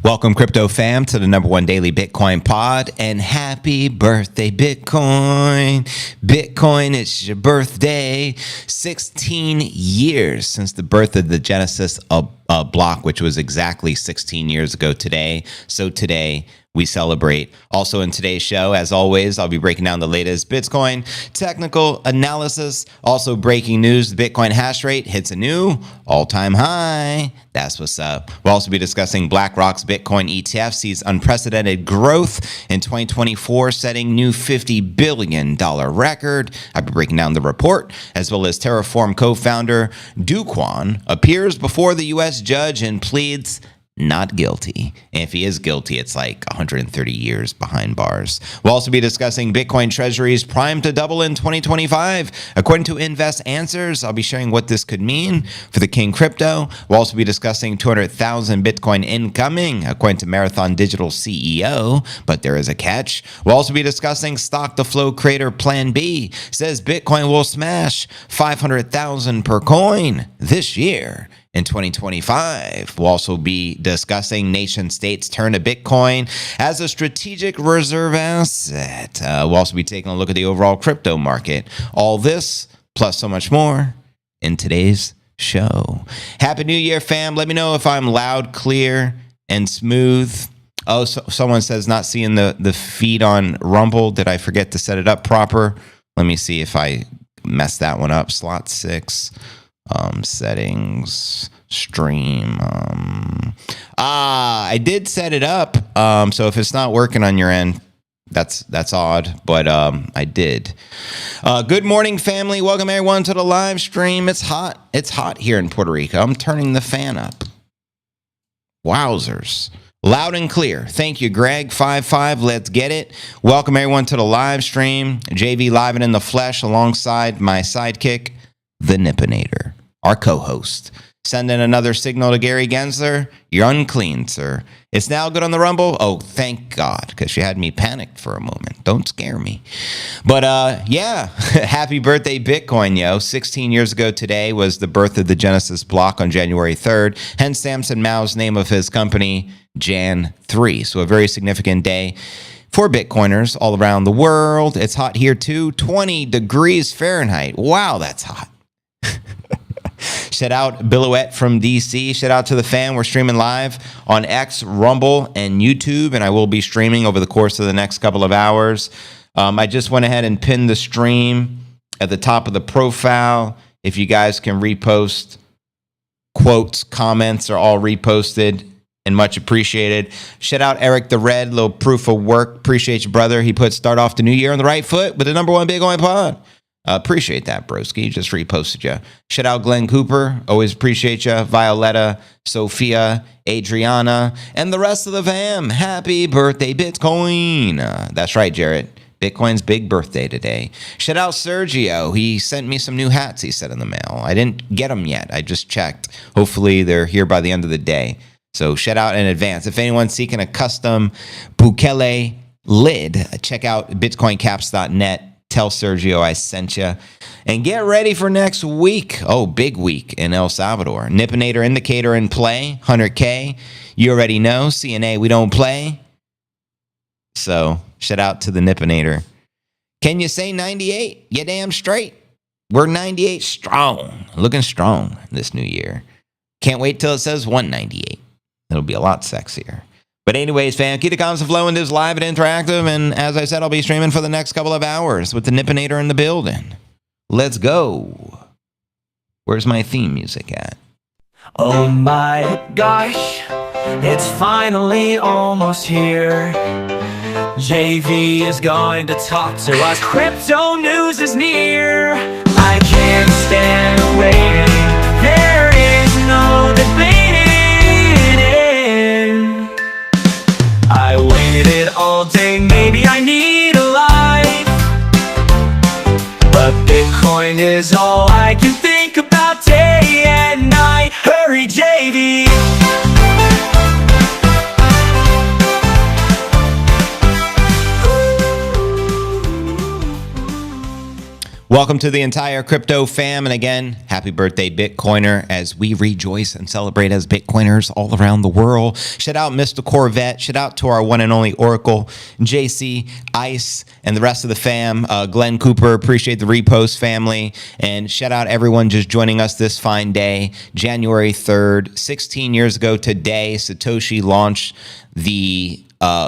Welcome, crypto fam, to the #1 daily Bitcoin pod, and happy birthday, Bitcoin. Bitcoin, it's your birthday. 16 years since the birth of the Genesis block, which was exactly 16 years ago today. So today we celebrate. Also in today's show, as always, I'll be breaking down the latest Bitcoin technical analysis. Also breaking news, the Bitcoin hash rate hits a new all-time high. That's what's up. We'll also be discussing BlackRock's Bitcoin ETF sees unprecedented growth in 2024, setting new $50 billion record. I'll be breaking down the report, as well as Terraform co-founder Do Kwon appears before the U.S. judge and pleads not guilty. And if he is guilty, it's like 130 years behind bars. We'll also be discussing Bitcoin treasuries primed to double in 2025. According to Invest Answers, I'll be sharing what this could mean for the King crypto. We'll also be discussing 200,000 Bitcoin incoming, according to Marathon Digital CEO, but there is a catch. We'll also be discussing Stock to Flow creator Plan B says Bitcoin will smash 500,000 per coin this year. In 2025, we'll also be discussing nation states turn to Bitcoin as a strategic reserve asset. We'll also be taking a look at the overall crypto market. All this, plus so much more, in today's show. Happy New Year, fam. Let me know if I'm loud, clear, and smooth. Oh, someone says not seeing the feed on Rumble. Did I forget to set it up proper? Let me see if I messed that one up. Slot 6. Settings, stream. I did set it up. So if it's not working on your end, that's odd, but I did. Good morning, family. Welcome everyone to the live stream. It's hot. It's hot here in Puerto Rico. I'm turning the fan up. Wowzers. Loud and clear. Thank you, Greg55. Let's get it. Welcome everyone to the live stream. JV live and in the flesh alongside my sidekick, the Nippinator, our co-host. Send in another signal to Gary Gensler. You're unclean, sir. It's now good on the Rumble. Oh, thank God, because you had me panicked for a moment. Don't scare me. But yeah, happy birthday, Bitcoin, yo. 16 years ago today was the birth of the Genesis block on January 3rd. Hence Samson Mao's name of his company, Jan 3. So a very significant day for Bitcoiners all around the world. It's hot here too. 20 degrees Fahrenheit. Wow, that's hot. Shout out Billowette from DC. Shout out to the fam. We're streaming live on X, Rumble, and YouTube, and I will be streaming over the course of the next couple of hours. I just went ahead and pinned the stream at the top of the profile. If you guys can repost, quotes, comments are all reposted and much appreciated. Shout out Eric the Red, little proof of work. Appreciate you, brother. He put start off the new year on the right foot with the #1 Bitcoin pod. Appreciate that, broski. Just reposted you. Shout out Glenn Cooper. Always appreciate you. Violetta, Sophia, Adriana, and the rest of the fam. Happy birthday, Bitcoin. That's right, Jarrett. Bitcoin's big birthday today. Shout out Sergio. He sent me some new hats he said in the mail. I didn't get them yet. I just checked. Hopefully they're here by the end of the day. So shout out in advance. If anyone's seeking a custom Bukele lid, check out bitcoincaps.net. Tell Sergio I sent you. And get ready for next week. Oh, big week in El Salvador. Nippinator indicator in play, 100K. You already know, CNA, we don't play. So, shout out to the Nippinator. Can you say 98? You damn straight. We're 98 strong. Looking strong this new year. Can't wait till it says 198. It'll be a lot sexier. But anyways, fam, keep the comments flowing. This is live and interactive. And as I said, I'll be streaming for the next couple of hours with the Nippinator in the building. Let's go. Where's my theme music at? Oh my gosh, it's finally almost here. JV is going to talk to us. Crypto news is near. I can't stand waiting. There is no debating. I waited all day, maybe I need a life, but Bitcoin is all I can think about day and night. Hurry, JV. Welcome to the entire crypto fam. And again, happy birthday, Bitcoiner, as we rejoice and celebrate as Bitcoiners all around the world. Shout out Mr. Corvette. Shout out to our one and only Oracle, JC, Ice, and the rest of the fam. Glenn Cooper, appreciate the repost family. And shout out everyone just joining us this fine day, January 3rd. 16 years ago today, Satoshi launched the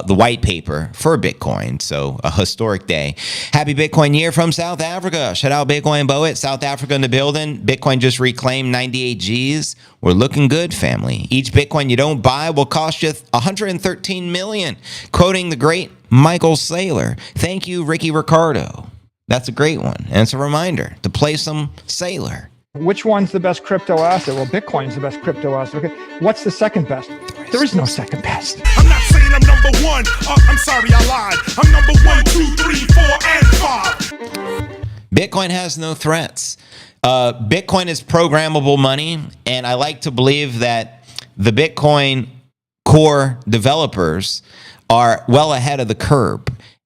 white paper for Bitcoin. So a historic day. Happy Bitcoin year from South Africa. Shout out Bitcoin Boet, South Africa in the building. Bitcoin just reclaimed 98 G's. We're looking good, family. Each Bitcoin you don't buy will cost you 113 million. Quoting the great Michael Saylor. Thank you, Ricky Ricardo. That's a great one. And it's a reminder to play some Saylor. Which one's the best crypto asset? Well, Bitcoin's the best crypto asset. Okay. What's the second best? There is no second best. I'm not saying I'm number one. I'm sorry, I lied. I'm number 1, 2, 3, 4, and 5. Bitcoin has no threats. Bitcoin is programmable money, and I like to believe that the Bitcoin core developers are well ahead of the curve,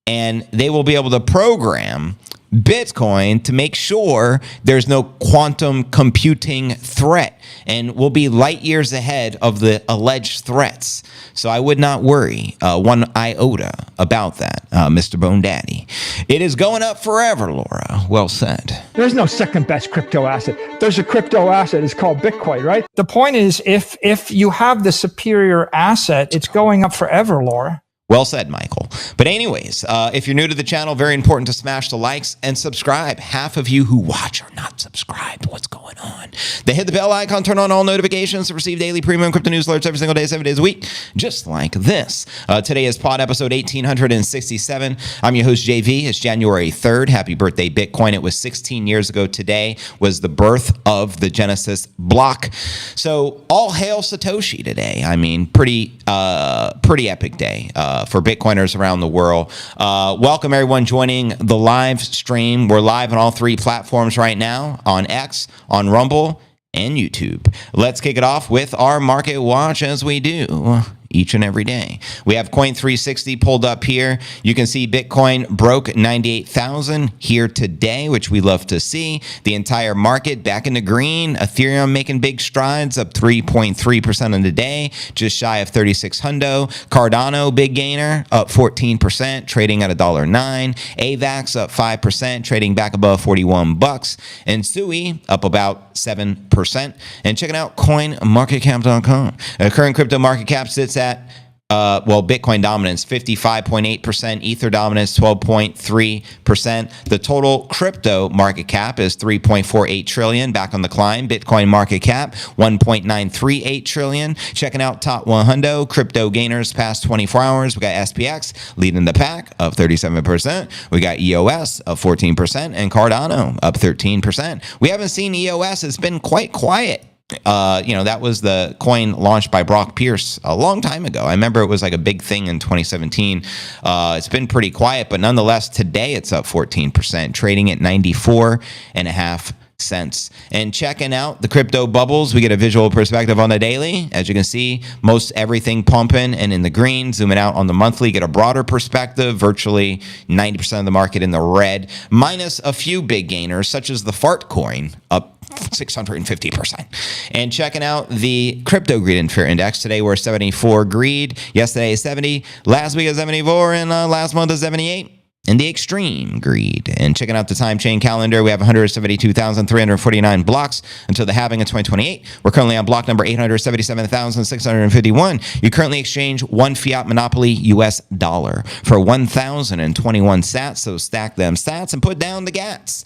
and they will be able to program Bitcoin to make sure there's no quantum computing threat, and will be light years ahead of the alleged threats. So I would not worry one iota about that, Mr. Bone Daddy. It is going up forever, Laura. Well said. There's no second best crypto asset. There's a crypto asset. It's called Bitcoin, right? The point is, if you have the superior asset, it's going up forever, Laura. Well said, Michael. But anyways, if you're new to the channel, very important to smash the likes and subscribe. Half of you who watch are not subscribed. What's going on? Then hit the bell icon, turn on all notifications to receive daily premium crypto news alerts every single day, 7 days a week, just like this. Today is pod episode 1867. I'm your host, JV. It's January 3rd. Happy birthday, Bitcoin. It was 16 years ago today was the birth of the Genesis block. So all hail Satoshi today. I mean, pretty epic day for Bitcoiners around the world. Welcome everyone joining the live stream. We're live on all three platforms right now, on X, on Rumble, and YouTube. Let's kick it off with our market watch, as we do each and every day. We have Coin 360 pulled up here. You can see Bitcoin broke 98,000 here today, which we love to see. The entire market back in the green. Ethereum making big strides, up 3.3% in the day, just shy of 3,600. Cardano, big gainer, up 14%, trading at $1.09. AVAX up 5%, trading back above 41 bucks. And Sui up about 7%. And checking out coinmarketcap.com. Current crypto market cap sits at Bitcoin dominance 55.8%, Ether dominance 12.3%. The total crypto market cap is 3.48 trillion, back on the climb. Bitcoin market cap 1.938 trillion. Checking out top 100 crypto gainers past 24 hours. We got SPX leading the pack up 37%. We got EOS up 14% and Cardano up 13%. We haven't seen EOS. It's been quite quiet. That was the coin launched by Brock Pierce a long time ago. I remember it was like a big thing in 2017. It's been pretty quiet, but nonetheless, today it's up 14%, trading at 94.5 cents. And checking out the crypto bubbles, we get a visual perspective on the daily. As you can see, most everything pumping and in the green. Zooming out on the monthly, get a broader perspective. Virtually 90% of the market in the red, minus a few big gainers, such as the fart coin, up 650%. And checking out the crypto greed and fear index, today we're 74 greed, yesterday is 70, last week is 74, and last month is 78. And the extreme greed. And checking out the time chain calendar, we have 172,349 blocks until the halving of 2028. We're currently on block number 877,651. You currently exchange one fiat monopoly US dollar for 1,021 sats. So stack them sats and put down the gats.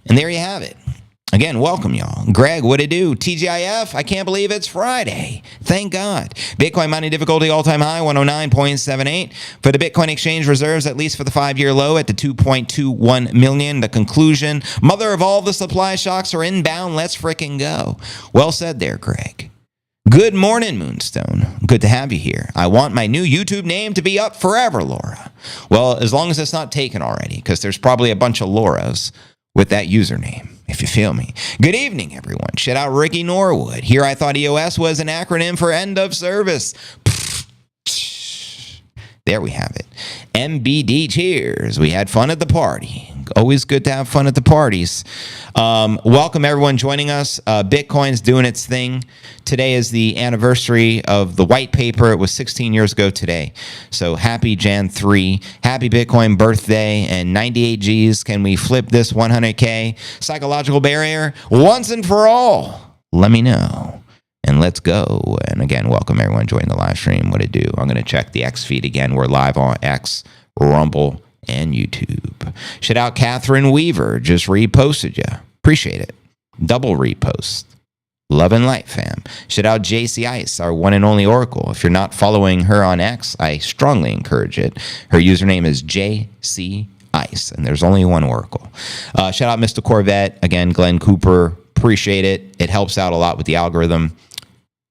And there you have it. Again, welcome, y'all. Greg, what it do? TGIF, I can't believe it's Friday. Thank God. Bitcoin mining difficulty all-time high, 109.78. For the Bitcoin exchange reserves, at least for the 5-year low at the 2.21 million. The conclusion, mother of all the supply shocks are inbound. Let's frickin' go. Well said there, Greg. Good morning, Moonstone. Good to have you here. I want my new YouTube name to be up forever, Laura. Well, as long as it's not taken already, because there's probably a bunch of Lauras with that username, if you feel me. Good evening, everyone. Shout out Ricky Norwood. Here I thought EOS was an acronym for end of service. There we have it. MBD cheers. We had fun at the party. Always good to have fun at the parties. Welcome everyone joining us. Bitcoin's doing its thing. Today is the anniversary of the white paper. It was 16 years ago today. So happy Jan 3. Happy Bitcoin birthday and 98 G's. Can we flip this 100K psychological barrier once and for all? Let me know. And let's go. And again, welcome everyone joining the live stream. What it do? I'm going to check the X feed again. We're live on X, Rumble, and YouTube. Shout out Catherine Weaver. Just reposted you. Appreciate it. Double repost. Love and light, fam. Shout out JC Ice, our one and only Oracle. If you're not following her on X, I strongly encourage it. Her username is JC Ice, and there's only one Oracle. Shout out Mr. Corvette. Again, Glenn Cooper. Appreciate it. It helps out a lot with the algorithm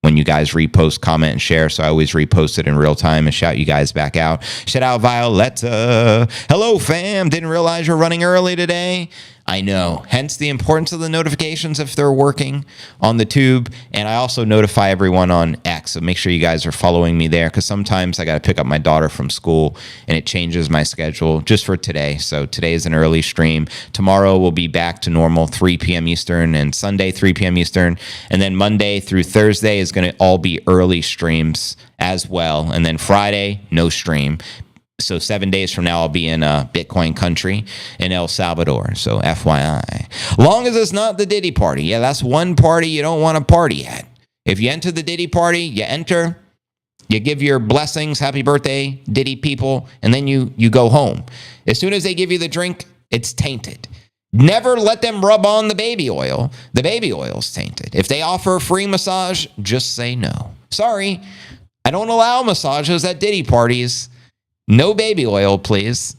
when you guys repost, comment, and share. So I always repost it in real time and shout you guys back out. Shout out Violetta. Hello, fam. Didn't realize you're running early today. I know. Hence the importance of the notifications if they're working on the tube. And I also notify everyone on X. So make sure you guys are following me there because sometimes I got to pick up my daughter from school and it changes my schedule just for today. So today is an early stream. Tomorrow we'll be back to normal 3 p.m. Eastern and Sunday 3 p.m. Eastern. And then Monday through Thursday is going to all be early streams as well. And then Friday, no stream. So 7 days from now, I'll be in Bitcoin country in El Salvador. So FYI. Long as it's not the Diddy party. Yeah, that's one party you don't want to party at. If you enter the Diddy party, you enter, you give your blessings, happy birthday, Diddy people, and then you go home. As soon as they give you the drink, it's tainted. Never let them rub on the baby oil. The baby oil's tainted. If they offer a free massage, just say no. Sorry, I don't allow massages at Diddy parties. No baby oil, please.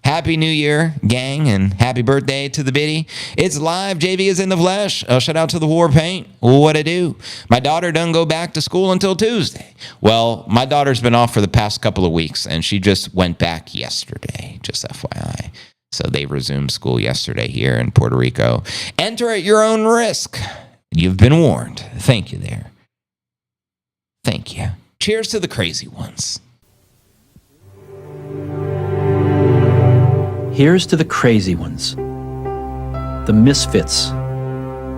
Happy New Year, gang, and happy birthday to the biddy. It's live. JV is in the flesh. Shout out to the War Paint. What I do? My daughter doesn't go back to school until Tuesday. Well, my daughter's been off for the past couple of weeks, and she just went back yesterday, just FYI. So they resumed school yesterday here in Puerto Rico. Enter at your own risk. You've been warned. Thank you there. Thank you. Cheers to the crazy ones. Here's to the crazy ones, the misfits,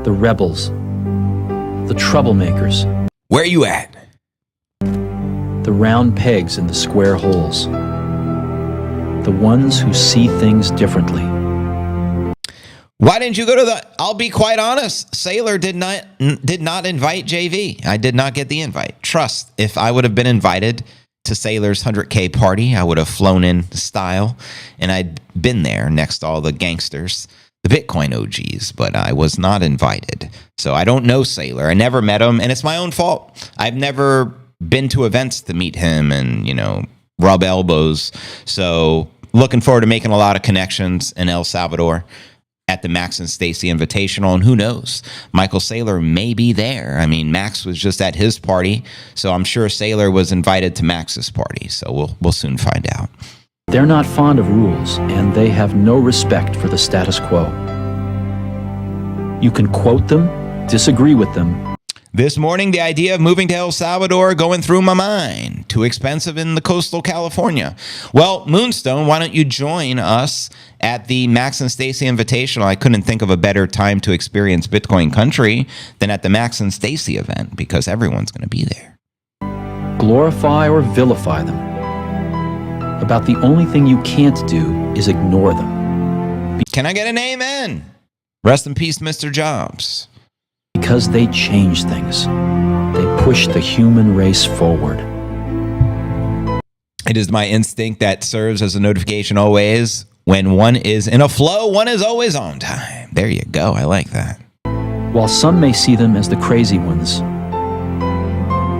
the rebels, the troublemakers. Where you at? The round pegs in the square holes, the ones who see things differently. Why didn't you go to the... I'll be quite honest. Sailor did not invite JV. I did not get the invite. Trust, if I would have been invited to Sailor's 100K party, I would have flown in style, and I'd been there next to all the gangsters, the Bitcoin OGs, but I was not invited. So I don't know Sailor. I never met him, and it's my own fault. I've never been to events to meet him and, rub elbows. So looking forward to making a lot of connections in El Salvador at the Max and Stacy Invitational, and who knows, Michael Saylor may be there. I mean, Max was just at his party, so I'm sure Saylor was invited to Max's party, so we'll soon find out. They're not fond of rules, and they have no respect for the status quo. You can quote them, disagree with them. This morning, the idea of moving to El Salvador going through my mind. Too expensive in the coastal California. Well, Moonstone, why don't you join us at the Max and Stacy Invitational? I couldn't think of a better time to experience Bitcoin country than at the Max and Stacy event because everyone's going to be there. Glorify or vilify them. About the only thing you can't do is ignore them. Can I get an amen? Rest in peace, Mr. Jobs. Because they change things. They push the human race forward. It is my instinct that serves as a notification always. When one is in a flow, one is always on time. There you go. I like that. While some may see them as the crazy ones,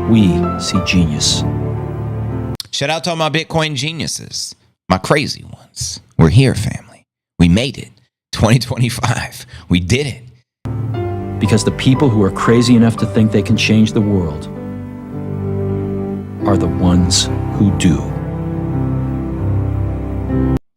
we see genius. Shout out to all my Bitcoin geniuses, my crazy ones. We're here, family. We made it. 2025. We did it. Because the people who are crazy enough to think they can change the world are the ones who do.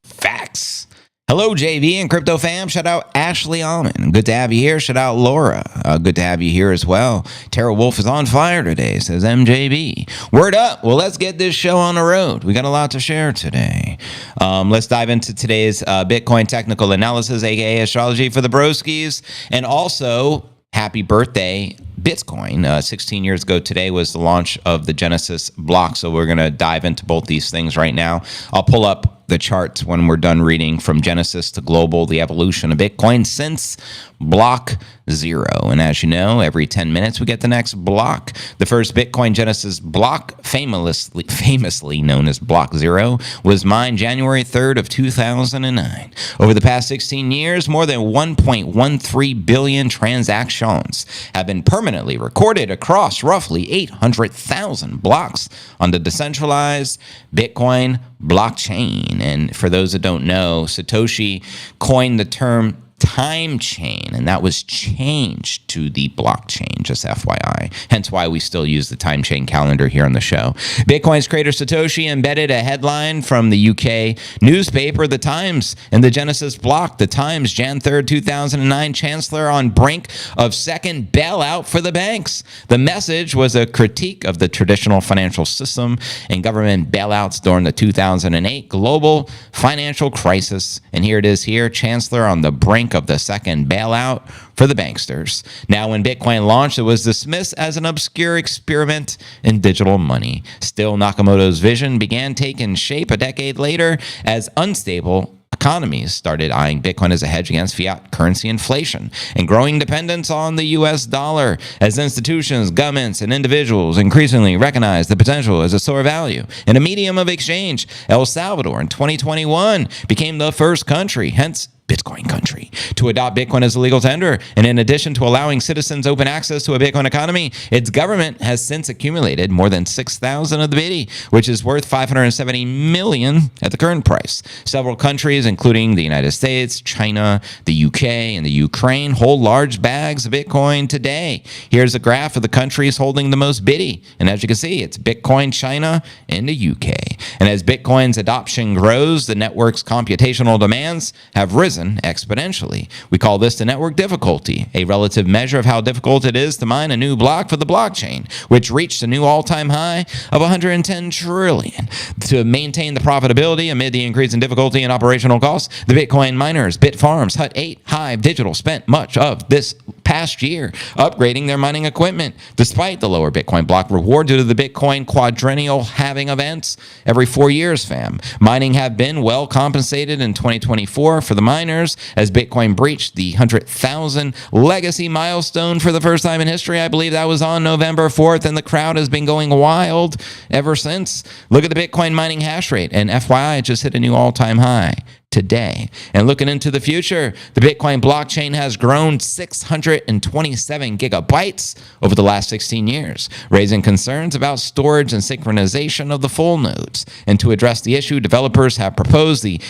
Facts. Hello, JV and Crypto Fam. Shout out Ashley Almond. Good to have you here. Shout out Laura. Good to have you here as well. Tara Wolf is on fire today, says MJB. Word up. Well, let's get this show on the road. We got a lot to share today. Let's dive into today's Bitcoin technical analysis, aka astrology for the broskies, and also happy birthday, Bitcoin. 16 years ago today was the launch of the Genesis block, so we're going to dive into both these things right now. I'll pull up the charts when we're done reading from Genesis to global, the evolution of Bitcoin since block 0. And as you know, every 10 minutes we get the next block. The first Bitcoin Genesis block, famously known as block 0, was mined January 3rd of 2009. Over the past 16 years, more than 1.13 billion transactions have been permanently recorded across roughly 800,000 blocks on the decentralized Bitcoin blockchain. And for those that don't know, Satoshi coined the term time chain, and that was changed to the blockchain, just FYI. Hence why we still use the time chain calendar here on the show. Bitcoin's creator Satoshi embedded a headline from the UK newspaper The Times in the Genesis block. The Times, Jan 3rd, 2009, Chancellor on brink of second bailout for the banks. The message was a critique of the traditional financial system and government bailouts during the 2008 global financial crisis. And here it is here, Chancellor on the brink of the second bailout for the banksters. Now, when Bitcoin launched, it was dismissed as an obscure experiment in digital money. Still, Nakamoto's vision began taking shape a decade later as unstable economies started eyeing Bitcoin as a hedge against fiat currency inflation and growing dependence on the US dollar, as institutions, governments, and individuals increasingly recognize the potential as a store of value and a medium of exchange. El Salvador in 2021 became the first country, hence Bitcoin country, to adopt Bitcoin as a legal tender. And in addition to allowing citizens open access to a Bitcoin economy, its government has since accumulated more than 6,000 of the Bitty, which is worth $570 million at the current price. Several countries, including the United States, China, the UK, and the Ukraine, hold large bags of Bitcoin today. Here's a graph of the countries holding the most Bitty. And as you can see, it's Bitcoin, China, and the UK. And as Bitcoin's adoption grows, the network's computational demands have risen exponentially. We call this the network difficulty, a relative measure of how difficult it is to mine a new block for the blockchain, which reached a new all-time high of 110 trillion. To maintain the profitability amid the increase in difficulty and operational costs, the Bitcoin miners, Bitfarms, Hut 8, Hive Digital spent much of this past year upgrading their mining equipment. Despite the lower Bitcoin block reward due to the Bitcoin quadrennial halving events every 4 years, fam, mining have been well compensated in 2024 for the miners as Bitcoin breached the 100,000 legacy milestone for the first time in history. I believe that was on November 4th, and the crowd has been going wild ever since. Look at the Bitcoin mining hash rate, and FYI, it just hit a new all-time high today. And looking into the future, the Bitcoin blockchain has grown 627 gigabytes over the last 16 years, raising concerns about storage and synchronization of the full nodes. And to address the issue, developers have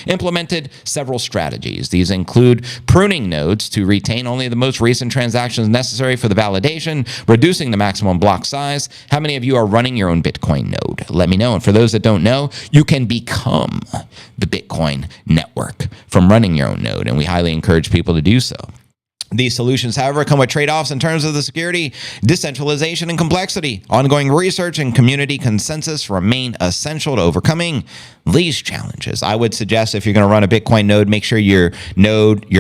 implemented several strategies. These include pruning nodes to retain only the most recent transactions necessary for the validation, reducing the maximum block size. How many of you are running your own Bitcoin node? Let me know. And for those that don't know, you can become the Bitcoin network from running your own node, and we highly encourage people to do so. These solutions, however, come with trade-offs in terms of the security, decentralization, and complexity. Ongoing research and community consensus remain essential to overcoming these challenges. I would suggest if you're going to run a Bitcoin node, make sure your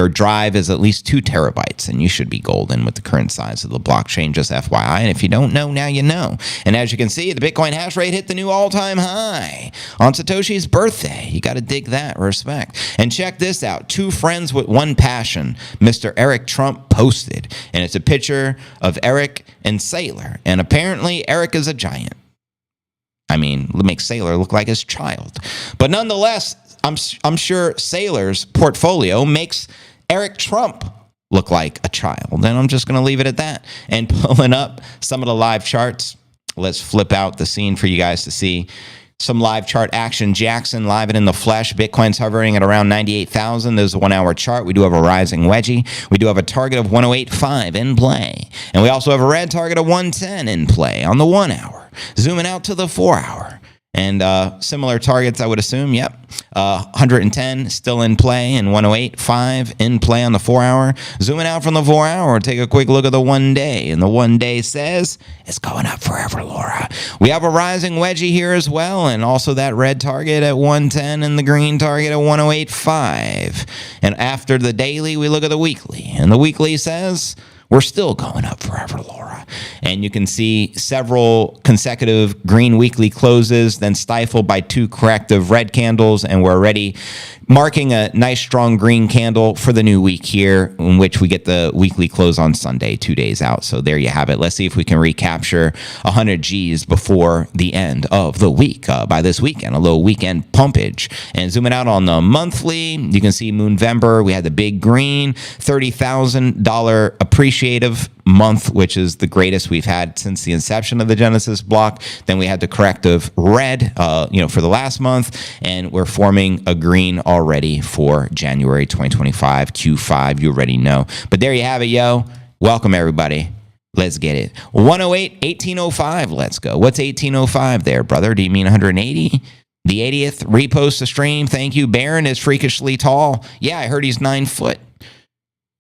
drive is at least 2 terabytes, and you should be golden with the current size of the blockchain, just FYI. And if you don't know, now you know. And as you can see, the Bitcoin hash rate hit the new all-time high on Satoshi's birthday. You got to dig that, respect. And check this out. 2 friends with one passion, Mr. Eric Trump posted, and it's a picture of Eric and Saylor, and apparently Eric is a giant. I mean, make Saylor look like his child. But nonetheless, I'm sure Saylor's portfolio makes Eric Trump look like a child. And I'm just going to leave it at that. And pulling up some of the live charts, let's flip out the scene for you guys to see some live chart action. Jackson, live and in the flesh. Bitcoin's hovering at around 98,000. There's a 1 hour chart. We do have a rising wedgie. We do have a target of 108.5 in play. And we also have a red target of 110 in play on the 1 hour. Zooming out to the 4 hour. And similar targets, I would assume. Yep. 110 still in play, and 108.5 in play on the 4 hour. Zooming out from the 4 hour, take a quick look at the 1 day. And the 1 day says it's going up forever, Laura. We have a rising wedgie here as well, and also that red target at 110 and the green target at 108.5. And after the daily, we look at the weekly. And the weekly says we're still going up forever, Laura. And you can see several consecutive green weekly closes, then stifled by 2 corrective red candles, and we're already marking a nice strong green candle for the new week here, in which we get the weekly close on Sunday, 2 days out. So there you have it. Let's see if we can recapture 100 G's before the end of the week by this weekend, a little weekend pumpage. And zooming out on the monthly, you can see Moonvember. We had the big green, $30,000 appreciative month, which is the greatest we've had since the inception of the Genesis block. Then we had the corrective red, for the last month, and we're forming a green already for January 2025 Q5. You already know. But there you have it, yo. Welcome, everybody. Let's get it. 108, 1805. Let's go. What's 1805 there, brother? Do you mean 180? The 80th repost the stream. Thank you. Baron is freakishly tall. Yeah, I heard he's 9 foot.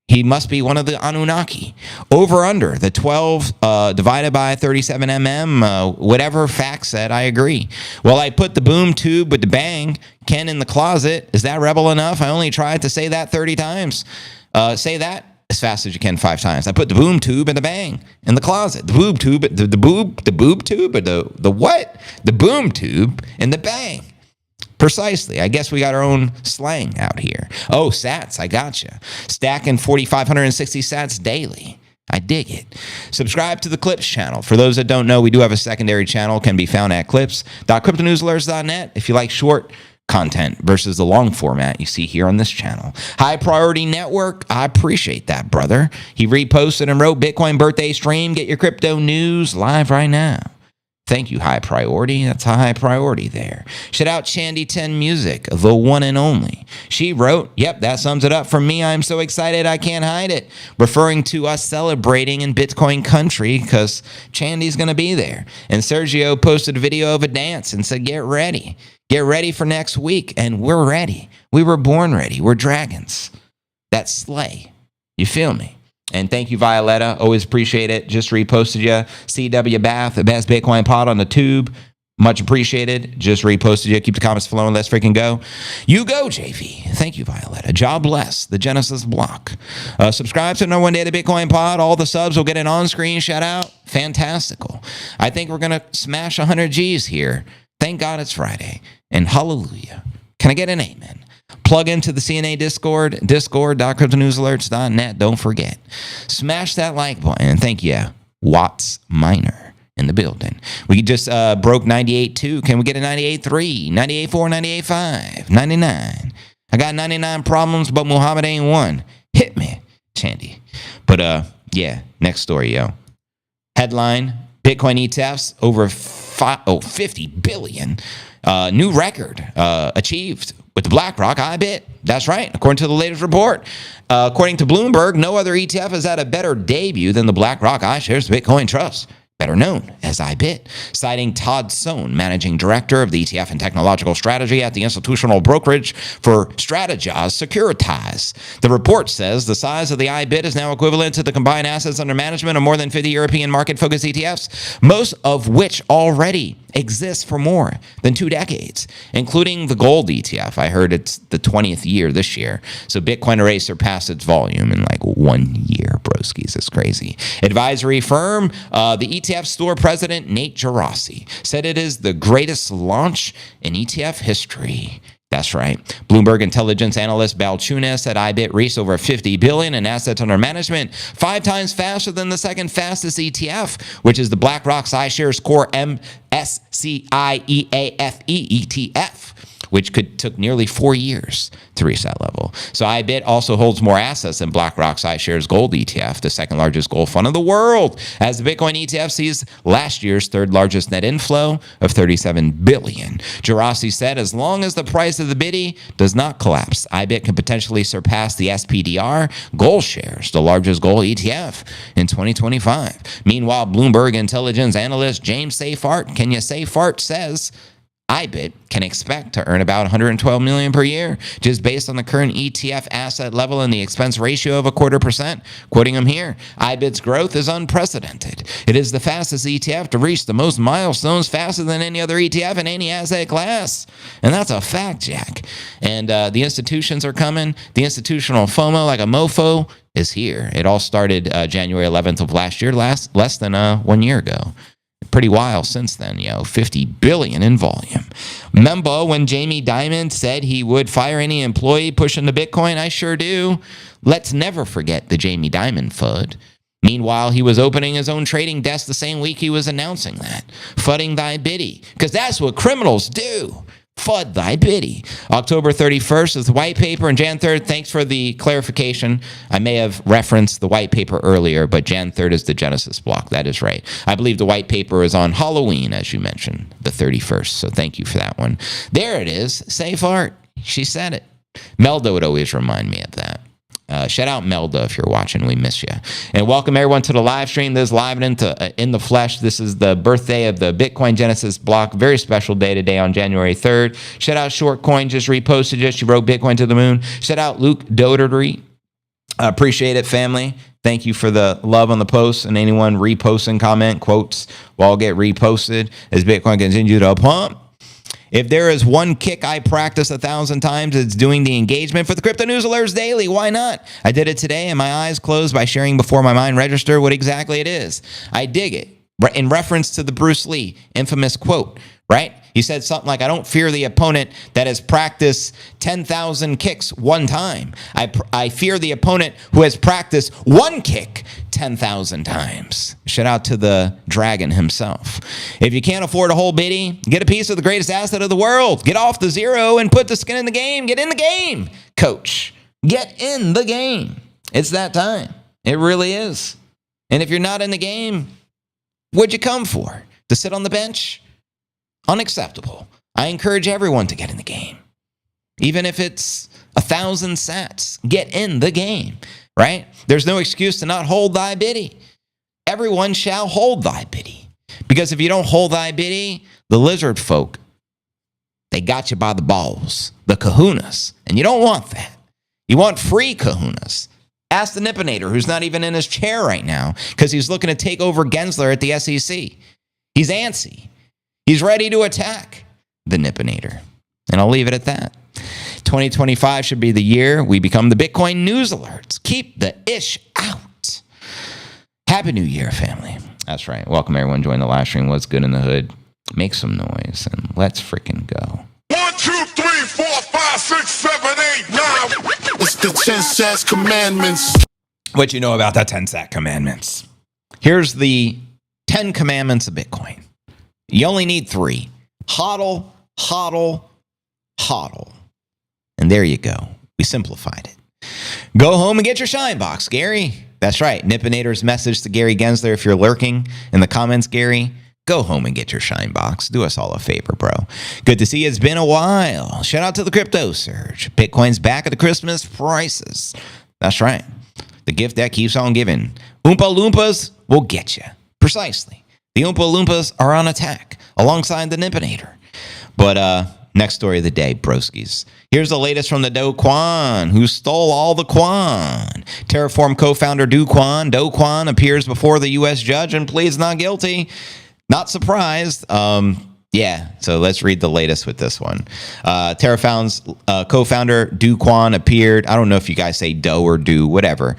He must be one of the Anunnaki. Over under, the 12 divided by 37 mm, whatever fact said, I agree. Well, I put the boom tube with the bang, Ken in the closet. Is that rebel enough? I only tried to say that 30 times. Say that as fast as you can 5 times. I put the boom tube and the bang in the closet. The boob tube, the boob tube, or the what? The boom tube and the bang. Precisely. I guess we got our own slang out here. Oh, sats. I gotcha. Stacking 4,560 sats daily. I dig it. Subscribe to the Clips channel. For those that don't know, we do have a secondary channel. Can be found at clips.cryptonewsalerts.net if you like short content versus the long format you see here on this channel. High Priority Network. I appreciate that, brother. He reposted and wrote Bitcoin birthday stream. Get your crypto news live right now. Thank you, High Priority. That's a high priority there. Shout out Shandy 10 Music, the one and only. She wrote, yep, that sums it up for me. I'm so excited I can't hide it. Referring to us celebrating in Bitcoin country because Chandy's going to be there. And Sergio posted a video of a dance and said, get ready. Get ready for next week. And we're ready. We were born ready. We're dragons. That's slay. You feel me? And thank you, Violetta. Always appreciate it. Just reposted you. CW Bath, the best Bitcoin pod on the tube. Much appreciated. Just reposted you. Keep the comments flowing. Let's freaking go. You go, JV. Thank you, Violetta. God bless the Genesis block. Subscribe to No One Day the Bitcoin pod. All the subs will get an on-screen shout out. Fantastical. I think we're going to smash 100 G's here. Thank God it's Friday. And hallelujah. Can I get an amen? Plug into the CNA Discord, discord.cryptonewsalerts.net. Don't forget. Smash that like button. And thank you, Watts Minor in the building. We just broke 98.2. Can we get a 98.3, 98.4, 98.5, 99? I got 99 problems, but Muhammad ain't one. Hit me, Chandy. But yeah, next story, yo. Headline, Bitcoin ETFs over 50 billion. New record achieved with the BlackRock IBIT. That's right, according to the latest report. According to Bloomberg, no other ETF has had a better debut than the BlackRock iShares Bitcoin Trust, better known as IBIT, citing Todd Sohn, managing director of the ETF and technological strategy at the institutional brokerage for Strategize Securitize. The report says the size of the IBIT is now equivalent to the combined assets under management of more than 50 European market-focused ETFs, most of which already exist for more than 2 decades, including the gold ETF. I heard it's the 20th year this year. So Bitcoin Array surpassed its volume in like 1 year, broskies. It's crazy. Advisory firm, the ETF store president, Nate Gerasi, said it is the greatest launch in ETF history. That's right. Bloomberg intelligence analyst Balchunas said IBIT reached over 50 billion in assets under management, 5 times faster than the second fastest ETF, which is the BlackRock's iShares Core MSCI EAFE ETF, which took nearly 4 years to reach that level. So IBIT also holds more assets than BlackRock's iShares Gold ETF, the second largest gold fund in the world, as the Bitcoin ETF sees last year's third largest net inflow of 37 billion. Gerasi said, as long as the price of the BITI does not collapse, IBIT can potentially surpass the SPDR Gold Shares, the largest gold ETF, in 2025. Meanwhile, Bloomberg intelligence analyst James Seyfarth, can you say fart, says, IBIT can expect to earn about $112 million per year, just based on the current ETF asset level and the expense ratio of 0.25%. Quoting him here, IBIT's growth is unprecedented. It is the fastest ETF to reach the most milestones faster than any other ETF in any asset class. And that's a fact, Jack. And the institutions are coming. The institutional FOMO, like a mofo, is here. It all started January 11th of last year, less than 1 year ago. Pretty wild since then, 50 billion in volume. Remember when Jamie Dimon said he would fire any employee pushing the Bitcoin? I sure do. Let's never forget the Jamie Dimon FUD. Meanwhile, he was opening his own trading desk the same week he was announcing that. Fudding thy biddy. Because that's what criminals do. FUD thy biddy. October 31st is the white paper, and Jan 3rd, thanks for the clarification. I may have referenced the white paper earlier, but Jan 3rd is the Genesis block. That is right. I believe the white paper is on Halloween, as you mentioned, the 31st. So thank you for that one. There it is. Safe art. She said it. Melda would always remind me of that. Shout out Melda if you're watching. We miss you. And welcome everyone to the live stream. This is live and in the flesh. This is the birthday of the Bitcoin Genesis block. Very special day today on January 3rd. Shout out Shortcoin, just reposted it. She wrote Bitcoin to the moon. Shout out Luke Doterty. Appreciate it, family. Thank you for the love on the post, and anyone reposting comment quotes will all get reposted as Bitcoin continues to pump. If there is one kick I practice 1,000 times, it's doing the engagement for the Crypto News Alerts Daily. Why not? I did it today, and my eyes closed by sharing before my mind registered what exactly it is. I dig it. In reference to the Bruce Lee infamous quote, right? He said something like, I don't fear the opponent that has practiced 10,000 kicks one time. I fear the opponent who has practiced one kick 10,000 times. Shout out to the dragon himself. If you can't afford a whole biddy, get a piece of the greatest asset of the world. Get off the zero and put the skin in the game. Get in the game, coach. Get in the game. It's that time. It really is. And if you're not in the game, what'd you come for? To sit on the bench? Unacceptable. I encourage everyone to get in the game. Even if it's 1,000 sats, get in the game, right? There's no excuse to not hold thy biddy. Everyone shall hold thy biddy. Because if you don't hold thy biddy, the lizard folk, they got you by the balls, the kahunas, and you don't want that. You want free kahunas. Ask the Nippinator, who's not even in his chair right now, because he's looking to take over Gensler at the SEC. He's antsy. He's ready to attack the Nippinator. And I'll leave it at that. 2025 should be the year we become the Bitcoin News Alerts. Keep the ish out. Happy New Year, family. That's right. Welcome, everyone. Join the live stream. What's good in the hood? Make some noise and let's freaking go. 1, 2, 3, 4, 5, 6, 7, 8, 9. It's the 10 Sats Commandments. What you know about the 10 Sat Commandments? Here's the 10 Commandments of Bitcoin. You only need 3. HODL, HODL, HODL. And there you go. We simplified it. Go home and get your shine box, Gary. That's right. Nippinator's message to Gary Gensler. If you're lurking in the comments, Gary, go home and get your shine box. Do us all a favor, bro. Good to see you. It's been a while. Shout out to the Crypto Surge. Bitcoin's back at the Christmas prices. That's right. The gift that keeps on giving. Oompa Loompas will get you. Precisely. The Oompa Loompas are on attack alongside the Nippinator. But next story of the day, broskies. Here's the latest from the Do Kwon, who stole all the Kwon. Terraform co-founder Do Kwon appears before the U.S. judge and pleads not guilty. Not surprised. Yeah, so let's read the latest with this one. Terraform's co-founder Do Kwon appeared, I don't know if you guys say Do or Do, whatever,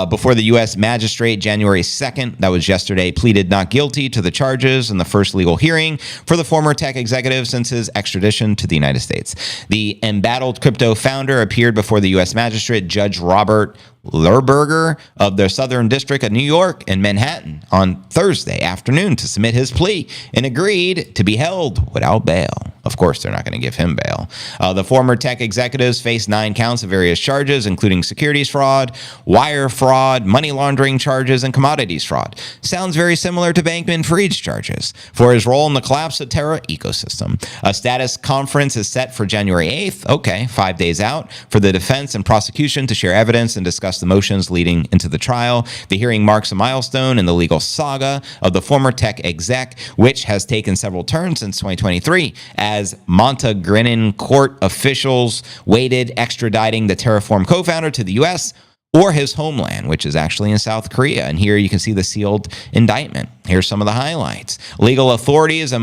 before the U.S. magistrate January 2nd, that was yesterday, pleaded not guilty to the charges in the first legal hearing for the former tech executive since his extradition to the United States. The embattled crypto founder appeared before the U.S. magistrate Judge Robert Lerberger of the Southern District of New York in Manhattan on Thursday afternoon to submit his plea and agreed to be held without bail. Of course, they're not going to give him bail. The former tech executives face 9 counts of various charges, including securities fraud, wire fraud, money laundering charges, and commodities fraud. Sounds very similar to Bankman-Fried's charges for his role in the collapse of Terra ecosystem. A status conference is set for January 8th, 5 days out, for the defense and prosecution to share evidence and discuss discuss the motions leading into the trial. The hearing marks a milestone in the legal saga of the former tech exec, which has taken several turns since 2023 as Montenegrin court officials waited extraditing the Terraform co-founder to the U.S. or his homeland, which is actually in South Korea. And here you can see the sealed indictment. Here's some of the highlights. Legal authorities in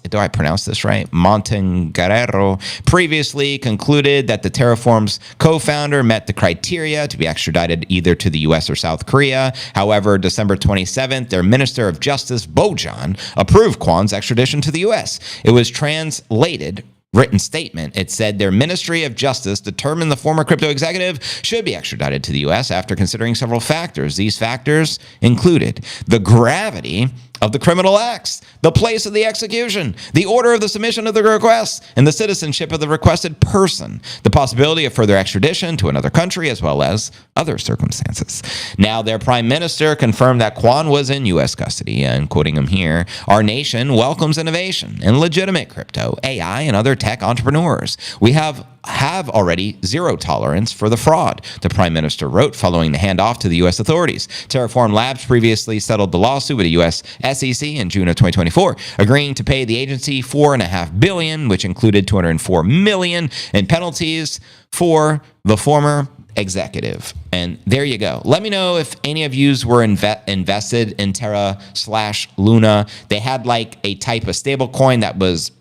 do I pronounce this right? Montenegro previously concluded that the Terraform's co-founder met the criteria to be extradited either to the U.S. or South Korea. However, December 27th, their Minister of Justice, Bojan, approved Kwon's extradition to the U.S. It was translated written statement. It said their Ministry of Justice determined the former crypto executive should be extradited to the U.S. after considering several factors. These factors included the gravity of the criminal acts, the place of the execution, the order of the submission of the request, and the citizenship of the requested person, the possibility of further extradition to another country, as well as other circumstances. Now, their prime minister confirmed that Kwon was in U.S. custody, and quoting him here, "Our nation welcomes innovation and legitimate crypto, AI, and other tech entrepreneurs. We have already zero tolerance for the fraud," the prime minister wrote following the handoff to the U.S. authorities. Terraform Labs previously settled the lawsuit with the U.S. SEC in June of 2024, agreeing to pay the agency $4.5 billion, which included $204 million in penalties for the former executive. And there you go. Let me know if any of yous were invested in Terra/Luna. They had like a type of stable coin that was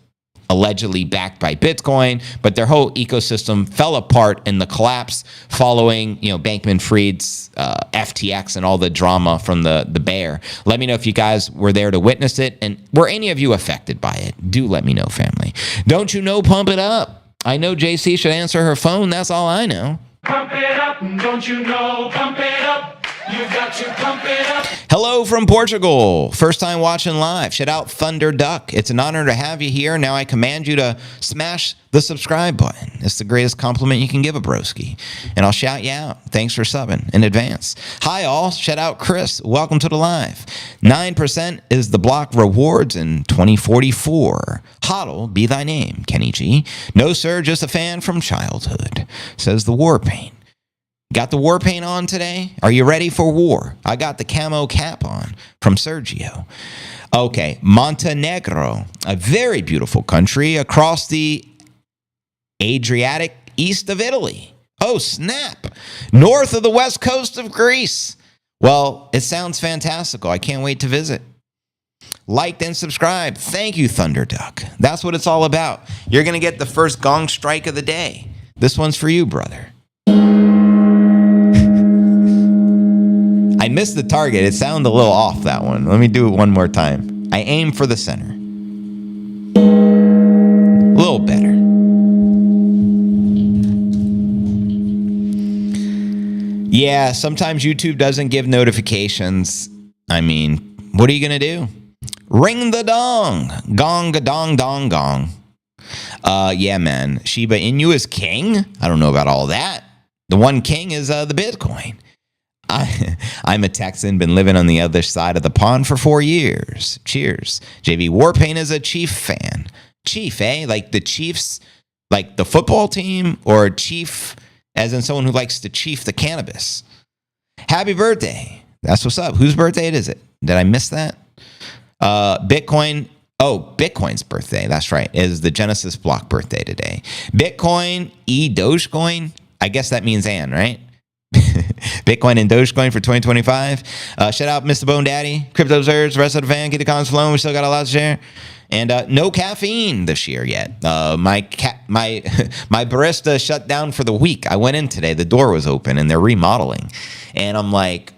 allegedly backed by Bitcoin, but their whole ecosystem fell apart in the collapse following, Bankman-Fried's FTX and all the drama from the bear. Let me know if you guys were there to witness it, and were any of you affected by it? Do let me know, family. Don't you know, pump it up. I know JC should answer her phone. That's all I know. Pump it up, don't you know? Pump it up. You've got to pump it up. Hello from Portugal. First time watching live. Shout out Thunder Duck. It's an honor to have you here. Now I command you to smash the subscribe button. It's the greatest compliment you can give a broski. And I'll shout you out. Thanks for subbing in advance. Hi all. Shout out Chris. Welcome to the live. 9% is the block rewards in 2044. Hodl be thy name, Kenny G. No sir, just a fan from childhood, says the War Paint. Got the war paint on today? Are you ready for war? I got the camo cap on from Sergio. Okay, Montenegro, a very beautiful country across the Adriatic east of Italy. Oh, snap. North of the west coast of Greece. Well, it sounds fantastical. I can't wait to visit. Liked and subscribed. Thank you, Thunder Duck. That's what it's all about. You're going to get the first gong strike of the day. This one's for you, brother. I missed the target. It sounded a little off, that one. Let me do it one more time. I aim for the center. A little better. Yeah, sometimes YouTube doesn't give notifications. I mean, what are you going to do? Ring the dong. Gong, dong, dong, gong. Yeah, man. Shiba Inu is king? I don't know about all that. The one king is the Bitcoin. I'm a Texan, been living on the other side of the pond for 4 years. Cheers. JV Warpaint is a Chief fan. Chief, eh? Like the Chiefs, like the football team, or Chief as in someone who likes to chief the cannabis. Happy birthday. That's what's up. Whose birthday is it? Did I miss that? Bitcoin. Oh, Bitcoin's birthday. That's right. It is the Genesis block birthday today. Bitcoin, Dogecoin. I guess that means and, right? Bitcoin and Dogecoin for 2025. Shout out Mr. Bone Daddy, Crypto Zerds, rest of the fan, keep the cons flowing. We still got a lot to share. And no caffeine this year yet. My barista shut down for the week. I went in today. The door was open and they're remodeling. And I'm like,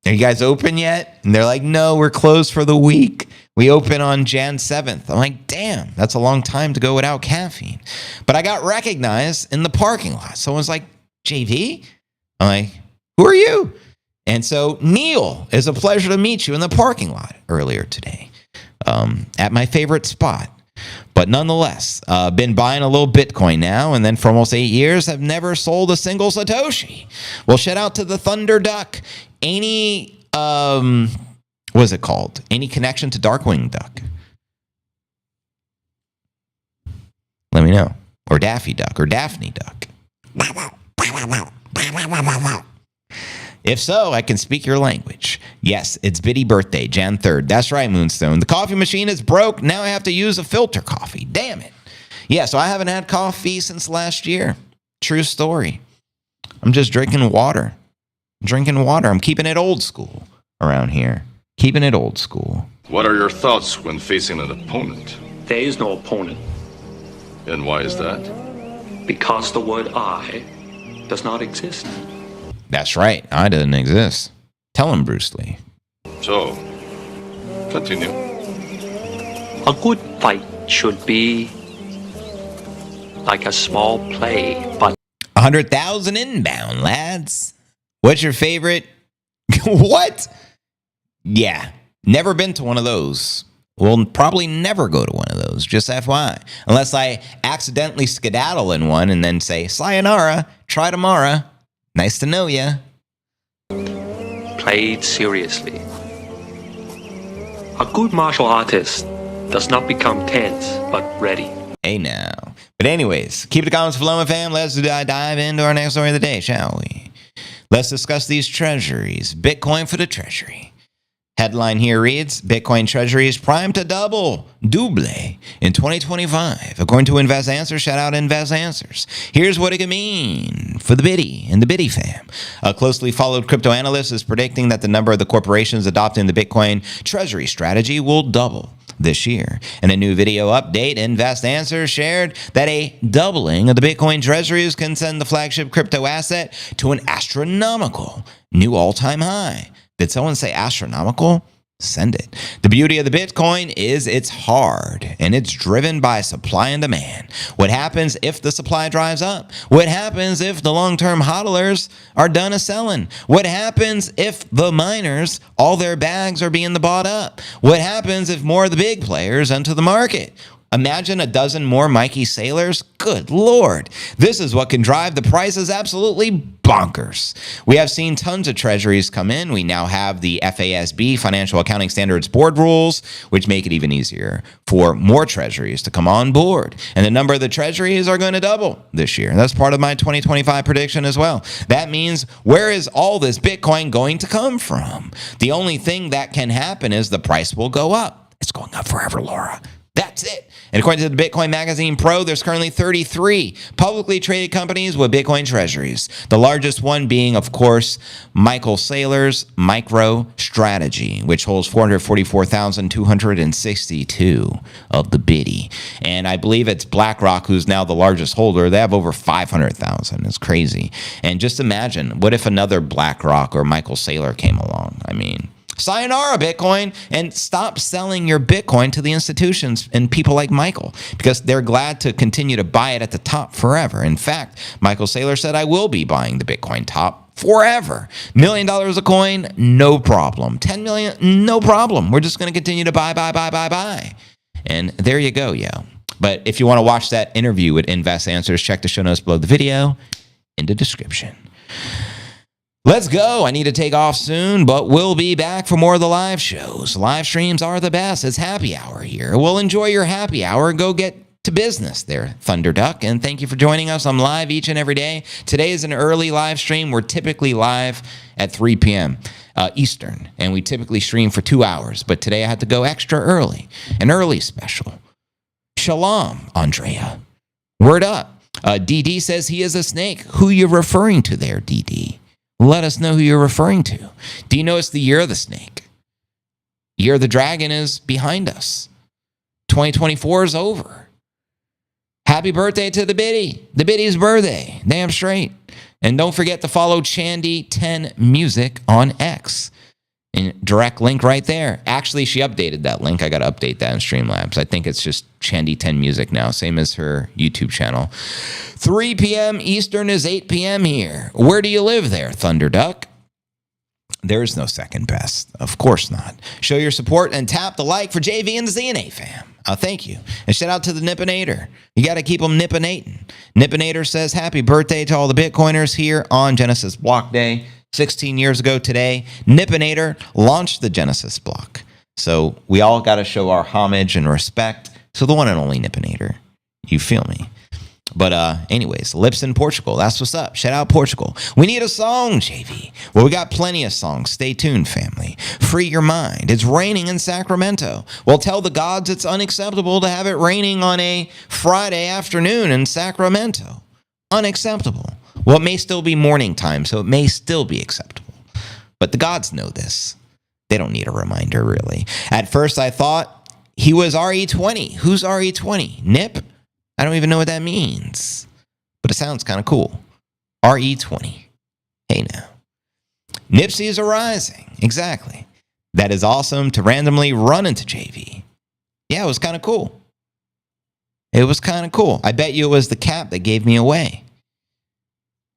are you guys open yet? And they're like, no, we're closed for the week. We open on Jan 7th. I'm like, damn, that's a long time to go without caffeine. But I got recognized in the parking lot. Someone's like, JV? I'm like, who are you? And so, Neil, it's a pleasure to meet you in the parking lot earlier today at my favorite spot. But nonetheless, been buying a little Bitcoin now, and then for almost 8 years, have never sold a single Satoshi. Well, shout out to the Thunder Duck. Any, what is it called? Any connection to Darkwing Duck? Let me know. Or Daffy Duck, or Daphne Duck. If so, I can speak your language. Yes, it's Biddy birthday, Jan 3rd. That's right, Moonstone. The coffee machine is broke. Now I have to use a filter coffee. Damn it. Yeah, so I haven't had coffee since last year. True story. I'm just drinking water. I'm keeping it old school around here. Keeping it old school. What are your thoughts when facing an opponent? There is no opponent, And why is that? because the word I does not exist. That's right. I didn't exist. Tell him, Bruce Lee. So, continue. A good fight should be like a small play, but 100,000 inbound, lads. What's your favorite? What? Yeah, never been to one of those. We'll probably never go to one of those, just FYI. Unless I accidentally skedaddle in one and then say, sayonara, try tomorrow. Nice to know ya. played seriously. A good martial artist does not become tense, but ready. Hey now. But anyways, keep the comments flowing, fam. Let's dive into our next story of the day, shall we? Let's discuss these treasuries. Bitcoin for the treasury. Headline here reads, Bitcoin treasury is primed to double in 2025. According to Invest Answers, shout out Invest Answers. Here's what it could mean for the Biddy and the Biddy fam. A closely followed crypto analyst is predicting that the number of the corporations adopting the Bitcoin treasury strategy will double this year. In a new video update, Invest Answers shared that a doubling of the Bitcoin treasuries can send the flagship crypto asset to an astronomical new all-time high. Did someone say astronomical? Send it. The beauty of the Bitcoin is it's hard and it's driven by supply and demand. What happens if the supply dries up? What happens if the long-term hodlers are done a selling? What happens if the miners, all their bags are being bought up? What happens if more of the big players enter the market? Imagine a dozen more Mikey Sailors. Good Lord. This is what can drive the prices absolutely bonkers. We have seen tons of treasuries come in. We now have the FASB, Financial Accounting Standards Board rules, which make it even easier for more treasuries to come on board. And the number of the treasuries are going to double this year. That's part of my 2025 prediction as well. That means, where is all this Bitcoin going to come from? The only thing that can happen is the price will go up. It's going up forever, Laura. That's it. And according to the Bitcoin Magazine Pro, there's currently 33 publicly traded companies with Bitcoin treasuries. The largest one being, of course, Michael Saylor's MicroStrategy, which holds 444,262 of the Biddy. And I believe it's BlackRock who's now the largest holder. They have over 500,000. It's crazy. And just imagine, what if another BlackRock or Michael Saylor came along? I mean, sayonara, Bitcoin, and stop selling your Bitcoin to the institutions and people like Michael, because they're glad to continue to buy it at the top forever. In fact, Michael Saylor said, I will be buying the Bitcoin top forever. $1 million a coin, no problem. 10 million, no problem. We're just going to continue to buy. And there you go, yo. But if you want to watch that interview with Invest Answers, check the show notes below the video in the description. Let's go. I need to take off soon, but we'll be back for more of the live shows. Live streams are the best. It's happy hour here. We'll enjoy your happy hour. Go get to business there, Thunder Duck. And thank you for joining us. I'm live each and every day. Today is an early live stream. We're typically live at 3 p.m. Eastern, and we typically stream for 2 hours. But today I had to go extra early, an early special. Shalom, Andrea. Word up. DD says he is a snake. Who you referring to there, DD? Let us know who you're referring to. Do you know it's the year of the snake? Year of the dragon is behind us. 2024 is over. Happy birthday to the Biddy. The Biddy's birthday. Damn straight. And don't forget to follow Chandy10 Music on X. And direct link right there. Actually, she updated that link. I got to update that in Streamlabs. I think it's just Chandy10 Music now, same as her YouTube channel. 3 p.m. Eastern is 8 p.m. here. Where do you live there, Thunder Duck? There is no second best. Of course not. Show your support and tap the like for JV and the ZNA fam. Thank you. And shout out to the Nippinator. You got to keep them nippinating. Nippinator says, happy birthday to all the Bitcoiners here on Genesis Block Day. 16 years ago today, Nippinator launched the Genesis block. So we all got to show our homage and respect to the one and only Nippinator. You feel me? But anyways, Lips in Portugal. That's what's up. Shout out Portugal. We need a song, JV. Well, we got plenty of songs. Stay tuned, family. Free your mind. It's raining in Sacramento. Well, tell the gods it's unacceptable to have it raining on a Friday afternoon in Sacramento. Unacceptable. Well, it may still be morning time, so it may still be acceptable. But the gods know this. They don't need a reminder, really. At first, I thought he was RE20. Who's RE20? Nip? I don't even know what that means, but it sounds kind of cool. RE20. Hey now. Nipsey's a rising. Exactly. That is awesome to randomly run into JV. Yeah, it was kind of cool. It was kind of cool. I bet you it was the cap that gave me away.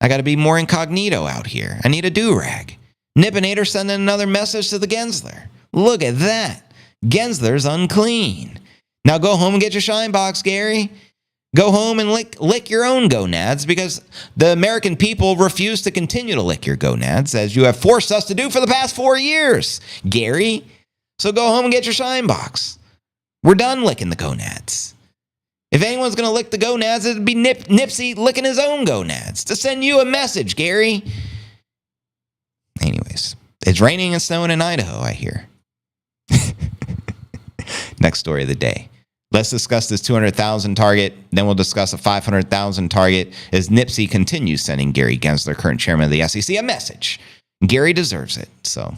I got to be more incognito out here. I need a do-rag. Nippinator sending another message to the Gensler. Look at that. Gensler's unclean. Now go home and get your shine box, Gary. Go home and lick your own gonads, because the American people refuse to continue to lick your gonads, as you have forced us to do for the past 4 years, Gary. So go home and get your shine box. We're done licking the gonads. If anyone's going to lick the gonads, it'd be Nipsey licking his own gonads to send you a message, Gary. Anyways, it's raining and snowing in Idaho, I hear. Next story of the day. Let's discuss this 200,000 target. Then we'll discuss a 500,000 target as Nipsey continues sending Gary Gensler, current chairman of the SEC, a message. Gary deserves it. So,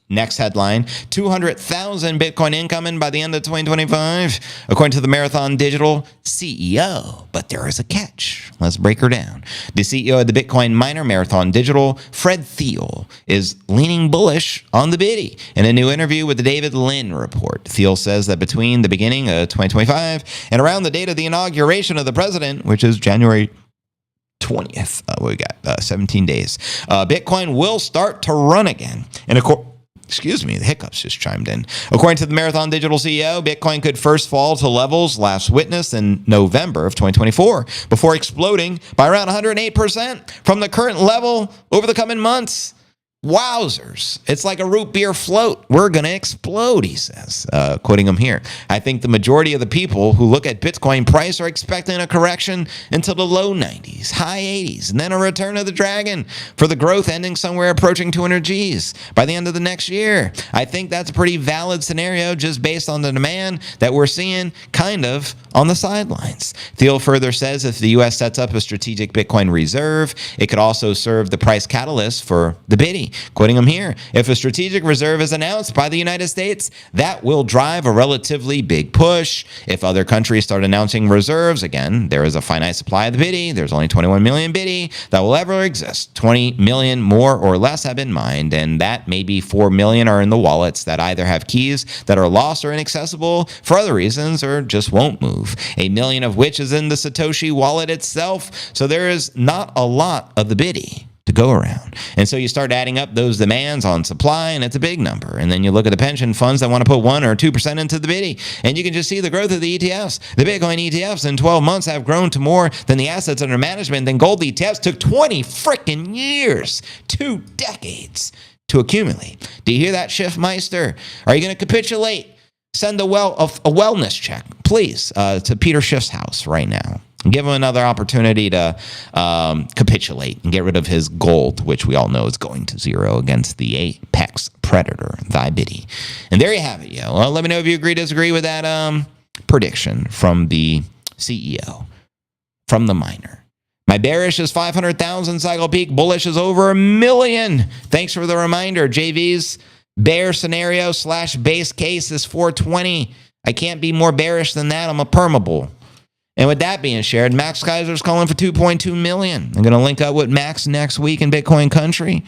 next headline, 200,000 Bitcoin incoming by the end of 2025, according to the Marathon Digital CEO. But there is a catch. Let's break her down. The CEO of the Bitcoin miner Marathon Digital, Fred Thiel, is leaning bullish on the Biddy. In a new interview with the David Lynn report, Thiel says that between the beginning of 2025 and around the date of the inauguration of the president, which is January 20th, we got 17 days, Bitcoin will start to run again. And excuse me, the hiccups just chimed in. According to the Marathon Digital CEO, Bitcoin could first fall to levels last witnessed in November of 2024 before exploding by around 108% from the current level over the coming months. Wowzers. It's like a root beer float. We're going to explode, he says, quoting him here. I think the majority of the people who look at Bitcoin price are expecting a correction into the low 90s, high 80s, and then a return of the dragon for the growth ending somewhere approaching 200 Gs by the end of the next year. I think that's a pretty valid scenario just based on the demand that we're seeing kind of on the sidelines. Thiel further says if the U.S. sets up a strategic Bitcoin reserve, it could also serve the price catalyst for the Biddy. Quoting him here, if a strategic reserve is announced by the United States, that will drive a relatively big push. If other countries start announcing reserves, again, there is a finite supply of the Biddy. There's only 21 million Biddy that will ever exist. 20 million more or less have been mined, and that maybe 4 million are in the wallets that either have keys that are lost or inaccessible for other reasons or just won't move. 1 million of which is in the Satoshi wallet itself. So there is not a lot of the Biddy to go around. And so you start adding up those demands on supply, and it's a big number. And then you look at the pension funds that want to put 1 or 2% into the Biddy, and you can just see the growth of the ETFs. The Bitcoin ETFs in 12 months have grown to more than the assets under management than gold ETFs took 20 freaking years, 2 decades to accumulate. Do you hear that, Schiffmeister? Are you going to capitulate? Send a wellness check, please, to Peter Schiff's house right now. Give him another opportunity to capitulate and get rid of his gold, which we all know is going to zero against the apex predator, the Biddy. And there you have it, yo. Well, let me know if you agree or disagree with that prediction from the CEO, from the miner. My bearish is 500,000 cycle peak. Bullish is over 1 million. Thanks for the reminder. JV's bear scenario / base case is 420. I can't be more bearish than that. I'm a permabull. And with that being shared, Max Kaiser's calling for 2.2 million. I'm going to link up with Max next week in Bitcoin country.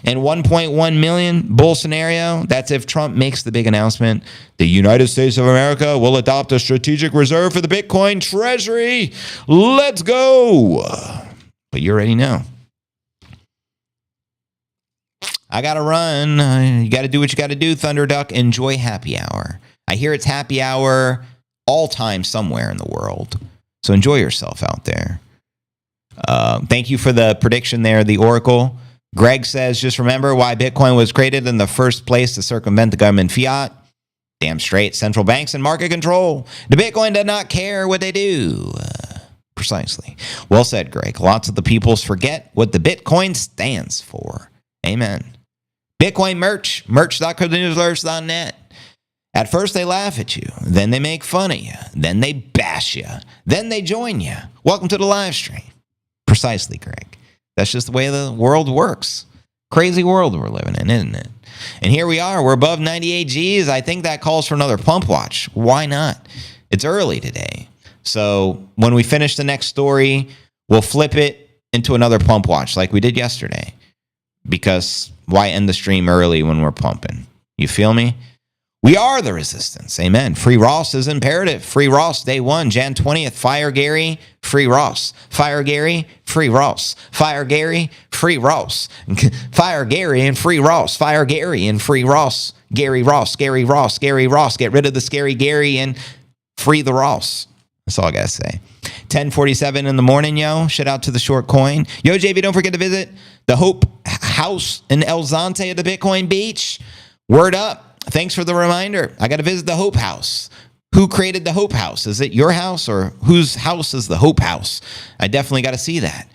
And 1.1 million bull scenario. That's if Trump makes the big announcement. The United States of America will adopt a strategic reserve for the Bitcoin treasury. Let's go. But you already know. I got to run. You got to do what you got to do, Thunderduck. Enjoy happy hour. I hear it's happy hour all time somewhere in the world. So enjoy yourself out there. Thank you for the prediction there, the Oracle. Greg says, just remember why Bitcoin was created in the first place, to circumvent the government fiat. Damn straight, central banks and market control. The Bitcoin does not care what they do. Precisely. Well said, Greg. Lots of the peoples forget what the Bitcoin stands for. Amen. Bitcoin merch, merch.cryptonewsalerts.net. At first they laugh at you, then they make fun of you, then they bash you, then they join you. Welcome to the live stream. Precisely, Greg. That's just the way the world works. Crazy world we're living in, isn't it? And here we are. We're above 98 Gs. I think that calls for another pump watch. Why not? It's early today. So when we finish the next story, we'll flip it into another pump watch like we did yesterday. Because why end the stream early when we're pumping? You feel me? We are the resistance. Amen. Free Ross is imperative. Free Ross, day 1, Jan 20th. Fire Gary, free Ross. Fire Gary, free Ross. Fire Gary, free Ross. Fire Gary and free Ross. Fire Gary and free Ross. Gary Ross, Gary Ross, Gary Ross. Get rid of the scary Gary and free the Ross. That's all I got to say. 10:47 in the morning, yo. Shout out to the short coin. Yo, JV, don't forget to visit the Hope House in El Zante at the Bitcoin Beach. Word up. Thanks for the reminder. I got to visit the Hope House. Who created the Hope House? Is it your house or whose house is the Hope House? I definitely got to see that.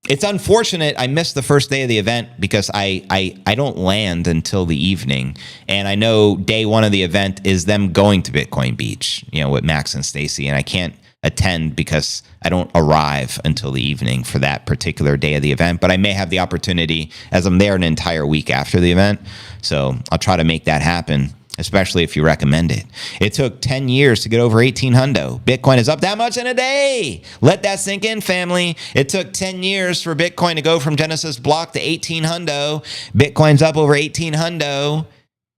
It's unfortunate I missed the first day of the event because I don't land until the evening. And I know day 1 of the event is them going to Bitcoin Beach, with Max and Stacy. And I can't attend because I don't arrive until the evening for that particular day of the event. But I may have the opportunity as I'm there an entire week after the event. So I'll try to make that happen, especially if you recommend it. It took 10 years to get over 1800. Bitcoin is up that much in a day. Let that sink in, family. It took 10 years for Bitcoin to go from Genesis block to 1800. Bitcoin's up over 1800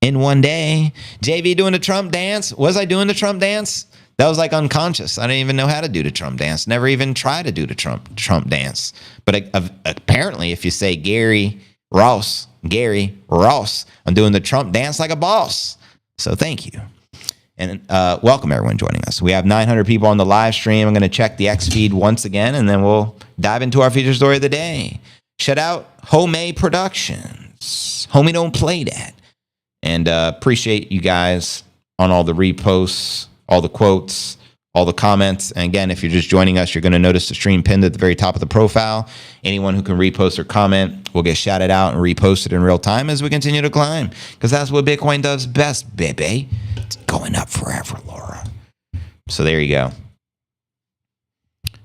in one day. JV doing the Trump dance. Was I doing the Trump dance? That was like unconscious. I didn't even know how to do the Trump dance. Never even tried to do the Trump dance. But apparently, if you say Gary Ross, I'm doing the Trump dance like a boss. So thank you. And welcome everyone joining us. We have 900 people on the live stream. I'm going to check the X feed once again, and then we'll dive into our feature story of the day. Shout out Homemade Productions. Homie, don't play that. And appreciate you guys on all the reposts, all the quotes, all the comments. And again, if you're just joining us, you're going to notice the stream pinned at the very top of the profile. Anyone who can repost or comment will get shouted out and reposted in real time as we continue to climb. Because that's what Bitcoin does best, baby. It's going up forever, Laura. So there you go.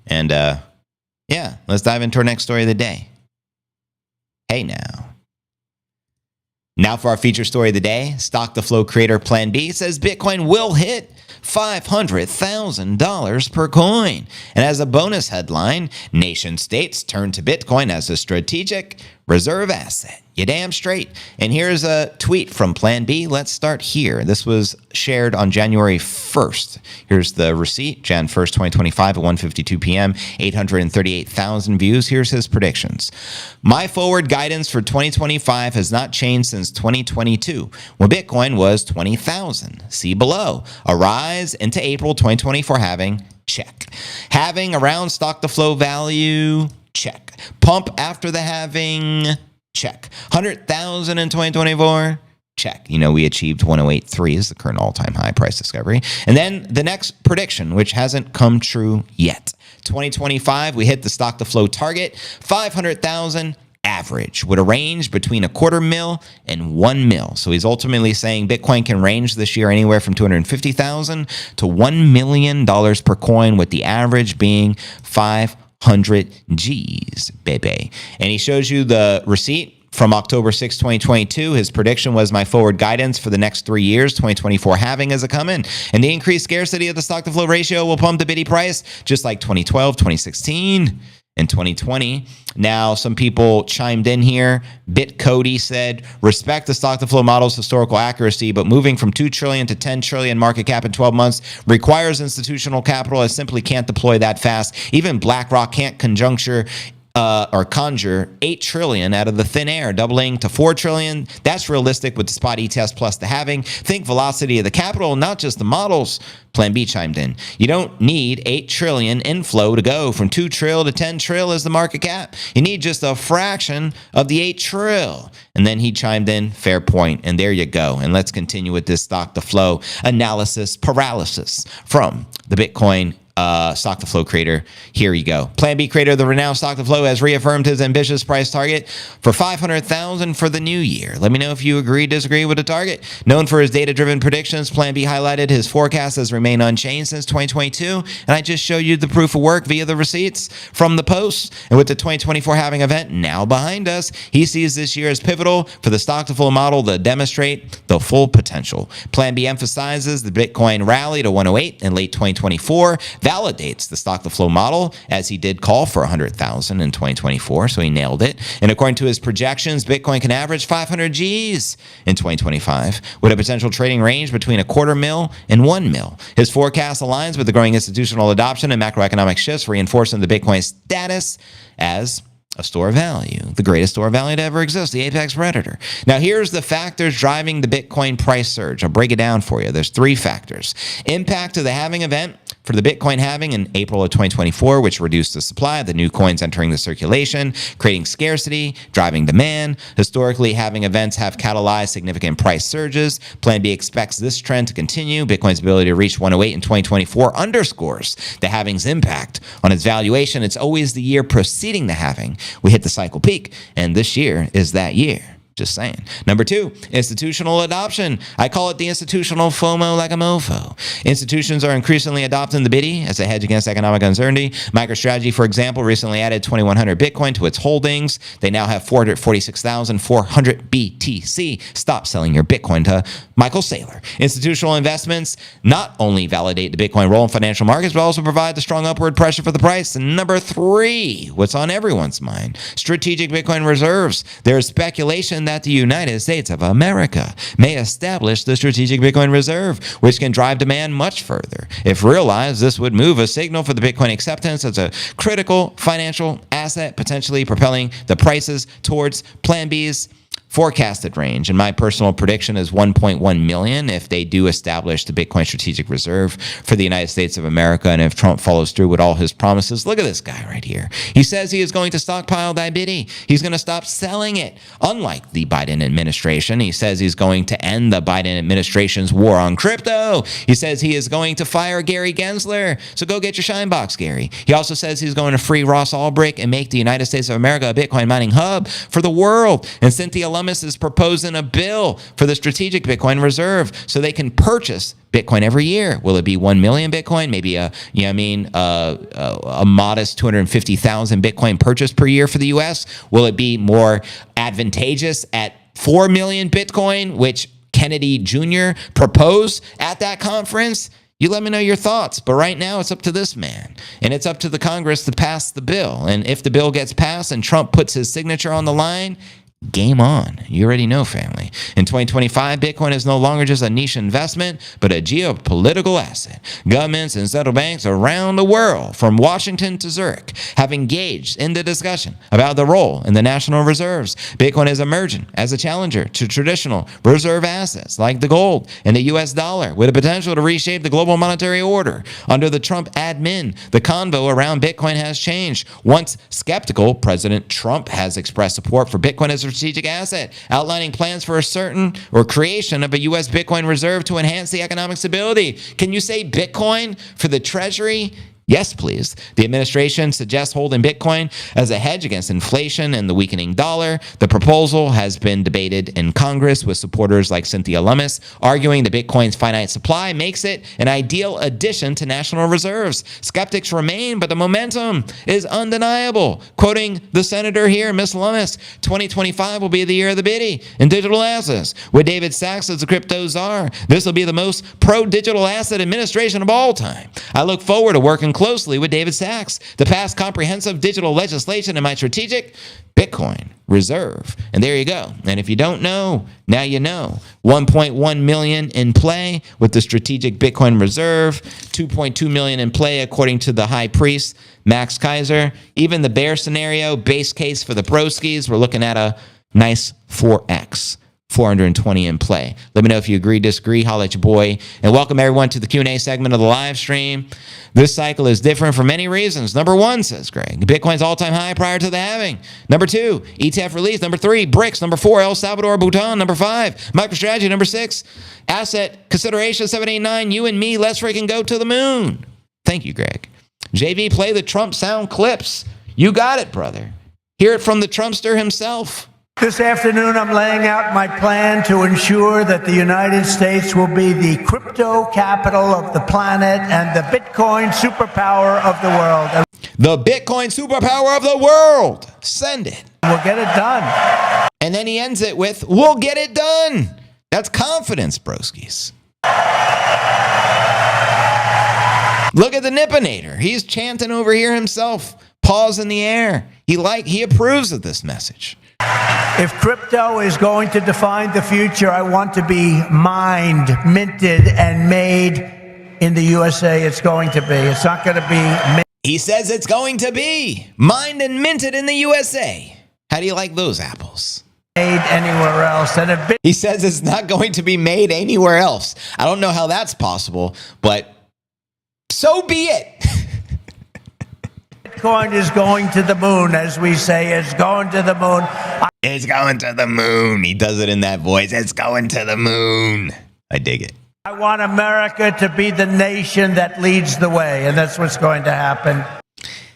And yeah, let's dive into our next story of the day. Hey now. Now for our feature story of the day. Stock the Flow creator Plan B says Bitcoin will hit $500,000 per coin. And as a bonus headline, nation states turn to Bitcoin as a strategic reserve asset. You damn straight. And here's a tweet from Plan B. Let's start here. This was shared on January 1st. Here's the receipt, Jan 1st, 2025 at 1:52 p.m., 838,000 views. Here's his predictions. My forward guidance for 2025 has not changed since 2022, when Bitcoin was 20,000. See below. A rise into April 2024 halving, check. Halving around stock to flow value, check. Pump after the halving, check. 100,000 in 2024, check. We achieved 108.3 is the current all-time high price discovery. And then the next prediction, which hasn't come true yet. 2025, we hit the stock to flow target, 500,000 average, with a range between $250,000 and $1 million. So he's ultimately saying Bitcoin can range this year anywhere from $250,000 to $1 million per coin, with the average being 500 G's, baby. And he shows you the receipt from October 6, 2022. His prediction was my forward guidance for the next 3 years, 2024 halving is a coming. And the increased scarcity of the stock to flow ratio will pump the biddy price just like 2012, 2016, and 2020. Now, some people chimed in here. BitCody said, respect the stock to flow model's historical accuracy, but moving from 2 trillion to 10 trillion market cap in 12 months requires institutional capital. I simply can't deploy that fast. Even BlackRock can't conjure 8 trillion out of the thin air, doubling to 4 trillion. That's realistic with the spot e-test plus the halving. Think velocity of the capital, not just the models. Plan B chimed in. You don't need 8 trillion inflow to go from 2 trill to 10 trill as the market cap. You need just a fraction of the 8 trill. And then he chimed in, fair point. And there you go. And let's continue with this stock to flow analysis paralysis from the Bitcoin Stock to Flow creator. Here you go. Plan B creator, the renowned Stock to Flow, has reaffirmed his ambitious price target for $500,000 for the new year. Let me know if you agree, disagree with the target. Known for his data-driven predictions, Plan B highlighted his forecast has remained unchanged since 2022, and I just showed you the proof of work via the receipts from the post. And with the 2024 halving event now behind us, he sees this year as pivotal for the Stock to Flow model to demonstrate the full potential. Plan B emphasizes the Bitcoin rally to 108 in late 2024, validates the Stock to Flow model, as he did call for 100,000 in 2024, so he nailed it. And according to his projections, Bitcoin can average 500 Gs in 2025, with a potential trading range between $250,000 and $1 million. His forecast aligns with the growing institutional adoption and macroeconomic shifts, reinforcing the Bitcoin status as a store of value, the greatest store of value to ever exist, the apex predator. Now, here's the factors driving the Bitcoin price surge. I'll break it down for you. There's 3 factors. Impact of the halving event for the Bitcoin halving in April of 2024, which reduced the supply of the new coins entering the circulation, creating scarcity, driving demand. Historically, halving events have catalyzed significant price surges. Plan B expects this trend to continue. Bitcoin's ability to reach 108 in 2024 underscores the halving's impact on its valuation. It's always the year preceding the halving we hit the cycle peak, and this year is that year. Just saying. Number 2, institutional adoption. I call it the institutional FOMO like a mofo. Institutions are increasingly adopting the Biddy as a hedge against economic uncertainty. MicroStrategy, for example, recently added 2,100 Bitcoin to its holdings. They now have 446,400 BTC. Stop selling your Bitcoin to Michael Saylor. Institutional investments not only validate the Bitcoin role in financial markets, but also provide the strong upward pressure for the price. And number 3, what's on everyone's mind? Strategic Bitcoin reserves. There is speculation that the United States of America may establish the Strategic Bitcoin Reserve, which can drive demand much further. If realized, this would move a signal for the Bitcoin acceptance as a critical financial asset, potentially propelling the prices towards Plan B's forecasted range. And my personal prediction is 1.1 million if they do establish the Bitcoin Strategic Reserve for the United States of America, and if Trump follows through with all his promises. Look at this guy right here. He says he is going to stockpile that Biddy. He's going to stop selling it. Unlike the Biden administration, he says he's going to end the Biden administration's war on crypto. He says he is going to fire Gary Gensler. So go get your shine box, Gary. He also says he's going to free Ross Ulbricht and make the United States of America a Bitcoin mining hub for the world. And Cynthia Lummis is proposing a bill for the Strategic Bitcoin Reserve so they can purchase Bitcoin every year. Will it be 1 million Bitcoin? Maybe a modest 250,000 Bitcoin purchase per year for the U.S.? Will it be more advantageous at 4 million Bitcoin, which Kennedy Jr. proposed at that conference? You let me know your thoughts. But right now, it's up to this man. And it's up to the Congress to pass the bill. And if the bill gets passed and Trump puts his signature on the line, game on. You already know, family. In 2025, Bitcoin is no longer just a niche investment, but a geopolitical asset. Governments and central banks around the world, from Washington to Zurich, have engaged in the discussion about the role in the national reserves. Bitcoin is emerging as a challenger to traditional reserve assets like the gold and the US dollar, with a potential to reshape the global monetary order. Under the Trump admin, the convo around Bitcoin has changed. Once skeptical, President Trump has expressed support for Bitcoin as a strategic asset, outlining plans for a certain or creation of a U.S. Bitcoin reserve to enhance the economic stability. Can you say Bitcoin for the Treasury? Yes, please. The administration suggests holding Bitcoin as a hedge against inflation and the weakening dollar. The proposal has been debated in Congress, with supporters like Cynthia Lummis arguing that Bitcoin's finite supply makes it an ideal addition to national reserves. Skeptics remain, but the momentum is undeniable. Quoting the senator here, Ms. Lummis, 2025 will be the year of the Biddy in digital assets. With David Sachs as the crypto czar, this will be the most pro-digital asset administration of all time. I look forward to working closely with David Sachs to pass comprehensive digital legislation in my Strategic Bitcoin Reserve. And there you go. And if you don't know, now you know. 1.1 million in play with the Strategic Bitcoin Reserve, 2.2 million in play according to the high priest, Max Kaiser. Even the bear scenario, base case for the broskies, we're looking at a nice 4x. 420 in play. Let me know if you agree, disagree. Holla at your boy. And welcome everyone to the Q&A segment of the live stream. This cycle is different for many reasons. Number 1, says Greg, Bitcoin's all-time high prior to the halving. Number 2, ETF release. Number 3, BRICS. Number 4, El Salvador, Bhutan. Number 5, MicroStrategy. Number 6, asset consideration. 7, 8, 9, you and me, let's freaking go to the moon. Thank you, Greg. JV, play the Trump sound clips. You got it, brother. Hear it from the Trumpster himself. This afternoon, I'm laying out my plan to ensure that the United States will be the crypto capital of the planet and the Bitcoin superpower of the world. The Bitcoin superpower of the world. Send it. We'll get it done. And then he ends it with, we'll get it done. That's confidence, broskies. Look at the Nippinator. He's chanting over here himself. Paws in the air. He approves of this message. If crypto is going to define the future, I want to be mined, minted, and made in the USA. It's going to be. It's not going to be. He says it's going to be mined and minted in the USA. How do you like those apples? Made anywhere else. And he says it's not going to be made anywhere else. I don't know how that's possible, but so be it. Bitcoin is going to the moon, as we say. It's going to the moon. It's going to the moon. He does it in that voice. It's going to the moon. I dig it. I want America to be the nation that leads the way, and that's what's going to happen.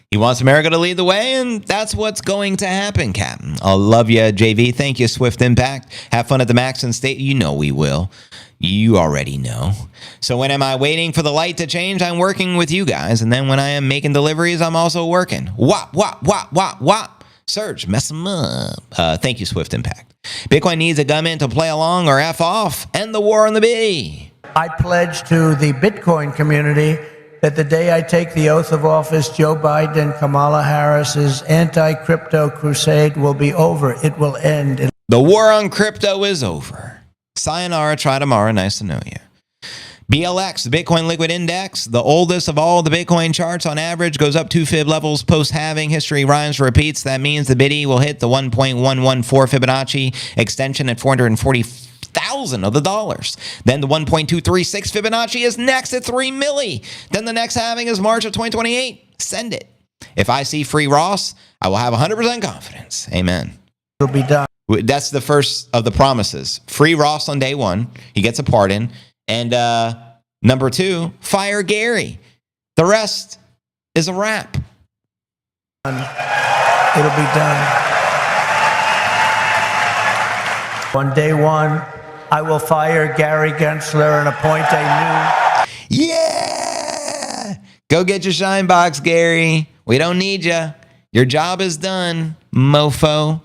He wants America to lead the way, and that's what's going to happen, Captain. I love you, JV. Thank you, Swift Impact. Have fun at the Max and State. You know we will. You already know. So when am I waiting for the light to change? I'm working with you guys. And then when I am making deliveries, I'm also working. Wop, wop, wop, wop, wop. Surge, mess them up. Thank you, Swift Impact. Bitcoin needs a gunman to play along or F off. End the war on the biddy. I pledge to the Bitcoin community that the day I take the oath of office, Joe Biden and Kamala Harris's anti-crypto crusade will be over. It will end. The war on crypto is over. Sayonara, try tomorrow. Nice to know you. BLX, the Bitcoin Liquid Index, the oldest of all the Bitcoin charts on average, goes up 2 fib levels post-halving. History rhymes, repeats. That means the biddy will hit the 1.114 Fibonacci extension at 440,000 of the dollars. Then the 1.236 Fibonacci is next at 3 milli. Then the next halving is March of 2028. Send it. If I see free Ross, I will have 100% confidence. Amen. It'll be done. That's the first of the promises. Free Ross on day one. He gets a pardon. And number 2, fire Gary. The rest is a wrap. It'll be done. On day 1, I will fire Gary Gensler and appoint a new... Yeah! Go get your shine box, Gary. We don't need you. Your job is done, mofo.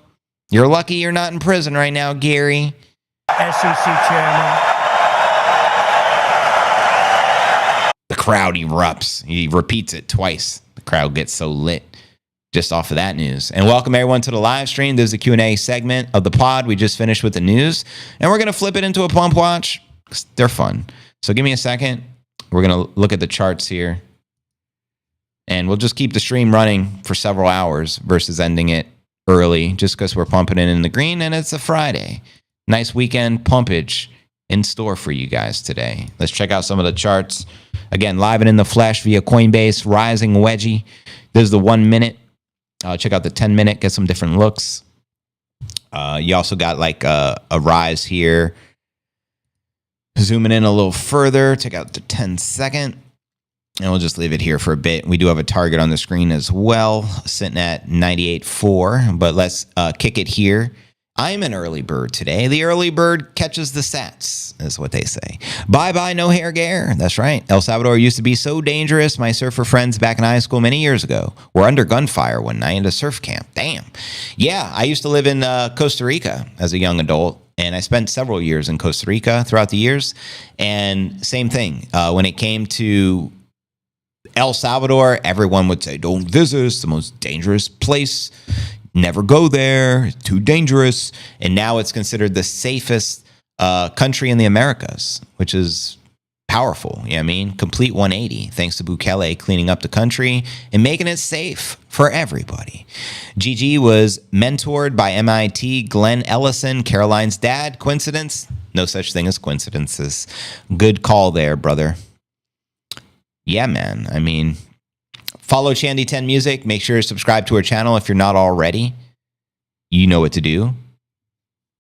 You're lucky you're not in prison right now, Gary. SEC chairman. The crowd erupts. He repeats it twice. The crowd gets so lit just off of that news. And welcome everyone to the live stream. There's a Q&A segment of the pod. We just finished with the news. And we're going to flip it into a pump watch. They're fun. So give me a second. We're going to look at the charts here. And we'll just keep the stream running for several hours versus ending it early just because we're pumping it in the green and it's a Friday. Nice weekend pumpage in store for you guys today. Let's check out some of the charts. Again, live and in the flesh via Coinbase, rising wedgie. This is the 1 minute. Check out the 10 minute, get some different looks. You also got like a rise here. Zooming in a little further, check out the 10 second. And we'll just leave it here for a bit. We do have a target on the screen as well, sitting at 98.4. But let's kick it here. I'm an early bird today. The early bird catches the sats, is what they say. Bye-bye, no hair gare. That's right. El Salvador used to be so dangerous. My surfer friends back in high school many years ago were under gunfire one night at a surf camp. Damn. Yeah, I used to live in Costa Rica as a young adult. And I spent several years in Costa Rica throughout the years. And same thing. When it came to El Salvador, everyone would say, don't visit. It's the most dangerous place. Never go there. It's too dangerous. And now it's considered the safest country in the Americas, which is powerful. You know what I mean? Complete 180, thanks to Bukele cleaning up the country and making it safe for everybody. Gigi was mentored by MIT Glenn Ellison, Caroline's dad. Coincidence? No such thing as coincidences. Good call there, brother. Yeah, man. I mean, follow Shandy10 Music. Make sure to subscribe to her channel if you're not already. You know what to do.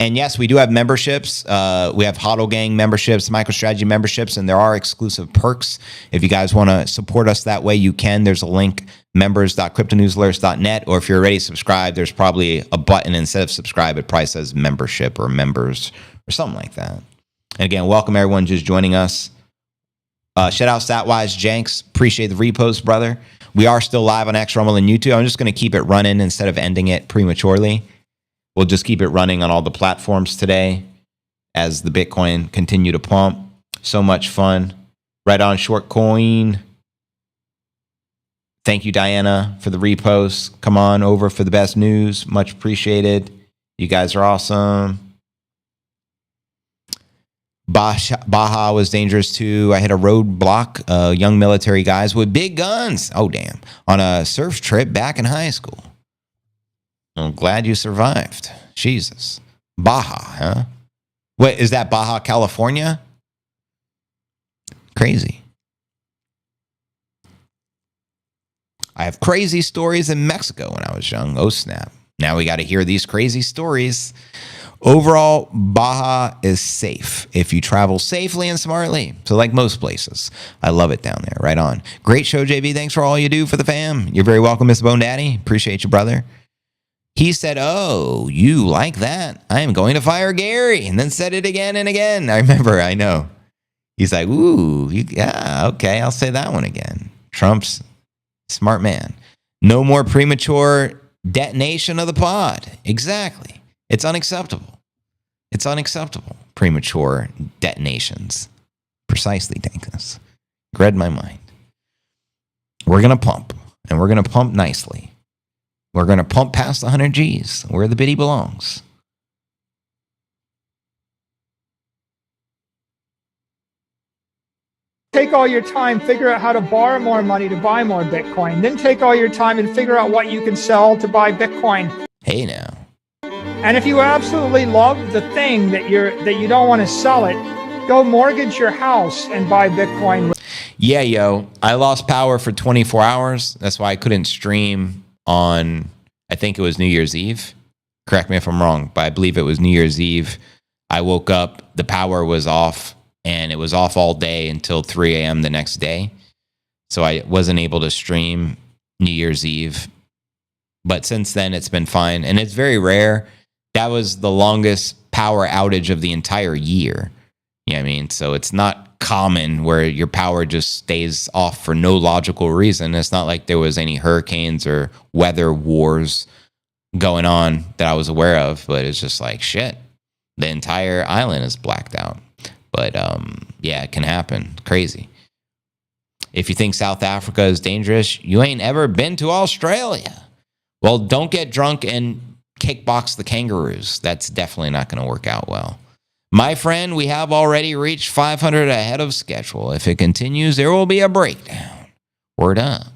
And yes, we do have memberships. We have HODL Gang memberships, MicroStrategy memberships, and there are exclusive perks. If you guys want to support us that way, you can. There's a link, members.cryptonewsalerts.net, or if you're already subscribed, there's probably a button instead of subscribe. It probably says membership or members or something like that. And again, welcome everyone just joining us. Shout out Statwise Jenks. Appreciate the repost, brother. We are still live on X Rumble and YouTube. I'm just going to keep it running instead of ending it prematurely. We'll just keep it running on all the platforms today as the Bitcoin continue to pump. So much fun. Right on Short Coin. Thank you, Diana, for the repost. Come on over for the best news. Much appreciated. You guys are awesome. Baja was dangerous too. I hit a roadblock. Young military guys with big guns. Oh, damn. On a surf trip back in high school. I'm glad you survived. Jesus. Baja, huh? Wait, is that Baja, California? Crazy. I have crazy stories in Mexico when I was young. Oh, snap. Now we got to hear these crazy stories. Overall, Baja is safe if you travel safely and smartly. So like most places. I love it down there. Right on. Great show, JV. Thanks for all you do for the fam. You're very welcome, Miss Bone Daddy. Appreciate you, brother. He said, oh, you like that? I am going to fire Gary. And then said it again and again. I remember, I know. He's like, ooh, yeah, okay, I'll say that one again. Trump's smart man. No more premature detonation of the pod. Exactly. It's unacceptable. It's unacceptable. Premature detonations. Precisely, Dankus. Read my mind. We're going to pump. And we're going to pump nicely. We're going to pump past 100 G's, where the biddy belongs. Take all your time, figure out how to borrow more money to buy more Bitcoin. Then take all your time and figure out what you can sell to buy Bitcoin. Hey now. And if you absolutely love the thing that you don't want to sell it, go mortgage your house and buy Bitcoin. Yeah, yo. I lost power for 24 hours. That's why I couldn't stream on, I think it was New Year's Eve. Correct me if I'm wrong, but I believe it was New Year's Eve. I woke up, the power was off, and it was off all day until 3 a.m. the next day. So I wasn't able to stream New Year's Eve. But since then, it's been fine. And it's very rare. That was the longest power outage of the entire year. You know what I mean? So it's not common where your power just stays off for no logical reason. It's not like there was any hurricanes or weather wars going on that I was aware of, but it's just like, shit, the entire island is blacked out. But yeah, it can happen. Crazy. If you think South Africa is dangerous, you ain't ever been to Australia. Well, don't get drunk and kickbox the kangaroos. That's definitely not going to work out well. My friend, we have already reached 500 ahead of schedule. If it continues, there will be a breakdown. Word up.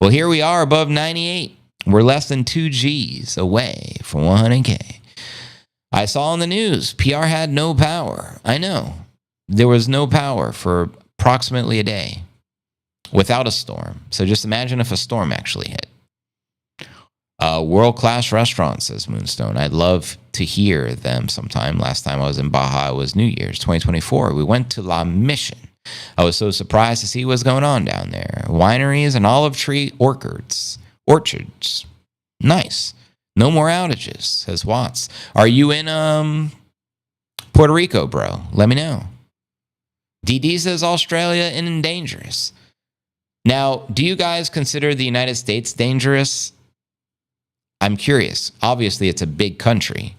Well, here we are above 98. We're less than 2 G's away from 100K. I saw on the news, PR had no power. I know. There was no power for approximately a day without a storm. So just imagine if a storm actually hit. World-class restaurant, says Moonstone. I'd love to hear them sometime. Last time I was in Baja was New Year's 2024. We went to La Mission. I was so surprised to see what's going on down there. Wineries and olive tree orchards. Nice. No more outages, says Watts. Are you in Puerto Rico, bro? Let me know. DD says Australia and dangerous. Now, do you guys consider the United States dangerous? I'm curious. Obviously, it's a big country.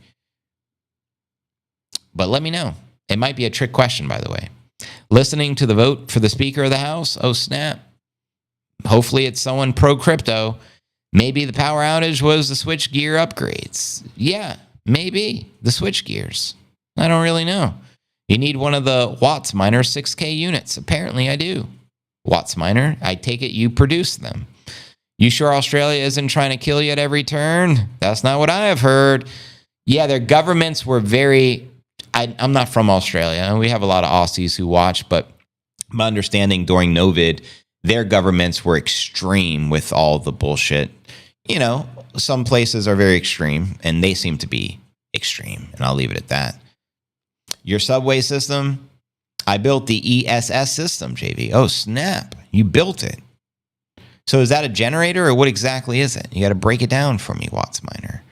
But let me know. It might be a trick question, by the way. Listening to the vote for the Speaker of the House? Oh, snap. Hopefully it's someone pro-crypto. Maybe the power outage was the switch gear upgrades. Yeah, maybe. The switch gears. I don't really know. You need one of the Watts Miner 6K units. Apparently I do. Watts Miner, I take it you produce them. You sure Australia isn't trying to kill you at every turn? That's not what I have heard. Yeah, their governments were very... I'm not from Australia. We have a lot of Aussies who watch, but my understanding during Novid, their governments were extreme with all the bullshit. You know, some places are very extreme, and they seem to be extreme, and I'll leave it at that. Your subway system, I built the ESS system, JV. Oh, snap. You built it. So is that a generator or what exactly is it? You got to break it down for me, Watts Miner.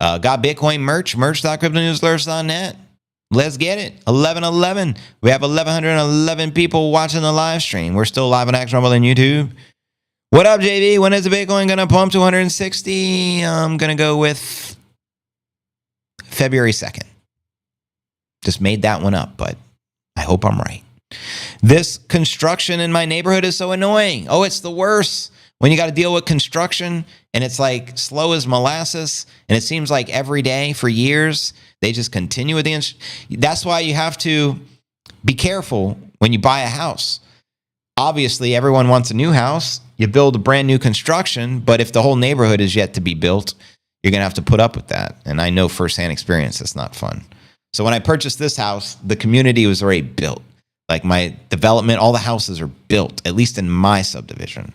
Got Bitcoin merch.cryptonewsalerts.net. Let's get it. 11:11. We have 1,111 people watching the live stream. We're still live on X Rumble and YouTube. What up, JV? When is the Bitcoin going to pump to 160? I'm going to go with February 2nd. Just made that one up, but I hope I'm right. This construction in my neighborhood is so annoying. Oh, it's the worst. When you got to deal with construction and it's like slow as molasses and it seems like every day for years, they just continue with the... That's why you have to be careful when you buy a house. Obviously, everyone wants a new house. You build a brand new construction, but if the whole neighborhood is yet to be built, you're going to have to put up with that. And I know firsthand experience, it's not fun. So when I purchased this house, the community was already built. Like my development, all the houses are built, at least in my subdivision.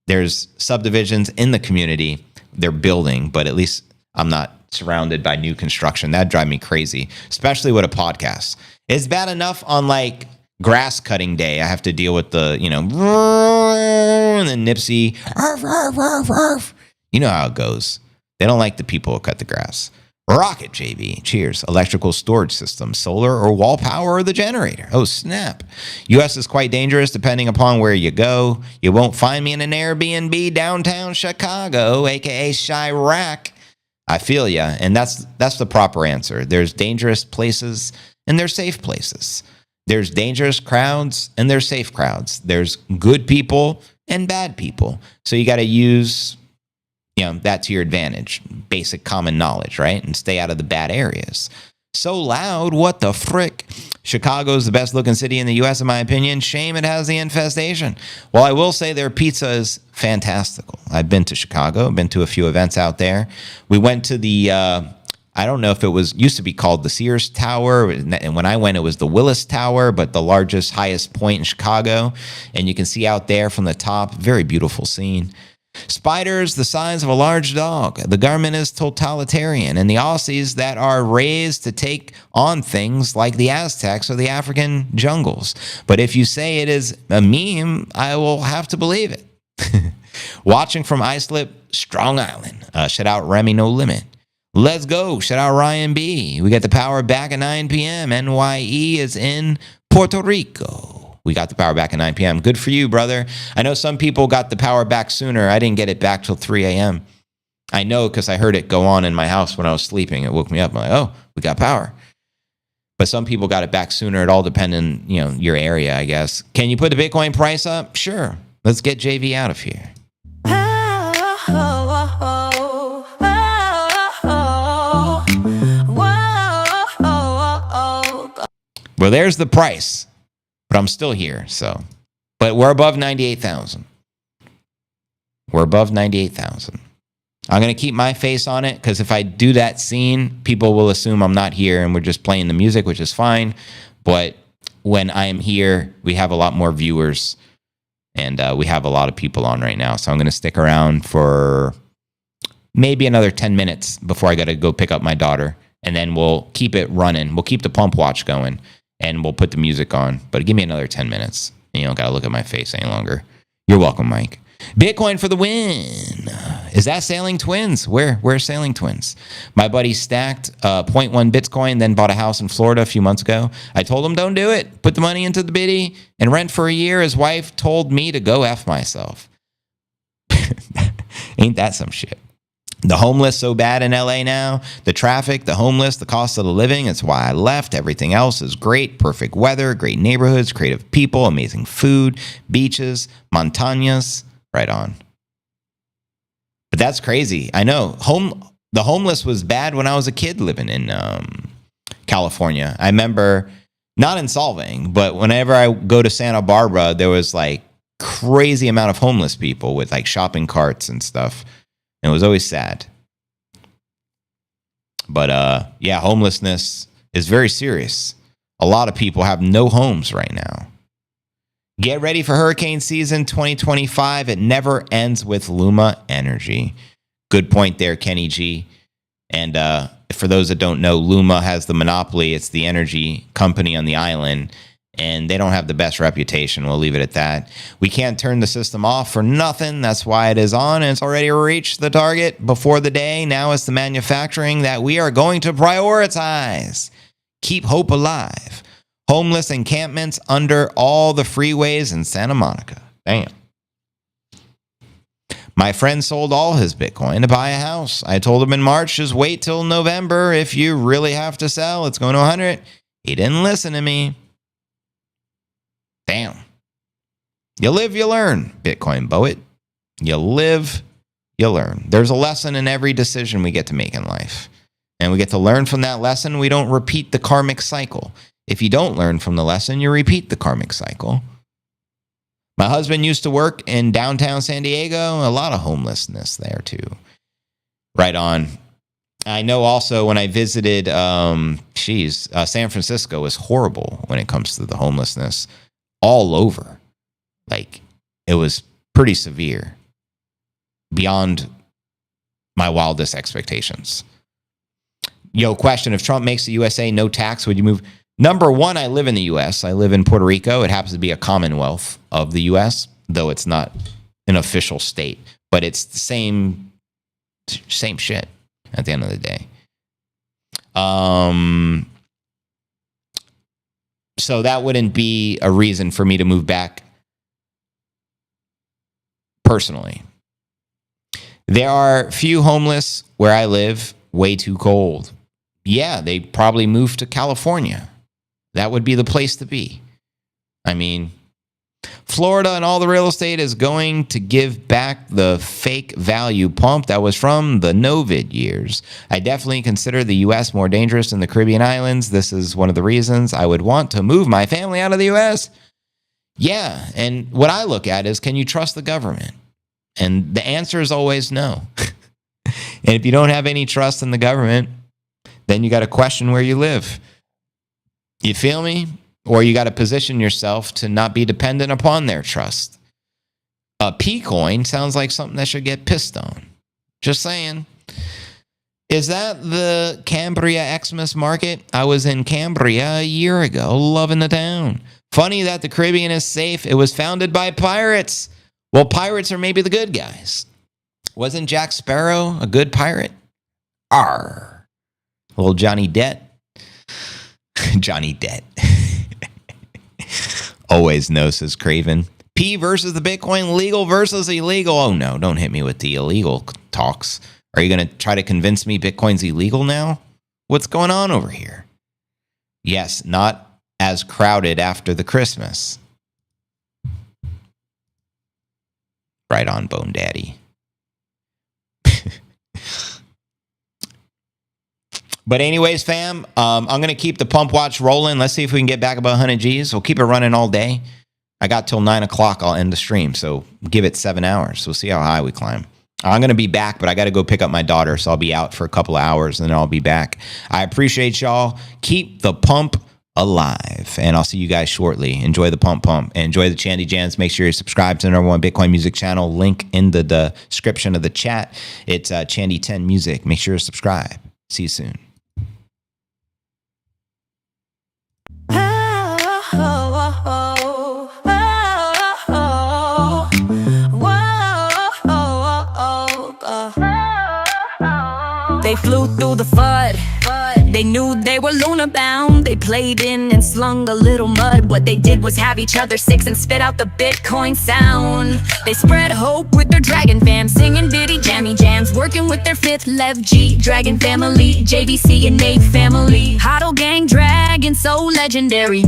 There's subdivisions in the community, they're building, but at least I'm not surrounded by new construction. That'd drive me crazy, especially with a podcast. It's bad enough on like grass cutting day. I have to deal with the, and then Nipsey, arf, arf, arf, arf. You know how it goes. They don't like the people who cut the grass. Rocket, JV. Cheers. Electrical storage system, solar or wall power or the generator. Oh, snap. U.S. is quite dangerous depending upon where you go. You won't find me in an Airbnb downtown Chicago, a.k.a. Chirac. I feel ya. And that's the proper answer. There's dangerous places and there's safe places. There's dangerous crowds and there's safe crowds. There's good people and bad people. So you got to use... that to your advantage. Basic common knowledge, right? And stay out of the bad areas. So loud, what the frick? Chicago's the best looking city in the U.S., in my opinion. Shame it has the infestation. Well, I will say their pizza is fantastical. I've been to Chicago. I've been to a few events out there. We went to the, I don't know if it used to be called the Sears Tower. And when I went, it was the Willis Tower, but the largest, highest point in Chicago. And you can see out there from the top, very beautiful scene. Spiders the size of a large dog. The government is totalitarian, and the Aussies that are raised to take on things like the Aztecs or the African jungles. But if you say it is a meme, I will have to believe it. Watching from Islip, Strong Island. Shout out Remy No Limit. Let's go. Shout out Ryan B. We got the power back at 9 p.m. NYE is in Puerto Rico. We got the power back at 9 p.m. Good for you, brother. I know some people got the power back sooner. I didn't get it back till 3 a.m. I know because I heard it go on in my house when I was sleeping. It woke me up. I'm like, oh, we got power. But some people got it back sooner. It all depends on, your area, I guess. Can you put the Bitcoin price up? Sure. Let's get JV out of here. Well, there's the price. But I'm still here, so. But we're above 98,000. We're above 98,000. I'm going to keep my face on it because if I do that scene, people will assume I'm not here and we're just playing the music, which is fine. But when I am here, we have a lot more viewers and we have a lot of people on right now. So I'm going to stick around for maybe another 10 minutes before I got to go pick up my daughter. And then we'll keep it running. We'll keep the pump watch going. And we'll put the music on. But give me another 10 minutes. And you don't got to look at my face any longer. You're welcome, Mike. Bitcoin for the win. Is that Sailing Twins? Where's Sailing Twins? My buddy stacked 0.1 Bitcoin, then bought a house in Florida a few months ago. I told him, don't do it. Put the money into the biddy and rent for a year. His wife told me to go F myself. Ain't that some shit? The homeless so bad in LA now. The traffic, the homeless, the cost of the living. It's why I left. Everything else is great. Perfect weather, great neighborhoods, creative people, amazing food, beaches, montañas. Right on. But that's crazy. I know. The homeless was bad when I was a kid living in California. I remember, not in Solvang, but whenever I go to Santa Barbara, there was like crazy amount of homeless people with like shopping carts and stuff. It was always sad. But yeah, homelessness is very serious. A lot of people have no homes right now. Get ready for hurricane season 2025. It never ends with Luma Energy. Good point there, Kenny G. And For those that don't know, Luma has the monopoly. It's the energy company on the island, and they don't have the best reputation. We'll leave it at that. We can't turn the system off for nothing. That's why it is on, and it's already reached the target before the day. Now it's the manufacturing that we are going to prioritize. Keep hope alive. Homeless encampments under all the freeways in Santa Monica. Damn. My friend sold all his Bitcoin to buy a house. I told him in March, just wait till November. If you really have to sell, it's going to 100. He didn't listen to me. Damn. You live, you learn, Bitcoin Poet. You live, you learn. There's a lesson in every decision we get to make in life. And we get to learn from that lesson. We don't repeat the karmic cycle. If you don't learn from the lesson, you repeat the karmic cycle. My husband used to work in downtown San Diego. A lot of homelessness there, too. Right on. I know also when I visited, San Francisco is horrible when it comes to the homelessness. All over. Like, it was pretty severe. Beyond my wildest expectations. Yo, question, if Trump makes the USA no tax, would you move? Number one, I live in the U.S. I live in Puerto Rico. It happens to be a commonwealth of the U.S., though it's not an official state. But it's the same shit at the end of the day. So that wouldn't be a reason for me to move back personally. There are few homeless where I live, way too cold. Yeah, they probably moved to California. That would be the place to be. I mean, Florida and all the real estate is going to give back the fake value pump that was from the Novid years. I definitely consider the U.S. more dangerous than the Caribbean islands. This is one of the reasons I would want to move my family out of the U.S. Yeah, and what I look at is, can you trust the government? And the answer is always no. And if you don't have any trust in the government, then you got to question where you live. You feel me? Or you got to position yourself to not be dependent upon their trust. A P-coin sounds like something that should get pissed on. Just saying. Is that the Cambria Xmas market? I was in Cambria a year ago, loving the town. Funny that the Caribbean is safe. It was founded by pirates. Well, pirates are maybe the good guys. Wasn't Jack Sparrow a good pirate? Arr. Little Johnny Depp. Johnny Depp. Always no, says Craven. P versus the Bitcoin, legal versus illegal. Oh no, don't hit me with the illegal talks. Are you going to try to convince me Bitcoin's illegal now? What's going on over here? Yes, not as crowded after the Christmas. Right on, Bone Daddy. But anyways, fam, I'm going to keep the pump watch rolling. Let's see if we can get back about 100 G's. We'll keep it running all day. I got till 9 o'clock. I'll end the stream. So give it 7 hours. We'll see how high we climb. I'm going to be back, but I got to go pick up my daughter. So I'll be out for a couple of hours and then I'll be back. I appreciate y'all. Keep the pump alive. And I'll see you guys shortly. Enjoy the pump. Enjoy the Chandy Jams. Make sure you subscribe to the #1 Bitcoin music channel. Link in the description of the chat. It's Chandy 10 Music. Make sure to subscribe. See you soon. They flew through the FUD. They knew they were lunar bound. They played in and slung a little mud. What they did was have each other six and spit out the Bitcoin sound. They spread hope with their dragon fam, singing ditty jammy jams, working with their 5th Lev G Dragon family, JVC and Nate family. Hodl gang dragon so legendary.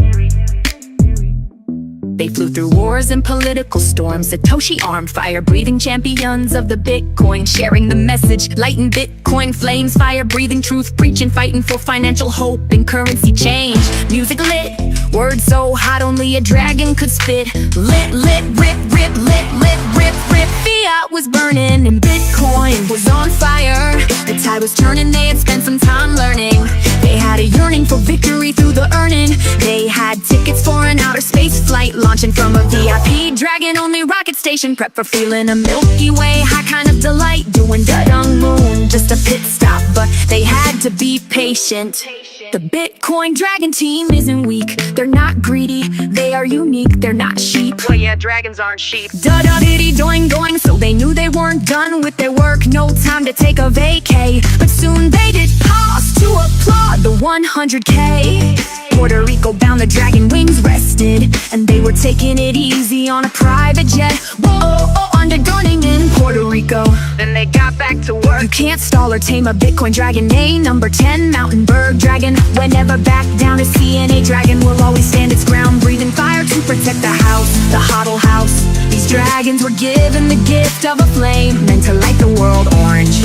They flew through wars and political storms. Satoshi armed, fire-breathing champions of the Bitcoin, sharing the message, lighting Bitcoin flames, fire-breathing, truth-preaching, fighting for financial hope and currency change. Music lit, words so hot only a dragon could spit. Lit, lit, rip, rip, lit, lit, rip, rip. Fiat was burning and Bitcoin was on fire. The tide was turning, they had spent some time learning. They had a yearning for victory through the earning. They had tickets for an outer space flight. flight launching from a VIP dragon-only rocket station. Prep for feeling a Milky Way high kind of delight. Doing da-dung moon, just a pit stop, but they had to be patient. The Bitcoin Dragon team isn't weak, they're not greedy, they are unique, they're not sheep. Well, yeah, dragons aren't sheep. Da-da-diddy doing doing, so they knew they weren't done with their work. No time to take a vacay, but soon they did pause to applaud the 100K. Puerto Rico bound, the dragon wings rested, and they were taking it easy on a private jet. Whoa, undergunning in Puerto Rico. Then they got back to work. You can't stall or tame a Bitcoin dragon. A number 10 mountain bird dragon. Whenever back down, a CNA dragon will always stand its ground, breathing fire to protect the house, the HODL house. These dragons were given the gift of a flame, meant to light the world orange,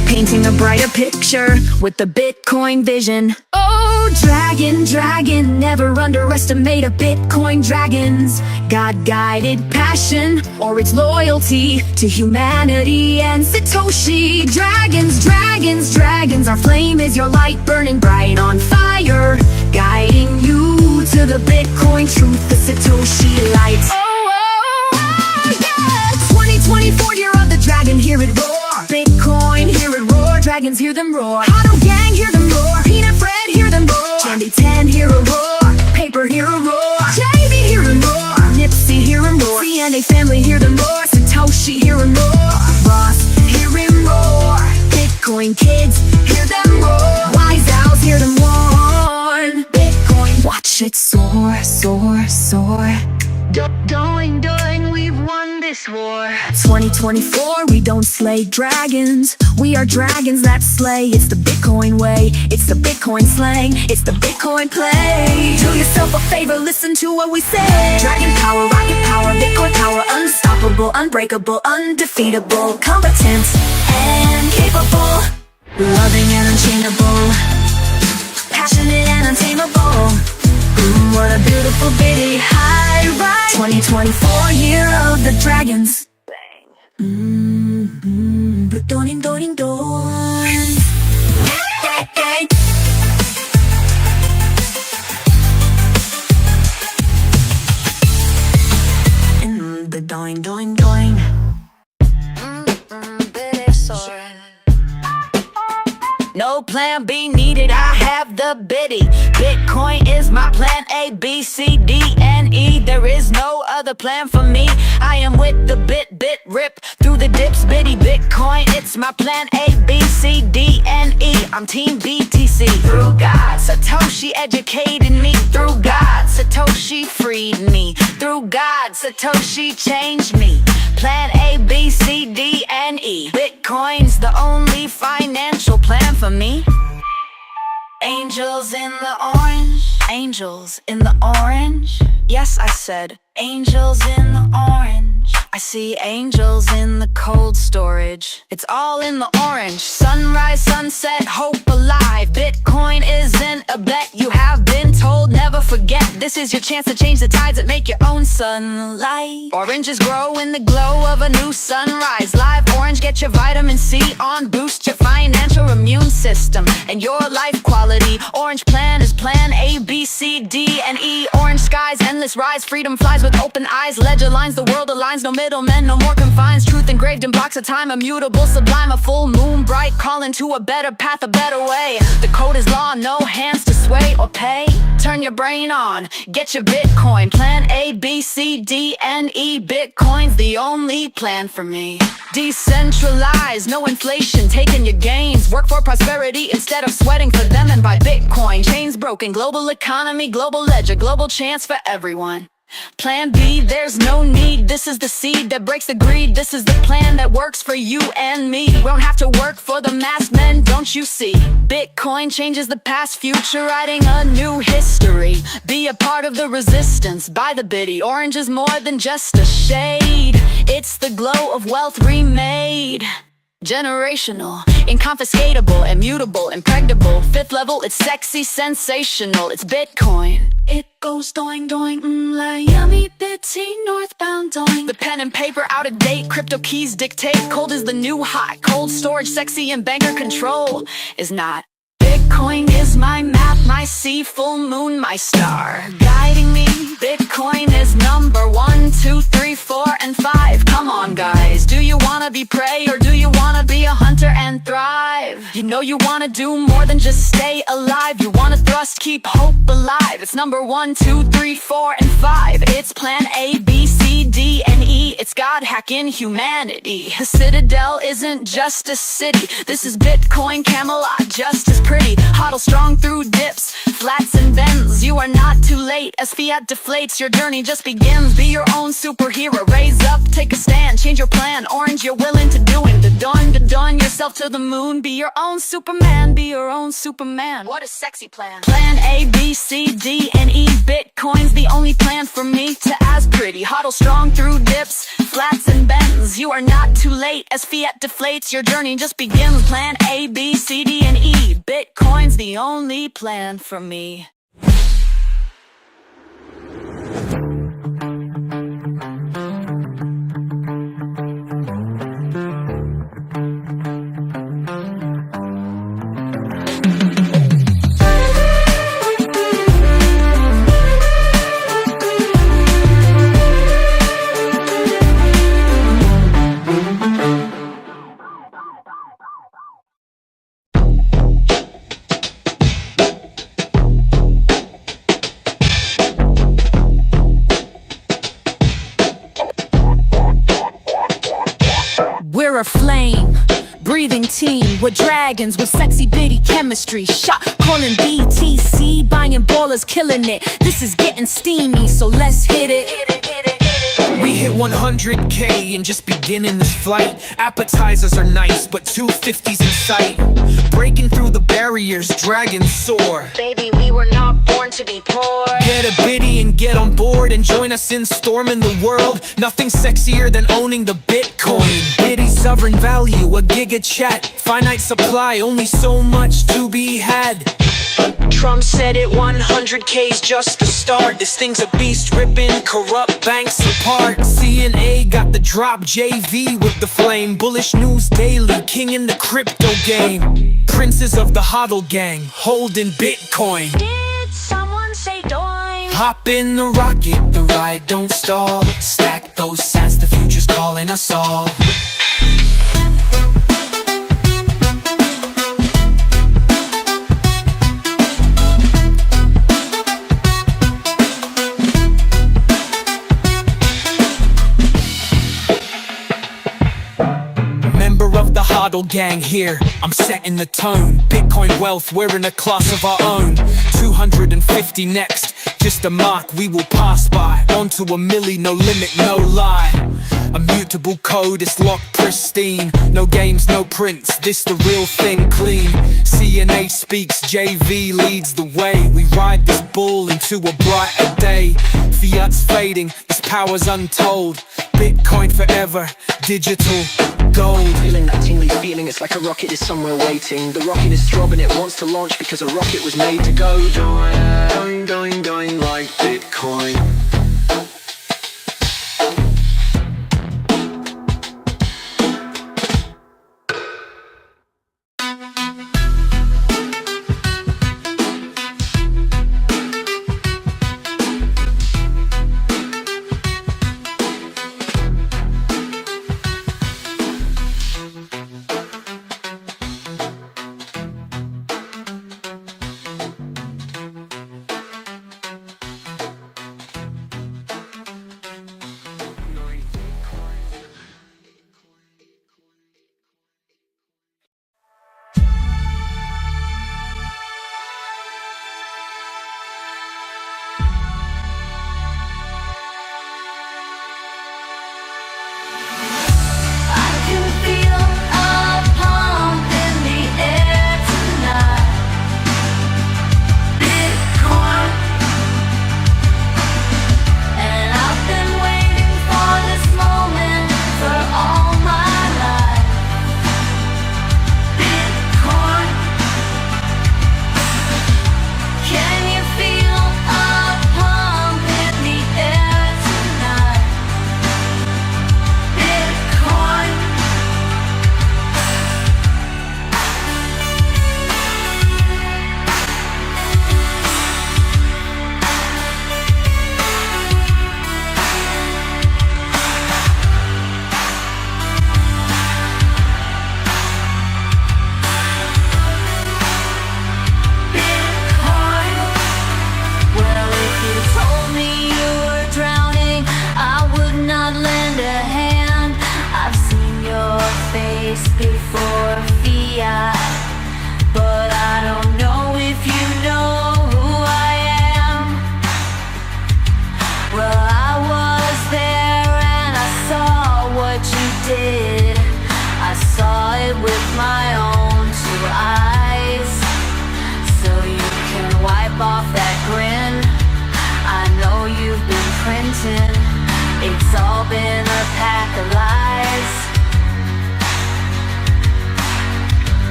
painting a brighter picture with the Bitcoin vision. Oh, dragon, dragon, never underestimate a Bitcoin dragon's God-guided passion or its loyalty to humanity and Satoshi. Dragons, dragons, dragons, our flame is your light, burning bright on fire, guiding you to the Bitcoin truth, the Satoshi light. Oh, yeah! 2024, year of the dragon, hear it roar. Bitcoin, hear it roar. Dragons, hear them roar. HODL gang, hear them roar. Peanut Fred, hear them roar. Candy 10, hear a roar. Paper, hear a roar. JV, hear him roar. Nipsey, hear him roar. CNA family, hear them roar. Satoshi, hear him roar. Ross, hear him roar. Bitcoin kids, hear them roar. Wise owls, hear them warn. Bitcoin, watch it soar, soar, soar. Doing, we've won this war. 2024, we don't slay dragons, we are dragons that slay. It's the Bitcoin way, it's the Bitcoin slang, it's the Bitcoin play. Do yourself a favor, listen to what we say. Dragon power, rocket power, Bitcoin power, unstoppable, unbreakable, undefeatable, competent and capable, loving and unchangeable, passionate and untamable. What a beautiful bitty high ride. 2024, year of the dragons. Doing, doing, doing. The doing, doing, doing. Bitty sword. No plan B needed, I have the biddy. Bitcoin is my plan A, B, C, D, and E. There is no other plan for me. I am with the bit, rip through the dips, biddy. Bitcoin, it's my plan A, B, C, D, and E. I'm team BTC. Through God, Satoshi educated me. Through God, Satoshi freed me. Through God, Satoshi changed me. Plan A, B, C, D, and E. Bitcoin's the only financial plan for me. Angels in the orange, angels in the orange. Yes, I said angels in the orange. I see angels in the cold storage. It's all in the orange. Sunrise, sunset, hope alive. Bitcoin isn't a bet, you have been told. Never forget, this is your chance to change the tides and make your own sunlight. Oranges grow in the glow of a new sunrise. Live orange, get your vitamin C on. Boost your financial immune system and your life quality. Orange plan is plan A, B, C, D, and E. Orange skies, endless rise. Freedom flies with open eyes. Ledger lines, the world aligns. No middlemen, no more confines. Truth engraved in blocks of time. Immutable, sublime. A full moon bright, calling to a better path, a better way. The code is law, no hands to sway or pay. Turn your brain on, get your Bitcoin. Plan A, B, C, D, and E. Bitcoin's the only plan for me. Decentralized, no inflation, taking your gains. Work for prosperity instead of sweating for them, and buy Bitcoin. Chains broken, global economy, global ledger, global chance for everyone. Plan B, there's no need. This is the seed that breaks the greed. This is the plan that works for you and me. We don't have to work for the masked men, don't you see? Bitcoin changes the past, future, writing a new history. Be a part of the resistance, buy the biddy. Orange is more than just a shade. It's the glow of wealth remade. Generational, inconfiscatable, immutable, impregnable. Fifth level, it's sexy, sensational. It's Bitcoin. It goes doing, doing, like yummy, bitty, northbound doing. The pen and paper out of date, crypto keys dictate. Cold is the new hot, cold storage, sexy, and banker control is not. Bitcoin is my map, my sea, full moon, my star, guiding me Bitcoin is number 1, 2, 3, 4, and 5. Come on, guys. Do you wanna be prey or do you wanna be a hunter and thrive? You know you wanna do more than just stay alive. You wanna thrust, keep hope alive. It's number 1, 2, 3, 4, and 5. It's plan A, B, C, D, and E. It's God hacking humanity. The Citadel isn't just a city. This is Bitcoin Camelot, just as pretty. Hodl strong through dips, flats and bends. You are not too late as fiat deflates. Your journey just begins. Be your own superhero. Raise up, take a stand, change your plan. Orange, you're willing to do it. To dawn yourself to the moon. Be your own Superman. Be your own Superman. What a sexy plan. Plan A, B, C, D, and E. Bitcoin's the only plan for me to as pretty. Hodl strong through dips, flats and bends. You are not too late as fiat deflates. Your journey just begins. Plan A, B, C, D, and E. Bitcoin's the only plan for me. We're a flame breathing team. We're dragons with sexy bitty chemistry. Shot calling BTC, buying ballers, killing it. This is getting steamy, so let's hit it. We hit 100K and just beginning this flight. Appetizers are nice, but 250's in sight. Breaking through the barriers, dragons soar. Baby, we were not born to be poor. Get a biddy and get on board and join us in storming the world. Nothing sexier than owning the Bitcoin. Biddy sovereign value, a giga chat. Finite supply, only so much to be had. Trump said it, 100K's just the start. This thing's a beast, ripping corrupt banks apart. CNA got the drop, JV with the flame. Bullish news daily, king in the crypto game. Princes of the hodl gang, holding Bitcoin. Did someone say doing? Hop in the rocket, the ride don't stall. Stack those sats, the future's calling us all. Of the hodl gang here, I'm setting the tone. Bitcoin wealth, we're in a class of our own. 250 next, just a mark we will pass by. Onto a milli, no limit, no lie. Immutable code, it's locked pristine. No games, no prints, this the real thing, clean. CNA speaks, JV leads the way. We ride this bull into a brighter day. Fiat's fading, this power's untold. Bitcoin forever, digital gold. Feeling that tingly feeling, it's like a rocket is somewhere waiting. The rocket is throbbing, it wants to launch because a rocket was made to go. Going, going, going like Bitcoin. just before fiat. But I don't know if you know who I am. Well, I was there and I saw what you did. I saw it with my own two eyes. So you can wipe off that grin. I know you've been printing. It's all been a pack of lies.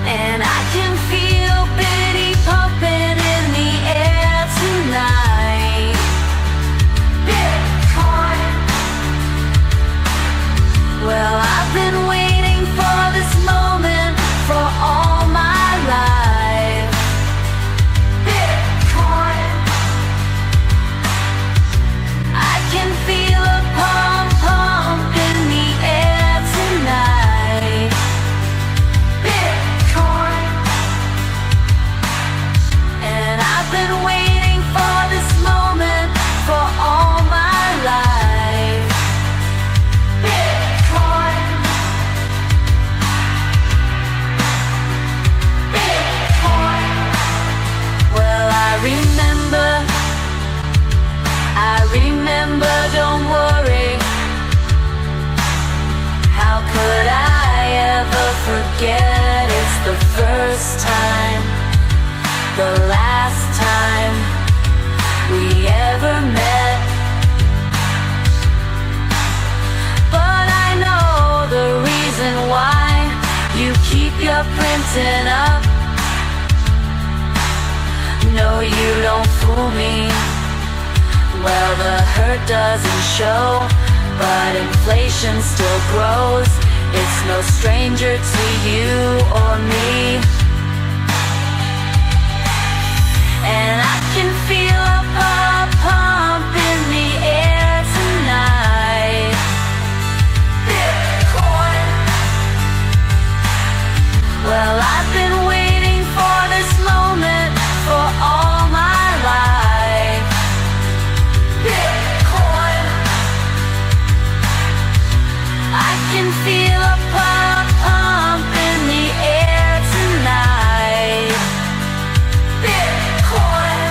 And I can feel pity pumping in the air tonight. Bitcoin. Well, I've been waiting for this moment for all my life. Bitcoin. I can feel a pump pump in the air tonight. Bitcoin. And I've been waiting for this moment for all my life. Bitcoin. Bitcoin. Well, I remember, don't worry. How could I ever forget? It's the first time, the last time we ever met. But I know the reason why you keep your printing up. No, you don't fool me. Well, the hurt doesn't show, but inflation still grows. It's no stranger to you or me. And I can feel a pump pump in the air tonight. Bitcoin. Well, I've been waiting for this moment for all my life. Bitcoin. I can feel a pump pump in the air tonight. Bitcoin.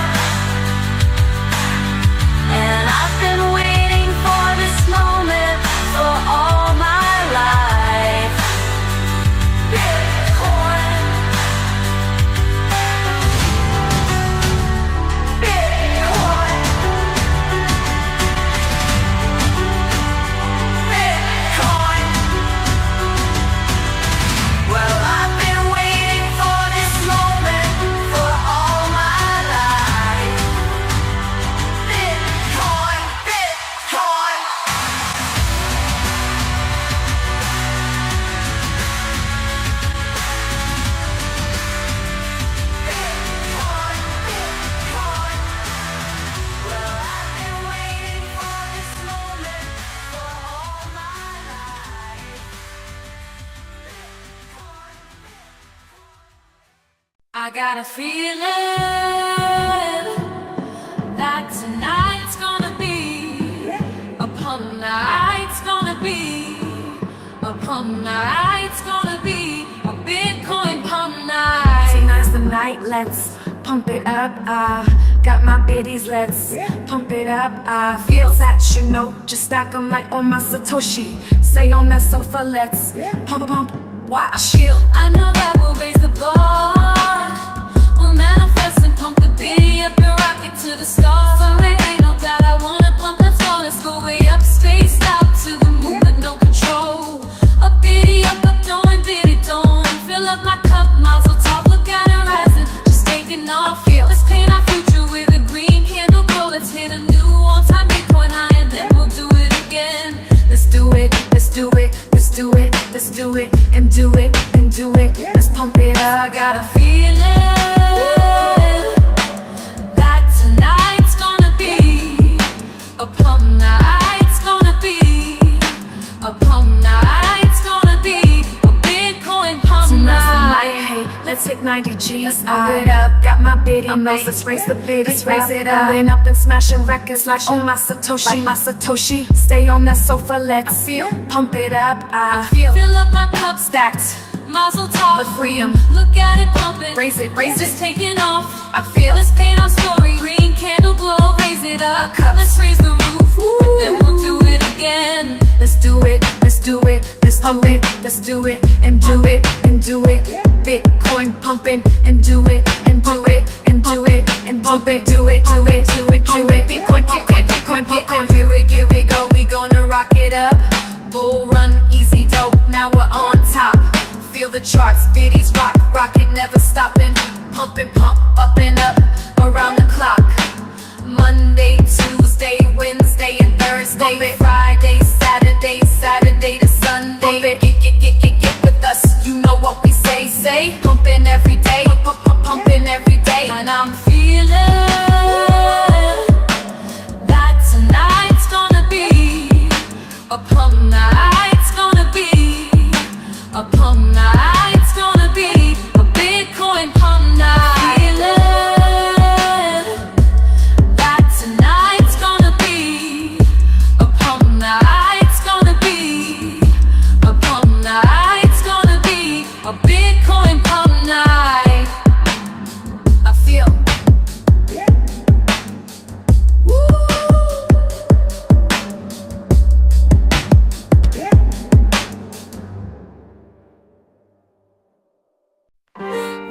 And I've been waiting for this moment for all my life. Bitcoin. Bitcoin. Bitcoin. Well, I've been waiting for this moment for all my life. Bitcoin. Bitcoin. Well, I've been waiting for this moment for all my life. I got a feeling that tonight's gonna be a pump night's gonna be a pump night's gonna be a Bitcoin pump night. Tonight's the night, let's pump it up. Got my biddies, let's pump it up. Feel that, you know, just stack 'em like on my Satoshi. Stay on that sofa, let's pump, pump, watch you. I know that will raise the bar. We'll manifest and pump the biddy up and rock it to the stars. So there ain't no doubt I wanna pump, let's go. Let's go way up, spaced out to the moon with no control. A biddy up, doing biddy don't. Fill up my cup, mazel tov, look at it rising. Just taking off here. Let's paint our future with a green candle glow. Let's hit a new all-time Bitcoin high and then we'll do it again. Let's do it, let's do it, let's do it, let's do it, and do it, and do it. Let's pump it up. I got a feeling that tonight's gonna be a pump night's gonna be a pump night's gonna be a Bitcoin pump Tonight's the night. night, hey, let's hit 90 G's. Let's pump it up, got my biddy knows. Let's raise the bid, let's raise it up. Laying up and smashing records like on my Satoshi, like my Satoshi. Stay on that sofa, let's pump it up. Fill up my cup Stacked Mazel tov, but free 'em. Look at it pumping, raise it, it's taking off. I feel this paint on story, green candle glow, raise it up. Let's raise the roof, then we'll do it again. Let's do it, let's do it, let's pump it, let's do it, and do it, and do it. Bitcoin pumping, and do it, and do it, and do it, and pump it, do it, do it, do it, do it. Bitcoin, Bitcoin, Bitcoin, Bitcoin, here we go, we gonna rock it up. Bull run, easy dope, now we're on top. Feel the charts, biddies rock, rocket never stopping. Pumping, pump, up and up, around the clock. Monday, Tuesday, Wednesday, and Thursday, Friday, Saturday, Saturday to Sunday. Get with us, you know what we say. Pumping every day, pumping every day. And I'm feeling that tonight's gonna be a pump night. It's gonna be a pump night. It's gonna be a Bitcoin pump night. Feeling that tonight's gonna be a pump night. It's gonna be a pump night. It's gonna be a Bitcoin pump night. I feel. Woo.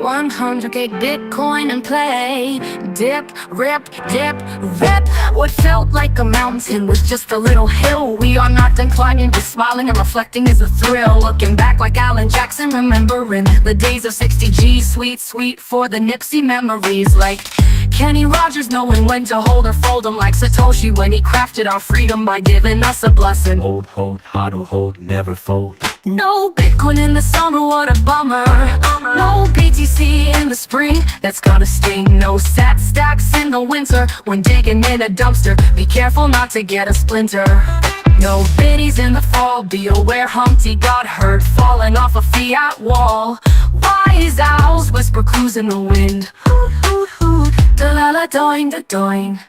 100k Bitcoin and play. Dip, rip, What felt like a mountain was just a little hill. We are not done climbing, just smiling and reflecting is a thrill. Looking back like Alan Jackson, remembering the days of 60G. Sweet for the Nipsey memories. Like Kenny Rogers knowing when to hold or fold 'em, like Satoshi when he crafted our freedom by giving us a blessing. Hold, hold, never fold. No Bitcoin in the summer, what a bummer. No BTC in the spring, that's gonna sting. No sat stacks in the winter, when digging in a dumpster. Be careful not to get a splinter. No biddies in the fall, be aware Humpty got hurt falling off a fiat wall. Wise owls whisper clues in the wind. Hoot, hoot, hoot, da-la-la doing, da-doing.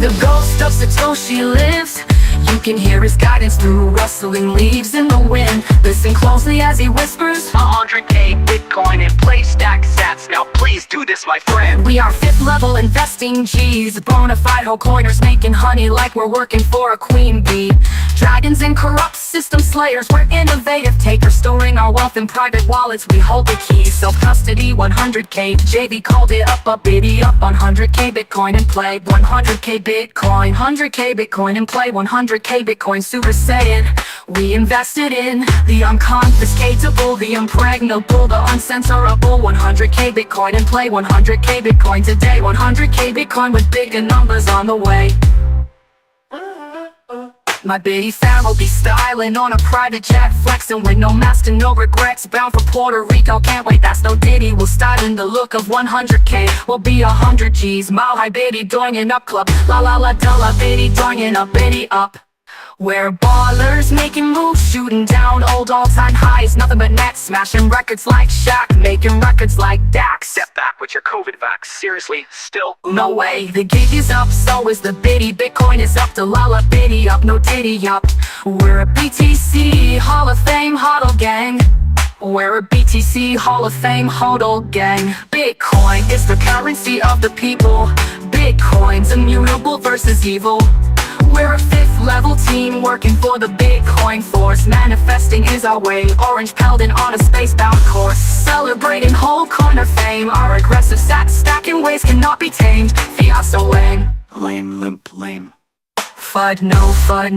The ghost of Satoshi lives. You can hear his guidance through rustling leaves in the wind. Listen closely as he whispers, 100k Bitcoin in play, stack sats. Now please do this, my friend. we are 5th level investing G's. Bonafide whole coiners making honey like we're working for a queen bee. Dragons and corrupt system slayers, we're innovative takers. Storing our wealth in private wallets, we hold the keys. Self-custody, 100k. JV called it up, a biddy up. 100k Bitcoin and play. 100k Bitcoin, 100k Bitcoin and play. 100k Bitcoin Super Saiyan. We invested in the unconfiscatable, the impregnable, the uncensorable. 100k Bitcoin and play. 100k Bitcoin today. 100k Bitcoin with bigger numbers on the way. My biddy fam will be styling on a private jet, flexing with no mask and no regrets. Bound for Puerto Rico, can't wait, that's no ditty. We'll style in the look of 100k, we'll be 100 G's. Mile high biddy, doing up club. La la la da la biddy, doing up, biddy up. We're ballers, making moves, shooting down old all-time highs. Nothing but net, smashing records like Shaq, making records like Dax. Step back with your COVID vax, seriously, still No way, the gig is up, so is the biddy. Bitcoin is up, the lala biddy up, no diddy up. We're a BTC Hall of Fame hodl gang. We're a BTC Hall of Fame hodl gang. Bitcoin is the currency of the people. Bitcoin's immutable versus evil. We're a 5th level team working for the Bitcoin force. Manifesting is our way, orange Peldon on a spacebound course. Celebrating whole corner fame, our aggressive stacking ways cannot be tamed. Fiat so lame, Limp, lame. FUD, no FUD,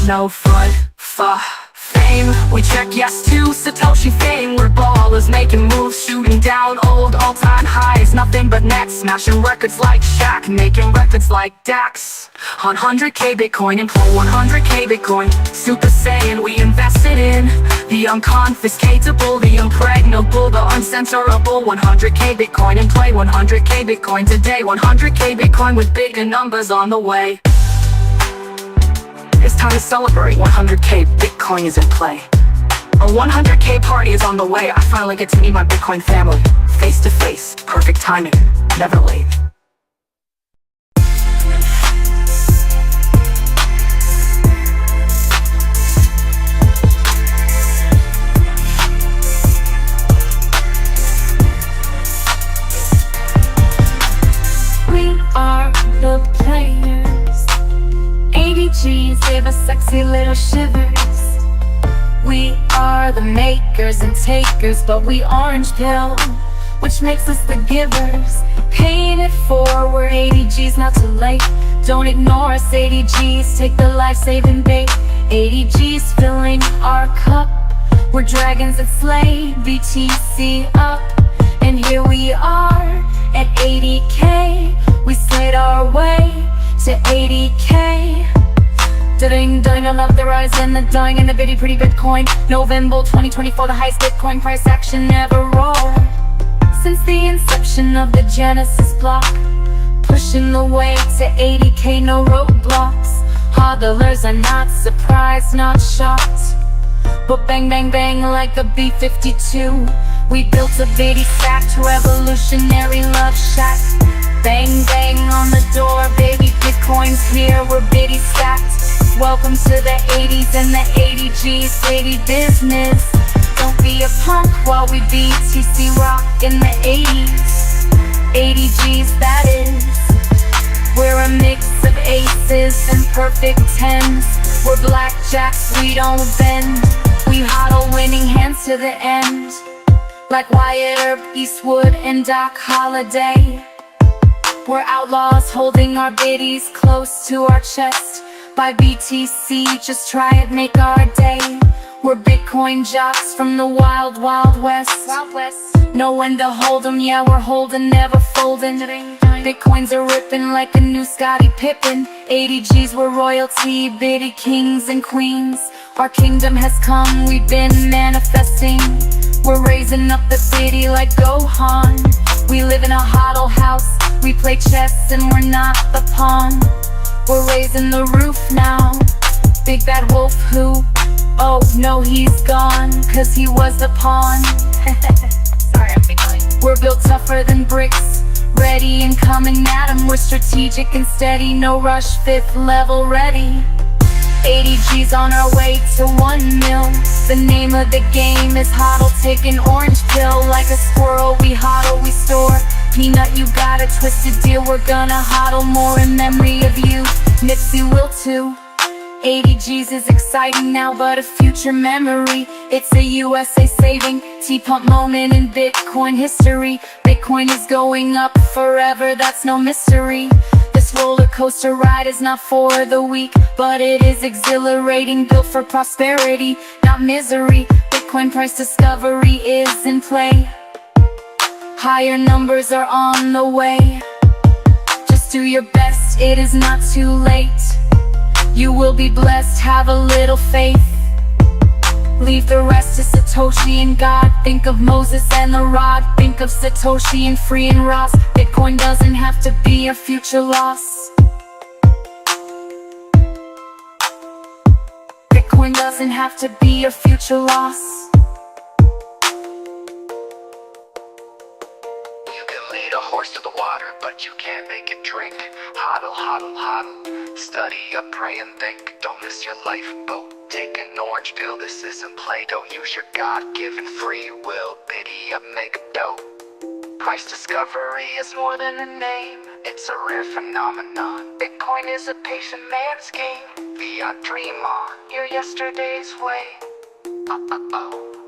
no FUD, fame. We check yes to Satoshi fame. We're ballers making moves, shooting down old all-time highs. Nothing but net, smashing records like Shaq, making records like Dax. 100k Bitcoin and play. 100k Bitcoin Super Saiyan. We invested in the unconfiscatable, the impregnable, the uncensorable. 100k Bitcoin and play. 100k Bitcoin today. 100k Bitcoin with bigger numbers on the way. It's time to celebrate. 100k Bitcoin is in play. A 100k party is on the way. I finally get to meet my Bitcoin family. Face to face, perfect timing, never late. see little shivers. We are the makers and takers, but we orange pill, which makes us the givers. Paying it forward, 80 G's, not too late. Don't ignore us, 80 G's, take the life-saving bait. 80 G's filling our cup, we're dragons that slay. BTC up, and here we are at 80K. We slayed our way to 80K. Ding, I love the rise and the dying and the bitty pretty Bitcoin. November 2024, the highest Bitcoin price action ever rolled since the inception of the Genesis block. Pushing the way to 80K, no roadblocks. Hodlers are not surprised, not shocked, but bang, bang, bang like a B-52. We built a bitty stacked revolutionary love shack. Bang, bang on the door, baby, Bitcoin's here, we're bitty stacked. Welcome to the 80s and the 80 G's, baby business. Don't be a punk while we BTC rock in the 80s. 80 G's, that is. We're a mix of aces and perfect tens. We're blackjacks, we don't bend. We hodl winning hands to the end, like Wyatt Earp, Eastwood, and Doc Holliday. We're outlaws holding our biddies close to our chest. By BTC, just try it, make our day. We're Bitcoin jocks from the wild, wild west. Know when to hold 'em, yeah, we're holding, never folding. Bitcoins are ripping like a new Scottie Pippen. 80 G's, we're royalty, bitty kings and queens. Our kingdom has come, we've been manifesting. We're raising up the bitty like Gohan. We live in a hodl house, we play chess and we're not the pawn. We're raising the roof now. Big bad wolf who? Oh no, he's gone, cause he was a pawn. Sorry, I'm behind. We're built tougher than bricks, ready and coming at 'em. We're strategic and steady, no rush, 5th level ready. 80 G's on our way to 1 mil. The name of the game is hodl, take an orange pill. Like a squirrel, we hodl, we store. Peanut, you got a twisted deal, we're gonna hodl more in memory of you. Nipsey will too. 80 G's is exciting now, but a future memory. It's a USA saving, T-pump moment in Bitcoin history. Bitcoin is going up forever, that's no mystery. This roller coaster ride is not for the weak, but it is exhilarating, built for prosperity, not misery. Bitcoin price discovery is in play. Higher numbers are on the way. Just do your best, it is not too late. You will be blessed, have a little faith. Leave the rest to Satoshi and God. Think of Moses and the rod. Think of Satoshi and Free and Ross. Bitcoin doesn't have to be a future loss. Bitcoin doesn't have to be a future loss. Lead a horse to the water, but you can't make it drink. Hodl, hodl, hodl. Study up, pray and think. Don't miss your lifeboat. Take an orange pill, this isn't Play-Doh. Use your God-given free will. Biddy up, make a dough. Price discovery is more than a name. It's a rare phenomenon. Bitcoin is a patient man's game. Fiat, dream on your yesterday's way.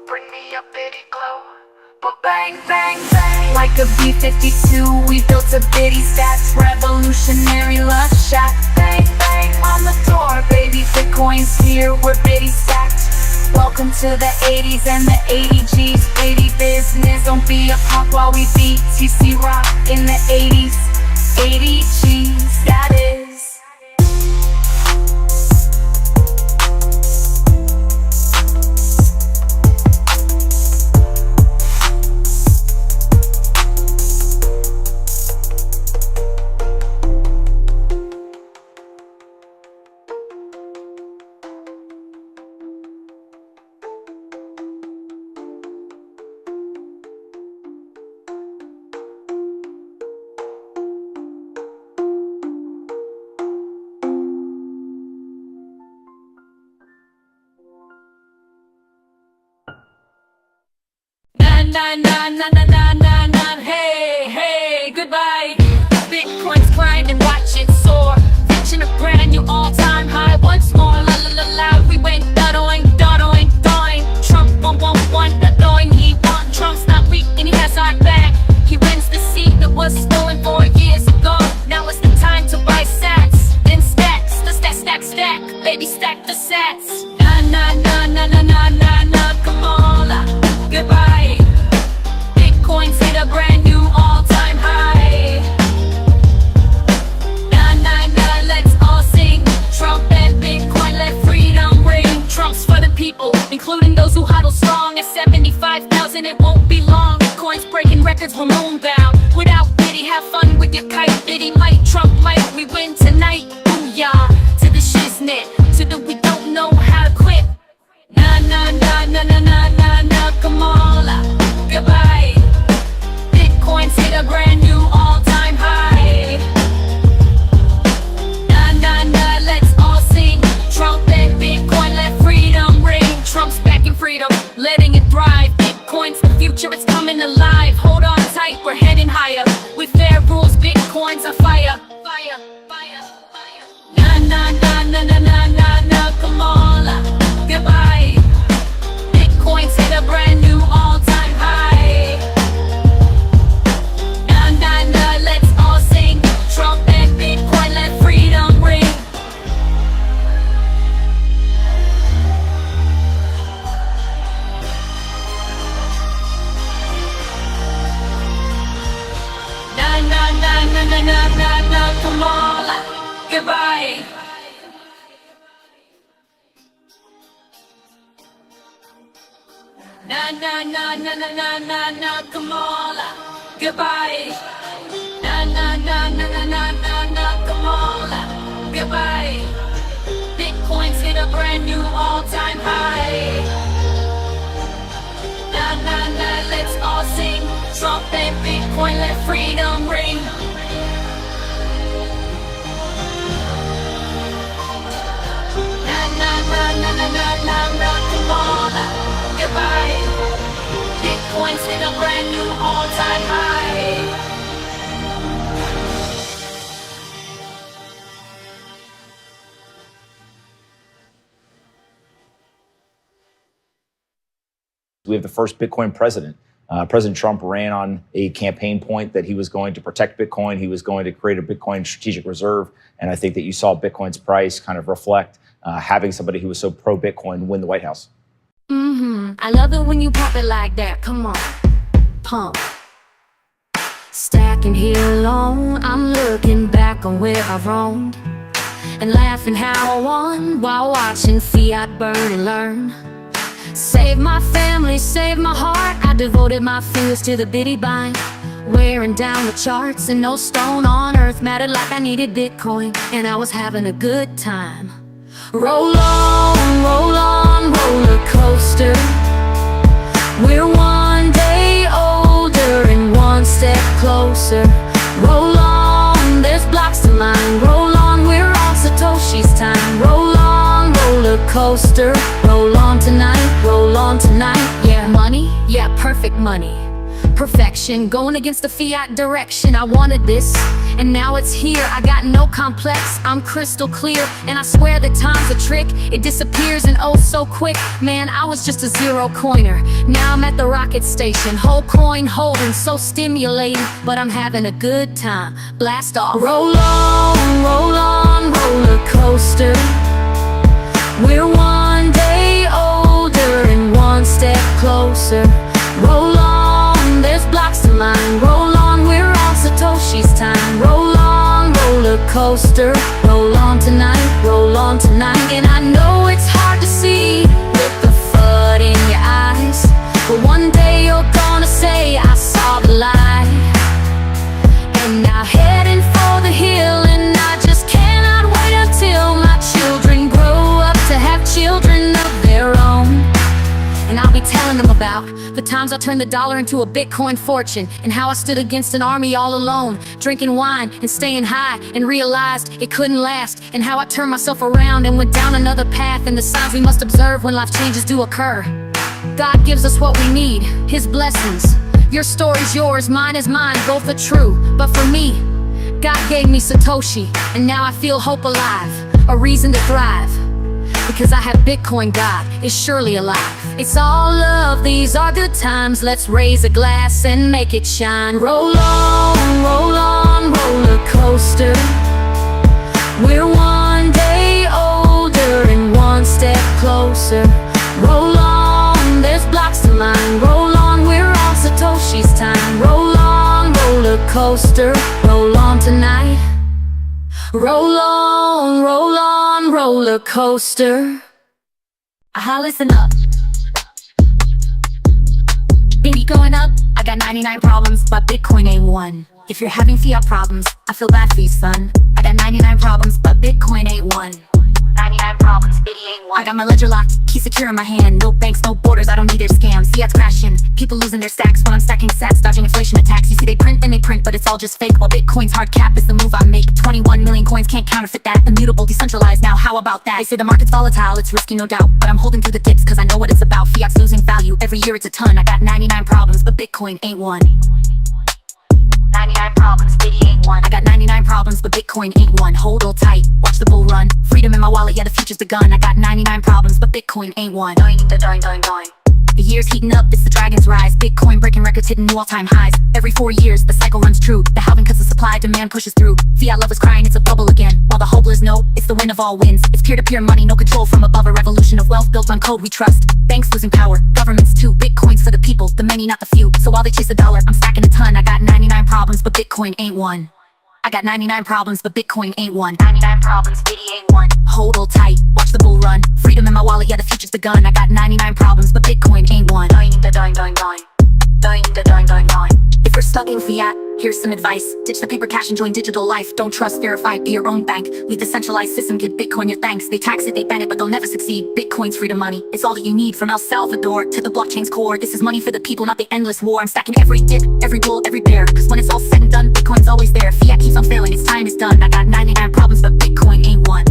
Bring me a bitty glow. But bang, bang, bang. Like a B-52, we built a bitty stats. Revolutionary love shack. Bang, bang on the door, baby. Bitcoin's here, we're bitty stacked. Welcome to the 80s and the 80 G's, baby business. Don't be a punk while we BTC rock in the 80s. 80 G's, that is. Hey, hey, goodbye. Bitcoin's grinding, watch it soar. Reaching a brand new all-time high once more. La la la la. coming alive. Hold on tight, we're heading higher. With fair rules, Bitcoin's a fire. Fire, fire, fire. Na na na na na na na na, come on, goodbye. Bitcoin's hit a brand new all-time high. Na na na, let's all sing. Trump and Bitcoin, let freedom ring. Na na na na na na na na, come on, goodbye. Na na na na na na na na, come on, goodbye. Na na na na na na na na, come on, goodbye. Bitcoin's hit a brand new all-time high. Na na na, let's all sing. Trump and Bitcoin, let freedom ring. Na na na na na na na na, come on, goodbye. Bitcoin's hit a brand new all-time high. We have the first Bitcoin president. President Trump ran on a campaign point that he was going to protect Bitcoin. He was going to create a Bitcoin strategic reserve. And I think that you saw Bitcoin's price kind of reflect having somebody who was so pro-Bitcoin win the White House. I love it when you pop it like that. Come on, pump. Stacking here alone, I'm looking back on where I've roamed and laughing how I won while watching fiat burn and learn. Save my family, save my heart. I devoted my fingers to the bitty bind, wearing down the charts, and no stone on earth mattered like I needed Bitcoin, and I was having a good time. Roll on, roller coaster. We're one day older and one step closer. Roll on, there's blocks to mine. Roll on, we're on Satoshi's time. Roll on, roller coaster. Roll on tonight, yeah. Money, yeah, perfect money. Perfection, going against the fiat direction. I wanted this, and now it's here. I got no complex, I'm crystal clear. And I swear that time's a trick, it disappears and oh so quick. Man, I was just a zero coiner, now I'm at the rocket station. Whole coin holding, so stimulating, but I'm having a good time. Blast off. Roll on, roller coaster. We're one day older and one step closer. Roll on, there's blocks to mine. Roll on, we're on Satoshi's time. Roll on, roller coaster. Roll on tonight, and I know it's hard to see with the FUD in your eyes, but one day you're gonna say I saw the light. And now heading for the hill, and I just cannot wait until my children grow up to have children of their own. And I'll be telling them about the times I turned the dollar into a Bitcoin fortune, and how I stood against an army all alone, drinking wine and staying high, and realized it couldn't last, and how I turned myself around and went down another path, and the signs we must observe when life changes do occur. God gives us what we need, His blessings. Your story's yours, mine is mine, both are true. But for me, God gave me Satoshi, and now I feel hope alive, a reason to thrive. Because I have Bitcoin, God is surely alive. It's all love, these are good times. Let's raise a glass and make it shine. Roll on, roller coaster. We're one day older and one step closer. Roll on, there's blocks to mine. Roll on, we're on Satoshi's time. Roll on, roller coaster. Roll on tonight. Roll on, roller coaster. Listen up. Baby going up, I got 99 problems, but Bitcoin ain't one. If you're having fiat problems, I feel bad for you, son. I got 99 problems, but Bitcoin ain't one. 99 problems, Biddy ain't one. I got my ledger locked, key secure in my hand. No banks, no borders, I don't need their scams. Fiat's crashing, people losing their stacks while I'm stacking sats, dodging inflation attacks. You see they print and they print, but it's all just fake. While Bitcoin's hard cap is the move I make. 21 million coins, can't counterfeit that. Immutable, decentralized now, how about that? They say the market's volatile, it's risky no doubt, but I'm holding through the dips cause I know what it's about. Fiat's losing value, every year it's a ton. I got 99 problems, but Bitcoin ain't one. 99 problems, Biddy ain't one. I got 99 problems, but Bitcoin ain't one. Hold all tight, watch the bull run. Freedom in my wallet, yeah, the future's begun. I got 99 problems, but Bitcoin ain't one. Doing. The year's heating up, it's the dragon's rise. Bitcoin breaking records, hitting new all-time highs. Every 4 years, the cycle runs true. The halving cuts the supply, demand pushes through. Fiat lovers crying, it's a bubble again. While the hopeless know, it's the win of all wins. It's peer-to-peer money, no control from above. A revolution of wealth built on code we trust. Banks losing power, governments too. Bitcoin's for the people, the many, not the few. So while they chase the dollar, I'm stacking a ton. I got 99 problems, but Bitcoin ain't one. I got 99 problems, but Bitcoin ain't one. 99 problems, Biddy ain't one. Hold all tight, watch the bull run. Freedom in my wallet, yeah, the future's begun. I got 99 problems, but Bitcoin ain't one. If we're stuck in fiat, here's some advice. Ditch the paper cash and join digital life. Don't trust, verify, be your own bank. Leave the centralized system, give Bitcoin your thanks. They tax it, they ban it, but they'll never succeed. Bitcoin's freedom money, it's all that you need. From El Salvador to the blockchain's core. This is money for the people, not the endless war. I'm stacking every dip, every bull, every bear. Cause when it's all said and done, Bitcoin's always there. Fiat keeps on failing, its time is done. I got 99 problems, but Bitcoin ain't one.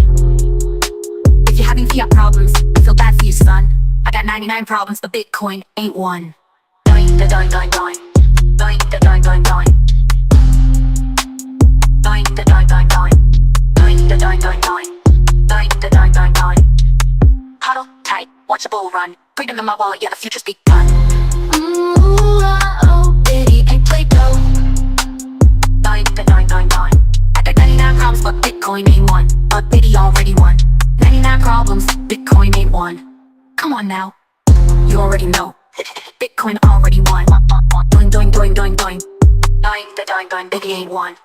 If you're having fiat problems, I feel bad for you, son. I got 99 problems, but Bitcoin ain't one. Huddle tight, watch a bull run. Freedom in my wallet, yeah, the future's begun. Biddy ain't Play-Doh. I got 99 problems, but Bitcoin ain't one. But Biddy already won. 99 problems, Bitcoin ain't one. Come on now, you already know. Bitcoin already won. Doing. Biddy ain't one.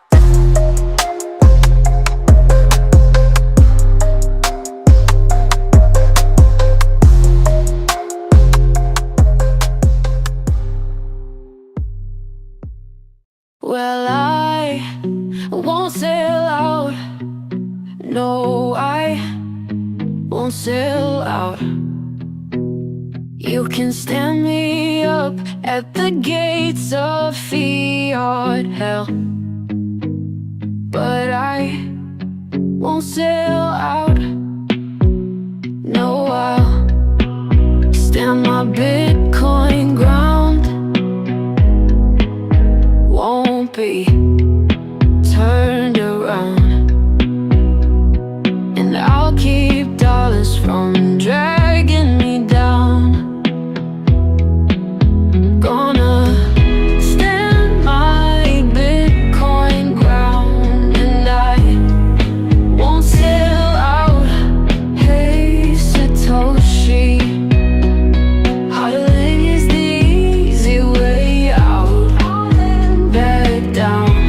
Well, I won't sell out. No, I won't sell out. You can stand me up at the gates of fiat hell, but I won't sell out. No, I'll stand my Bitcoin ground. Won't be turned around, and I'll keep dollars from dragging me down. Gonna stand my Bitcoin ground, and I won't sell out. Hey Satoshi, how to live is the easy way out. Back down.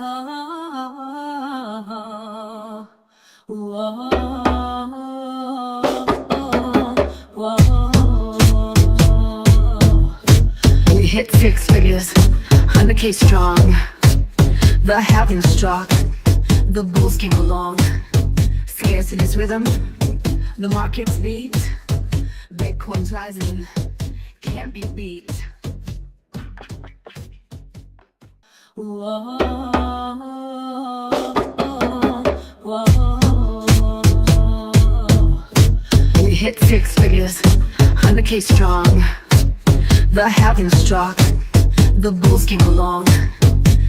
Oh, whoa, whoa. We hit six figures, 100K strong. The housing struck, the bulls came along. Scarcity's rhythm, the market's beat. Bitcoin's rising, can't be beat. Whoa, whoa. We hit six figures, 100K strong. The housing struck, the bulls came along.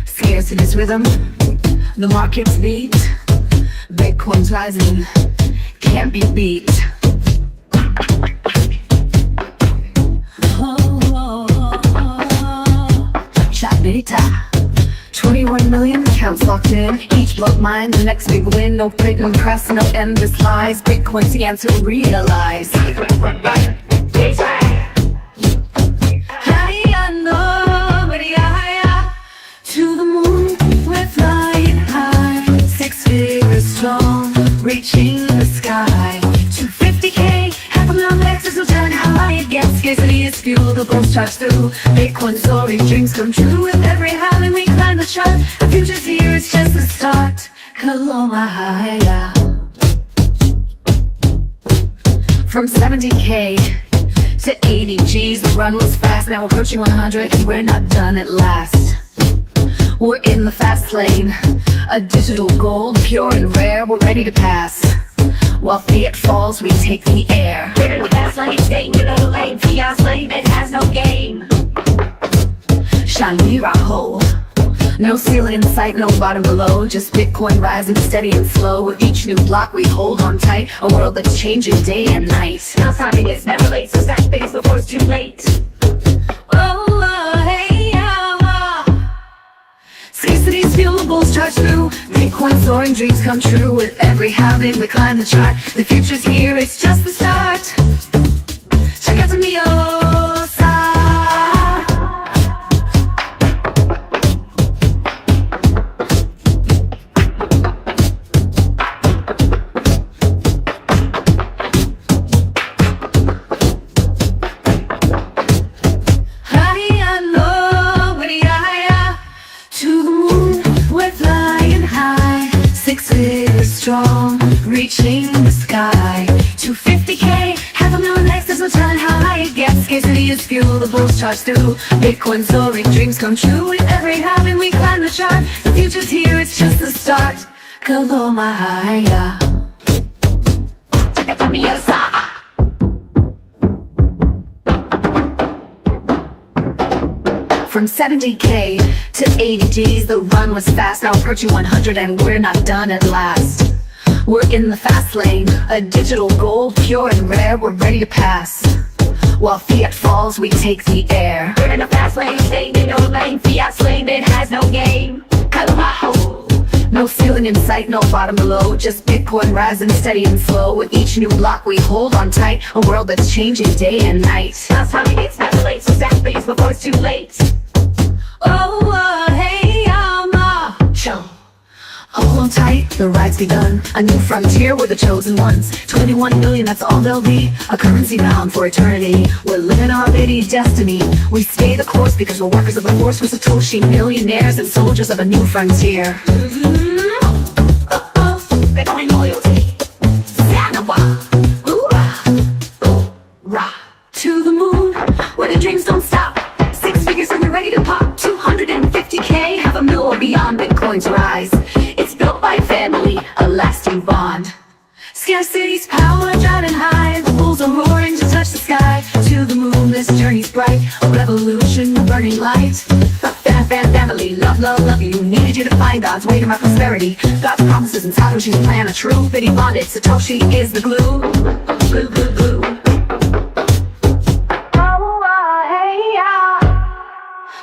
Scarcity's rhythm, the market's beat. Bitcoin's rising, can't be beat. Chatbita, 21 million accounts locked in. Each block mine, the next big win. No printing press, no endless lies. Bitcoin's the answer, realize. To the moon, we're flying high. 6 figures strong, reaching the sky. 250K, $500,000 is no telling how high it gets. Scarcity is fuel, the bulls charge through. Bitcoin soaring, dreams come true. With every halving we climb the chart. The future's here, it's just the start. Kalomahaya. From 70K to 80 G's, the run was fast. Now approaching 100, and we're not done at last. We're in the fast lane, a digital gold, pure and rare. We're ready to pass. While fiat falls, we take the air. We're in the fast lane, staying in the lane. Fiat's lane, it has no game. Shine, we rock hold. No ceiling in sight, no bottom below. Just Bitcoin rising steady and slow. With each new block we hold on tight. A world that's changing day and night. Now timing is never late, so stack things before it's too late. Scarcity's fuel, the bulls charge through. Bitcoin soaring, dreams come true. With every halving we climb the chart. The future's here, it's just the start. Check out the Miosa. Strong, reaching the sky. 250K, $500,000, there's no telling how high it gets. Scarcity is fuel, the bulls charge through. Bitcoin soaring, dreams come true. With every halving we climb the chart. The future's here, it's just the start. Kalomahaya. From 70K to 80 G's, the run was fast. Now approaching 100, and we're not done at last. We're in the fast lane, a digital gold, pure and rare. We're ready to pass. While fiat falls, we take the air. We're in the fast lane, staying in your lane. Fiat's lane, it has no game. Kalamaho. No ceiling in sight, no bottom below. Just Bitcoin rising steady and slow. With each new block we hold on tight. A world that's changing day and night. Now timing it's never late, so stack things before it's too late. Show. Hold on tight, the ride's begun. A new frontier, we're the chosen ones. 21 million, that's all they'll be. A currency bound for eternity. We're living our bitty destiny. We stay the course because we're workers of the force. We're Satoshi millionaires and soldiers of a new frontier. Bitcoin loyalty. Zanawa. Hoorah. To the moon, where the dreams don't stop. 6 figures and we're ready to pop. 250K, $500,000 or beyond. Bitcoin's rise. It's built by family, a lasting bond. Scarcity's power driving high. The bulls are roaring to touch the sky. To the moon, this journey's bright. A revolution, a burning light. Family, love, you. Needed you to find God's way to my prosperity. God's promises and Satoshi's plan are true. Bitty bonded, Satoshi is the glue. Glue, glue, glue.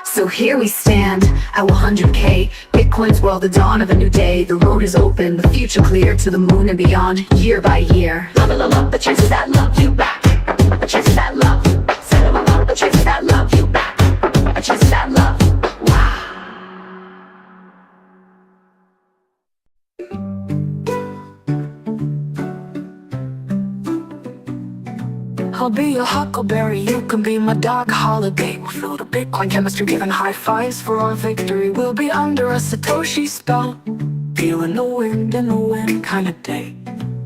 So here we stand at 100K. Bitcoin's world, the dawn of a new day. The road is open, the future clear. To the moon and beyond, year by year. Love, the chances that love you back. The chances that love. The chances that love you back. The chances that love. Wow. I'll be your huckleberry, you can be my dark holiday. We'll feel the Bitcoin chemistry, giving high fives for our victory. We'll be under a Satoshi spell, feeling the wind in the wind kind of day.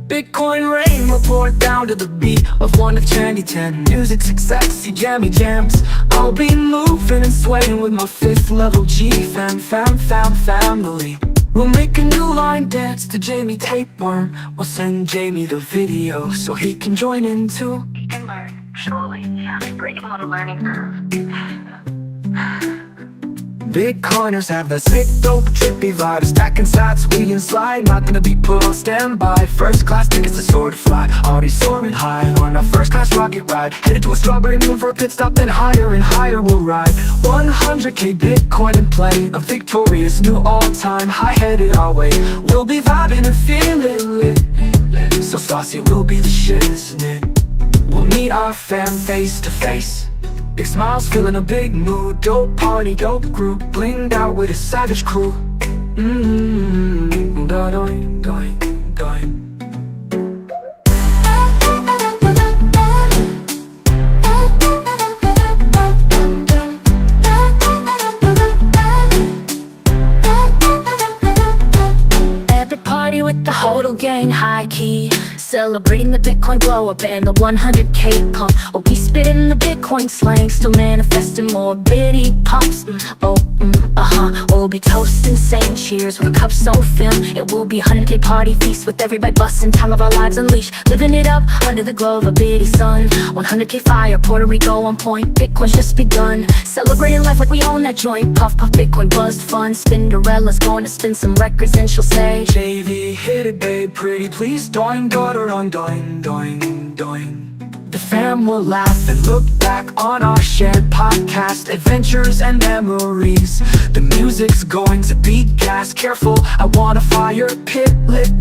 Bitcoin rain will pour down to the beat of one of Chandy 10. Music success, jammy jams. I'll be moving and swaying with my 5th level G family. We'll make a new line dance to Jamie Tapeworm. We'll send Jamie the video so he can join in too. He can learn, surely. Yeah, great model learning curve. Bitcoiners have the sick, dope, trippy vibe. Stacking sats, we can slide. Not gonna be put on standby. First class tickets to soar to fly. Already soaring high on a first class rocket ride. Headed to a strawberry moon for a pit stop, then higher and higher we'll ride. 100k Bitcoin in play, a victorious new all-time high headed our way. We'll be vibing and feeling lit. So saucy, we'll be the shit, isn't it? We'll meet our fam face to face. Big smiles, feeling a big mood. Dope party, dope group, blinged out with a savage crew. Doing, doing, doing. Epic party with the hodl gang, high key. Celebrating the Bitcoin blow up and the 100k pump. Oh, we spitting the Bitcoin slang, still manifesting more bitty pumps. We'll be toasting, saying cheers with a cup so filled. It will be 100k party feast with everybody busting, time of our lives unleashed. Living it up under the glow of a bitty sun. 100k fire, Puerto Rico on point. Bitcoin's just begun. Celebrating life like we own that joint. Puff puff Bitcoin buzzed fun. Spinderella's going to spin some records and she'll say, JV, hit it babe, pretty please. Doing, daughter on doing, doing, doing. The fam will laugh and look back on our shared podcast, adventures and memories. The music's going to be gas, careful, I want a fire pit, lit.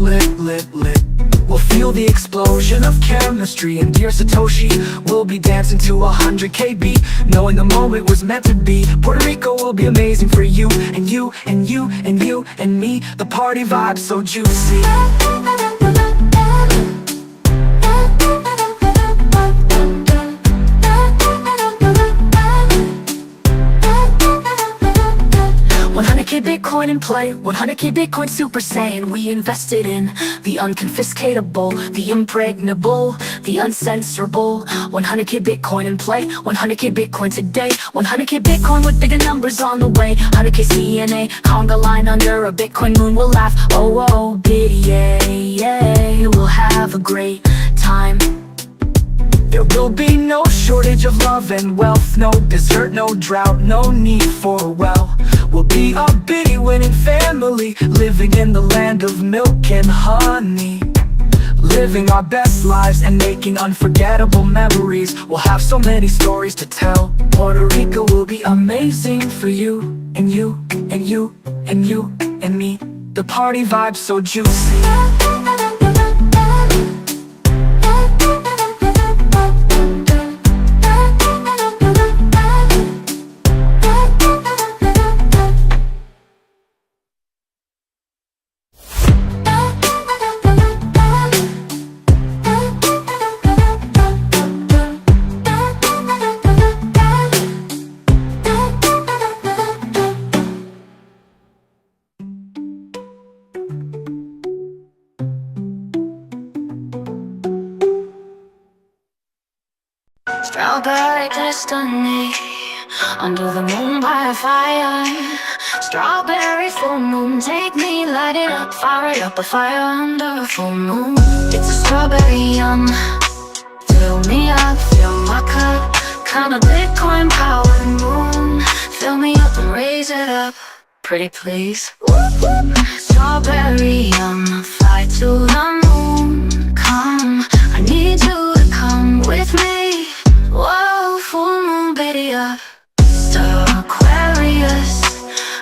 We'll feel the explosion of chemistry, and dear Satoshi, we'll be dancing to 100k beat, knowing the moment was meant to be. Puerto Rico will be amazing for you, and you, and you, and you, and me. The party vibe's so juicy. 100k Bitcoin in play, 100k Bitcoin Super Saiyan. We invested in the unconfiscatable, the impregnable, the uncensorable. 100k Bitcoin in play, 100k Bitcoin today. 100k Bitcoin with bigger numbers on the way. 100k CNA, conga line under a Bitcoin moon. We'll laugh, oh, biddy, yeah. We'll have a great time. There will be no shortage of love and wealth, no desert, no drought, no need for a well. We'll be a bitty winning family, living in the land of milk and honey. Living our best lives and making unforgettable memories. We'll have so many stories to tell. Puerto Rico will be amazing for you, and you, and you, and you, and me. The party vibe's so juicy. Strawberry destiny, under the moon by fire. Strawberry full moon, take me, light it up, fire it up, a fire under a full moon. It's a strawberry yum, fill me up, fill my cup, kind of Bitcoin powered moon. Fill me up and raise it up, pretty please. Strawberry yum, fly to the moon, come, I need you to come with me. Whoa, full moon, baby up. Star Aquarius,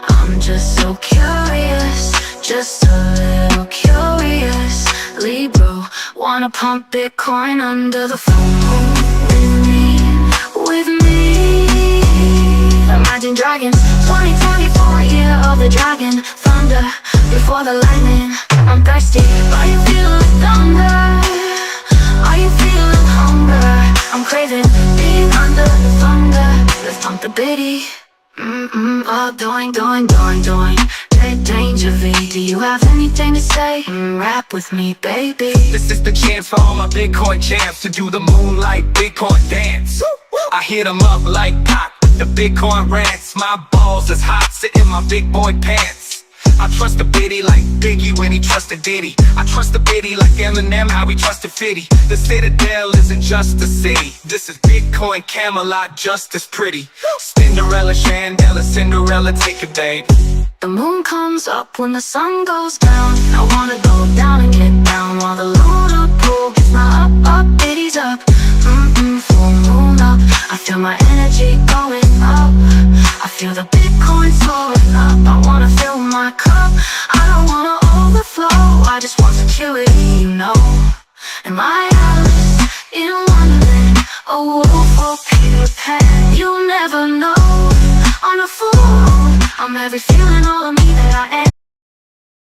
I'm just so curious, just a little curious. Libra, wanna pump Bitcoin under the full moon with me. Imagine dragons, 2024, year of the dragon. Thunder, before the lightning, I'm thirsty. Are you feeling thunder? Are you feeling hunger? I'm pump the bitty. Oh, doing. Danger V, do you have anything to say? Rap with me, baby. This is the chance for all my Bitcoin champs to do the moonlight Bitcoin dance. I hit them up like Pac with the Bitcoin rants. My balls is hot, sit in my big boy pants. I trust the biddy like Biggie when he trusted Diddy. I trust the biddy like Eminem, how he trusted Fitty. The Citadel isn't just a city. This is Bitcoin Camelot, just as pretty. Cinderella, Chandela, Cinderella, take a babe. The moon comes up when the sun goes down. I wanna go down and get down while the lunar pool gets my up, biddies up. Full moon up. I feel my energy going up. I feel the Bitcoin soaring up. I wanna fill my cup. I don't wanna overflow. I just want security, you know. And my house in London, a wolf or Peter Pan, you'll never know. On a fool, I'm every feeling all of me that I am.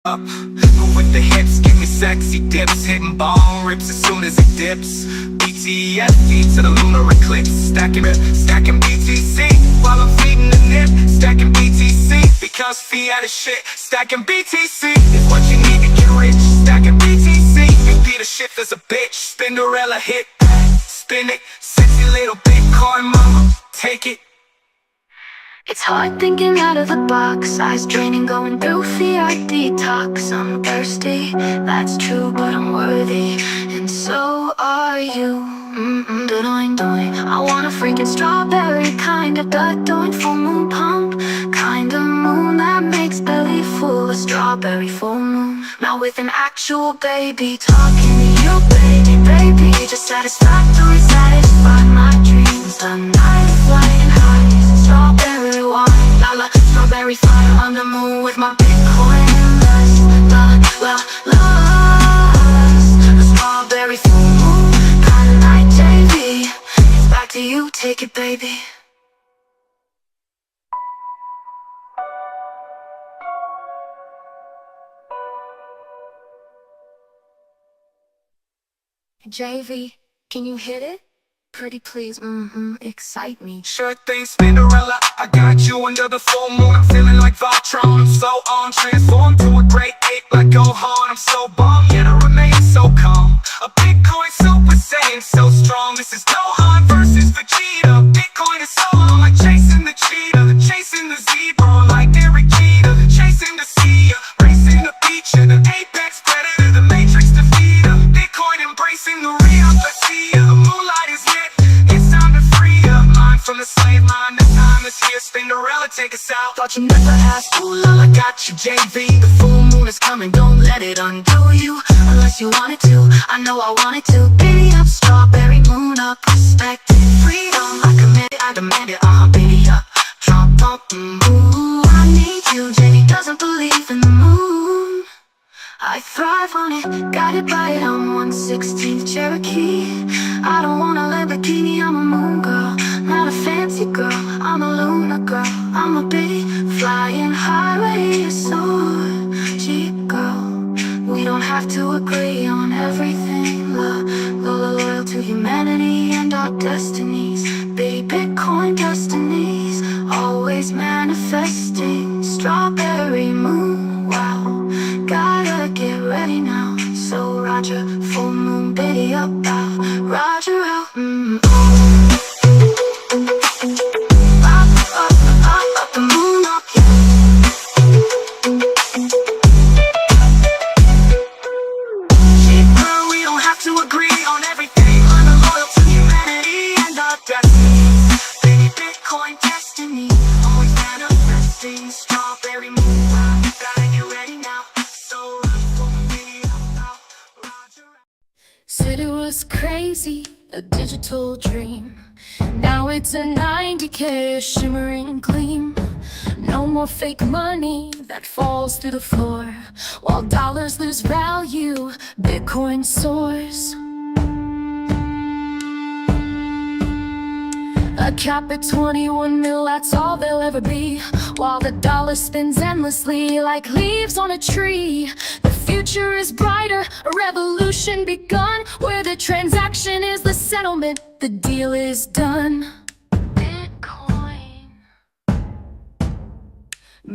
Up, move with the hips, give me sexy dips, hitting bong rips as soon as it dips. BTFT to the lunar eclipse, stacking BTC while I'm feeding the nip, stacking BTC because fiat is shit. Stacking BTC is what you need to get rich. Stacking BTC, you beat a shit as a bitch. Cinderella hit, spin it, sexy little Bitcoin mama, take it. It's hard thinking out of the box, eyes draining, going through fiat detox. I'm thirsty, that's true, but I'm worthy, and so are you. Doing. I want a freaking strawberry kind of gut, doing full moon pump, kind of moon that makes belly full. A strawberry full moon, now with an actual baby talking to you, baby. Just satisfactory, satisfy my dreams. The night flying high, strawberry wine, la strawberry fire on the moon with my Bitcoin lust, the strawberry full moon kind of night, JV. It's back to you, take it, baby. JV, can you hit it? Pretty please, excite me. Sure thing, Cinderella, I got you under the full moon. I'm feeling like Voltron, I'm so on. Transformed to a great ape like Gohan. I'm so bummed, yet I remain so calm. A Bitcoin Super Saiyan, so strong. This is Gohan versus Vegeta. Bitcoin is so on, like chasing the cheetah, chasing the zebra, like Derek Jeter, chasing the sea, racing the beach, the apex predator, the matrix defeater. Bitcoin embracing the reality. The moonlight is lit, it's time to free up mind from the slave mind. The time is here, Cinderella, take us out. Thought you never asked, ooh la, I got you, JV. The full moon is coming, don't let it undo you, unless you want it to. I know I want it to. Baby up, strawberry moon up, respect it, freedom. I command it, I demand it, baby up. Trump, ooh, I need you. JV doesn't believe in the moon. I thrive on it, guided by it. I'm 1/16th Cherokee. I don't want a Lamborghini, I'm a moon girl, not a fancy girl. I'm a lunar girl, I'm a big flying highway soar. G girl, we don't have to agree on everything. Loyal to humanity and our destinies. Big Bitcoin destinies, always manifesting. Strawberry moon, wow, gotta get ready now. So Roger, full moon, biddy up, out, Roger out. Up the moon up, Shit, girl, we don't have to agree on everything. I'm loyal to humanity and our destinies. Baby Bitcoin destiny, always manifesting. Strawberry moon, wow, gotta get ready now. So Said it was crazy, a digital dream. Now it's a 90K shimmering gleam. No more fake money that falls through the floor. While dollars lose value, Bitcoin soars. A cap at 21 mil, that's all there'll ever be. While the dollar spins endlessly like leaves on a tree. The future is brighter, a revolution begun, where the transaction is the settlement, the deal is done. Bitcoin,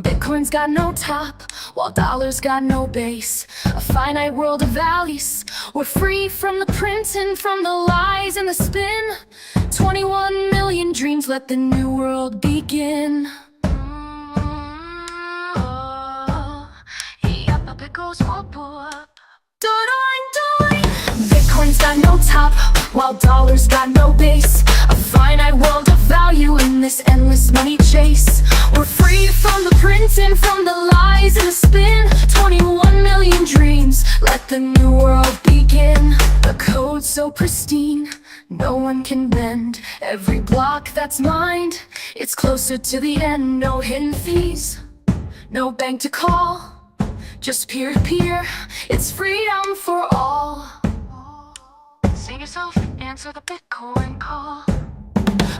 Bitcoin's got no top, while dollars got no base. A finite world of valleys. We're free from the printing, from the lies and the spin. 21 million dreams, let the new world begin. Yep, up it goes, whoop, whoop. Bitcoin's got no top, while dollars got no base. A finite world of value in this endless money chase. We're free from the printing, from the lies and the spin. 21 million dreams, let the new world begin. The code's so pristine, no one can bend. Every block that's mined, it's closer to the end. No hidden fees, no bank to call, just peer-to-peer, it's freedom for all. Sing yourself, answer the Bitcoin call.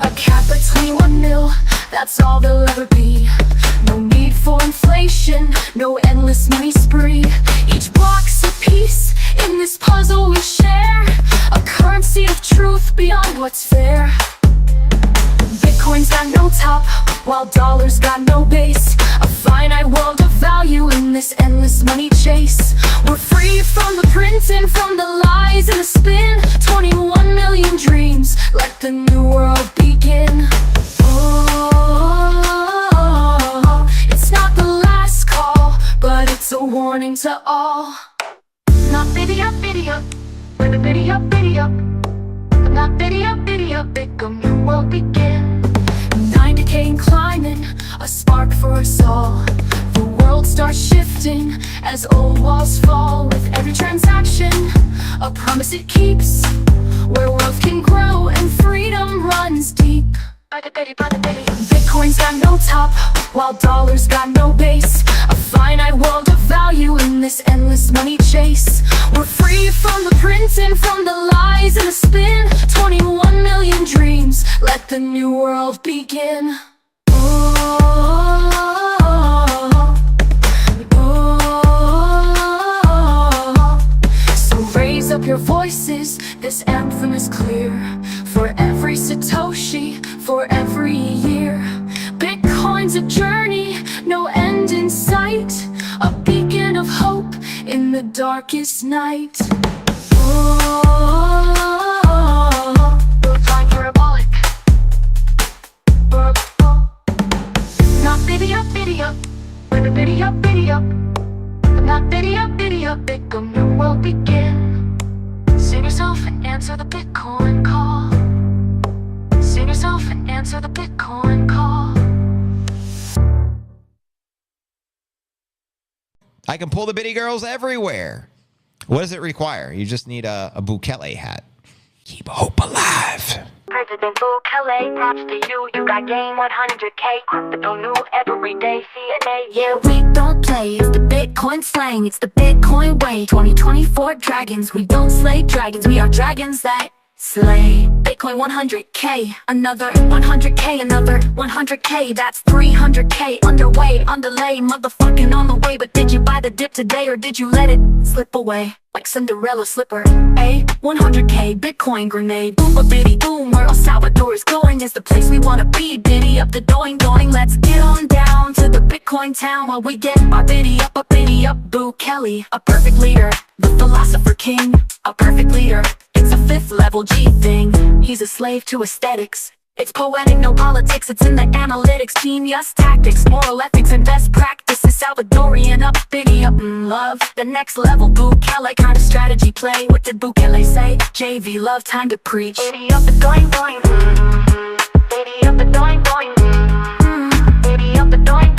A cap between 1 mil, that's all there'll ever be. No need for inflation, no endless money spree. Each block's a piece in this puzzle we share. A currency of truth beyond what's fair. Bitcoin's got no top, while dollars got no base. A finite world of value in this endless money chase. We're free from the printing, from the lies and the spin. 21 million dreams, let the new world begin. Oh, it's not the last call, but it's a warning to all. Not biddy up, with a biddy up, not biddy up, Bitcoin new world begin. 90K and climbing, a spark for us all. The world starts shifting as old walls fall. With every transaction, a promise it keeps, where wealth can grow and freedom runs deep. Bitcoin's got no top, while dollars got no base. A finite world of value in this endless money chase. We're free from the printing, from the lies and the spin. 21 million dreams, let the new world begin. So raise up your voices, this anthem is clear. For every Satoshi, for every year. Bitcoin's a journey, no end in sight. A beacon of hope in the darkest night. Time parabolic. Not biddy up, with a biddy up, not biddy up, Bitcoin new world begin. Sing yourself and answer the Bitcoin call. Sing yourself and answer the Bitcoin call. I can pull the bitty girls everywhere. What does it require? You just need a Bukele hat. Keep hope alive. President Bukele, props to you. You got game 100K. Crypto new every day. CNA. Yeah, we don't play. It's the Bitcoin slang. It's the Bitcoin way. 2024 dragons. We don't slay dragons. We are dragons that slay. Bitcoin 100K, another 100K, another 100K. That's 300K underway, underlay, motherfucking on the way. But did you buy the dip today or did you let it slip away like Cinderella slipper? A 100K Bitcoin grenade, boom a bitty boom. Where El Salvador is going is the place we wanna be. Biddy up the doing. Let's get on down to the Bitcoin town while we get our biddy up, Bukele, a perfect leader, the philosopher king, a perfect leader. It's a 5th level G thing. He's a slave to aesthetics. It's poetic, no politics. It's in the analytics, genius tactics, moral ethics and best practices. Salvadorian up, biddy up and love. The next level Bukele kind of strategy play. What did Bukele say? JV love, time to preach. Biddy up the doing. Biddy up the doing. Biddy up the doing.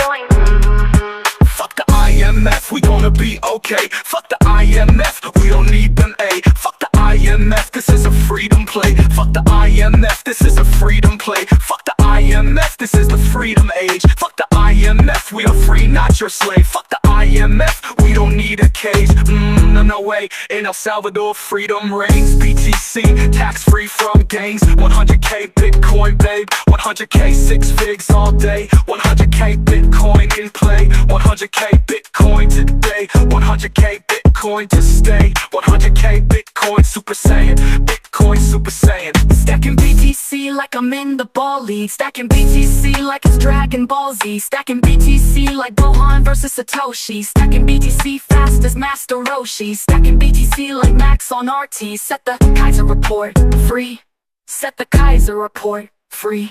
Fuck the IMF, we gonna be okay. Fuck the IMF, we don't need them, A. Fuck the IMF, this is a freedom play. Fuck the IMF, this is a freedom play. Fuck the IMF, this is the freedom age. Fuck the IMF, we are free, not your slave. Fuck the IMF, we don't need a cage. No way, in El Salvador freedom reigns. BTC, tax free from gains. 100K Bitcoin, babe. 100K 6 figs all day. 100K Bitcoin in play. 100K Bitcoin today. 100K Bitcoin to stay. 100K Bitcoin Super Saiyan. Bitcoin Super Saiyan. Stacking BTC like I'm in the ball league. Stacking BTC like it's Dragon Ball Z. Stacking BTC like Gohan versus Satoshi. Stacking BTC fast as Master Roshi. Stacking BTC like Max on RT. Set the Kaiser report free. Set the Kaiser report free.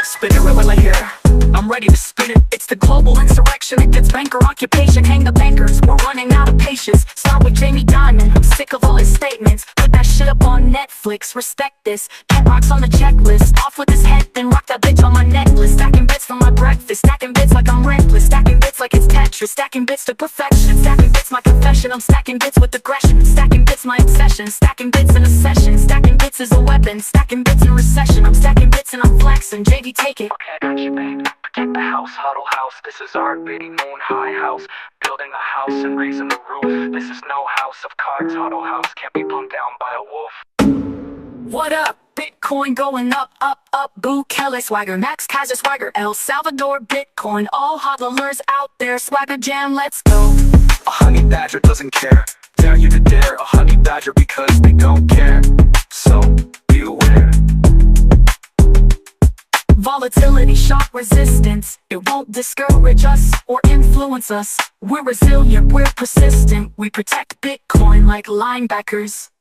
Spin it right here. I'm ready to spin it. It's the global insurrection. It gets banker occupation. Hang the bankers. We're running out of patience. Start with Jamie Dimon. I'm sick of all his statements. Put that shit up on Netflix. Respect this. Get rocks on the checklist. Off with his head, then rock that bitch on my necklace. Stacking bits for my breakfast. Stacking bits like I'm reckless. Stacking bits like it's Tetris. Stacking bits to perfection. Stacking bits my confession. I'm stacking bits with aggression. Stacking bits my obsession. Stacking bits in a session. Stacking bits is a weapon. Stacking bits in recession. I'm stacking bits and I'm flexing. JV, take it. Okay, I got you, babe. Protect the house, huddle house. This is our bitty moon high house. Building a house and raising the roof. This is no house of cards, huddle house. Can't be pulled down by a wolf. What up? Bitcoin going up, up, up. Boo, Kelly Swagger, Max Kaiser Swagger, El Salvador Bitcoin. All hodlers out there, Swagger Jam, let's go. A honey badger doesn't care. Dare you to dare a honey badger because they don't care. So, be aware. Volatility, shock resistance. It won't discourage us or influence us. We're resilient, we're persistent. We protect Bitcoin like linebackers.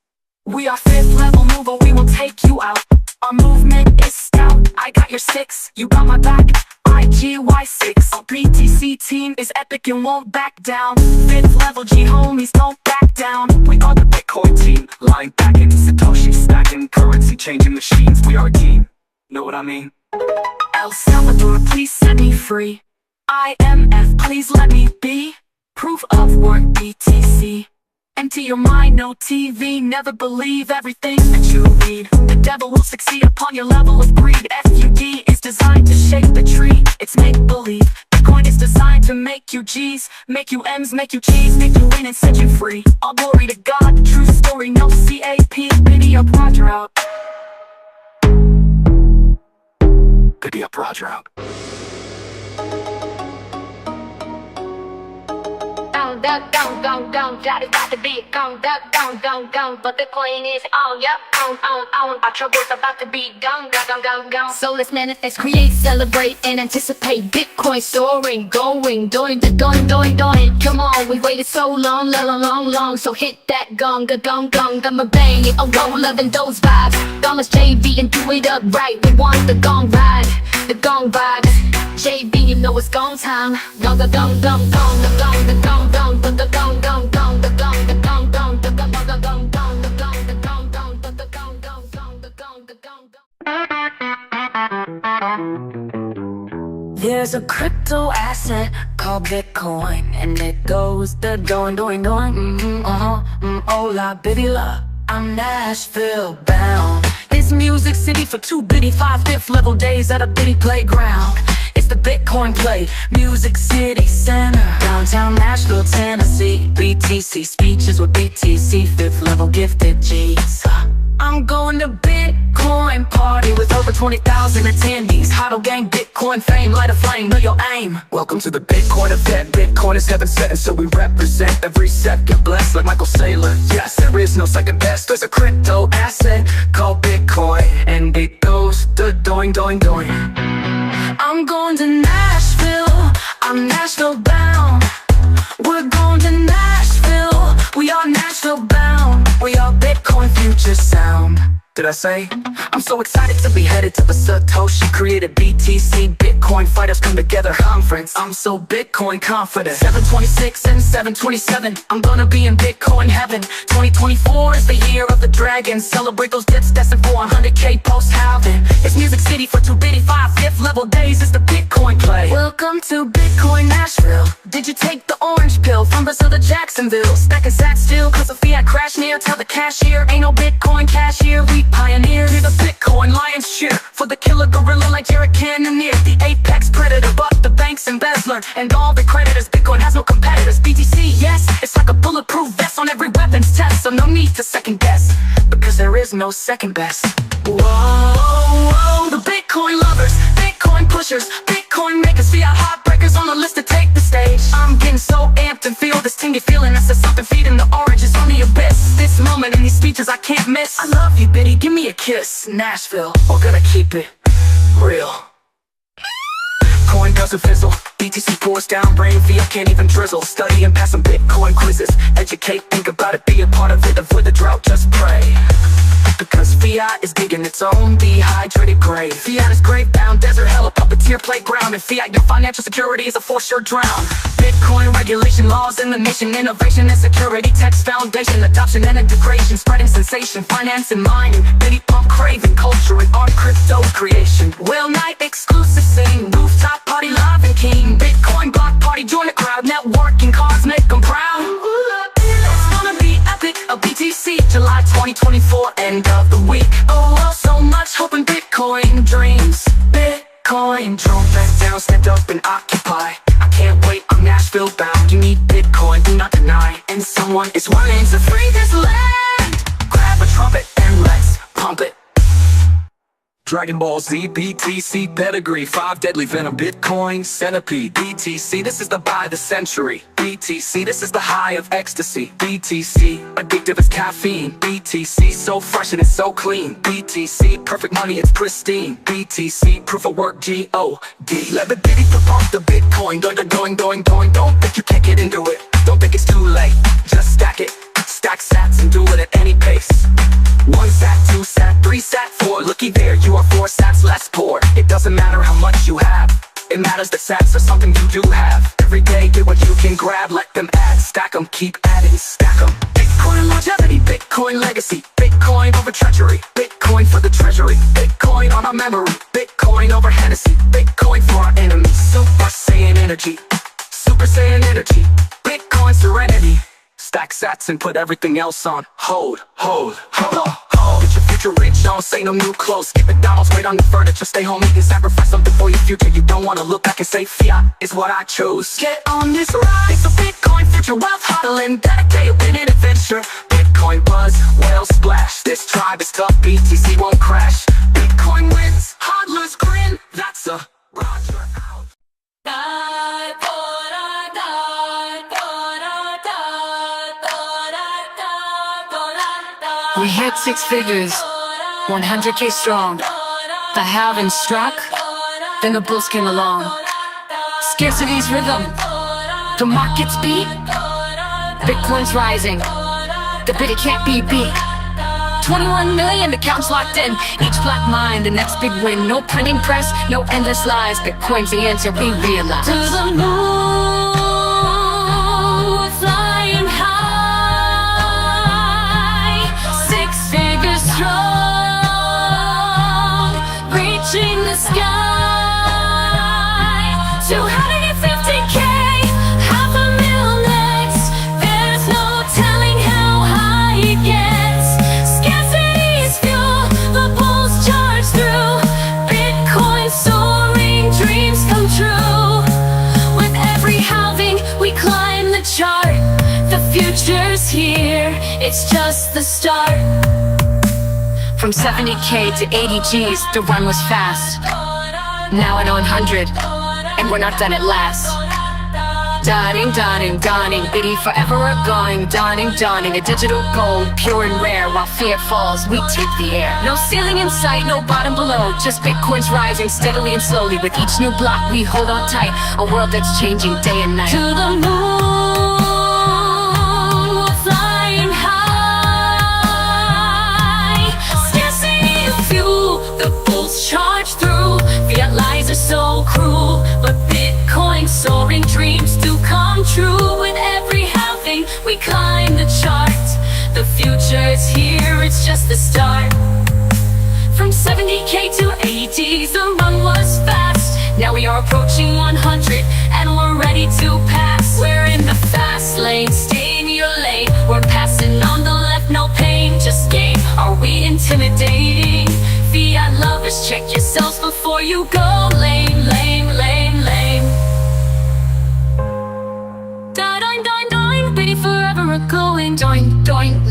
We are fifth level mover, we will take you out. Our movement is stout. I got your 6, you got my back. IGY6. Our BTC team is epic and won't back down. Fifth level G homies don't back down. We are the Bitcoin team. Line backing, Satoshi stacking, currency changing machines. We are a team. Know what I mean? El Salvador, please set me free. IMF, please let me be. Proof of work, BTC. Empty your mind, no TV. Never believe everything that you read. The devil will succeed upon your level of greed. FUD is designed to shake the tree. It's make-believe. Bitcoin is designed to make you G's, make you M's, make you G's, make you win and set you free. All glory to God, true story, no CAP. Biddy up, Roger out. Biddy up, Roger out. Gone, that is about to be gone, but the coin is on, yep, on. Our trouble's about to be gone. So let's manifest, create, celebrate, and anticipate Bitcoin soaring, going, doing. Come on, we waited so long, so hit that gong, I'ma bang it, a roll of and those vibes. Dollars JV and do it up right, we want the gong ride, the gong vibe. JV, you know it's gong time. There's a crypto asset called Bitcoin, and it goes the doing. Hola, bidila, I'm Nashville bound. This music city for 2 bitty 5 fifth level days at a bitty playground. It's the Bitcoin play, Music City Center, downtown Nashville, Tennessee. BTC speeches with BTC, 5th level gifted G's. I'm going to Bitcoin party with over 20,000 attendees. Hodl gang, Bitcoin fame, light a flame, know your aim. Welcome to the Bitcoin event. Bitcoin is heaven sent, and so we represent every second blessed like Michael Saylor. Yes, there is no second best. There's a crypto asset called Bitcoin, and it goes the doing. I'm going to Nashville, I'm Nashville bound. We're going to Nashville, we are Nashville bound. We are Bitcoin future sound. Did I say? I'm so excited to be headed to the Satoshi created BTC Bitcoin fighters come together conference. I'm so Bitcoin confident. 726 and 727, I'm gonna be in Bitcoin heaven. 2024 is the year of the dragon. Celebrate those debts destined for 100K post-halving. It's Music City for 2 bitty 5 fifth level days. It's the Bitcoin play. Welcome to Bitcoin Nashville. Did you take the orange pill from Brazil to Jacksonville? Stacking sats still cause the fiat crash near. Tell the cashier ain't no Bitcoin cashier. We pioneers. Hear the Bitcoin lions cheer for the killer gorilla like Jared Cannonier. The apex predator, but the bank's embezzler and all the creditors. Bitcoin has no competitors. BTC, yes, it's like a bulletproof vest on every weapons test. So no need to second guess, because there is no second best. Whoa, the Bitcoin lovers, Bitcoin pushers, Bitcoin makers, fiat heartbreakers. figures on the list to take the stage. I'm getting so amped and feel this tingy feeling. That's something feeding the oranges on the abyss. This moment in these speeches I can't miss. I love you, Biddy, give me a kiss. Nashville, we're gonna keep it real. Coin doesn't fizzle, BTC pours down rain, fiat can't even drizzle. Study and pass some Bitcoin quizzes, educate, think about it, be a part of it. Avoid the drought, just pray. Because fiat is digging its own dehydrated grave. Fiat is grave bound, desert hell, a puppeteer playground. And fiat, your financial security is a for sure drown. Bitcoin regulation, laws in the nation, innovation and security, text foundation, adoption and integration, spreading sensation, finance and mining, Biddy pump craving, culture and art, crypto creation. Whale night exclusive sing, rooftop party live and king, Bitcoin block party, join the crowd, networking cards make them proud. It's gonna be epic, a BTC, July 2024, end of the week. Oh, so much hope in Bitcoin dreams. Bitcoin drone back down, stand up and occupy. I can't wait, I'm Nashville bound. You need Bitcoin, do not deny. And someone is willing to free this land. Grab a trumpet and let's pump it. Dragon Ball Z, BTC pedigree, 5 deadly venom, Bitcoin centipede. BTC, this is the buy of the century. BTC, this is the high of ecstasy. BTC, addictive as caffeine. BTC, so fresh and it's so clean. BTC, perfect money, it's pristine. BTC, proof of work, G-O-D. Let the Diddy pump the Bitcoin, going. Don't think you can't get into it. Don't think it's too late, just stack it. Stack sats and do it at any pace. 1 sat, 2 sat, 3 sat, 4. Looky there, you are 4 sats less poor. It doesn't matter how much you have, it matters that sats are something you do have. Every day, get what you can grab, let them add, stack them, keep adding, stack them. Bitcoin longevity, Bitcoin legacy, Bitcoin over treasury, Bitcoin for the treasury, Bitcoin on our memory, Bitcoin over Hennessy, Bitcoin for our enemies. Super Saiyan energy, Super Saiyan energy, Bitcoin serenity. Stack sats and put everything else on hold. Get your future rich, don't say no new clothes. Skip McDonald's, wait on the furniture, stay home, eat and sacrifice something for your future. You don't wanna look back and say fiat is what I chose. Get on this ride, it's a Bitcoin future, wealth hodling, dedicated in an adventure. Bitcoin buzz, whale splash, this tribe is tough, BTC won't crash. Bitcoin wins, hodlers grin, that's a Roger out. We hit 6 figures, 100K strong. The halving struck, then the bulls came along. Scarcity's rhythm, the market's beat. Bitcoin's rising, the biddy can't be beat. 21 million accounts locked in, each black mine, the next big win. No printing press, no endless lies. Bitcoin's the answer we realize. To the moon, we're flying high. 6 figures strong, reaching the sky. 250K, half a mil next. There's no telling how high it gets. Scarcity's fuel, the bulls charge through. Bitcoin soaring, dreams come true. With every halving, we climb the chart. The future's here, it's just the start. From 70K to 80 Gs, the run was fast. Now at 100, and we're not done at last. Dawning, biddy forever are going. Dawning, a digital gold, pure and rare. While fear falls, we take the air. No ceiling in sight, no bottom below. Just Bitcoin's rising steadily and slowly. With each new block, we hold on tight. A world that's changing day and night. To the moon, we're flying high. Scarcity of fuel, the bulls charge through. Fiat lies are so cruel, but Bitcoin soaring, dreams do come true. With every halving, we climb the chart. The future is here, it's just the start. From 70K to 80s, the run was fast. Now we are approaching 100, and we're ready to pass. We're in the fast lane, stay in your lane. We're passing on the left, no pain, just gain. Are we intimidating? Fiat lovers, check yourselves before you go. Lame. Doing, biddy forever a going. Doing,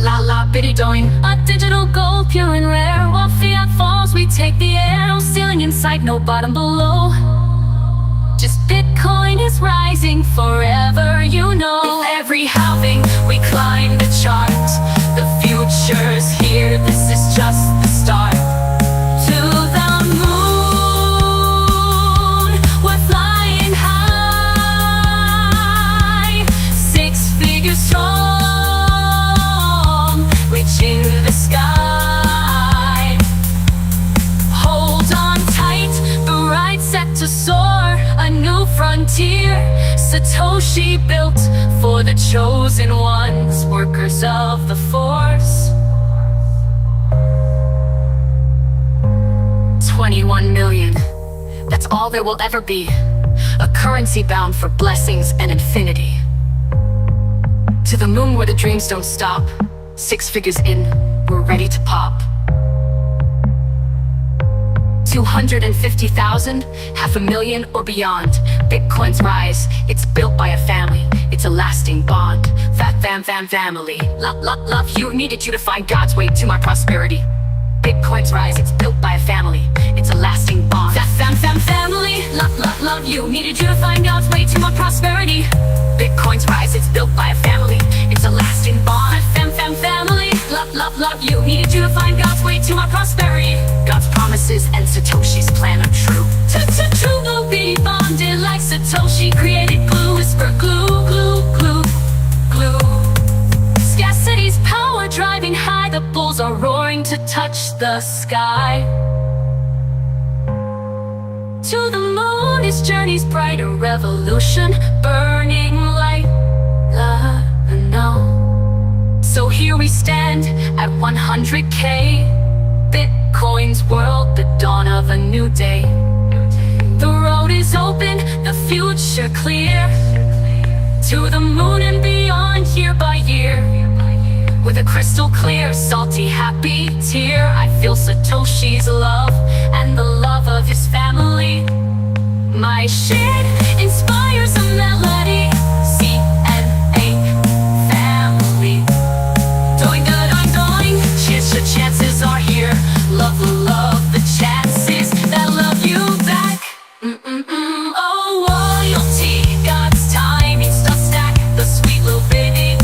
la, biddy doing. A digital gold, pure and rare. While fiat falls, we take the air. No ceiling in sight, no bottom below. Just Bitcoin is rising forever, you know. With every halving, we climb the chart. The future's here, this is just the start. To the moon, we're flying high. 6 figures strong, reaching the sky. Hold on tight, the ride set to soar. A new frontier, Satoshi built for the chosen ones, workers of the force. 21 million, that's all there will ever be. A currency bound for blessings and infinity. To the moon where the dreams don't stop. 6 figures in, we're ready to pop. 250,000, 500,000 or beyond. Bitcoin's rise, it's built by a family. It's a lasting bond. Family. Love you, needed you to find God's way to my prosperity. Bitcoin's rise, it's built by a family. It's a lasting bond. Family. Love you, needed you to find God's way to my prosperity. Bitcoin's rise, it's built by a family. It's a lasting bond. Family. Love you, needed you to find God's way to my prosperity. God's promises and Satoshi's plan are true. True, we'll be bonded like Satoshi created glue. Whisper glue. Scarcity's power driving high. The bulls are roaring to touch the sky. To the moon, his journey's bright. A revolution, burning light. No. So here we stand at 100K. Bitcoin's world, the dawn of a new day. The road is open, the future clear. To the moon and beyond, year by year. With a crystal clear, salty, happy tear, I feel Satoshi's love and the love of his family. My shit inspires a melody. CNA family. Doing, cheers, the chances are here. Love the chances that love you back. Oh, loyalty, God's timing, stuff stack, the sweet little bitty.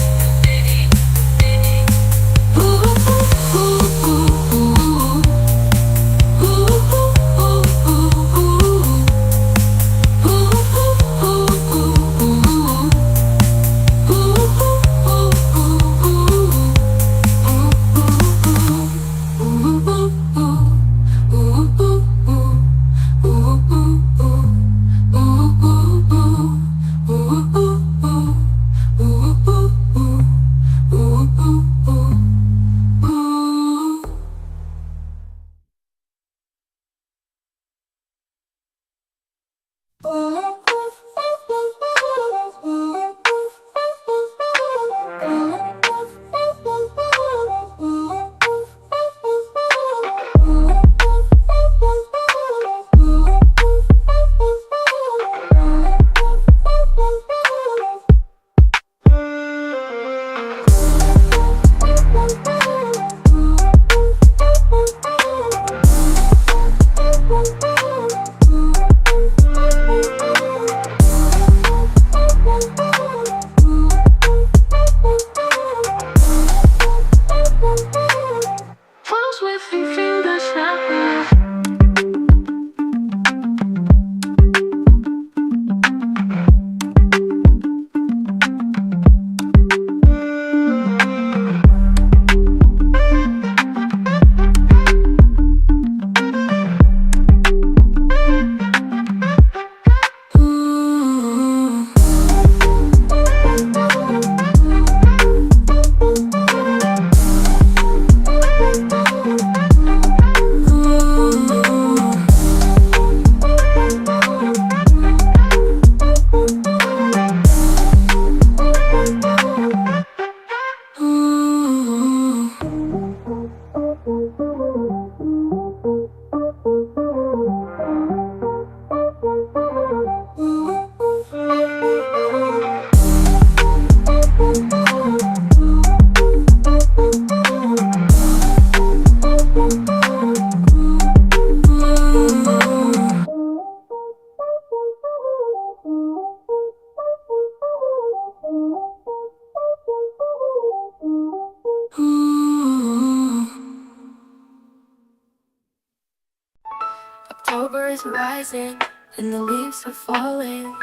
October is rising and the leaves are falling.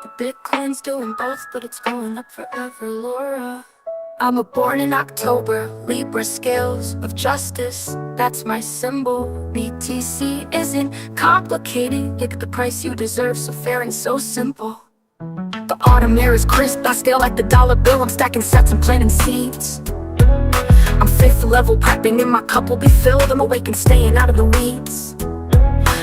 The Bitcoin's doing both, but it's going up forever, Laura. I'm born in October, Libra scales of justice, that's my symbol. BTC isn't complicated, you get the price you deserve, so fair and so simple. The autumn air is crisp, I scale like the dollar bill, I'm stacking sets and planting seeds. I'm fifth level prepping and my cup will be filled, I'm awake and staying out of the weeds.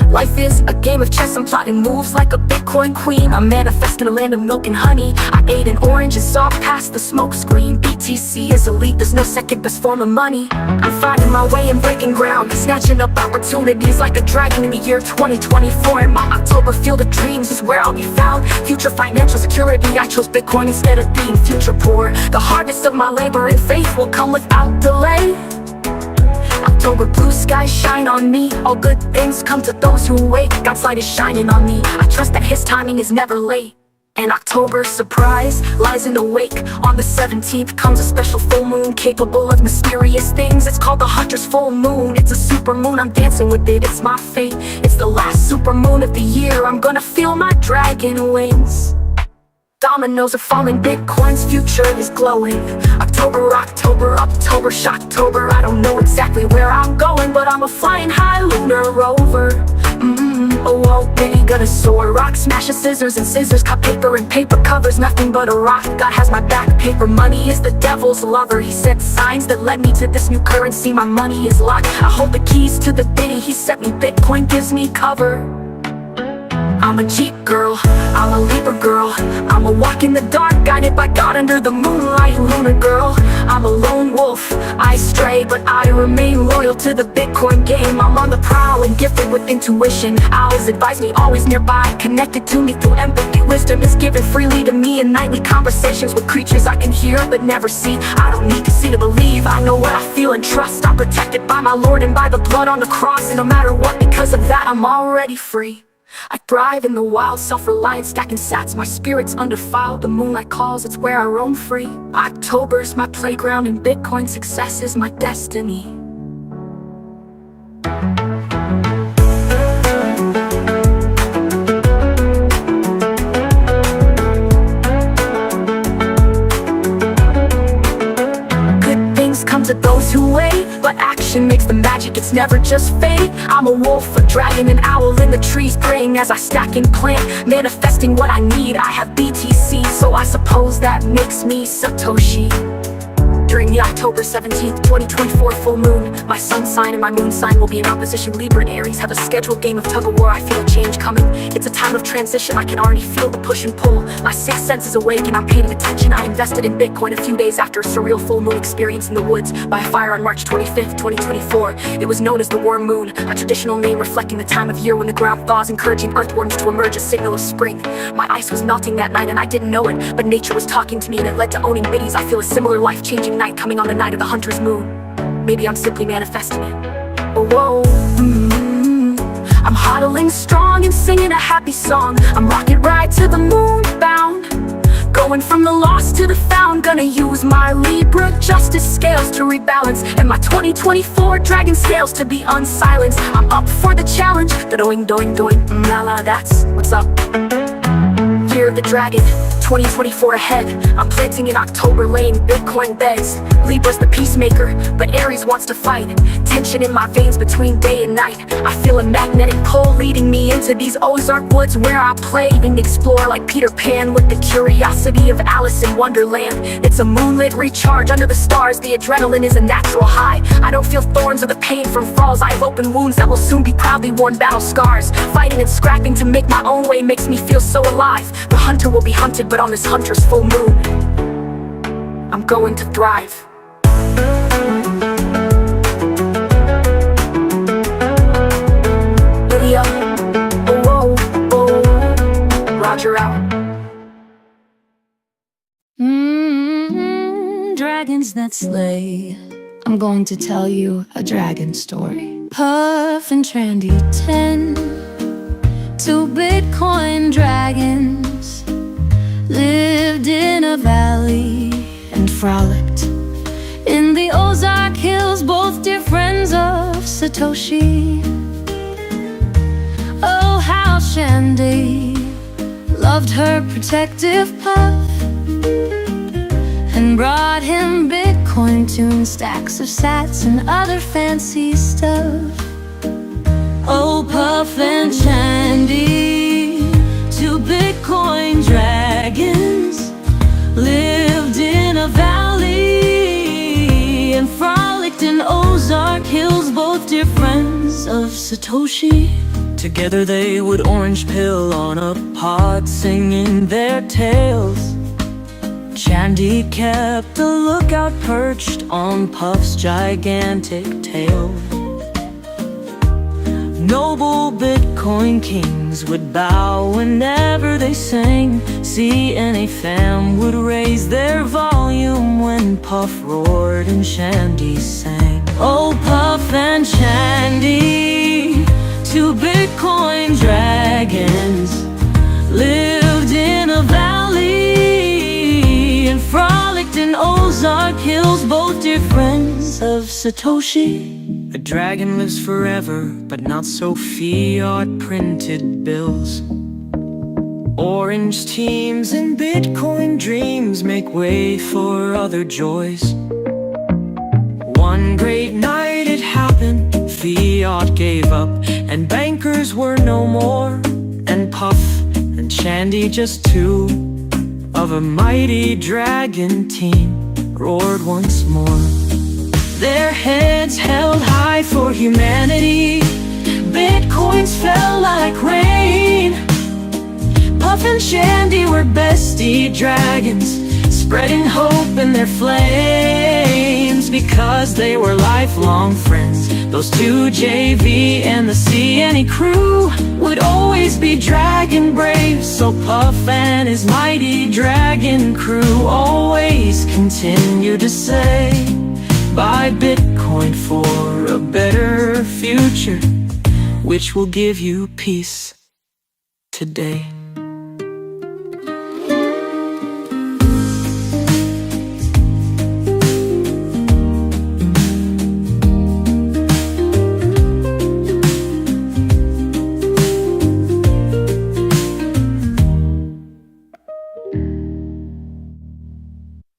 Life is a game of chess, I'm plotting moves like a Bitcoin queen. I'm manifesting a land of milk and honey. I ate an orange and saw past the smoke screen. BTC is elite, there's no second best form of money. I'm finding my way and breaking ground, snatching up opportunities like a dragon in the year 2024. In my October field of dreams is where I'll be found. Future financial security, I chose Bitcoin instead of being future poor. The harvest of my labor and faith will come without delay. October blue skies shine on me. All good things come to those who wait. God's light is shining on me. I trust that his timing is never late. An October surprise lies in the wake. On the 17th comes a special full moon capable of mysterious things. It's called the Hunter's full moon. It's a super moon, I'm dancing with it, it's my fate. It's the last super moon of the year. I'm gonna feel my dragon wings. Dominoes are falling, Bitcoin's future is glowing. October, October, October, Shocktober. I don't know exactly where I'm going, but I'm a flying high lunar rover. Oh, whoa, baby, gonna soar. Rock smashes, scissors and scissors, cut paper and paper covers, nothing but a rock. God has my back, paper money is the devil's lover. He sent signs that led me to this new currency, my money is locked. I hold the keys to the city, he sent me, Bitcoin gives me cover. I'm a Jeep girl, I'm a Libra girl. I'm a walk in the dark, guided by God under the moonlight, lunar girl. I'm a lone wolf, I stray, but I remain loyal to the Bitcoin game. I'm on the prowl and gifted with intuition. Owls advise me, always nearby, connected to me through empathy. Wisdom is given freely to me in nightly conversations with creatures I can hear but never see. I don't need to see to believe, I know what I feel and trust. I'm protected by my Lord and by the blood on the cross. And no matter what, because of that, I'm already free. I thrive in the wild, self-reliant, stacking sats. My spirit's undefiled, the moonlight calls, it's where I roam free. October's my playground and Bitcoin success is my destiny. Come to those who wait, but action makes the magic, it's never just fate. I'm a wolf, a dragon, an owl in the trees, praying as I stack and plant, manifesting what I need. I have BTC, so I suppose that makes me Satoshi. During the October 17th, 2024 full moon, my sun sign and my moon sign will be in opposition. Libra and Aries have a scheduled game of tug-of-war. I feel a change coming. It's a time of transition, I can already feel the push and pull. My sixth sense is awake and I'm paying attention. I invested in Bitcoin a few days after a surreal full moon experience in the woods by a fire on March 25th, 2024. It was known as the warm moon, a traditional name reflecting the time of year when the ground thaws, encouraging earthworms to emerge, a signal of spring. My ice was melting that night and I didn't know it, but nature was talking to me and it led to owning biddies. I feel a similar life-changing night coming on the night of the Hunter's moon. Maybe I'm simply manifesting it. Oh, whoa. I'm hodling strong and singing a happy song. I'm rocket ride to the moon bound, going from the lost to the found. Gonna use my Libra justice scales to rebalance, and my 2024 dragon scales to be unsilenced. I'm up for the challenge. The doing, la la, that's what's up. Year of the dragon, 2024 ahead. I'm planting in October, laying Bitcoin beds. Libra's the peacemaker, but Aries wants to fight. Tension in my veins between day and night. I feel a magnetic pull leading me into these Ozark woods where I play and explore like Peter Pan with the curiosity of Alice in Wonderland. It's a moonlit recharge under the stars. The adrenaline is a natural high. I don't feel thorns or the pain from falls. I have open wounds that will soon be proudly worn battle scars. Fighting and scrapping to make my own way makes me feel so alive. The hunter will be hunted, but on this hunter's full moon, I'm going to thrive. Lydia, oh, whoa, oh, Roger out. Dragons that slay. I'm going to tell you a dragon story. Puff and Trendy 10, two Bitcoin dragons lived in a valley and frolicked in the Ozark Hills, both dear friends of Satoshi. Shandy loved her protective puff and brought him Bitcoin tuned stacks of sats and other fancy stuff. Oh, Puff and Shandy, two Bitcoin dragons, lived in a valley and frolicked in Ozark Hills, both dear friends of Satoshi. Together they would orange pill on a pod, singing their tales. Shandy kept a lookout perched on Puff's gigantic tail. Noble Bitcoin kings would bow whenever they sang. CNA fam would raise their volume when Puff roared and Shandy sang. Oh, Puff and Shandy, two Bitcoin dragons, lived in a valley and frolicked in Ozark Hills, both dear friends of Satoshi. A dragon lives forever, but not so fiat printed bills. Orange teams and Bitcoin dreams make way for other joys. One great night it happened, fiat gave up and bankers were no more, and Puff and Shandy, just two of a mighty dragon team, roared once more. Their heads held high for humanity, Bitcoins fell like rain. Puff and Shandy were bestie dragons, spreading hope in their flames, because they were lifelong friends. Those two, JV and the CNE crew, would always be dragon brave. So Puff and his mighty dragon crew always continue to say, buy Bitcoin for a better future, which will give you peace today.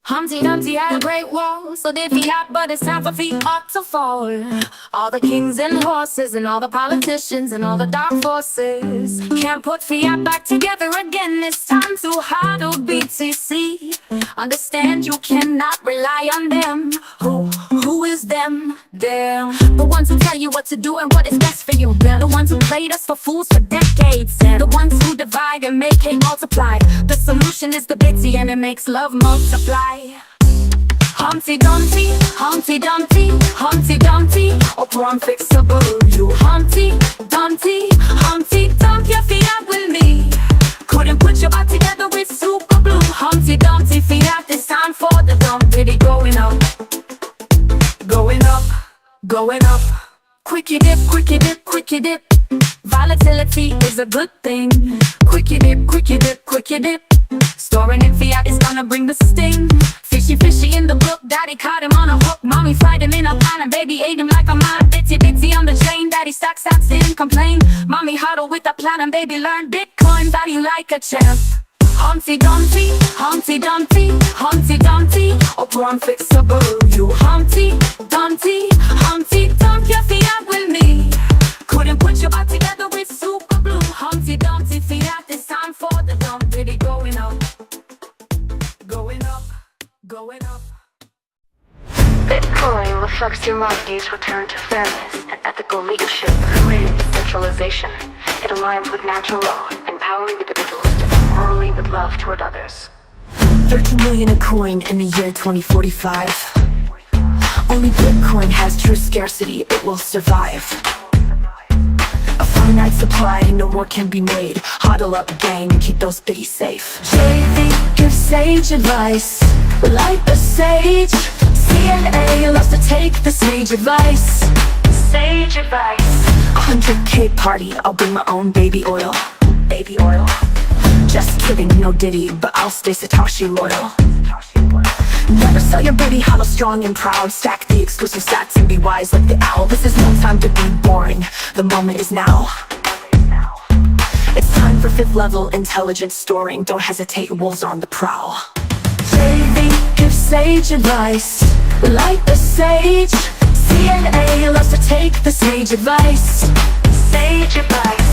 Humpty Dumpty had a great wall, so did fiat, but it's time for fiat to fall. All the kings and horses and all the politicians and all the dark forces can't put fiat back together again. It's time to hodl BTC. Understand you cannot rely on them. Who is them? Them. The ones who tell you what to do and what is best for you. They're the ones who played us for fools for decades. They're the ones who divide and make hate multiply. The solution is the Bitsy and it makes love multiply. Humpty Dumpty, Humpty Dumpty, Humpty Dumpty, or poor unfixable you. Humpty Dumpty, Humpty Dump your fiat with me. Couldn't put your back together with super glue. Humpty Dumpty fiat, it's time for the dump. Diddy going up, going up, going up. Quickie dip, quickie dip, quickie dip. Volatility is a good thing. Quickie dip, quickie dip, quickie dip. Storing in fiat is gonna bring the sting. Fishy, fishy in the book, daddy caught him on a hook. Mommy fried him in a pan and baby ate him like a man. Bitsy, bitsy on the chain, daddy stacks sats didn't complain. Mommy huddled with a plan and baby learned Bitcoin value like a champ. Humpty Dumpty, Humpty Dumpty, Humpty Dumpty, or poor unfixable you. Humpty Dumpty, Humpty Dump your fiat with me. Couldn't put your back together with super glue. Humpty Dumpty fiat, it's time for the dump. Diddy going up, going up, going up. Bitcoin reflects humanity's return to fairness and ethical leadership rooted in decentralization. It aligns with natural law, empowering individuals to act morally with love toward others. 13 million a coin in the year 2045. Only Bitcoin has true scarcity, it will survive. A finite supply, no more can be made. Huddle up, gang, and keep those biddies safe. JV gives sage advice, like the sage. CNA loves to take the sage advice. Sage advice. 100K party, I'll bring my own baby oil. Baby oil. Just kidding, no Diddy, but I'll stay Satoshi loyal. Never sell your baby, hollow strong and proud. Stack the exclusive stats and be wise like the owl. This is no time to be boring, the moment is now. It's plan for 5th level intelligence storing. Don't hesitate, wolves are on the prowl. JV gives sage advice, like the sage. CNA loves to take the sage advice. Sage advice.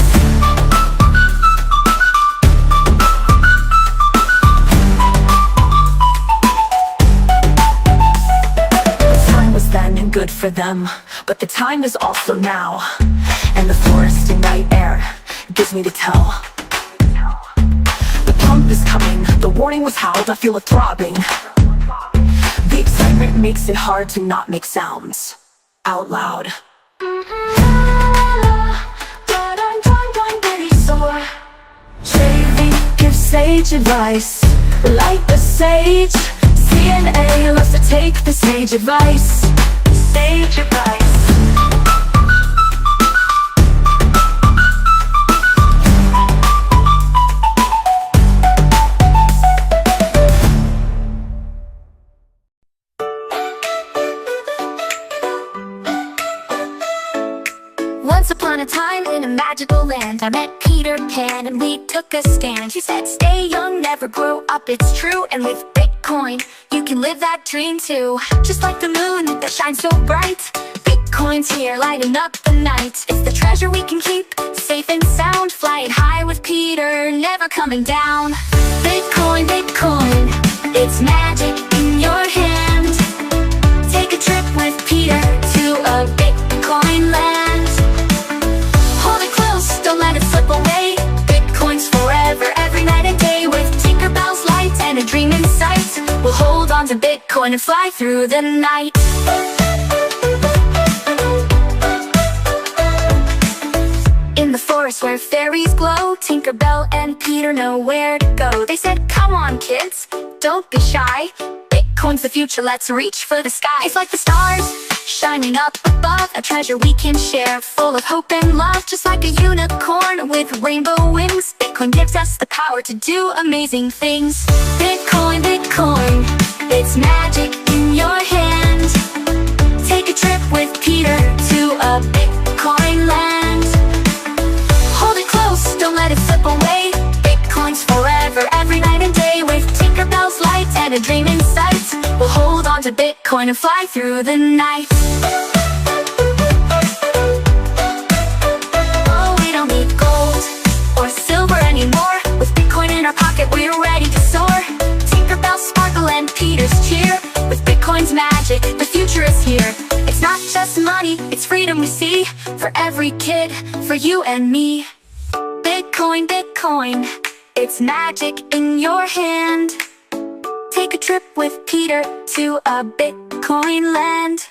Then and good for them, but the time is also now, and the forest and night air gives me to tell. The pump is coming, the warning was howled, I feel it throbbing. The excitement makes it hard to not make sounds out loud. JV gives sage advice, like the sage. CNA loves to take the sage advice. Sage advice. Once upon a time in a magical land, I met Peter Pan and we took a stand. He said, stay young, never grow up, it's true. And with Bitcoin, you can live that dream too. Just like the moon that shines so bright, Bitcoin's here lighting up the night. It's the treasure we can keep, safe and sound. Flying high with Peter, never coming down. Bitcoin, Bitcoin, it's magic in your hand. Take a trip with Peter to a Bitcoin land. Don't let it slip away. Bitcoin's forever, every night and day. With Tinkerbell's light and a dream in sight, we'll hold on to Bitcoin and fly through the night. In the forest where fairies glow, Tinkerbell and Peter know where to go. They said, come on kids, don't be shy. Bitcoin's the future, let's reach for the sky. It's like the stars shining up above, a treasure we can share, full of hope and love. Just like a unicorn with rainbow wings, Bitcoin gives us the power to do amazing things. Bitcoin, Bitcoin, it's magic in your hand. Take a trip with Peter to a Bitcoin land. Hold it close, don't let it slip away. Bitcoin's forever, every night and day. With Tinkerbell's light and a dream in sight, we'll hold on to Bitcoin and fly through the night. Oh, we don't need gold or silver anymore. With Bitcoin in our pocket, we're ready to soar. Tinkerbell sparkle and Peter's cheer. With Bitcoin's magic, the future is here. It's not just money, it's freedom we see. For every kid, for you and me. Bitcoin, Bitcoin, it's magic in your hand. Take a trip with Peter to a Bitcoin land.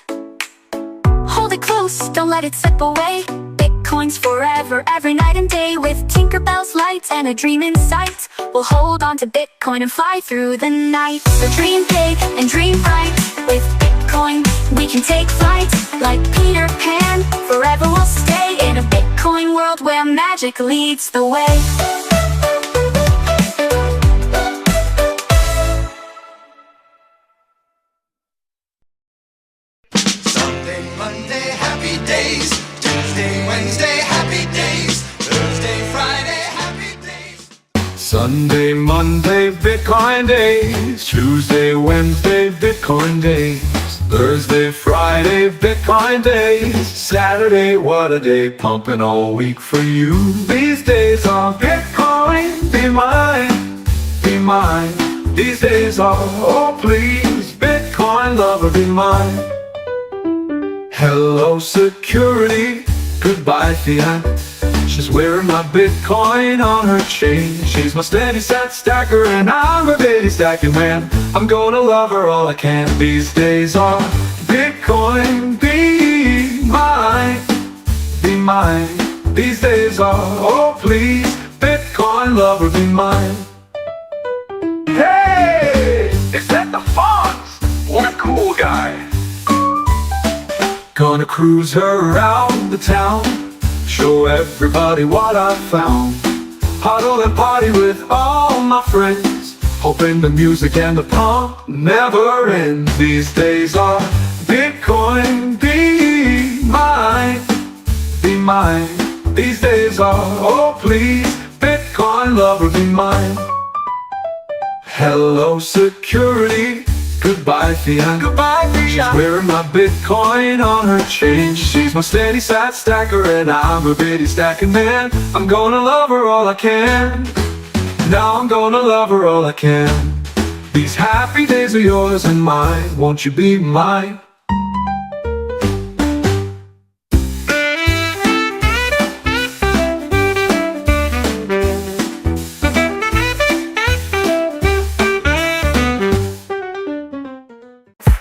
Hold it close, don't let it slip away. Bitcoin's forever, every night and day. With Tinkerbell's lights and a dream in sight, we'll hold on to Bitcoin and fly through the night. So dream big and dream bright. With Bitcoin, we can take flight. Like Peter Pan, forever we'll stay in a Bitcoin world where magic leads the way. Monday, happy days. Tuesday, Wednesday, happy days. Thursday, Friday, happy days. Sunday, Monday, Bitcoin days. Tuesday, Wednesday, Bitcoin days. Thursday, Friday, Bitcoin days. Saturday, what a day, pumping all week for you. These days are Bitcoin, be mine, be mine. These days are, oh please, Bitcoin lover, be mine. Hello security, goodbye fiat. She's wearing my Bitcoin on her chain. She's my steady set stacker and I'm a bitty stacking man. I'm gonna love her all I can. These days are Bitcoin, be mine, be mine. These days are, oh please, Bitcoin lover, be mine. Hey, is that the Fonz? What a cool guy. Gonna cruise around the town, show everybody what I found. Huddle and party with all my friends, hoping the music and the pump never end. These days are Bitcoin, be mine, be mine. These days are, oh please, Bitcoin lover be mine. Hello security, goodbye fiat. Goodbye, fiat. She's wearing my Bitcoin on her chain. She's my steady sat stacker and I'm a bitty stacking man. I'm gonna love her all I can. Now I'm gonna love her all I can. These happy days are yours and mine. Won't you be mine?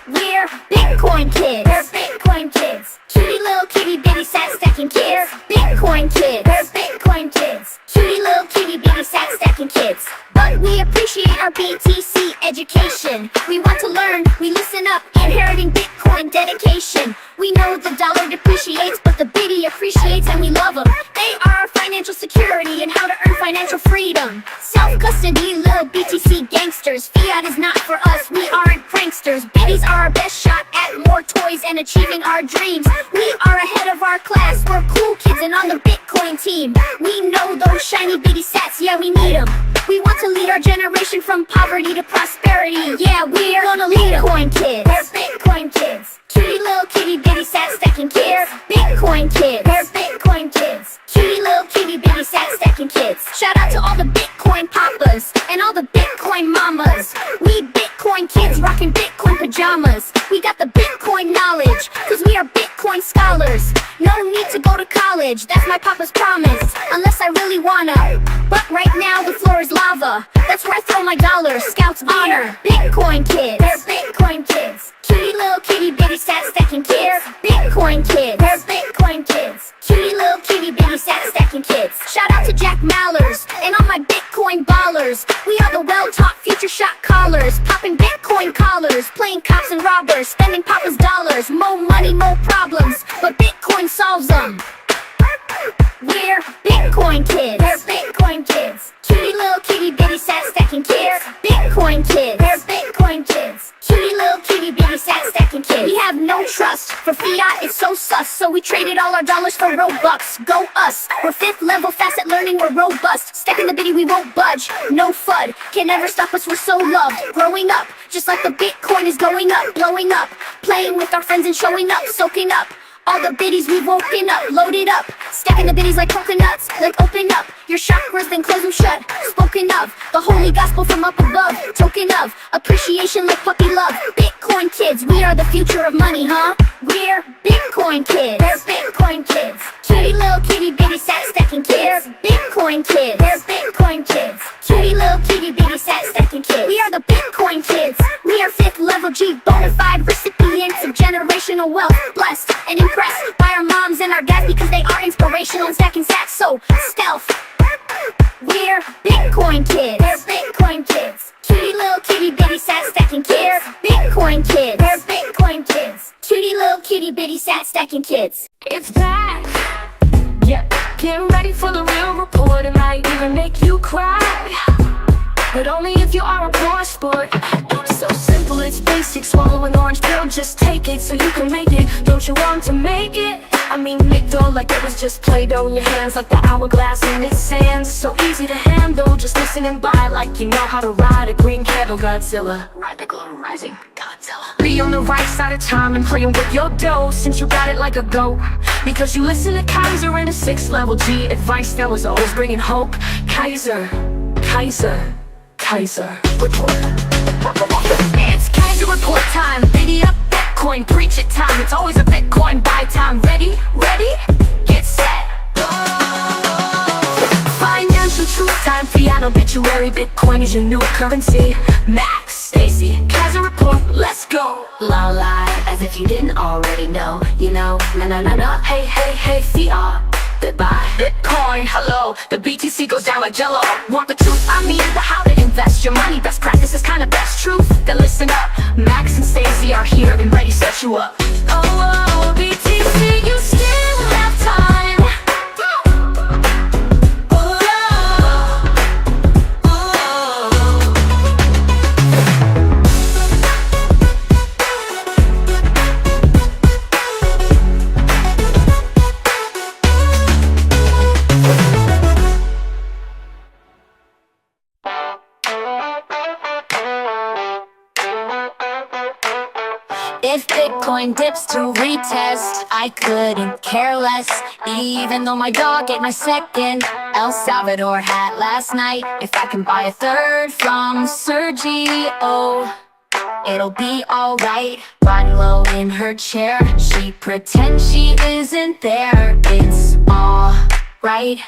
We're Bitcoin kids. We're Bitcoin kids. Cutie little kitty bitty sat stacking kids. Bitcoin kids. We're Bitcoin kids. Cutie little kitty bitty sat stacking kids. But we appreciate our BTC education. We want to learn, we listen up, inheriting Bitcoin dedication. We know the dollar depreciates, but the bitty appreciates and we love them. They are our financial security and how to earn financial freedom. Self-custody, little BTC gangsters. Fiat is not for us, we aren't pranksters. Bitties are our best shot at more toys and achieving our dreams. We are ahead of our class, we're cool kids and on the Bitcoin team. We know those shiny bitty sats, yeah we need them. We want to lead our generation from poverty to prosperity. Yeah, we're gonna lead Bitcoin kids. We're Bitcoin kids. Cutie little kitty bitty sat stacking kids. Bitcoin kids. We're Bitcoin kids. Cutie little kitty bitty sat stacking kids. Shout out to all the Bitcoin papas and all the Bitcoin mamas. We Bitcoin kids rocking Bitcoin pajamas. We got the Bitcoin knowledge, cause we are Bitcoin scholars. No need to go to college, that's my papa's promise, unless I really wanna. But right now the floor is lava, that's where I throw my dollars. Scouts honor, Bitcoin kids. They're Bitcoin kids. Cutie little kitty bitty sat stacking kids. Bitcoin kids. They're Bitcoin kids. Cutie little kitty bitty sat stacking kids. Shout out to Jack Mallers and all my Bitcoin ballers. We are the well-taught future shot callers, popping Bitcoin collars, playing cops and robbers, spending papa's dollars. More money, more problems, but Bitcoin solves them. We're Bitcoin kids. We're Bitcoin kids. Cutie little kitty bitty sat stacking kids. Bitcoin kids. We're Bitcoin kids. Cutie little kitty bitty sat stacking kids. We have no trust for fiat, it's so sus. So we traded all our dollars for Robux. Go us. We're 5th level fast at learning, we're robust. Stacking the bitty, we won't budge. No FUD can never stop us, we're so loved. Growing up, just like the Bitcoin is going up, blowing up. Playing with our friends and showing up, soaking up all the biddies we've woken up, loaded up. Stacking the biddies like coconuts, like open up your chakras, then close them shut. Spoken of, the holy gospel from up above. Token of, appreciation like puppy love. Bitcoin kids, we are the future of money, huh? We're Bitcoin kids. We're Bitcoin kids. Cutie little kitty bitty sat stacking kids. Bitcoin kids. We're Bitcoin kids. Cutie little kitty bitty sat stacking kids. We are the Bitcoin kids. We are 5th level G, bonafide recipients of generational wealth. Blessed and impressed by our moms and our dads because they are inspirational and stacking sats so stealth. We're Bitcoin kids. We're Bitcoin kids. Cutie little kitty bitty sat stacking kids. Bitcoin kids. We're Bitcoin kids. Cutie little kitty bitty sat stacking kids. It's back. Yeah, get ready for the real report. It might even make you cry, but only if you are a poor sport. It's so simple, it's basic. Swallow an orange pill, just take it so you can make it. Don't you want to make it? I mean, make dough like it was just Play-Doh in your hands, like the hourglass in its sands. So easy to handle, just listen and buy like you know how to ride a green candle. Godzilla, ride the glow rising Godzilla. Be on the right side of time and playing with your dough, since you got it like a goat. Because you listen to Kaiser and a 6th level G advice that was always bringing hope. Kaiser, Kaiser, Kaiser report. It's Kaiser report time. Biddy up Bitcoin, preach it time. It's always a Bitcoin buy time. Ready, ready, get set, go. Financial truth time. Fiat obituary. Bitcoin is your new currency. Max, Stacy, Kaiser report. Let's go. La la, as if you didn't already know. You know, na na na na. Hey, hey, hey, fiat. Goodbye. Bitcoin, hello. The BTC goes down like Jello. Want the truth? I mean the how to invest your money. Best practices, kind of best truth. Then listen up. Max and Stacey are here and ready to set you up. Oh, BTC, you still have time. Bitcoin dips to retest, I couldn't care less. Even though my dog ate my second El Salvador hat last night. If I can buy a third from Sergio, it'll be alright. Riding low in her chair, she pretends she isn't there. It's alright,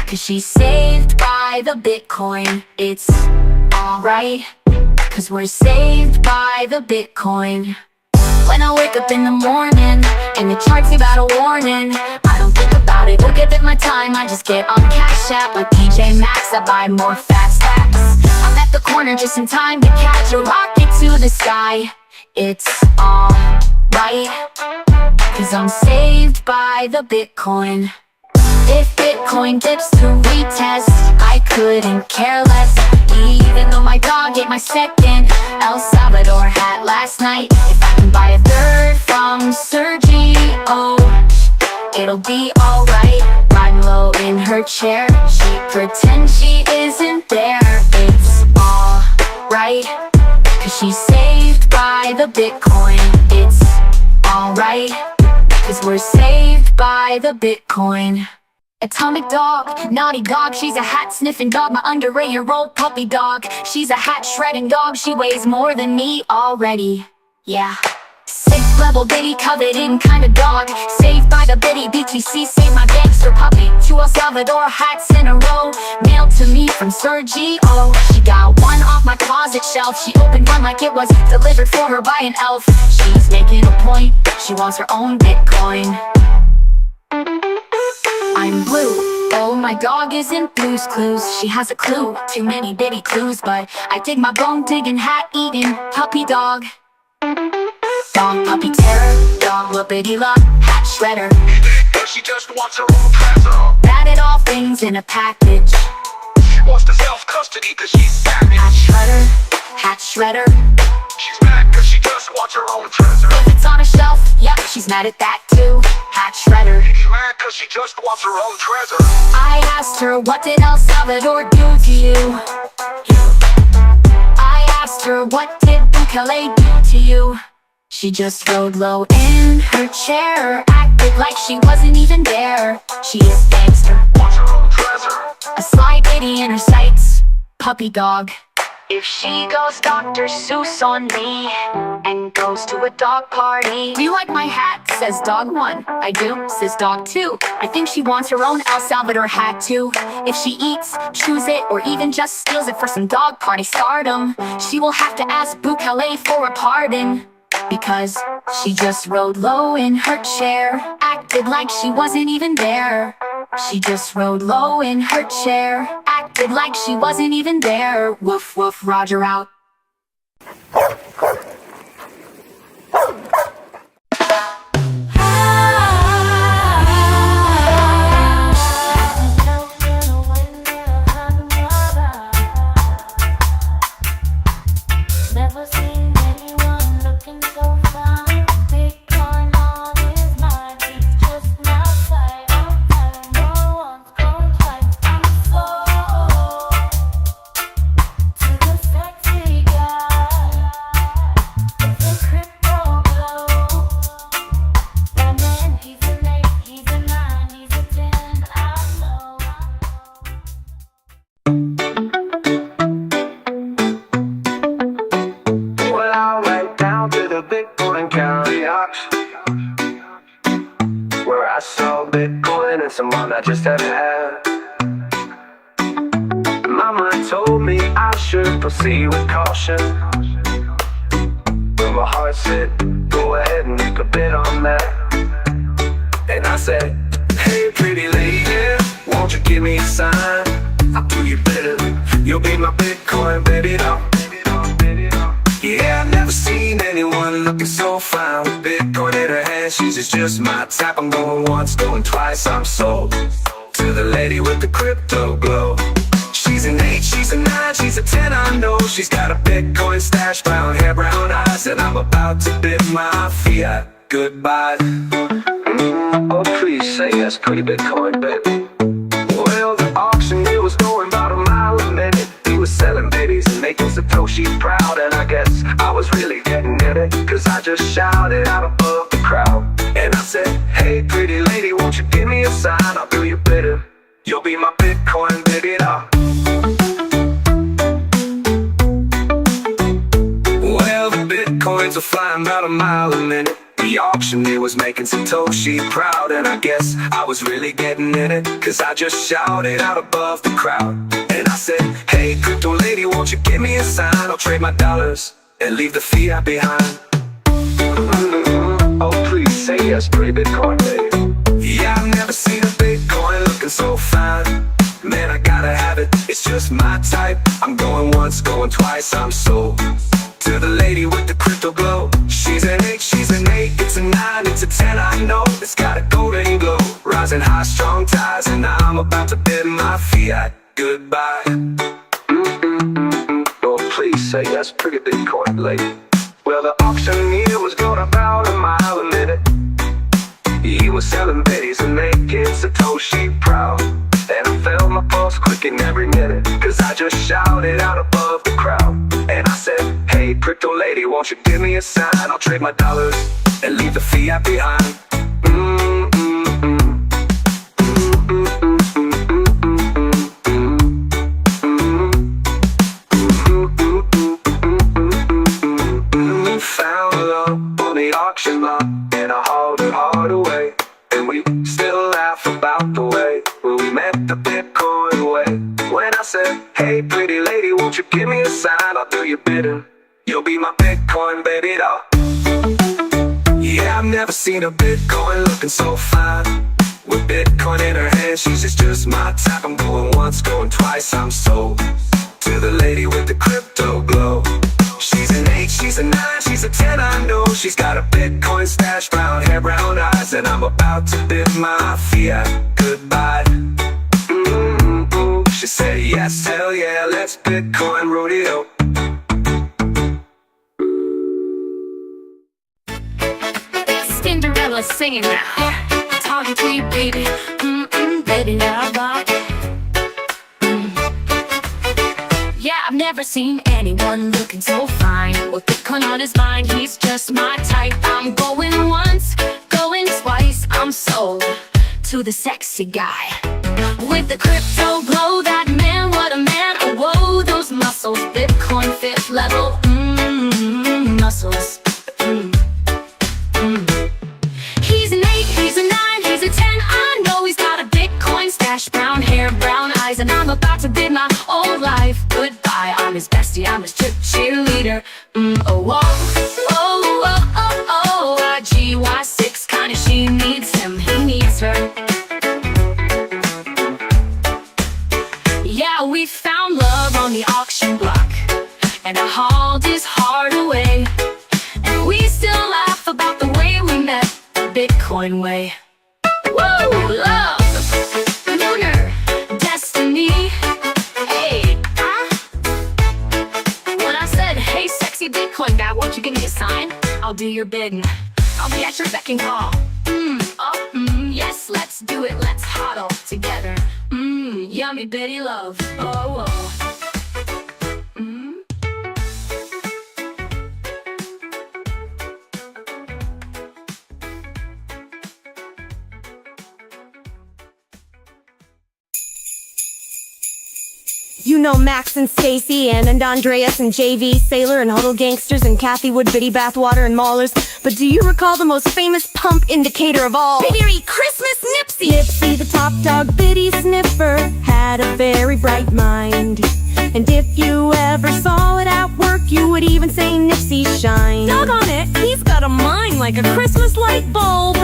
cause she's saved by the Bitcoin. It's alright, cause we're saved by the Bitcoin. When I wake up in the morning and the charts give out a warning, I don't think about it or give it my time. I just get on Cash App like DJ Maxx. I buy more fast stacks. I'm at the corner just in time to catch a rocket to the sky. It's alright, cause I'm saved by the Bitcoin. If Bitcoin dips to retest, I couldn't care less. Even though my dog ate my second El Salvador hat last night. If I can buy a third from Sergio, it'll be alright. Riding low in her chair, she pretends she isn't there. It's alright, cause she's saved by the Bitcoin. It's alright, cause we're saved by the Bitcoin. Atomic dog, naughty dog, she's a hat-sniffing dog. My under-8-year-old puppy dog, she's a hat-shredding dog. She weighs more than me already, yeah. 6th level bitty, coveted kind of dog. Saved by the bitty, BTC saved my gangster puppy. 2 El Salvador hats in a row, mailed to me from Sergio. She got one off my closet shelf. She opened one like it was delivered for her by an elf. She's making a point, she wants her own Bitcoin. I'm blue, oh my dog isn't Blue's Clues. She has a clue, too many bitty clues. But I dig my bone digging, hat eating puppy dog. Dog puppy terror, dog whoopity love, hat shredder. She just wants her own treasure. Batted all things in a package. She wants the self-custody cause she's savage. Hat shredder. She's mad cause she just wants her own treasure. If it's on a shelf, yep, she's mad at that too. Hat shredder. She's mad cause she just wants her own treasure. I asked her, what did El Salvador do to you? I asked her, what did Bukele do to you? She just rode low in her chair, acted like she wasn't even there. She is gangster, wants her own treasure. a sly bitty in her sights, puppy dog. If she goes Dr. Seuss on me and goes to a dog party. Do you like my hat? Says dog 1. I do, says dog 2. I think she wants her own El Salvador hat too. If she eats, chews it, or even just steals it for some dog party stardom, she will have to ask Bukele for a pardon. Because she just rode low in her chair, acted like she wasn't even there. She just rode low in her chair, acted like she wasn't even there. Woof woof, Roger out. Never seen anyone looking so fine. Bitcoin on his mind, he's just not sight. No one's going twice. I'm so to the sexy guy. It's a crypto glow. That man, he's an 8, he's a 9, he's a 10. I know. Well, I went down to the Bitcoin caviars, where I saw Bitcoin and some wine I just hadn't had. Mama told me I should proceed with caution, but my heart said, go ahead and make a bet on that. And I said, hey pretty lady, won't you give me a sign? I'll do you better, you'll be my Bitcoin baby doll. Yeah, I've never seen anyone looking so fine with Bitcoin in her hand. She's just my type. I'm going once, going twice. I'm sold to the lady with the crypto glow. She's an 8, she's a 9, she's a 10. I know she's got a Bitcoin stash, brown hair, brown eyes, and I'm about to bid my fiat goodbye. Oh, please say yes, pretty Bitcoin, baby. Well, the auction, it was going about a mile a minute. He was selling babies and making Satoshi proud, and I guess I was really getting in it, cause cause I just shouted out above the crowd. And I said, hey pretty lady, won't you give me a sign? I'll do you better, you'll be my Bitcoin baby now. Well, the Bitcoins are flying about a mile a minute. The auctioneer was making Satoshi proud. And I guess I was really getting in it, cause I just shouted out above the crowd. And I said, hey crypto lady, won't you give me a sign? I'll trade my dollars and leave the fiat behind. Oh please say yes, pretty Bitcoin baby. Yeah, I've never seen a Bitcoin looking so fine. Man, I gotta have it, it's just my type. I'm going once, going twice, I'm sold. To the lady with the crypto glow. She's an 8, she's an 8, it's a 9, it's a 10, I know. It's got a golden glow, rising high, strong ties. And now I'm about to bid my fiat goodbye. Oh please say yes, pretty Bitcoin lady. Well, the auctioneer was going about a mile a minute. He was selling biddies and making Satoshi proud. And I felt my pulse quicking every minute, cause I just shouted out above the crowd. And I said, hey crypto lady, won't you give me a sign? I'll trade my dollars and leave the fiat behind. Found love on the auction block, and I hauled it hard away. And we still laugh about the way when we met the Bitcoin way. When I said, hey pretty lady, won't you give me a sign? I'll do you better, you'll be my Bitcoin baby doll. Yeah, I've never seen a Bitcoin looking so fine. With Bitcoin in her hand, she's just my type. I'm going once, going twice, I'm sold. To the lady with the crypto glow. She's an 8, she's a 9, she's a 10, I know. She's got a Bitcoin stash, brown hair, brown eyes. And I'm about to bid my fiat goodbye. She said yes, hell yeah, let's Bitcoin rodeo. Cinderella singing now, talking to you baby, baby now rock. Yeah, I've never seen anyone looking so fine. With Bitcoin on his mind, he's just my type. I'm going once, going twice, I'm sold to the sexy guy with the crypto glow. That man, what a man, oh whoa, those muscles. Bitcoin 5th level, muscles. He's an 8, he's a 9, he's a 10, I know. He's got a Bitcoin stash, brown hair, brown eyes. And I'm about to bid my old life goodbye. I'm his bestie, I'm his cheerleader. Oh, whoa, oh, oh, oh, oh. GY6 kinda, she needs him, he needs her. Yeah, we found love on the auction block, and I hauled his heart away. And we still laugh about the way we met, the Bitcoin way. Whoa, love, lunar, destiny. Hey, when I said, hey sexy Bitcoin guy, won't you give me a sign? I'll do your bidding, I'll be at your beck and call. Yes, let's do it, let's huddle together. Yummy bitty love, oh, oh. You know Max and Stacy and Andreas and JV, Sailor and Huddle Gangsters and Kathy Wood, Biddy Bathwater and Maulers. But do you recall the most famous pump indicator of all? Merry Christmas, Nipsey! Nipsey, the top dog Biddy sniffer, had a very bright mind. And if you ever saw it at work, you would even say Nipsey shine. Doggone it, he's got a mind like a Christmas light bulb.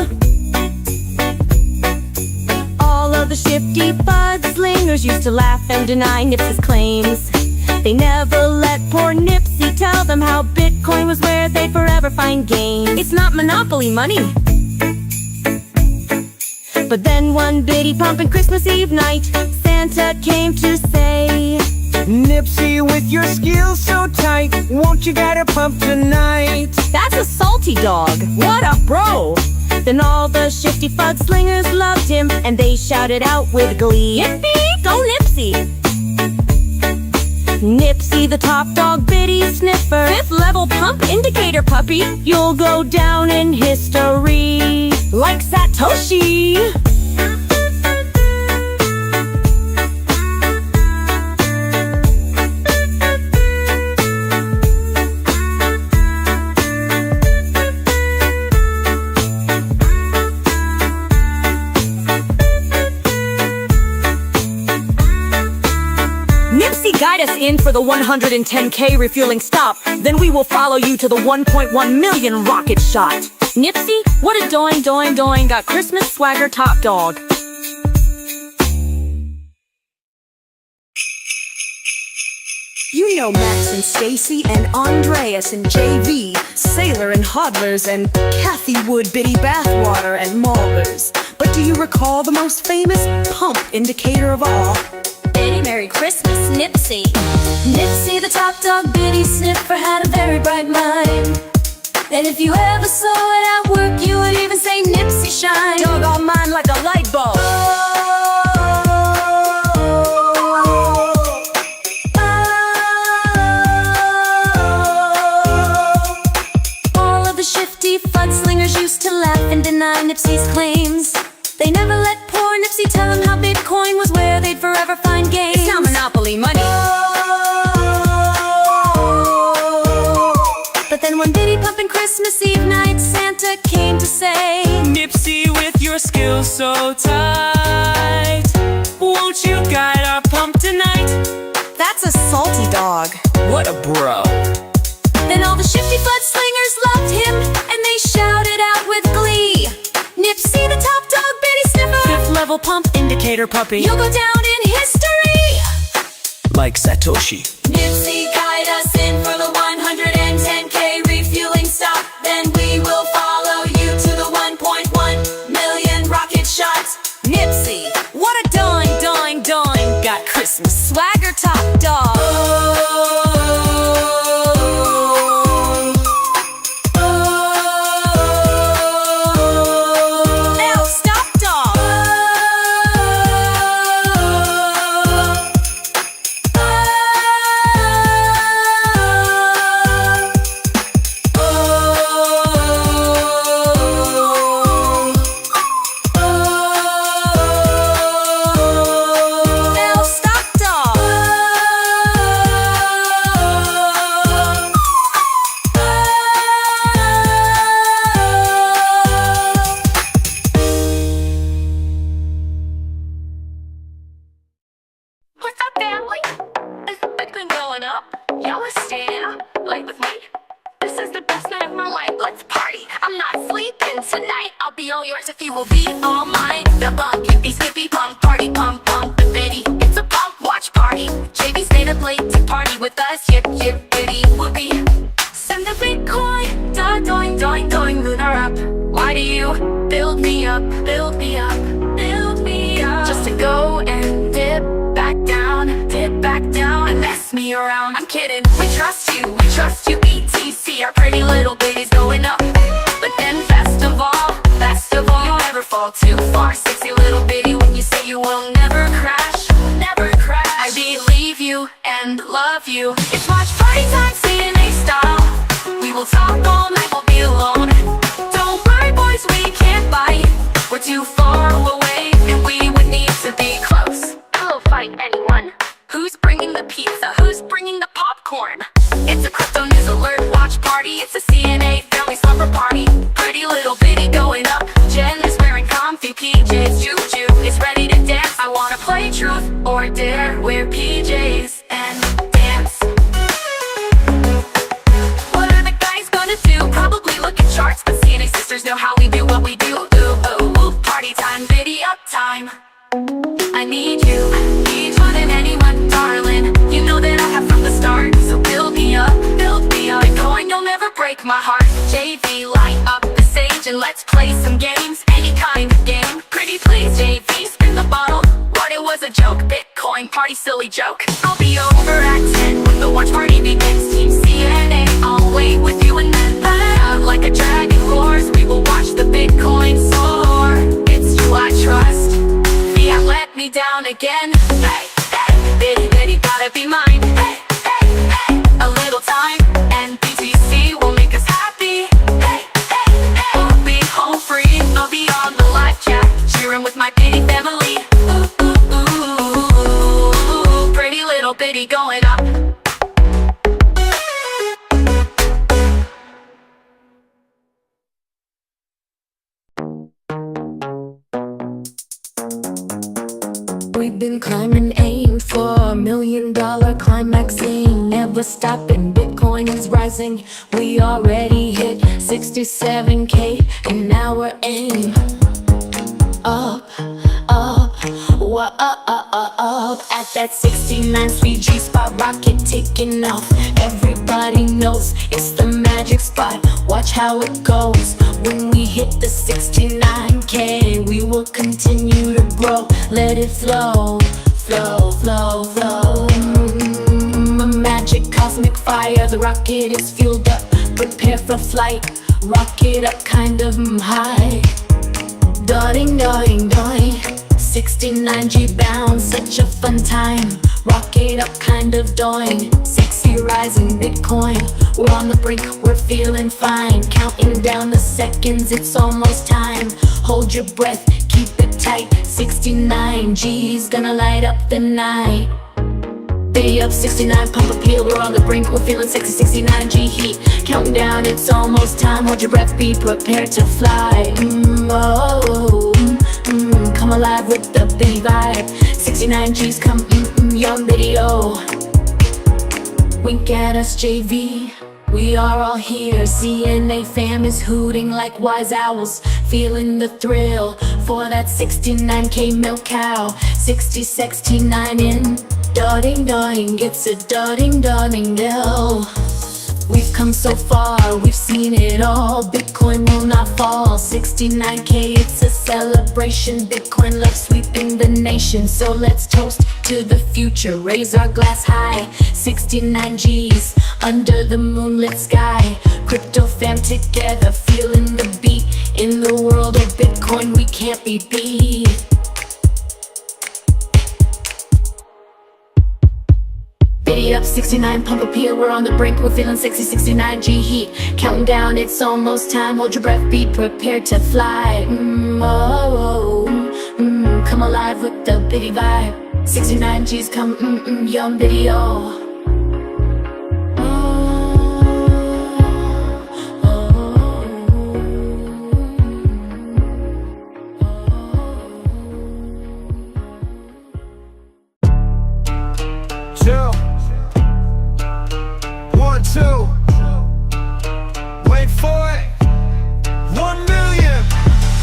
All of the shifty slingers used to laugh and deny Nipsey's claims. They never let poor Nipsey tell them how Bitcoin was where they'd forever find gains. It's not monopoly money. But then one biddy pumping Christmas Eve night, Santa came to say, Nipsey, with your skills so tight, won't you get a pump tonight? That's a salty dog, what a bro! Then all the shifty fud slingers loved him, and they shouted out with glee, Yippee, go Nipsey! Nipsey, the top dog, bitty sniffer, fifth level pump indicator puppy. You'll go down in history like Satoshi. Guide us in for the 110K refueling stop. Then we will follow you to the 1.1 million rocket shot. Nipsey, what a doing, got Christmas swagger top dog. You know Max and Stacy and Andreas and JV, Sailor and Hodlers and Kathy Wood, Biddy Bathwater and Maulers. But do you recall the most famous pump indicator of all? Biddy, Merry Christmas, Nipsey. Nipsey, the top dog, Biddy sniffer, had a very bright mind. And if you ever saw it at work, you would even say Nipsey shine. Dog on mine like a light bulb. All of the shifty fudslingers used to laugh and deny Nipsey's claims. They never let poor Nipsey tell them how Bitcoin was where they'd forever find gains. It's not monopoly money. But then one Biddy pumping Christmas Eve night, Santa came to say, Nipsey, with your skills so tight, won't you guide our pump tonight? That's a salty dog. What a bro. Then all the shifty fudslingers loved him, and they shouted out with glee, Nipsey, the top dog, Biddy sniffer, fifth level pump indicator puppy. you'll go down in history like Satoshi. Nipsey, guide us in for the 110K refueling stop. Then we will follow you to the 1.1 million rocket shots. Nipsey, what a doing, got Christmas swagger top dog. If you will be all mine, the bump, yippee, skippy, pump, party, pump, pump, the Biddy. It's a pump, watch party. JV stayed up late to party with us, yip, yip, Biddy, whoopee. Send the Bitcoin, doing, lunar up. Why do you build me up, build me up, build me up? Just to go and dip back down, and mess me around. I'm kidding, we trust you, ETC. Our pretty little Biddy's going up. But then best of all, you'll never fall too far. Sexy little Biddy, when you say you will never crash, never crash. I believe you and love you. It's watch party time, CNA style. We will talk all night, we'll be alone. Don't worry boys, we can't bite. We're too far away, and we would need to be close. I'll fight anyone. Who's bringing the pizza? Who's bringing the popcorn? It's a crypto news alert watch party. It's a CNA family slumber party. Pretty little Biddy going up. Jen is wearing comfy PJs. Juju is ready to dance. I wanna play truth or dare. Wear PJs and dance. What are the guys gonna do? Probably look at charts, but CNA sisters know how we do what we do. Ooh, ooh, ooh. Party time, Biddy up time. I need you more than anyone, darling. You know that I have from the start. So build me up, Bitcoin, you'll never break my heart. JV, light up the stage and let's play some games. Any kind of game, pretty please. JV, spin the bottle. What, it was a joke? Bitcoin party, silly joke. I'll be over at 10 when the watch party begins. Team CNA, I'll wait with you and then out like a dragon roars. We will watch the Bitcoin soar. It's you I trust. Yeah, let me down again. Hey, hey, Biddy, Biddy, gotta be mine. Hey, A little time and BTC will make us happy. We'll be home free. I'll be on the live chat, cheering with my bitty family. Ooh, pretty little bitty going up. We've been climbing, aim for $1 million climaxing, never stopping. Bitcoin is rising. We already hit 67K, and now we're aim up, up, up at that 69 speed G spot, rocket taking off. Everybody knows it's the magic spot. Watch how it goes when we hit the 69K. We will continue to grow. Let it flow, flow, flow, flow. Magic cosmic fire. The rocket is fueled up. Prepare for flight. Rocket up, kind of high. Darting, darting, darting. 69G bound, such a fun time. Rocket up, kind of doing. Sexy rising Bitcoin. We're on the brink, we're feeling fine. Counting down the seconds, it's almost time. Hold your breath, keep it tight. 69G's gonna light up the night. Bay up 69, pump appeal, we're on the brink, we're feeling sexy. 69G heat, counting down, it's almost time. Hold your breath, be prepared to fly. Come alive with the big vibe. 69G's come, young video. Wink at us, JV. We are all here. CNA fam is hooting like wise owls, feeling the thrill for that 69K milk cow. 69 in, darting, darting, gets a darting, darting dill. We've come so far, we've seen it all. Bitcoin will not fall. 69K, it's a celebration. Bitcoin love sweeping the nation. So let's toast to the future, raise our glass high. 69G's under the moonlit sky. Crypto fam together, feeling the beat. In the world of Bitcoin, we can't be beat. Biddy up 69, pump appeal, we're on the brink, we're feeling sexy. 69G heat, counting down, it's almost time. Hold your breath, be prepared to fly. Come alive with the biddy vibe. 69G's come, young video. Wait for it. 1 million.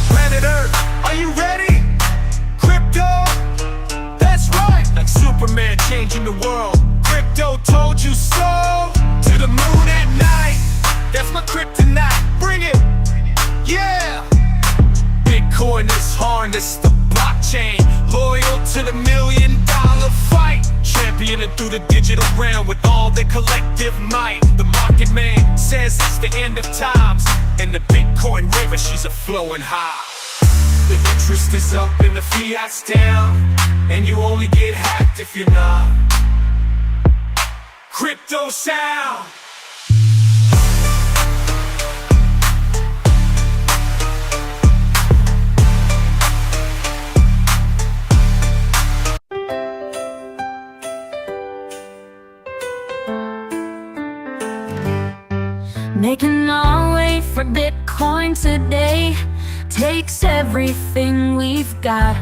Planet Earth, are you ready? Crypto, that's right. Like Superman changing the world. Crypto told you so. To the moon at night. That's my kryptonite. Bring it. Yeah. Bitcoin is harnessed, the blockchain. Loyal to the $1 million fight. Championing through the digital realm with all their collective might. The market man says it's the end of times, and the Bitcoin river, she's a flowing high. The interest is up and the fiat's down, and you only get hacked if you're not crypto sound. Making our way for Bitcoin today takes everything we've got.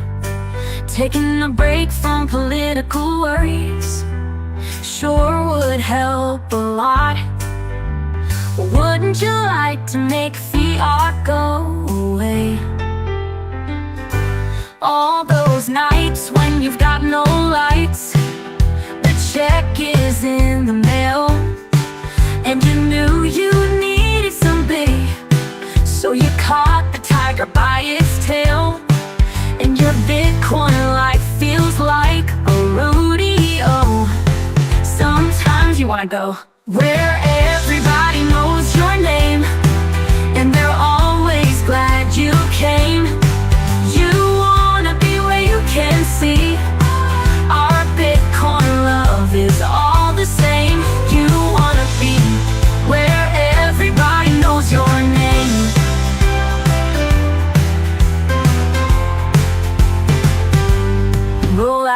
Taking a break from political worries sure would help a lot. Wouldn't you like to make fiat go away? All those nights when you've got no lights, the check is in the mail, and you knew you needed some bait, so you caught the tiger by its tail. And your Bitcoin life feels like a rodeo. Sometimes you wanna go where everybody knows your name, and they're always glad you came. You wanna be where you can see our Bitcoin love is all the same.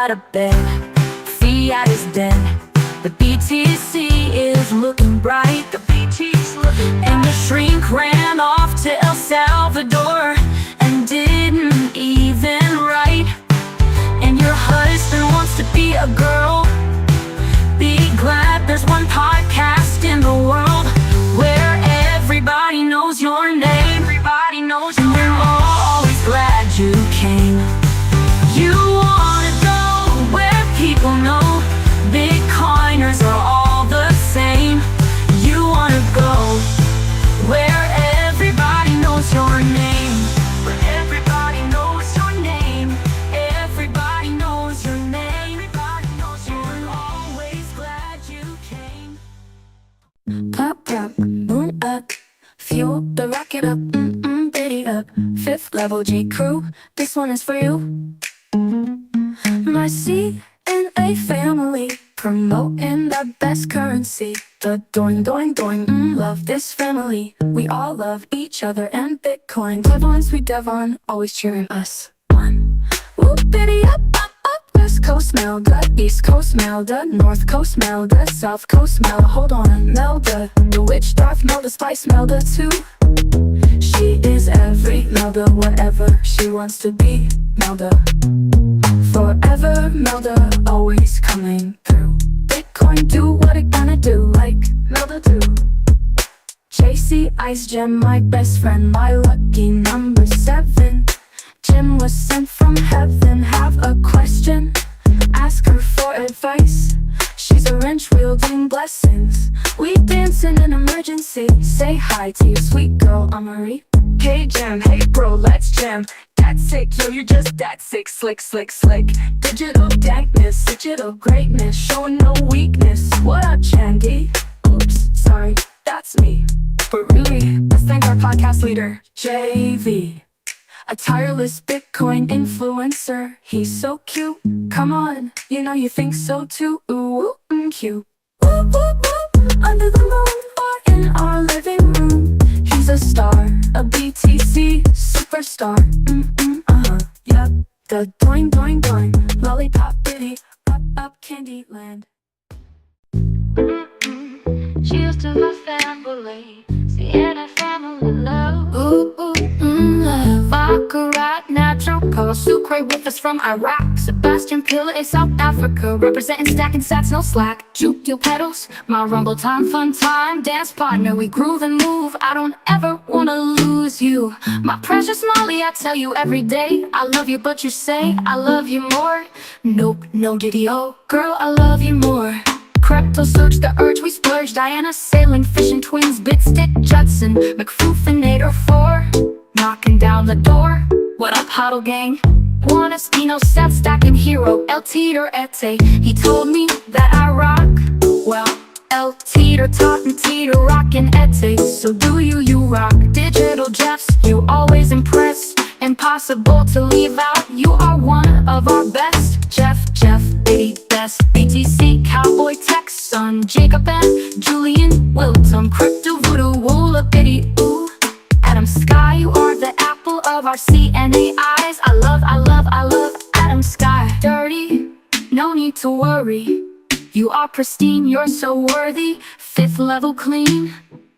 out of bed. Fiat is dead. The BTC is looking bright. The BTC's looking bright. And the shrink ran off to El Salvador and didn't even write. And your husband wants to be a girl. Be glad there's one podcast in the world where everybody knows your name. Everybody knows your name. We're always glad you came. You wanna go where people know Bitcoiners are all the same. You wanna go where everybody knows your name. Where everybody knows your name. Everybody knows your name. Everybody knows you're always glad you came. Pop, pop, boom up. Fuel the rocket up, biddy up. Fifth level G crew, this one is for you. My CNA family, promoting the best currency. The doing, doing, doing, love this family. We all love each other and Bitcoin. Cleveland, sweet Devon, always cheering us on. Whoop, biddy up, up, up. West Coast Melda, East Coast Melda, North Coast Melda, South Coast Melda. Hold on, Melda, the witch Darth Melda, Spice Melda too. She is every Melda, whatever she wants to be. Melda, forever Melda, always coming through. Bitcoin do what it gonna do, like Melda do. JC Ice Gem, my best friend, my lucky number 7. Jim was sent from heaven. Have a question? Ask her for advice. She's a wrench wielding blessings. We dance in an emergency. Say hi to your sweet girl, Amari. Hey Jim, hey bro, let's jam. That's sick, yo, you're just that sick. Slick, slick, slick. Digital dankness, digital greatness, showing no weakness. What up, Chandy? Oops, sorry, that's me. But really, let's thank our podcast leader, JV. A tireless Bitcoin influencer. He's so cute. Come on, you know you think so too. Ooh, cute. Woo, woo, woo. Under the moon or in our living room. He's a star, a BTC superstar. Yep. The doing, doing, doing. Lollipop bitty, up, up Candyland. Cheers to my family. Sienna family love. Ooh, love. Baccarat, natural color. Sucre with us from Iraq. Sebastian Pillay, South Africa. Representing stacking sats, no slack. Juke deal pedals. My rumble time, fun time. Dance partner, we groove and move. I don't ever wanna lose you. My precious Molly, I tell you every day. I love you, but you say I love you more. Nope, no Diddy-o. Girl, I love you more. Crypto search the urge, we splurge. Diana sailing, fishing twins, Bitstick, Judson, McFoofinator 4, knocking down the door. What up, Huddle Gang? One Espino set, stacking hero, El Teeter Ete. He told me that I rock. Well, El Teeter taught me Teeter rockin' Ete. So do you rock. Digital Jeffs, you always impress. Impossible to leave out, you are one of our best. Jeff, Biddy, best. BTC, Cowboy, Texan, Jacob and Julian Wilton, Crypto Voodoo, Woola, Biddy, ooh. Adam Sky, you are the apple of our CNA eyes. I love Adam Sky. Dirty, no need to worry. You are pristine, you're so worthy. 5th level clean.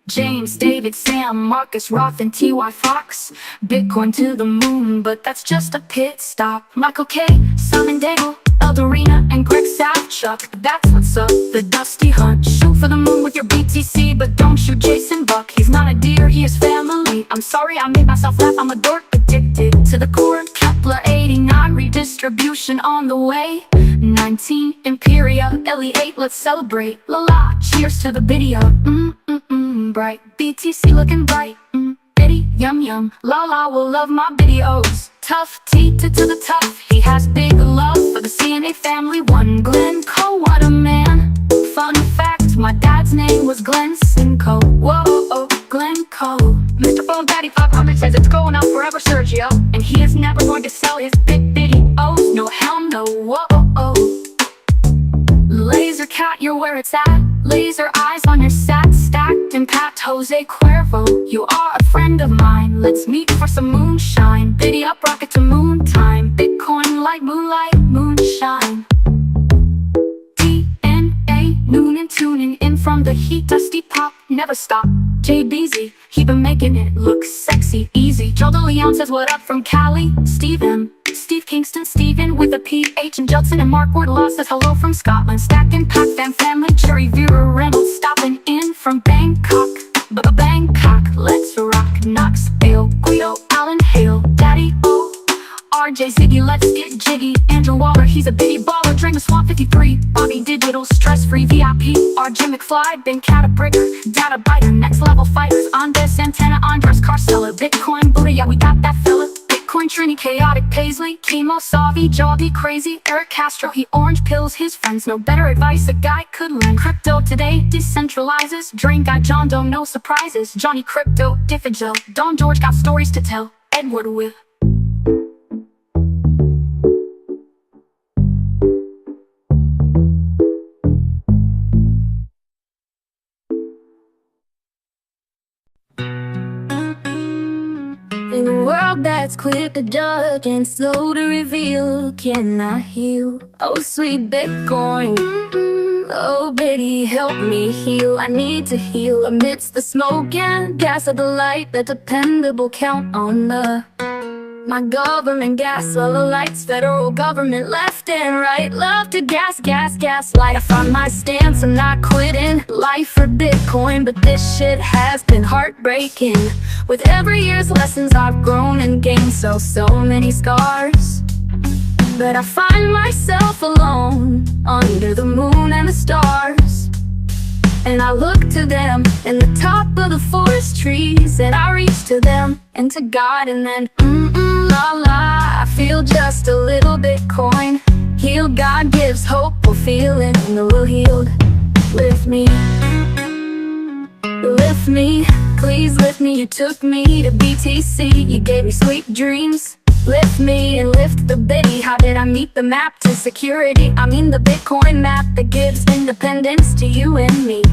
James, David, Sam, Marcus, Roth, and T.Y. Fox. Bitcoin to the moon, but that's just a pit stop. Michael K, Simon Daigle, Eldorina, and Greg Savchuk. That's what's up, the Dusty Hunt. Shoot for the moon with your BTC, but don't shoot Jason Buck. He's not a deer, he is family. I'm sorry I made myself laugh, I'm a dork addicted to the core. Kepler 89, redistribution on the way. 19, Imperia, LE8, let's celebrate. La la, cheers to the video. Bright, BTC looking bright. Biddy, yum yum. La la will love my videos. Tough T to the tough. He has big love for the CNA family. One Glenn Cole, what a man. Fun fact, my dad's name was Glenn Simcoe. Whoa, Glenn Cole. Mr. Bone Daddy 500 says it's going out forever, Sergio. And he is never going to sell his videos. No hell no, whoa. Laser cat, you're where it's at. Laser eyes on your sat, stacked and packed. Jose Cuervo, you are a friend of mine. Let's meet for some moonshine. Biddy up, rocket to moon time. Bitcoin light, moonlight, moonshine. the heat, dusty pop, never stop. JBZ, he been making it look sexy, easy. Joe DeLeon says what up from Cali. Steve M, Steve Kingston, Steven with a PH, and Judson and Mark Wardlaw says hello from Scotland. Stacking Pac Fam family, Jerry Vera Reynolds stopping in from Bangkok. Bangkok, let's rock. Knox, Ale, Guido, Allen, Hale, Daddy O, RJ, Ziggy, let's get jiggy. Andrew Waller, he's a bitty baller. Drain the Swamp 53, Bobby Digital, stress-free VIP. RJ McFly, Ben Catabrigger, Data Biter, next level fighters. Andres Santana, Andres Carcella, Bitcoin Buddha, yeah we got that fella. Bitcoin Trini, Chaotic Paisley, Chemo Savi, Jolly Crazy, Eric Castro, he orange pills his friends. No better advice a guy could learn. Crypto today decentralizes. Drain guy John Doe, no surprises. Johnny Crypto, Diffigel, Don George got stories to tell. Edward Will. In a world that's quick to judge and slow to reveal, can I heal? Oh sweet Bitcoin, oh baby help me heal. I need to heal amidst the smoke and gas of the light. The dependable count on my government gas, all the lights, federal government left and right. Love to gas, light. I found my stance, I'm not quitting. Life for Bitcoin, but this shit has been heartbreaking. With every year's lessons I've grown and gained so many scars. But I find myself alone under the moon and the stars. And I look to them in the top of the forest trees, and I reach to them and to God, and then la la, I feel just a little Bitcoin. Healed, God gives hope, we'll feel it and we'll healed. Lift me, please lift me. You took me to BTC, you gave me sweet dreams. Lift me and lift the bitty. How did I meet the map to security? I mean the Bitcoin map that gives independence to you and me.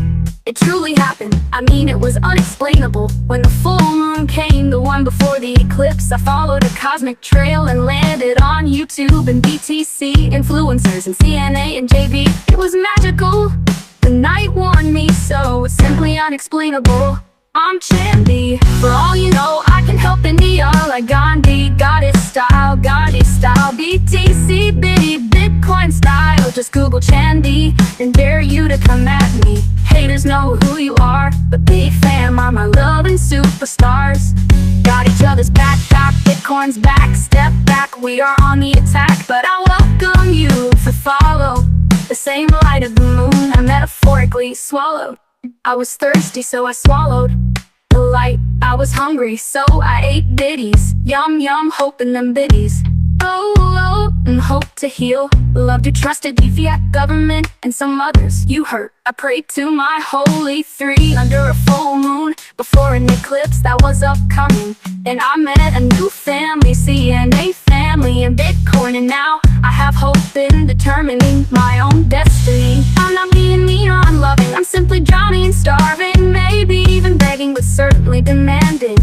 It truly happened, I mean it was unexplainable. When the full moon came, the one before the eclipse, I followed a cosmic trail and landed on YouTube and BTC. Influencers and CNA and JV, it was magical. The night warned me, so it's simply unexplainable. I'm Chandy, for all you know I can help India like Gandhi. Goddess style, BTC, bitty, Bitcoin style. Just Google Chandy and dare you to come at me. Haters know who you are, but big fam are my loving superstars. Got each other's back, Bitcoin's back. Step back, we are on the attack. But I welcome you to follow the same light of the moon I metaphorically swallowed. I was thirsty, so I swallowed the light. I was hungry, so I ate bitties. Yum yum, hoping them bitties. Oh, and hope to heal. Loved you, trusted the fiat government and some others you hurt. I prayed to my holy three under a full moon before an eclipse that was upcoming. And I met a new family, CNA family and Bitcoin. And now I have hope in determining my own destiny. I'm not being mean or unloving, I'm simply drowning and starving. Maybe even begging, but certainly demanding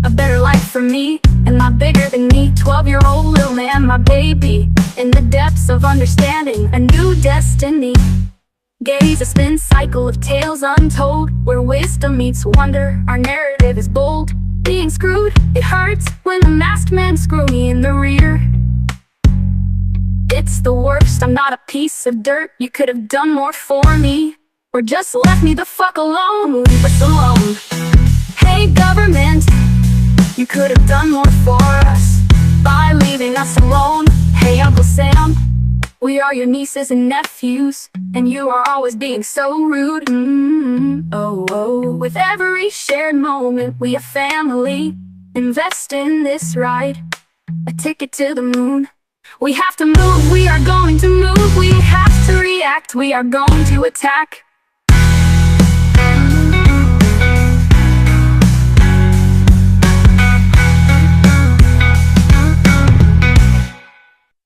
a better life for me and my bigger than me 12-year-old little man, my baby. In the depths of understanding, a new destiny. Gaze a spin cycle of tales untold, where wisdom meets wonder. Our narrative is bold. Being screwed, it hurts when the masked men screw me in the rear. It's the worst, I'm not a piece of dirt. You could have done more for me, or just left me the fuck alone. Leave us alone. Hey government, you could have done more for us by leaving us alone. Hey Uncle Sam, we are your nieces and nephews, and you are always being so rude. Oh, with every shared moment we are family. Invest in this ride, a ticket to the moon. We have to move, we are going to move. We have to react, we are going to attack.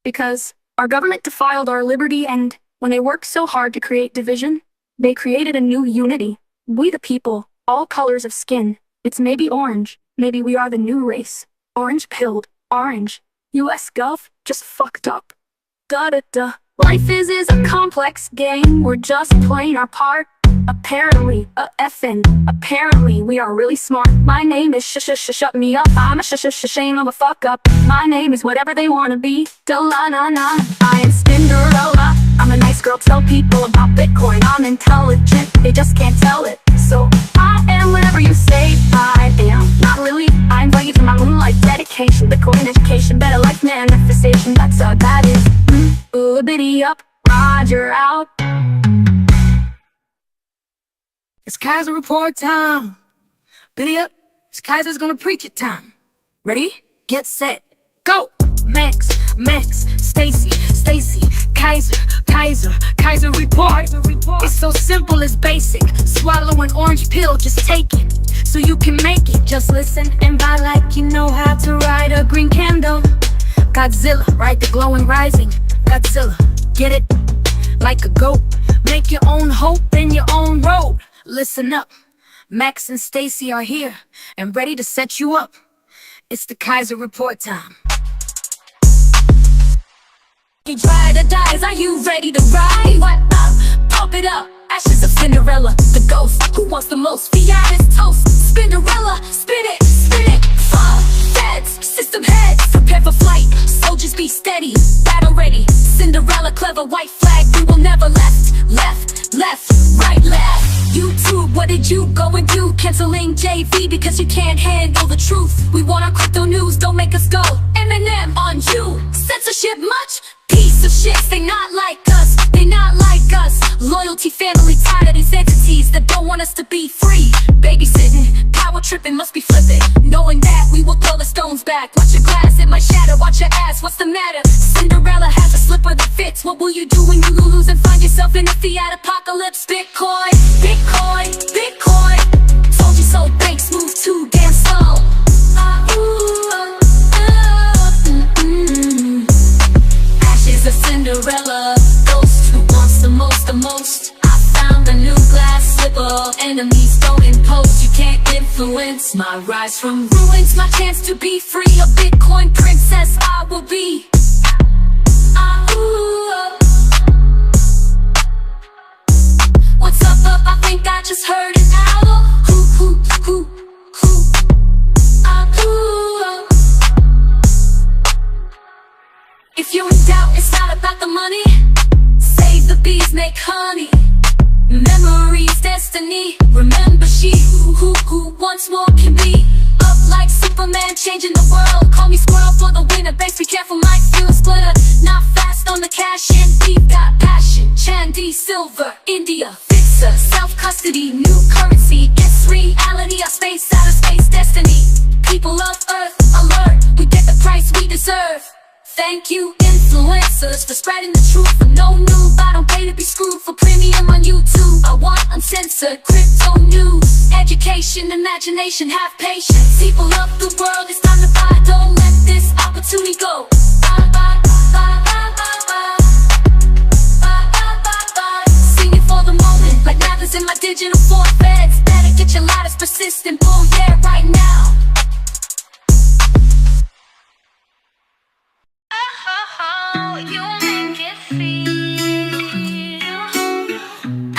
Because our government defiled our liberty, and when they worked so hard to create division, they created a new unity. We the people, all colors of skin. It's maybe orange, maybe we are the new race. Orange pilled, orange. US Gov, just fucked up. Da-da-da. Life is a complex game, we're just playing our part. Apparently, apparently we are really smart. My name is shut me up. I'm a shame of a fuck up. My name is whatever they wanna be. Da-la-na-na. I am Cinderella. I'm a nice girl, tell people about Bitcoin. I'm intelligent, they just can't tell it. So I am whatever you say I am. Not really, I invite you to my moonlight dedication. Bitcoin education, better life manifestation. That's how that is. Biddity up, Roger out. It's Kaiser report time. Biddy up, it's Kaiser's gonna preach it time. Ready, get set, go. Max, Stacy, Kaiser report. It's so simple, it's basic. Swallow an orange pill, just take it, so you can make it. Just listen and buy like you know how to ride a green candle. Godzilla, ride the glowing rising. Godzilla, get it? Like a goat. Make your own hope in your own road. Listen up, Max and Stacy are here and ready to set you up. It's the Kaiser report time. You try to die, are you ready to ride? What up? Pump it up. Ashes of Cinderella, the ghost. Who wants the most? Fiat is toast. Spinderella, spin it. Fall, feds, system heads, prepare for flight. Soldiers be steady, battle ready. Cinderella, clever white flag. We will never left, right, left. YouTube, what did you go and do? Canceling JV because you can't handle the truth. We want our crypto news, don't make us go Eminem on you. Censorship much? Piece of shit, they not like us. Loyalty, family, tired of these entities that don't want us to be free. Babysitting, power tripping, must be flipping. Knowing that we will throw the stones back. Watch your glass, it might shatter, watch your ass, what's the matter? Cinderella has a slipper that fits. What will you do when you lose and find yourself in a fiat apocalypse? Bitcoin. Told you so, banks move too damn slow. Ashes of Cinderella, ghost who wants the most. I found a new glass slipper, enemies don't impose. You can't influence my rise from ruins, my chance to be free. A Bitcoin princess I will be. What's up, I think I just heard an owl. Who. If you're in doubt, it's not about the money. Save the bees, make honey. Memories, destiny. Remember she who once more can be. Up like Superman, changing the world. Call me squirrel for the winner. Banks, be careful, might feel a splitter. Not fast on the cash and deep, got passion. Chandy, silver, India, fixer, self-custody, new currency. It's reality, our space, outer space, destiny. People of Earth, alert, we get the price we deserve. Thank you, influencers, for spreading the truth. For no noob, I don't pay to be screwed. For premium on YouTube, I want uncensored crypto news. Education, imagination, have patience. People of the world, it's time to buy. Don't let this opportunity go. Singing for the moment, like Mathers in my digital form feds. Better get your lattice persistent, boom, yeah, right now.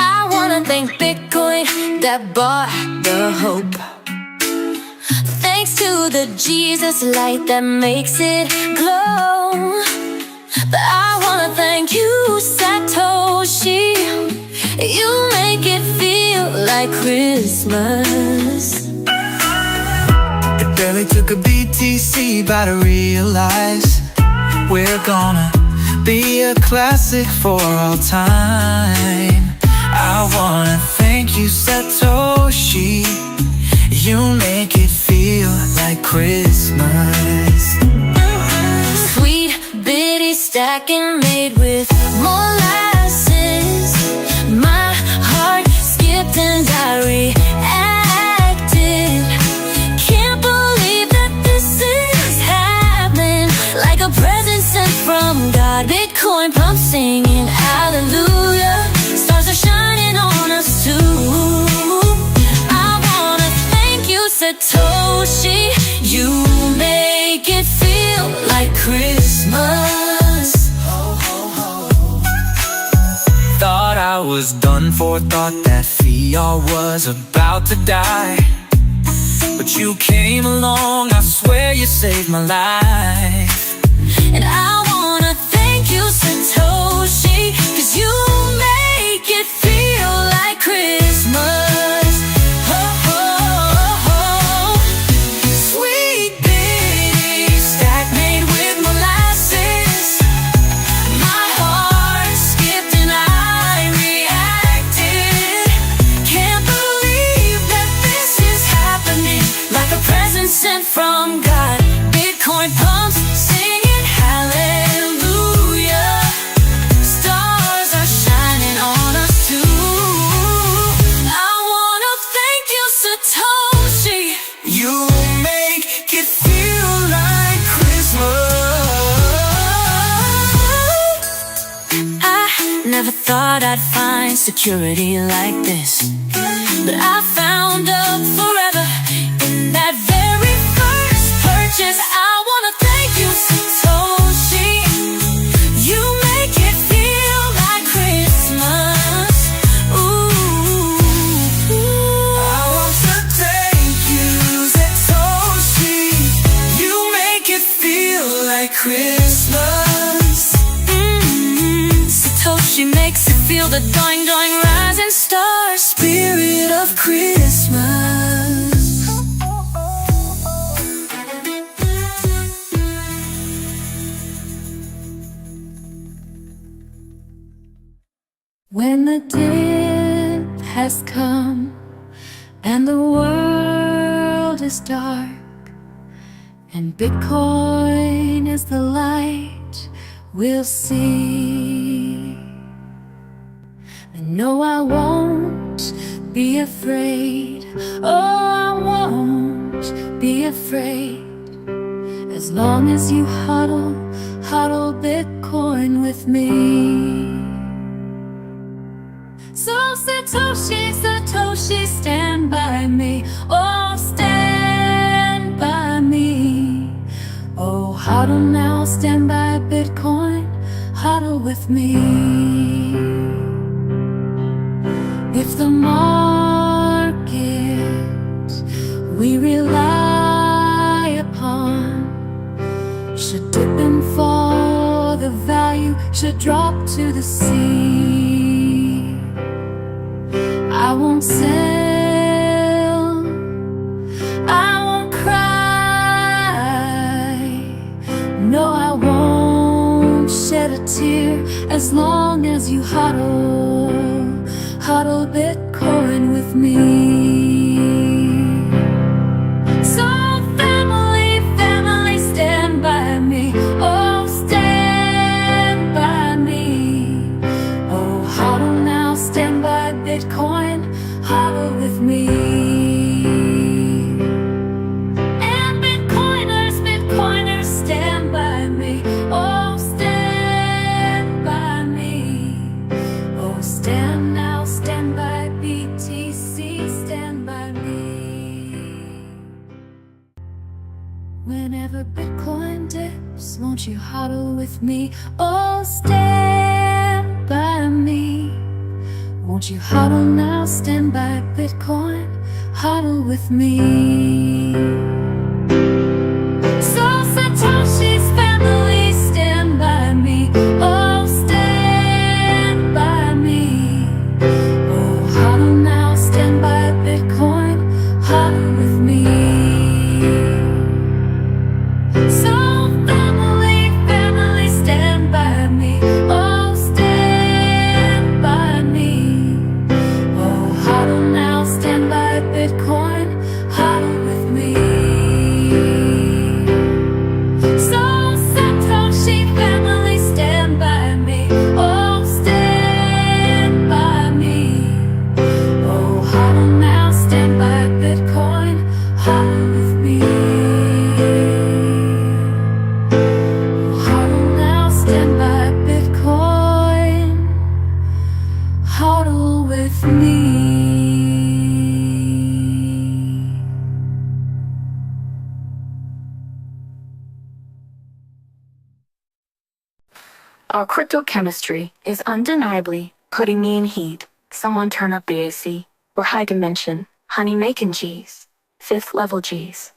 I wanna thank Bitcoin that bought the hope. Thanks to the Jesus light that makes it glow. But I wanna thank you, Satoshi. You make it feel like Christmas. It barely took a BTC, but I realize we're gonna be a classic for all time. I wanna thank you, Satoshi. You make it feel like Christmas. Sweet, bitty stacking made with molasses. My heart skipped and I reacted. Can't believe that this is happening. Like a present sent from God. Bitcoin pump singing hallelujah. Stars are shining on us too. I wanna thank you, Satoshi. You make it feel like Christmas. I was done for, thought that fiat was about to die. But you came along, I swear you saved my life. And I wanna thank you, Satoshi, 'cause you make it feel like Christmas. Oh, oh, oh. Sweet bitty stack made with molasses. My heart skipped and I reacted. Can't believe that this is happening, like a present sent from God. Bitcoin pumps singing hallelujah. Stars are shining on us too. I wanna thank you, Satoshi. You make it feel like Christmas. I never thought I'd find security like this, but I found a forever in that very first purchase. I wanna thank you, Satoshi. You make it feel like Christmas. Ooh. I want to thank you, Satoshi. You make it feel like Christmas. Satoshi makes it feel the doing doing rising star spirit of Christmas. When the dip has come and the world is dark and Bitcoin is the light we'll see, I know I won't be afraid. Oh, I won't be afraid. As long as you hodl Bitcoin with me. So Satoshi, stand by me. Oh, stand by me. Oh, hodl now, stand by Bitcoin. Hodl with me. If the market we rely upon should dip and fall, the value should drop to the sea, I won't sell, I won't cry, no, I won't shed a tear as long as you hodl Bitcoin with me. So family, stand by me. Oh, stand by me. Oh, hodl now, stand by Bitcoin. Hodl with me. And Bitcoiners, stand by me. Oh, stand by me. Oh, stand now, stand by BTC, stand by me. Whenever Bitcoin dips, won't you hodl with me? Oh, stand by me. Won't you hodl now, stand by Bitcoin, hodl with me. So Satoshi's family, stand by me. Oh, stand by me. Oh, hodl now, stand by Bitcoin, hodl with me. So family, stand by me. Oh, stand by me. Oh, hodl now, stand by Bitcoin, hodl with me. So Satoshi family, stand by me. Oh, stand by me. Oh, hodl now, stand by Bitcoin, hodl with me. Hodl now, stand by Bitcoin, hodl with me. Our cryptochemistry is undeniably putting me in heat. Someone turn up the AC. We're high dimension, honey making G's. 5th level G's.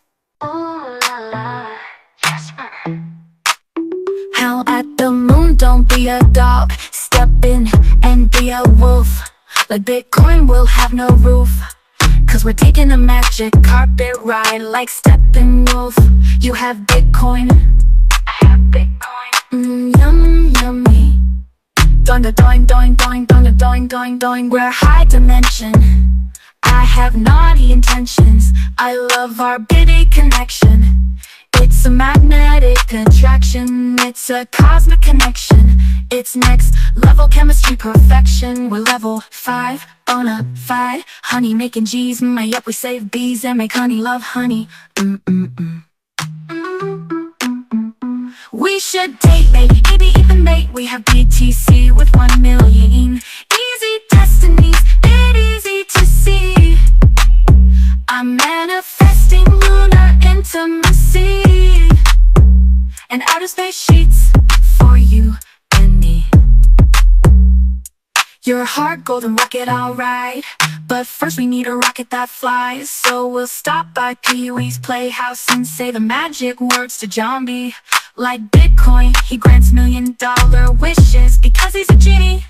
Hell at the moon, don't be a dog. Step in and be a wolf. Like Bitcoin will have no roof. Cause we're taking a magic carpet ride like Steppenwolf. You have Bitcoin, I have Bitcoin. Yum, yummy. Doing the doing, doing, doing, doing the doing, doing, doing. We're high dimension. I have naughty intentions. I love our bitty connection. It's a magnetic attraction. It's a cosmic connection. It's next level chemistry perfection. We're level 5, bona fide. Honey making G's. Yep, we save bees and make honey love honey. We should date, maybe even mate. We have BTC with 1 million. Easy destinies, it easy to see. I'm manifesting lunar intimacy and outer space sheets for you and me. Your heart golden rocket, alright. But first we need a rocket that flies. So we'll stop by Pee-wee's Playhouse and say the magic words to John B. Like Bitcoin, he grants $1 million wishes. Because he's a genie,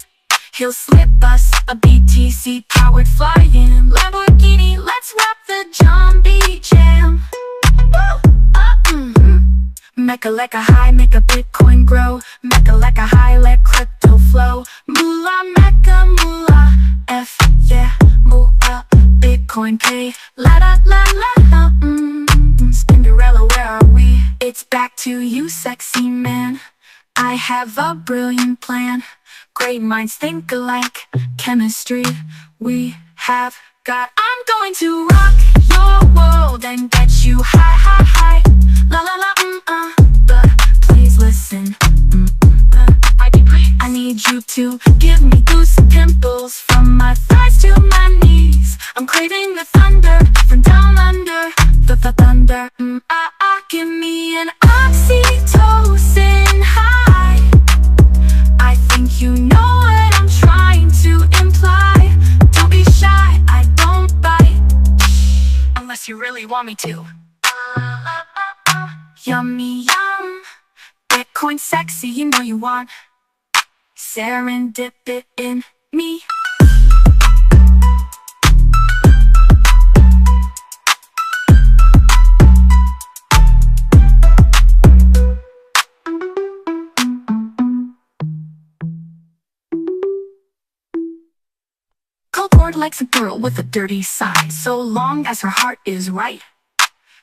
he'll slip us a BTC powered flying Lamborghini. Let's rap the John B jam. Make a like a high, make a Bitcoin grow. Make a like a high, let crypto flow. Moolah, Mecca, moolah, F, yeah, moolah. Bitcoin pay, la da la la. Spinderella, where are we? It's back to you, sexy man. I have a brilliant plan. Great minds think alike. Chemistry we have got. I'm going to rock your world and get you high, high, high. La la la, but please listen. I need you to give me goose pimples from my thighs to my knees. I'm craving the thunder from down under. The thunder. Give me an oxytocin high. I think you know what I'm trying to imply. Don't be shy, I don't bite unless you really want me to. Yummy yum, Bitcoin sexy, you know you want. Serendip it in me. Cold likes a girl with a dirty side, so long as her heart is right.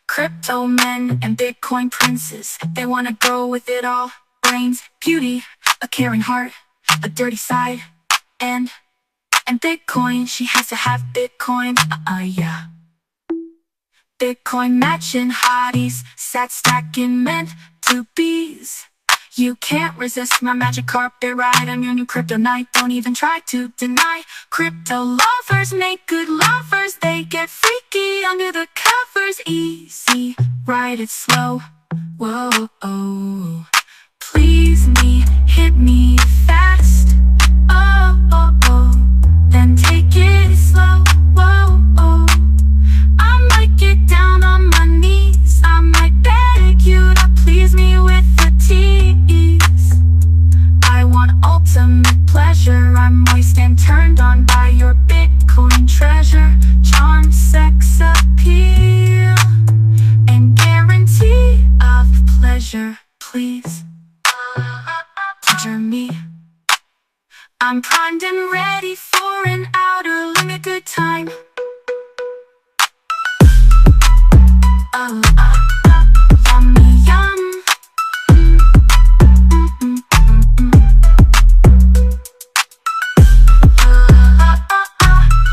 Crypto men and Bitcoin princes, they wanna go with it all. Brains, beauty, a caring heart, a dirty side, and Bitcoin, she has to have Bitcoin, yeah. Bitcoin matching hotties, sat stacking meant to bees. You can't resist my magic carpet ride. I'm your new crypto knight, don't even try to deny. Crypto lovers make good lovers. They get freaky under the covers. Easy, ride it slow. Whoa, oh. Please me, hit me fast. Oh, oh, oh. Then take it slow. Whoa, oh. I might get down on my knees. I might beg you to please me with the tease. I want ultimate pleasure. I'm moist and turned on by your Bitcoin treasure. Charm, sex appeal, and guarantee of pleasure. Please pleasure me. I'm primed and ready for an outer limit good time. Yummy yum.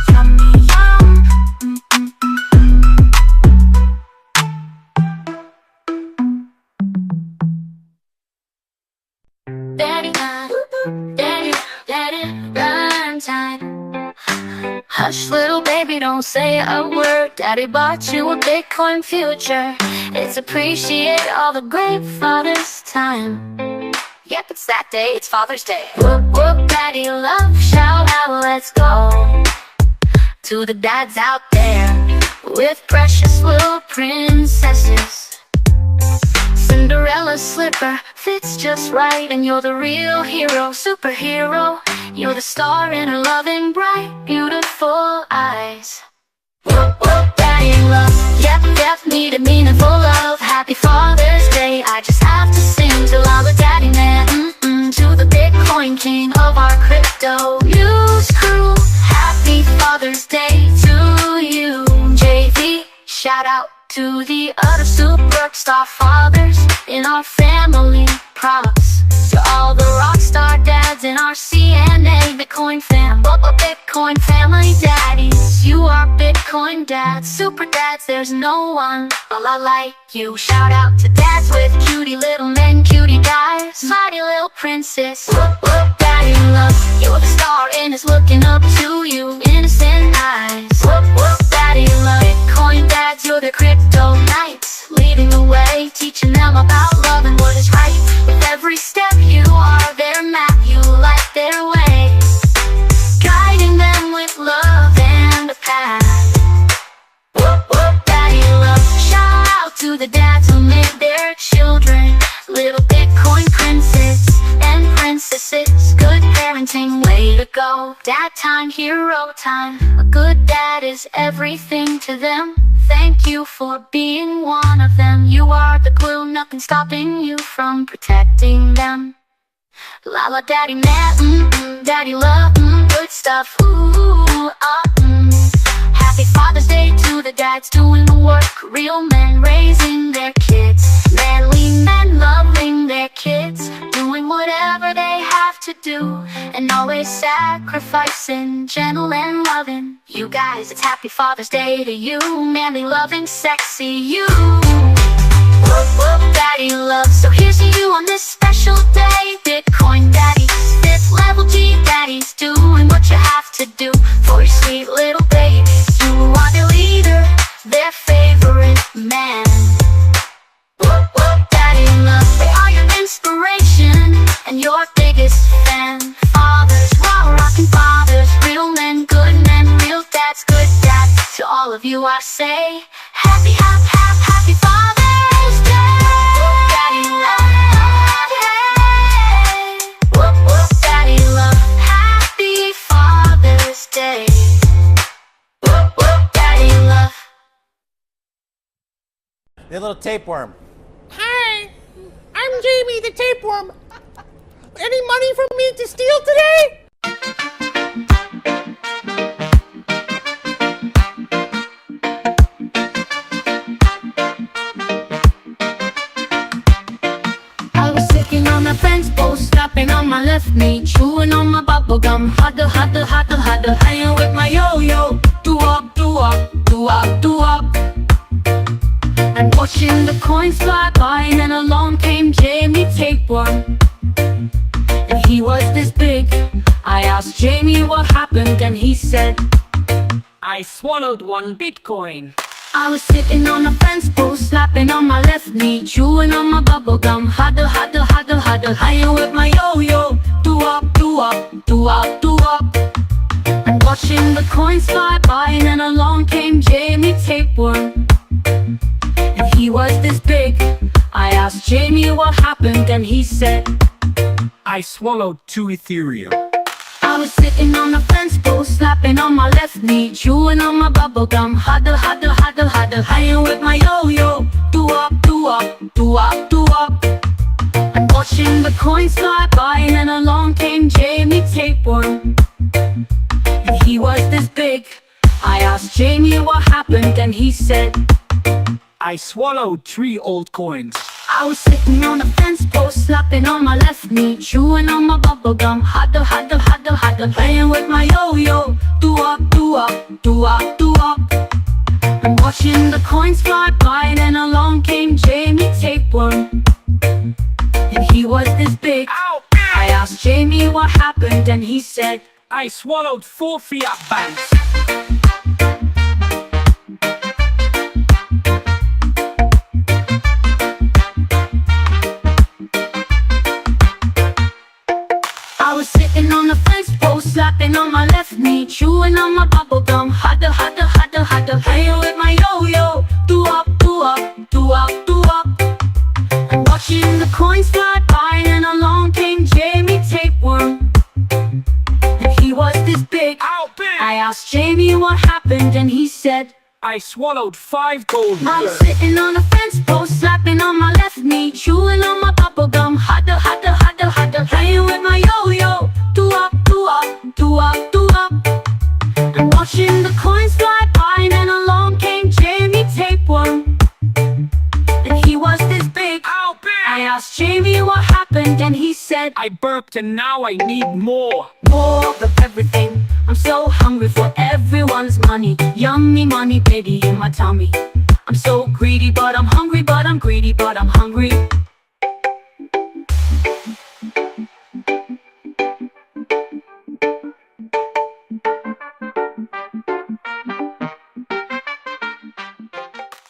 Yummy yum. Daddy, daddy, run time. Hush, little baby, don't say a word. Daddy bought you a Bitcoin future. It's appreciate all the great father's time. Yep, it's that day, it's Father's Day. Whoop, whoop, daddy, love shower. now let's go to the dads out there with precious little princesses. Cinderella's slipper fits just right, and you're the real hero, superhero. You're the star in her loving, bright, beautiful eyes. Whoop, whoop, daddy love, yep, yep, need a meaningful love. Happy Father's Day, I just have to sing to Lala Daddy Man, to the Bitcoin king of our crypto news crew. Happy Father's Day to you, JV. Shout out to the other superstar fathers in our family. Props to all the rockstar dads in our CNA Bitcoin fam. Bitcoin family daddies, you are Bitcoin dads, super dads, there's no one like you. Shout out to dads with cutie little men, cutie guys, mighty little princess. Whoop, whoop, daddy love, you're the star and is looking up to you, innocent eyes. Whoop, whoop, daddy love, Bitcoin dads, you're the crypto knights, leading the way, teaching them about love and what is right. With every step you are their map, you light their way, guiding them with love and a path. Whoop, whoop, daddy love, shout out to the dads who made their children little Bitcoin princes and princesses. Good parenting, way to go. Dad time, hero time. A good dad is everything to them. Thank you for being one of them. You are the glue, nothing stopping you from protecting them. Lala daddy man, daddy love, good stuff. Ooh, Happy Father's Day to the dads doing the work. Real men raising their kids, manly men loving their kids, doing whatever they have to do, and always sacrificing, gentle and loving. You guys, it's Happy Father's Day to you, manly, loving, sexy you. Whoop, whoop, daddy love, so here's to you on this special day. Bitcoin daddies, fifth level G daddies, doing what you have to do for your sweet little babies. You are their leader, their favorite man. Whoop, whoop, daddy love, they are your inspiration and your biggest fan. Fathers, rockin' fathers, real men, good men, real dads, good dads. To all of you I say, happy Father's Day. Daddy love, hey. Whoop, whoop, daddy love, happy Father's Day. Whoop, whoop, daddy love. The little tapeworm. Hi, I'm Jamie the tapeworm. Any money for me to steal today? I was sitting on a fence post, slapping on my left knee, chewing on my bubble gum, huddle, hanging with my yo-yo, do-up, do-up, do-up, do-up. And watching the coins fly by, and then along came Jamie Tapeworm, and he was this big. I asked Jamie what happened, and he said, I swallowed 1 Bitcoin. I was sitting on a fence post, slapping on my left knee, chewing on my bubble gum, huddle, hanging with my yo-yo, do-up, do-up, do-up, do-up. And watching the coins fly by, and then along came Jamie Tapeworm, and he was this big. I asked Jamie what happened, and he said, I swallowed 2 Ethereum. I was sitting on a fence post, slapping on my left knee, chewing on my bubble gum, huddle, hanging with my yo-yo, do-up, do-up, do-up, do-up. And watching the coins fly by, and then along came Jamie Tapeworm, and he was this big. I asked Jamie what happened, and he said, I swallowed 3 old coins. I was sitting on a fence post, slapping on my left knee, chewing on my bubble gum, huddle, playing with my yo-yo, do-up, do-up, do-up, do-up. And watching the coins fly by, and then along came Jamie Tapeworm, and he was this big. I asked Jamie what happened, and he said, I swallowed 4 fiat banks. I was sitting on a fence post, slapping on my on my bubble gum. Hada, hada, hada, hada. Playing with my yo-yo. Do up, do up, do up, do up. I'm watching the coins fly by, and along came Jamie Tapeworm. And he was this big. I asked Jamie what happened, and he said, I swallowed 5 gold. I'm sitting on a fence post, slapping on my left knee, chewing on my bubble gum. Hada, hada, hada, hada. Playing with my yo-yo. Do up, do up, do up, do up. I'm watching the coins fly by, and along came Jamie Tapeworm. And he was this big. I asked Jamie what happened, and he said, I burped and now I need more. More of everything. I'm so hungry for everyone's money. Yummy money, baby, in my tummy. I'm so greedy, but I'm hungry, but I'm greedy, but I'm hungry.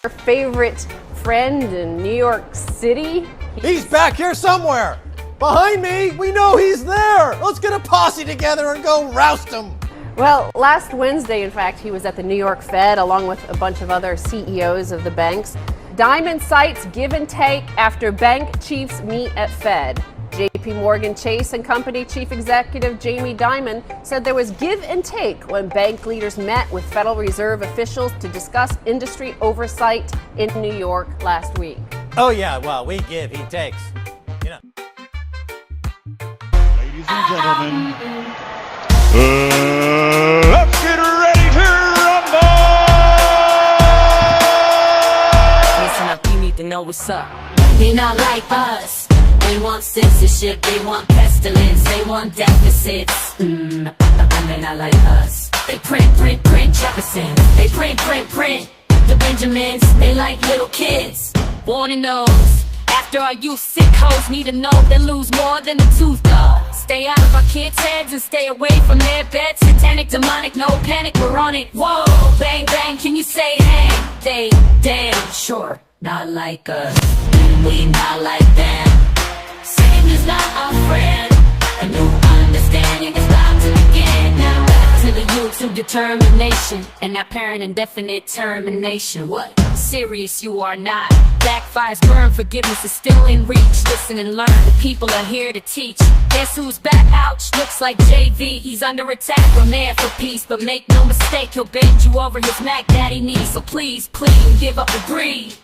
Your favorite friend in New York City? He's back here somewhere. Behind me, we know he's there. Let's get a posse together and go roust him. Well, last Wednesday, in fact, he was at the New York Fed along with a bunch of other CEOs of the banks. Diamond cites give and take after bank chiefs meet at Fed. JP Morgan Chase and Company Chief Executive Jamie Dimon said there was give and take when bank leaders met with Federal Reserve officials to discuss industry oversight in New York last week. Oh yeah, well, we give, he takes. You know. Ladies and gentlemen, let's get ready to rumble! Listen up, you need to know what's up. They're not like us. They want censorship, they want pestilence, they want deficits. And they're not like us. They print, print, print Jefferson. They print, print, print the Benjamins. They like little kids. Warning those after our youth sick hoes need to know they lose more than a tooth dog. Stay out of our kids' heads and stay away from their beds. Satanic, demonic, no panic, we're on it. Whoa, bang, bang, can you say hang? They damn sure not like us. We not like them. Satan is not our friend. A new understanding is about to begin. Now back to the youth of determination and that parent indefinite termination. What? Serious you are not. Backfires burn, forgiveness is still in reach. Listen and learn, the people are here to teach. Guess who's back? Ouch, looks like JV. He's under attack from there for peace. But make no mistake, he'll bend you over his Mac Daddy knees. So please, please, give up the greed.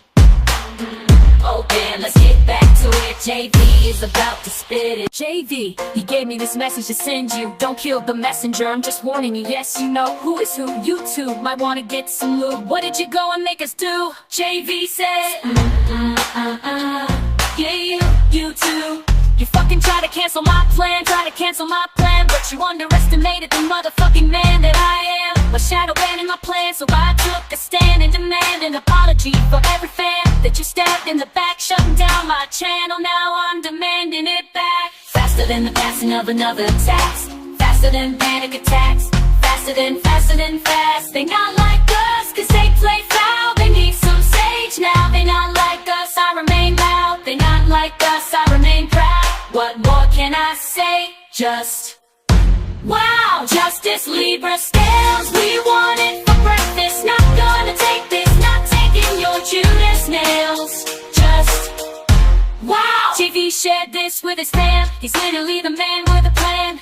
Oh damn, let's get back to it. JV is about to spit it. JV, he gave me this message to send you. Don't kill the messenger, I'm just warning you. Yes, you know who is who. You too might want to get some lube. What did you go and make us do? JV said, yeah, you too. You fucking try to cancel my plan, but you underestimated the motherfucking man that I am. My shadow banning my plan, so I took a stand and demand an apology for every fan that you stabbed in the back, shutting down my channel. Now I'm demanding it back. Faster than the passing of another tax, faster than panic attacks, faster than fast. They not like us, cause they play foul. They need some sage now. They not like us, I remain loud. They not like us, I remain proud. What more can I say? Just wow, Justice Libra scales. We want it for breakfast. Not gonna take this, not taking your Judas nails. Just wow. TV shared this with his fam. He's literally the man with a plan.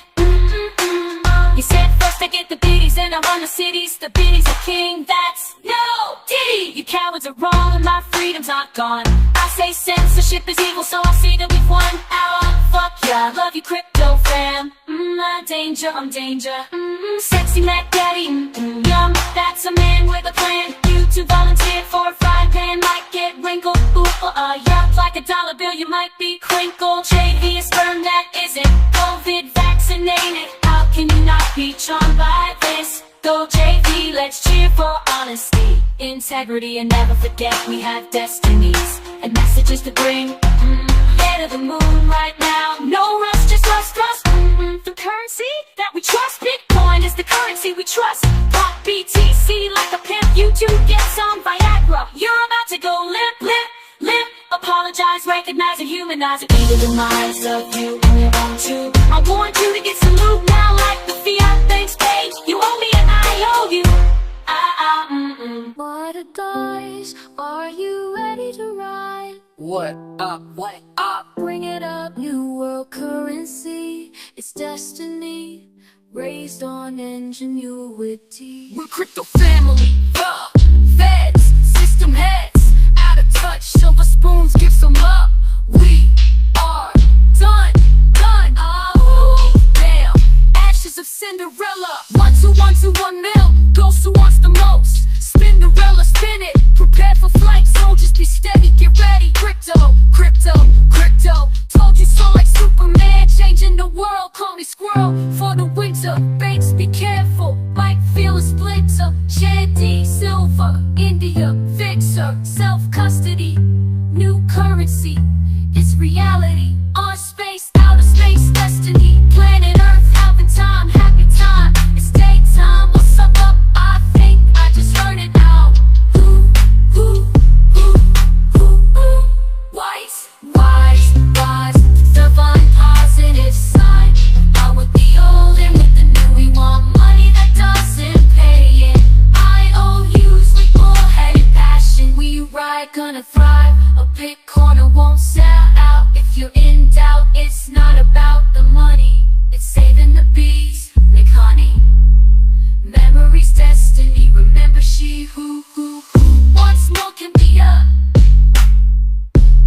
He said first I get the biddies and I run the cities. The biddies are king, that's no diddy. You cowards are wrong and my freedom's not gone. I say censorship is evil, so I see that we've won our fuck yeah, love you crypto fam. I'm danger. Sexy Mac Daddy, yum, that's a man with a plan. You two volunteered for a frying pan, might get wrinkled. Ooh, yup, like a dollar bill you might be crinkled. JV is sperm that isn't COVID vaccinated. How can you not be charmed by this? Go JV, let's cheer for honesty, integrity, and never forget we have destinies and messages to bring. Head of the moon right now, no rush, just trust. The currency that we trust, Bitcoin is the currency we trust. Rock BTC like a pimp, you two get some Viagra. You're about to go limp. Apologize, recognize and humanize it. Be the demise of you and your own too. I want you to get some loot now like the fiat banks paid. You owe me an IO. guys, are you ready to ride? What up, what up? Bring it up, new world currency. It's destiny, raised on ingenuity. We're crypto family, feds, system heads, out of touch, silver spoons, give some up. We are done. Oh, damn, ashes of Cinderella. 1 mil, goes who wants the most. Spinderella, spin it, prepare for flight, soldiers be steady, get ready. Crypto, told you so like Superman, changing the world, call me squirrel for the winter. Banks, be careful, might feel a splinter. Shanty, silver, India, fixer, self-custody, new currency, it's reality. On space, outer space, destiny, planet Earth, having time, happy time. It's daytime, what's up? I think I just heard it now. Wise, divine positive sign. Out with the old and with the new, we want money that doesn't pay it. IOUs with bullheaded passion, we ride, gonna thrive. A Bitcoiner won't sell out. If you're in doubt, it's not about the money, it's saving the bees, make honey. Memories, destiny, remember she who once more can be a,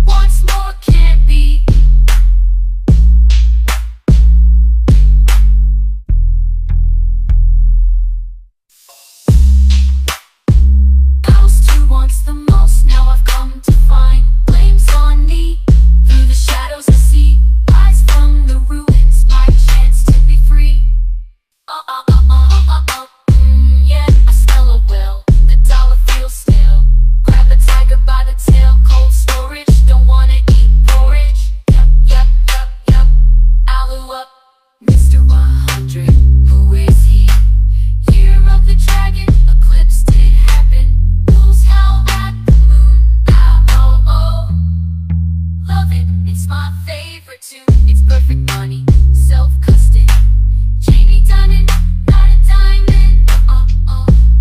once more can't be. I was two once the most, now I've come to find. Flames on me, through the shadows I see. Rise from the ruins, my chance to be free. Yeah, I smell a well, the dollar feels stale. Grab a tiger by the tail, cold storage, don't wanna eat porridge. Yep, Alu up, Mr. 100, who is he? Year of the dragon, eclipse did happen. Wolves howl at the moon, oh, love it, it's my favorite tune. It's perfect money, self-custody. Jamie Dunnan, not a diamond,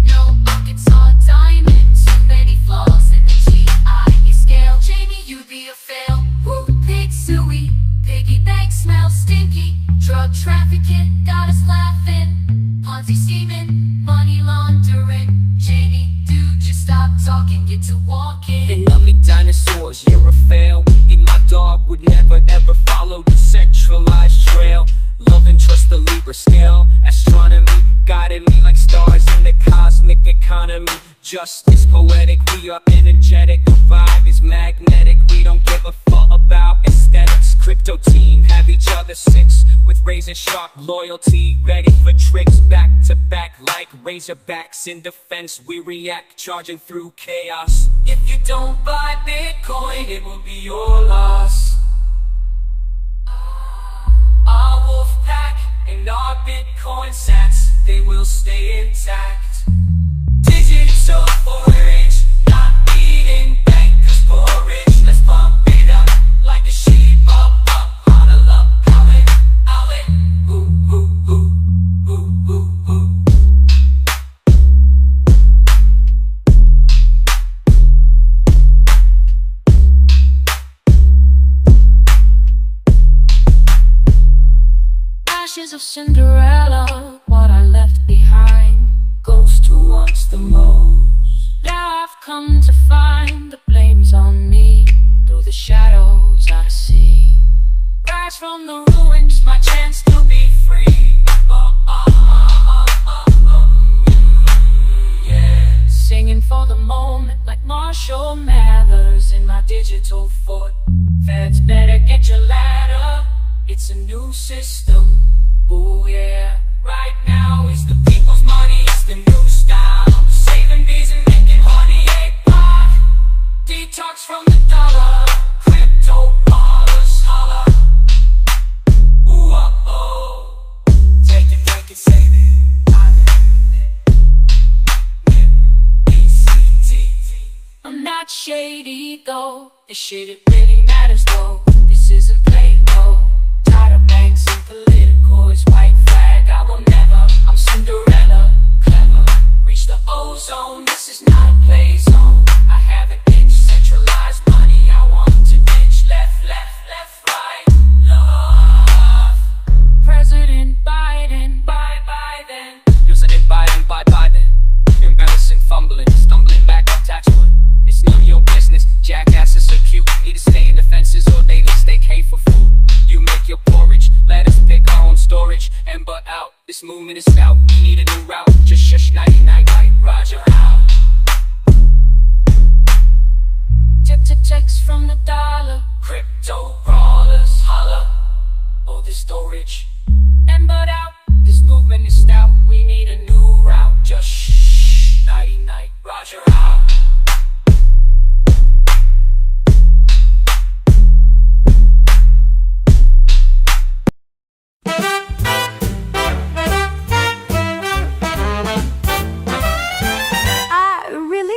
no buckets or diamond. Too many flaws in the GIE scale. Jamie, you'd be a fail. Woo, pig suey, piggy bank smells stinky. Drug trafficking, got us laughing. Ponzi scheming, money laundering. Jamie, dude, just stop talking, get to walking. They love me dinosaurs, you're a fail. Eat my dog, would never ever follow the centralized trail. Love and trust the Libra scale. Astronomy guided me like stars in the cosmic economy. Justice poetic, we are energetic. Vibe is magnetic, we don't give a fuck about aesthetics. Crypto team, have each other six with razor sharp loyalty, ready for tricks. Back to back like razorbacks in defense, we react, charging through chaos. If you don't buy Bitcoin, it will be your loss. Our wolf pack and our Bitcoin sats, they will stay intact. Digital forage, not eating bankers porridge. Let's pump it up like the sheep up, huddle up, howl it, ooh. Ashes of Cinderella, what I left behind, ghost who wants the most. Now I've come to find the blame's on me. Through the shadows I see. Rise from the ruins, my chance to be free. Yeah. Singing for the moment like Marshall Mathers in my digital fort. Feds better get your ladder, it's a new system. Ooh yeah, right now it's the people's money, it's the new style. Saving bees and making honey, eggplant. Detox from the dollar, crypto ballers holla. Ooh oh, take it, break it, save it. I'm not shady though, this shit it really matters though. This isn't play though. Tired of banks and political, it's white flag, I will never. I'm Cinderella, clever, reach the ozone, this is not a play zone. movement is about. We need a new route. Just shush, nighty night, night. Roger out. Checks from the dollar. Crypto brawlers, holla. Oh, this storage. And but out. This movement is stout. We need a new route. Just shh, nighty night. Roger out.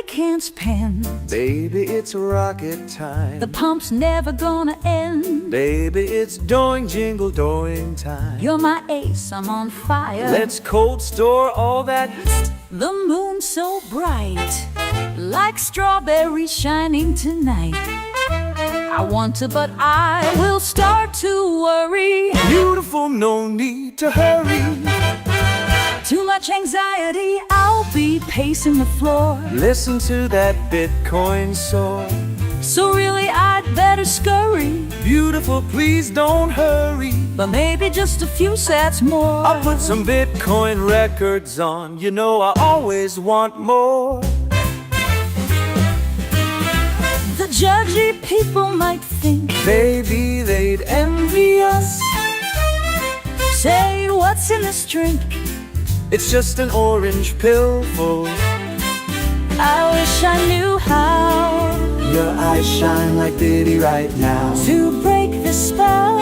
Can't spend. Baby, it's rocket time. The pump's never gonna end. Baby, it's doing jingle doing time. You're my ace, I'm on fire. Let's cold store all that. The moon's so bright, like strawberries shining tonight. I want to, but I will start to worry. Beautiful, no need to hurry. Too much anxiety, I'll be pacing the floor. Listen to that Bitcoin soar. So really I'd better scurry. Beautiful, please don't hurry. But maybe just a few sats more. I'll put some Bitcoin records on. You know I always want more. The judgy people might think, baby, they'd envy us. Say, what's in this drink? It's just an orange pill full. I wish I knew how. Your eyes shine like Biddy right now. To break the spell,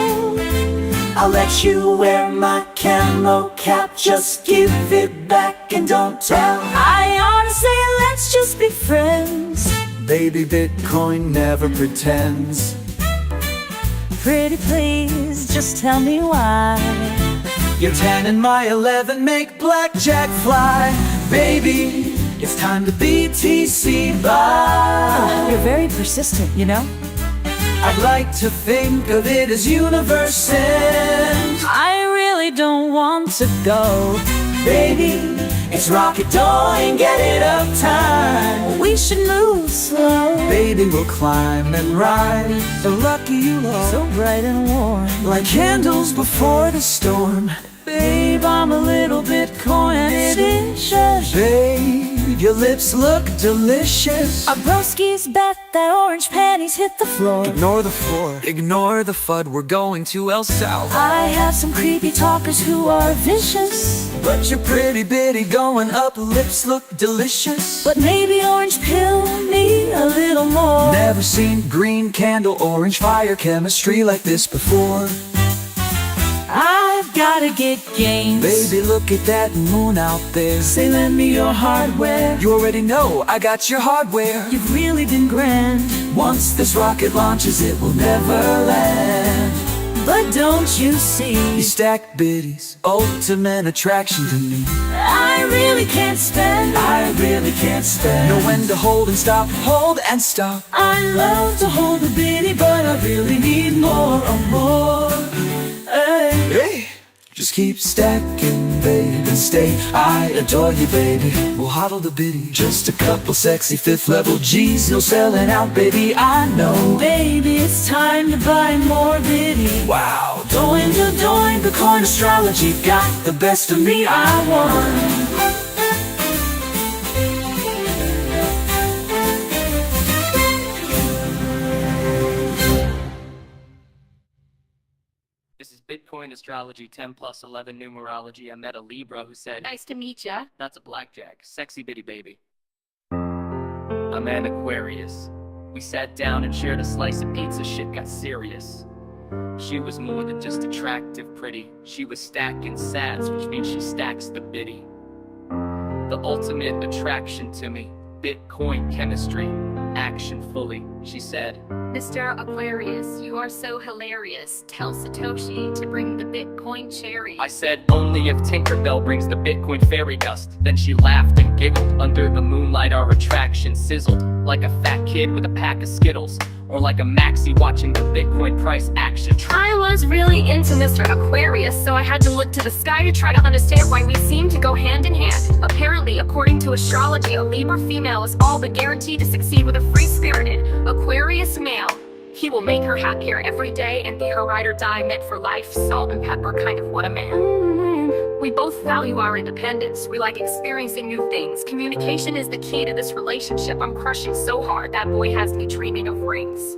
I'll let you wear my camo cap. Just give it back and don't tell. I ought to say let's just be friends. Baby, Bitcoin never pretends. Pretty please, just tell me why. Your 10 and my 11 make blackjack fly. Baby, it's time to BTC buy. You're very persistent, you know? I'd like to think of it as universe end. I really don't want to go. Baby, it's rocket doing, get it up time. We should move slow. Baby, we'll climb and ride. So lucky you are. So bright and warm. Like candles before the storm. Babe, I'm a little Bitcoin-licious. Babe, your lips look delicious. Our broskies bet that orange panties hit the floor. Ignore the floor, ignore the FUD, we're going to El Salvador. I have some creepy talkers who are vicious. But you're pretty bitty going up, lips look delicious. But maybe orange pill me a little more. Never seen green candle, orange fire chemistry like this before. I've gotta get games. Baby, look at that moon out there. Say, lend me your hardware. You already know I got your hardware. You've really been grand. Once this rocket launches, it will never land. But don't you see? You stack biddies, ultimate attraction to me. I really can't spend. I really can't spend. Know when to hold and stop, hold and stop. I love to hold a biddy, but I really need more and more. Hey, just keep stacking, baby, and stay. I adore you, baby. We'll hodl the biddy. Just a couple sexy 5th level G's. No selling out, baby, I know. Baby, it's time to buy more biddy. Wow, Doing the coin astrology got the best of me, I won. Bitcoin astrology 10 plus 11 numerology. I met a Libra who said, Nice to meet ya. That's a blackjack, sexy bitty baby. I'm an Aquarius. We sat down and shared a slice of pizza, shit got serious. She was more than just attractive, pretty. She was stacking sats, which means she stacks the biddy. The ultimate attraction to me. Bitcoin chemistry, action fully, she said. Mr. Aquarius, you are so hilarious. Tell Satoshi to bring the Bitcoin cherry. I said, only if Tinkerbell brings the Bitcoin fairy dust. Then she laughed and giggled. Under the moonlight our attraction sizzled. Like a fat kid with a pack of Skittles. Or like a maxi watching the Bitcoin price action. I was really into Mr. Aquarius, so I had to look to the sky to try to understand why we seem to go hand in hand. Apparently, according to astrology, a Libra female is all but guaranteed to succeed with a free-spirited Aquarius male. He will make her happier every day and be her ride or die, meant for life, salt and pepper, kind of what a man. We both value our independence. We like experiencing new things. Communication is the key to this relationship. I'm crushing so hard, that boy has me dreaming of rings.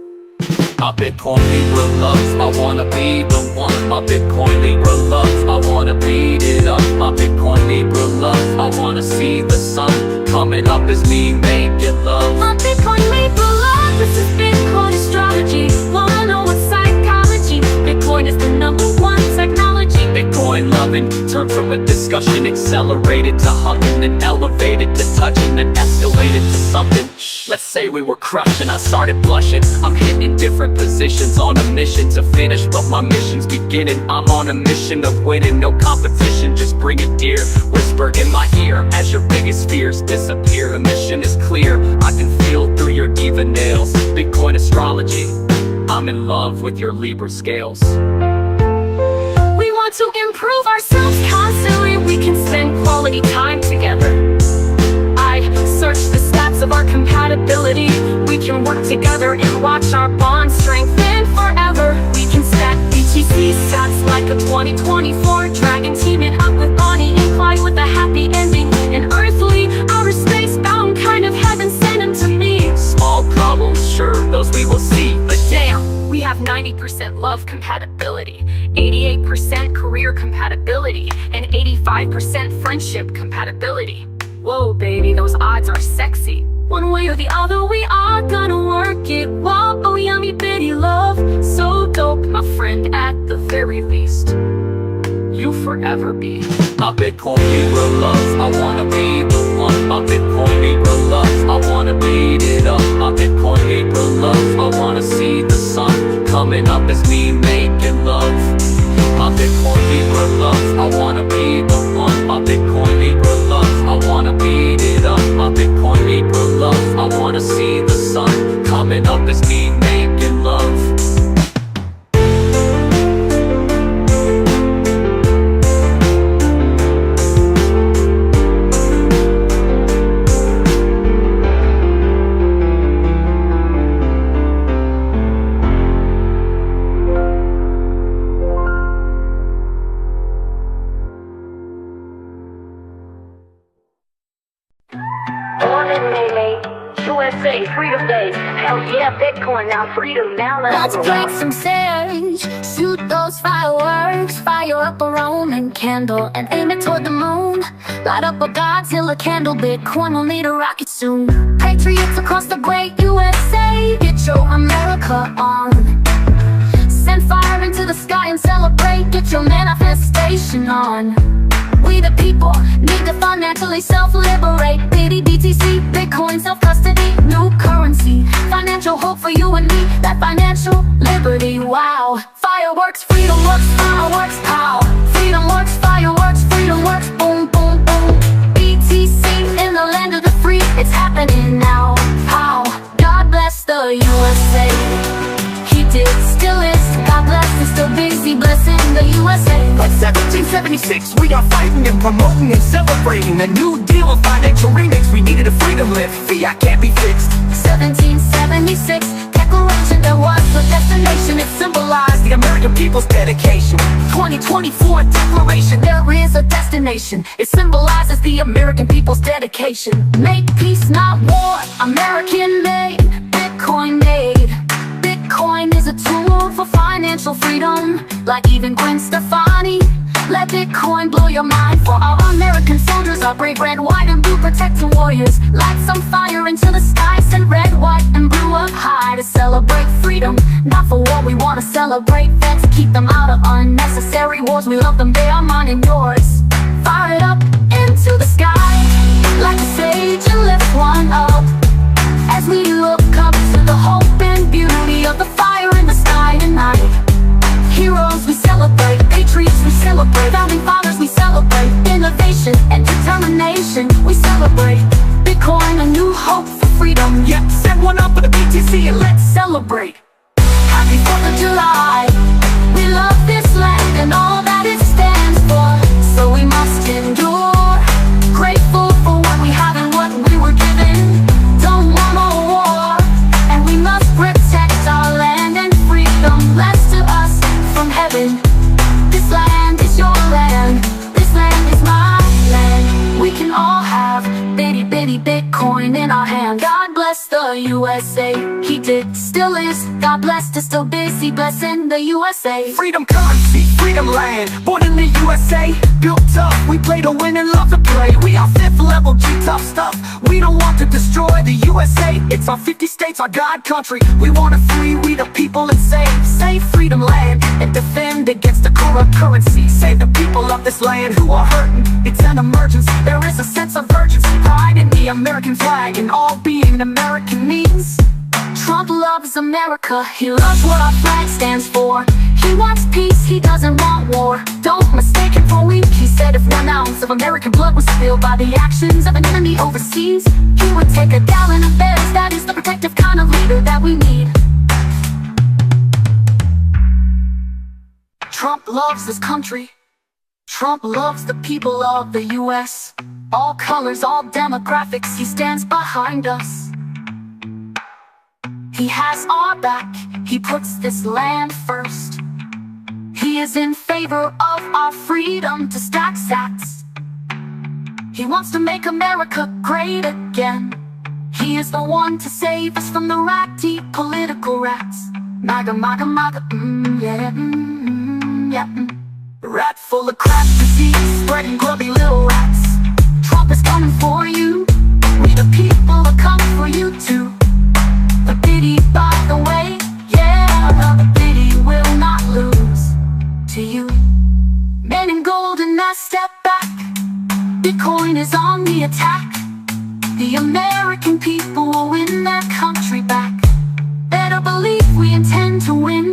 My Bitcoin Libra loves, I wanna be the one. My Bitcoin Libra loves, I wanna beat it up. My Bitcoin Libra loves, I wanna see the sun coming up as me making love. My Bitcoin Libra love, this is Bitcoin astrology. Wanna know what psychology? Bitcoin is the #1 technology. Bitcoin loving turned from a discussion, accelerated to hugging, then elevated to touching, then escalated to something. Let's say we were crushing, I started blushing. I'm hitting different positions on a mission to finish, but my mission's beginning. I'm on a mission of winning, no competition, just bring it dear. Whisper in my ear as your biggest fears disappear. The mission is clear, I can feel through your diva nails. Bitcoin astrology, I'm in love with your Libra scales. We want to improve ourselves constantly. We can spend quality time together. I search the stats of our compatibility. We can work together and watch our bond strengthen forever. We can stack BTC stats like a 2024 dragon, teaming up with Bonnie and Clyde with a happy ending. An earthly, outer space bound kind of heaven, send them to me. Small problems, sure, those we will see, but damn, We have 90% love compatibility, 88% career compatibility, and 85% friendship compatibility. Whoa, baby, those odds are sexy. One way or the other, we are gonna work it. Whoa, oh, yummy bitty love, so dope, my friend at the very least. You'll forever be my Bitcoin Libra loves, I wanna be the one. My Bitcoin Libra loves, I wanna beat it up. My Bitcoin Libra loves, I wanna see the sun coming up as me making love. My Bitcoin Libra loves, I wanna be the one. My Bitcoin Libra loves, I wanna beat it up. My Bitcoin Libra loves, I wanna see the sun coming up as me making love. USA, freedom days. Hell yeah, Bitcoin now, freedom now. Let's break some sage, shoot those fireworks, fire up a Roman candle and aim it toward the moon. Light up a Godzilla candle, Bitcoin will need a rocket soon. Patriots across the great USA, get your America on. Send fire into the sky and celebrate, get your manifestation on. We the people need to financially self-liberate. Bitty BTC, Bitcoin self-custody, new currency, financial hope for you and me, that financial liberty, wow. Fireworks, freedom works, fireworks, pow. Freedom works, fireworks, freedom works, boom, boom, boom. BTC in the land of the free, it's happening now, pow. God bless the USA. He did, still is, God bless, is still busy blessing the USA. Like 1776, we are fighting and promoting and celebrating a new deal of financial remix. We needed a freedom lift, fiat can't be fixed. 1776, declaration, there was a destination. It symbolized The American people's dedication. 2024 declaration, there is a destination. It symbolizes the American people's dedication. Make peace, not war, American made, Bitcoin made. Bitcoin is a tool for financial freedom, like even Gwen Stefani. Let Bitcoin blow your mind. For our American soldiers, our brave red, white, and blue protecting warriors. Light some fire into the sky, send red, white, and blue up high to celebrate freedom. Not for war, we want to celebrate vets. Keep them out of unnecessary wars. We love them, they are mine and yours. Fire it up into the sky, like a sage, and lift one up. As we look up to the hope and beauty of the fire in the sky tonight. Heroes we celebrate, patriots we celebrate, founding fathers we celebrate, innovation and determination we celebrate. Bitcoin, a new hope for freedom. Yep, set one up for the BTC and Let's celebrate. Happy 4th of July. We love this land and all that it stands for, so we must endure. Grateful for what we have and what we were given. Don't want more war, and we must protect our land and freedom. Blessed to us from heaven. This land is your land. This land USA. He did, still is, God bless, is still busy blessing the USA. Freedom currency, freedom land, born in the USA. Built up, we play to win and love to play. We are fifth level G tough stuff. We don't want to destroy the USA. It's our 50 states, our God country. We want to free, we the people, and save freedom land, and defend against the corrupt currency. Save the people of this land who are hurting. It's an emergency. There is a sense of urgency, pride in the American flag, and all being American means. Trump loves America, he loves what our flag stands for. He wants peace, he doesn't want war. Don't mistake him for weak. He said if 1 ounce of American blood was spilled by the actions of an enemy overseas, he would take a gallon of theirs. That is the protective kind of leader that we need. Trump loves his country. Trump loves the people of the US. All colors, all demographics, he stands behind us. He has our back, he puts this land first. He is in favor of our freedom to stack sats. He wants to make America great again. He is the one to save us from the ratty political rats. MAGA, MAGA, MAGA, yeah, yeah. Rat full of crap disease, spreading grubby little rats. Trump is coming for you. We the people are coming for you too. The biddy, by the way, yeah, the biddy will not lose to you. Men in gold and now step back. Bitcoin is on the attack. The American people will win their country back. Better believe we intend to win.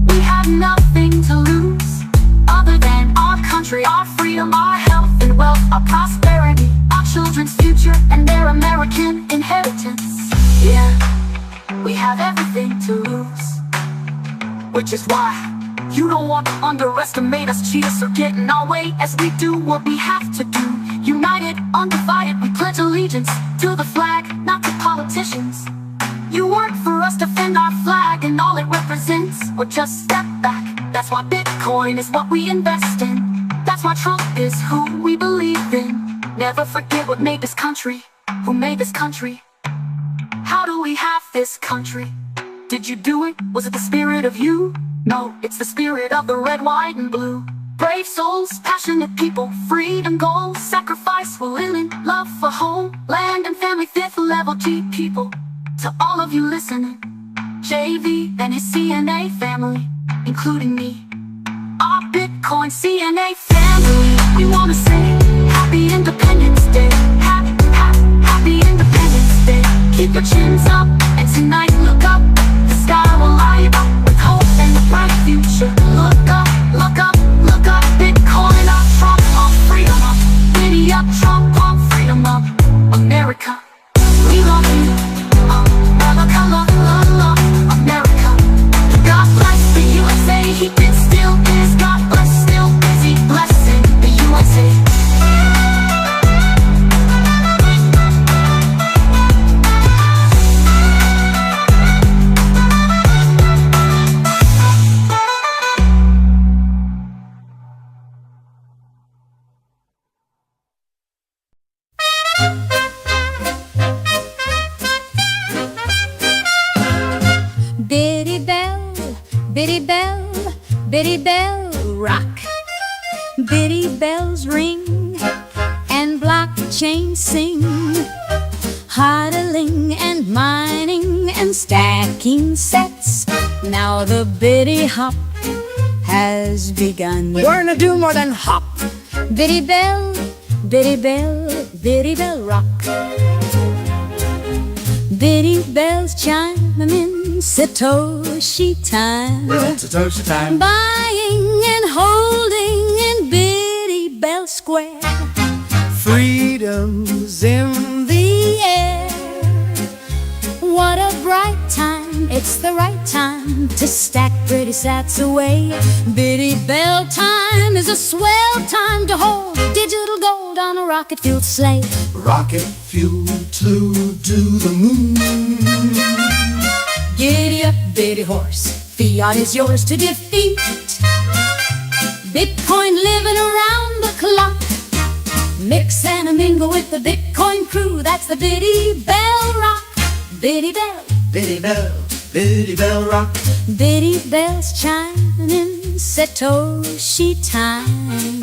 We have nothing to lose other than our country, our freedom, our health and wealth, our prosperity, our children's future and their American inheritance. Yeah, we have everything to lose, which is why you don't want to underestimate us, cheat us, or get in our way as we do what we have to do. United, undivided, we pledge allegiance to the flag, not to politicians. You work for us, defend our flag and all it represents, or just step back. That's why Bitcoin is what we invest in. That's why Trump is who we believe in. Never forget what made this country, who made this country. How do we have this country? Did you do it? Was it the spirit of you? No, it's the spirit of the red, white, and blue. Brave souls, passionate people, freedom goals, sacrifice, willing, love for home, land and family, fifth level G people. To all of you listening, JV and his CNA family, including me, our Bitcoin CNA family, we wanna say Happy Independence Day, Happy Independence Day. Keep your chins up, and tonight look up, the sky will light up with hope and a bright future. Look up, look up, look up, Bitcoin up, Trump on freedom up, Biddy up, Trump on freedom up, America, we love you, America, love, love, love, America. God bless the USA, he did still is, God bless, still busy blessing the USA. Biddy bell, biddy bell, biddy bell, rock. Biddy bells ring and blockchains sing, hodling and mining and stacking sets. Now the biddy hop has begun. We're gonna do more than hop. Biddy bell, biddy bell, biddy bell rock. Biddy bells chime in Satoshi time. We're on Satoshi time. Buying and holding in Biddy Bell Square. Freedom's in The air. What a bright time, it's the right time to stack pretty sats away. Biddy Bell time is a swell time to hold digital gold on a rocket-fueled sleigh. rocket fuel to do the moon. Giddy up, biddy horse, fiat is yours to defeat. Bitcoin living around the clock. Mix and mingle with the Bitcoin crew, that's the Biddy Bell Rock. Biddy bell, Biddy bell, Biddy bell rock. Biddy bells chiming Satoshi time.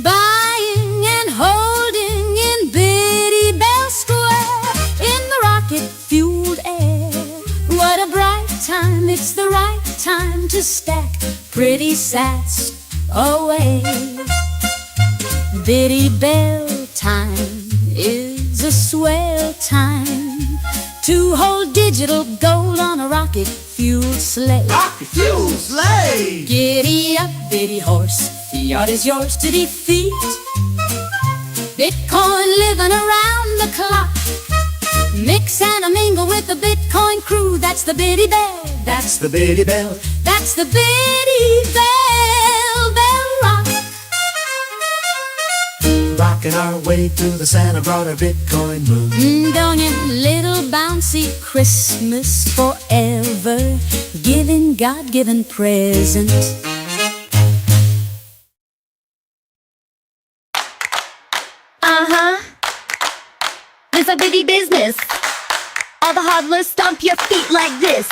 Buying and holding in Biddy Bell Square in the rocket-fueled air. What a bright time, it's the right time to stack pretty sats away. Biddy Bell time is a swell time to hold digital gold on a rocket-fueled sleigh. Rocket-fueled sleigh! Giddy up, biddy horse, fiat is yours to defeat. Bitcoin living around the clock. Mix and a mingle with the Bitcoin crew. That's the Biddy Bell. That's the Biddy Bell. That's the Biddy Bell. Bell rock. Rocking our way through the Santa brought our Bitcoin moon. Going in little bouncy Christmas forever. Giving God-given presents. It's a bitty business. All the hodlers stomp your feet like this.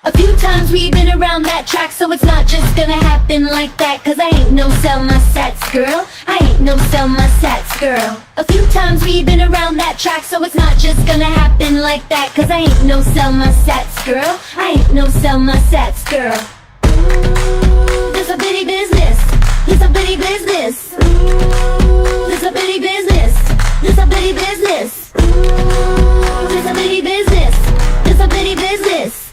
A few times we've been around that track, so it's not just gonna happen like that. Cause I ain't no sell my sats girl. I ain't no sell my sats girl. A few times we've been around that track, so it's not just gonna happen like that. Cause I ain't no sell my sats girl. I ain't no sell my sats girl. Ooh, this a bitty business. This a bitty business. Ooh, this a bitty business. This a bitty business. This a bitty business. This a bitty business.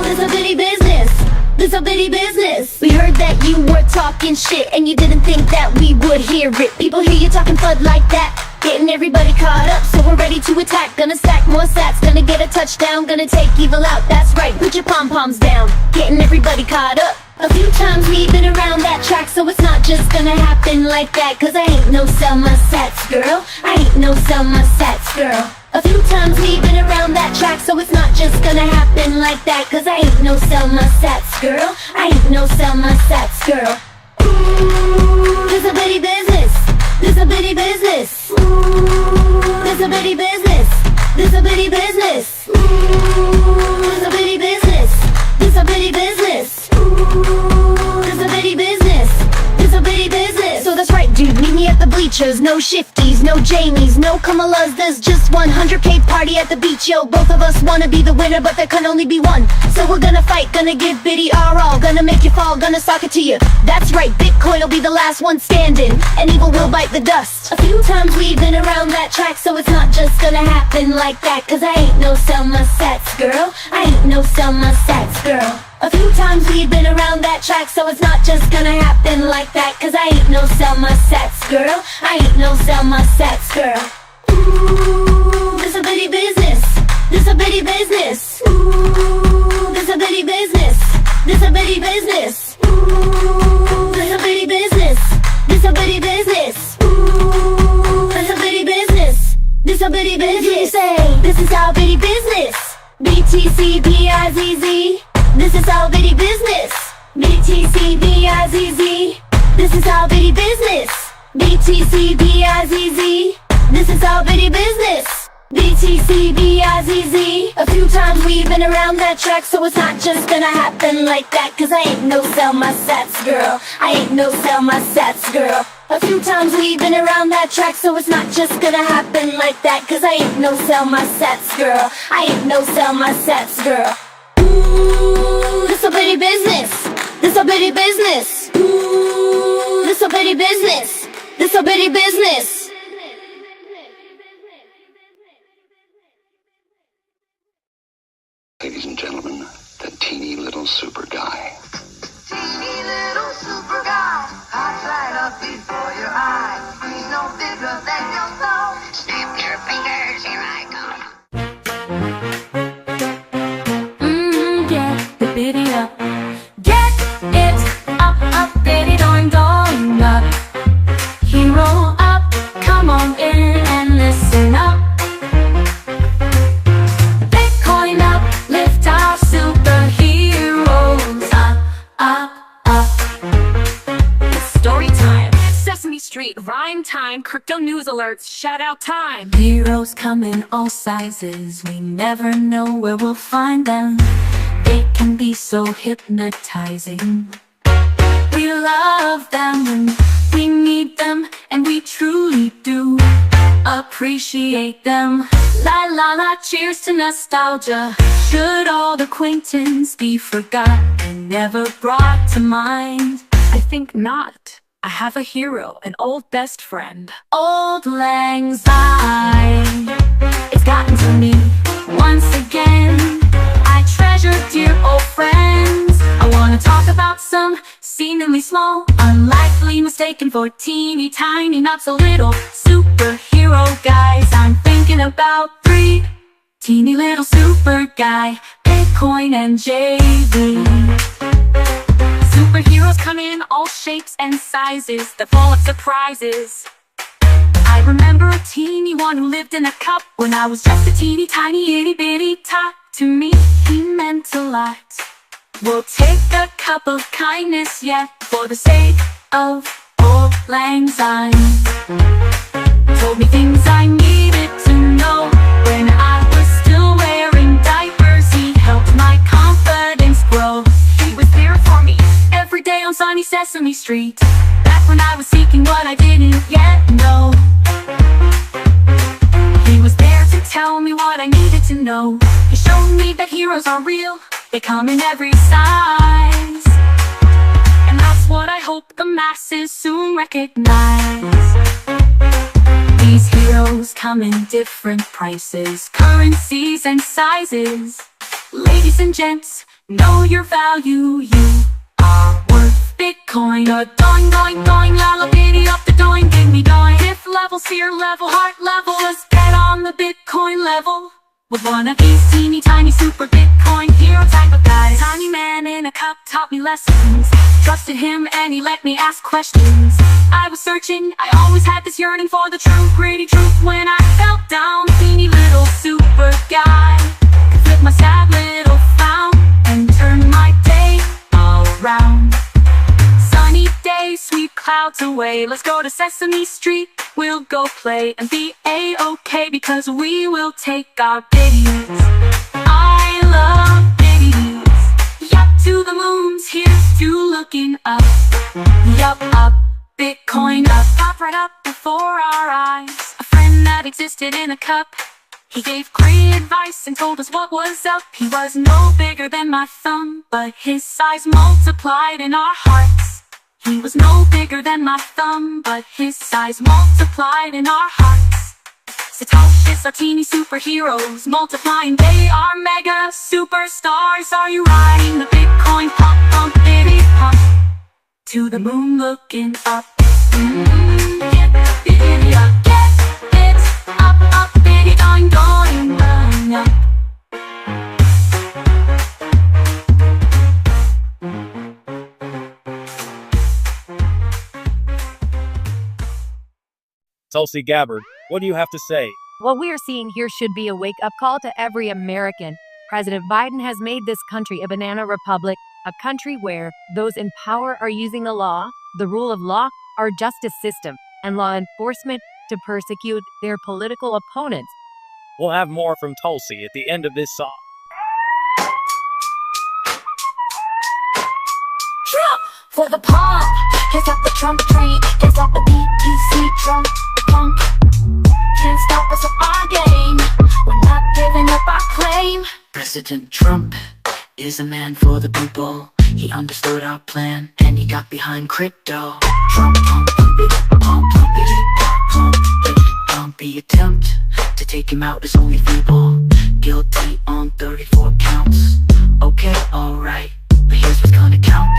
This a bitty business. This a bitty business. We heard that you were talking shit and you didn't think that we would hear it. People hear you talking FUD like that, getting everybody caught up, so we're ready to attack. Gonna stack more sats, gonna get a touchdown, gonna take evil out. That's right, put your pom-poms down, getting everybody caught up. A few times we've been around that track, so it's not just gonna happen like that. Cause I ain't no sell my sats girl. I ain't no sell my sats girl. A few times we've been around that track, so it's not just gonna happen like that. Cause I ain't no sell my sats girl. I ain't no sell my sats girl. Ooh, this a bitty business. This a bitty business. Ooh, this a bitty business. This a bitty business. Ooh, this a bitty business. This a bitty business. Ooh, this a bitty business. This a bitty business. So that's right, dude, meet me at the bleachers. No shifties, no Jamies, no Kamalas. There's just 100K party at the beach, yo. Both of us wanna be the winner, but there can only be one. So we're gonna fight, gonna give Biddy our all, gonna make you fall, gonna sock it to you. That's right, Bitcoin will be the last one standing, and evil will bite the dust. A few times we've been around that track, so it's not just gonna happen like that. Cause I ain't no sell my sats girl. I ain't no sell my sats girl. A few times we've been around that track, so it's not just gonna happen like that. Cause I ain't no sell my sats girl. I ain't no sell my sats girl. Ooh, this a bitty business. This a bitty business. Ooh, this a bitty business. This a bitty business. Ooh, this a bitty business. This a bitty business. Ooh, this a bitty business. This a bitty business. Say, this is our bitty business. BTCBIZZ. This is our bitty business. BTCBIZZ. This is our bitty business. BTCBIZZ. This is our bitty business. BTCBIZZ. A few times we've been around that track, so it's not just gonna happen like that. Cause I ain't no sell my sats girl. I ain't no sell my sats girl. A few times we've been around that track, so it's not just gonna happen like that. Cause I ain't no sell my sats girl. I ain't no sell my sats girl. Ooh, this a bitty business. This a bitty business. Ooh, this a bitty business. This a bitty business. Ladies and gentlemen, the teeny little super guy. Teeny little super guy, pops right up before your eyes. He's no bigger than your thumb. Snap your fingers, here I come. Get the biddy up. Get it up, up, biddy doing, doing up. Hero up, come on in and listen up. Bitcoin up, lift our superheroes up, up, up. It's story time. Sesame Street rhyme time. time. Crypto news alerts, shout out time. Heroes come in all sizes. We never know where we'll find them. They can be so hypnotizing. We love them when we need them, and we truly do appreciate them. La la la, cheers to nostalgia. Should old acquaintance be forgotten, never brought to mind? I think not. I have a hero, an old best friend. Old Lang Syne, it's gotten to me once again. I treasure dear old friends. I wanna talk about some seemingly small, unlikely mistaken for teeny tiny, not so little superhero guys. I'm thinking about 3 teeny little super guy, Bitcoin and JV. Superheroes come in all shapes and sizes, they're full of surprises. I remember a teeny one who lived in a cup when I was just a teeny tiny itty bitty tot. To me, he meant a lot. We'll take a cup of kindness yet for the sake of old Lang Syne. Told me things I needed to know when I was still wearing diapers. He helped my confidence grow. He was there for me every day on sunny Sesame Street, back when I was seeking what I didn't yet know. He was there to tell me what I needed to know. He showed me that heroes are real, they come in every size, and that's what I hope the masses soon recognize. These heroes come in different prices, currencies and sizes. Ladies and gents, know your value, you are worth Bitcoin. A doing, doing, doing, la la bitty up the doing, give me doing. Fifth level, seer level, heart level, let's get on the Bitcoin level with one of these teeny tiny super Bitcoin hero type of guys. Tiny man in a cup taught me lessons. Trusted him and he let me ask questions. I was searching, I always had this yearning for the true, gritty truth. When I felt down, teeny little super guy could flip my sad little frown and turn my day around. Sunny day, sweep clouds away. Let's go to Sesame Street, we'll go play and be A-okay, because we will take our biddies. I love biddies. Yup, to the moons, here's to looking up. Yup, up, Bitcoin up, pop right up before our eyes. A friend that existed in a cup, he gave great advice and told us what was up. He was no bigger than my thumb, but his size multiplied in our hearts. He was no bigger than my thumb, but his size multiplied in our hearts. Satoshis are teeny superheroes, multiplying, they are mega superstars. Are you riding the Bitcoin pump, pump, bitty pump? To the moon looking up. Get the bitty up, get it up, up, bitty, doing, doing, doing up. Tulsi Gabbard, what do you have to say? What we are seeing here should be a wake-up call to every American. President Biden has made this country a banana republic, a country where those in power are using the law, the rule of law, our justice system, and law enforcement to persecute their political opponents. We'll have more from Tulsi at the end of this song. Trump for the pump. Can't stop the Trump train. Can't stop the BTC Trump pump. Can't stop us from our game. We're not giving up our claim. President Trump is a man for the people. He understood our plan and he got behind crypto. Trump pump, pump, pump, pump. The attempt to take him out is only feeble. Guilty on 34 counts. Okay, alright, but here's what's gonna count.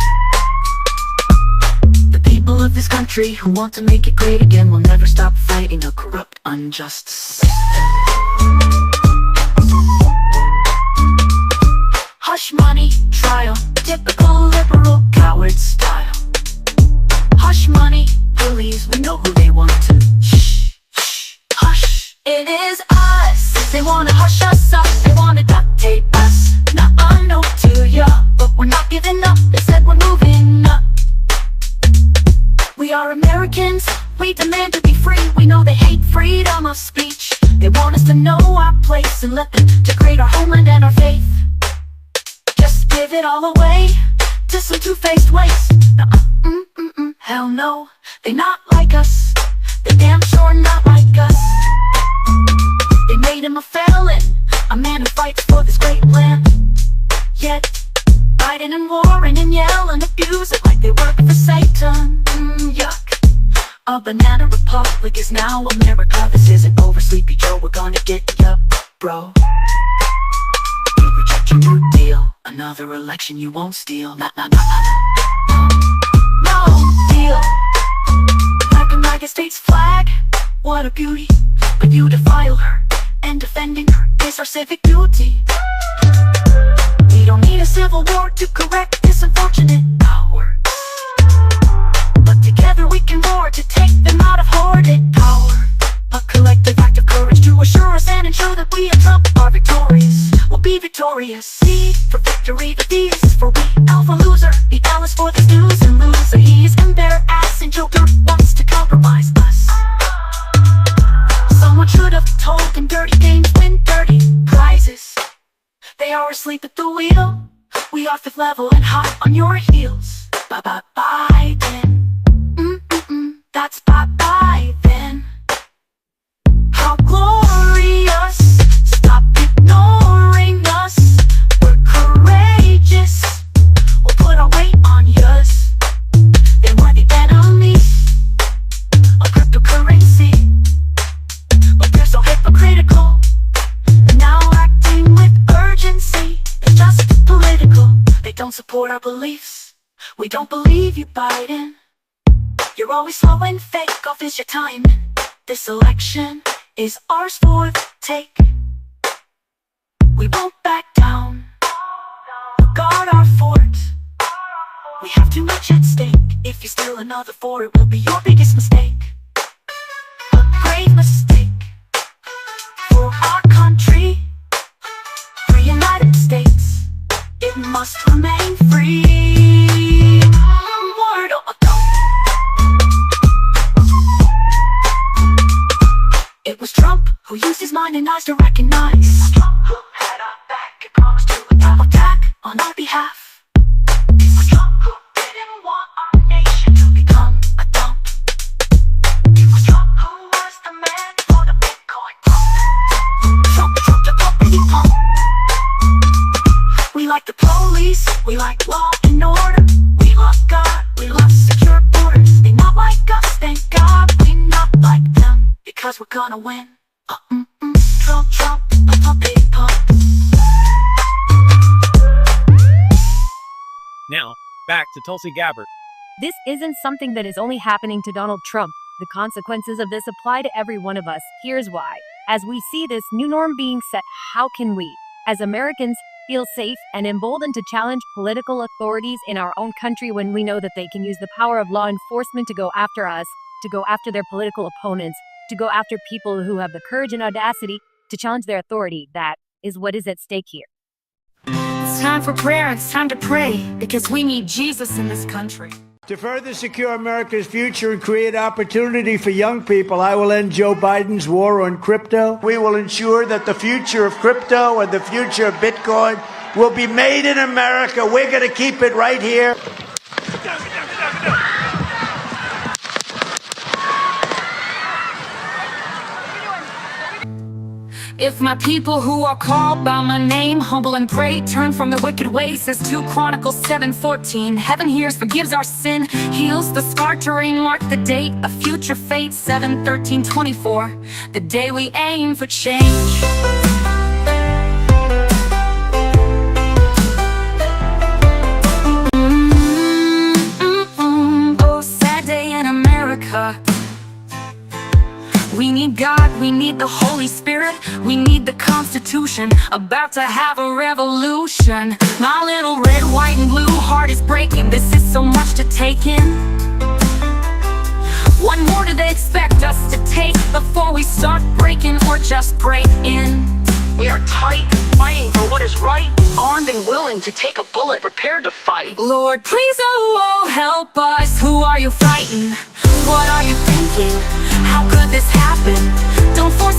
The people of this country who want to make it great again will never stop fighting a corrupt, unjust system. Hush money trial, typical liberal coward style. Hush money police, we know who they want to. Shh, shh, hush. It is us. They wanna hush us up, they wanna duct tape us. Not a note to ya, but we're not giving up. They said we're moving up. We are Americans, we demand to be free. of speech. They want us to know our place and let them degrade our homeland and our faith. Just give it all away to some two-faced waste. Hell no, they not like us. They damn sure not like us. They made him a felon, a man who fights for this great land. Yet, Biden and Warren and yell and abuse it like they work for Satan. Yuck. A banana republic is now America. This isn't over, Sleepy Joe, we're gonna get ya, bro. You reject your New Deal, another election you won't steal. No deal. Like the United States flag, what a beauty. But you defile her, and defending her is our civic duty. We don't need a civil war to correct this unfortunate power. But together we can roar to take them out of hoarded power. A collective act of courage to assure us and ensure that we at Trump are victorious. We'll be victorious. C for victory, the D is for we. Alpha loser, the L is for the snooze and loser. He is embarrassing, Joker wants to compromise us. Someone should have told them dirty games win dirty prizes. They are asleep at the wheel. We are fifth level and hot on your heels. Bye-bye then. That's bye-bye then. How glorious. Stop ignoring us. We're courageous. We'll put our weight on yours. They were the enemies of cryptocurrency, but they're so hypocritical. And now acting with urgency. It's just political. They don't support our beliefs. We don't believe you, Biden. You're always slow and fake. Off is your time. This election is ours for the take. We won't back down. We'll guard our fort. We have too much at stake. If you steal another fort, it will be your biggest mistake. A grave mistake for our country. For United States, it must remain free. Word of God. It was Trump who used his mind and eyes to recognize. Trump who had our back and promised to attack on our behalf. It was Trump who didn't want our nation to become a dump. It was Trump who was the man for the Bitcoin pump. Trump, the puppety pump. We like the police, we like law and order. We love God, we love secure borders. They not like us, thank God we not like them. Because we're gonna win. Trump, a puppy pump. Now, back to Tulsi Gabbard. This isn't something that is only happening to Donald Trump. The consequences of this apply to every one of us. Here's why. As we see this new norm being set, how can we, as Americans, feel safe and emboldened to challenge political authorities in our own country when we know that they can use the power of law enforcement to go after us, to go after their political opponents, to go after people who have the courage and audacity to challenge their authority? That is what is at stake here. It's time for prayer, it's time to pray, because we need Jesus in this country. To further secure America's future and create opportunity for young people, I will end Joe Biden's war on crypto. We will ensure that the future of crypto and the future of Bitcoin will be made in America. We're going to keep it right here. If my people who are called by my name humble and pray, turn from their wicked ways, says 2 Chronicles 7:14. Heaven hears, forgives our sin, heals the scar terrain, mark the date, a future fate, 7/13/24, the day we aim for change. Oh, sad day in America. We need God, we need the Holy Spirit, we need the Constitution, about to have a revolution. My little red, white, and blue heart is breaking, this is so much to take in. What more do they expect us to take before we start breaking or just break in? We are tight, fighting for what is right, armed and willing to take a bullet, prepared to fight. Lord, please, oh, help us. Who are you fighting? What are you thinking? How could this happen? Don't force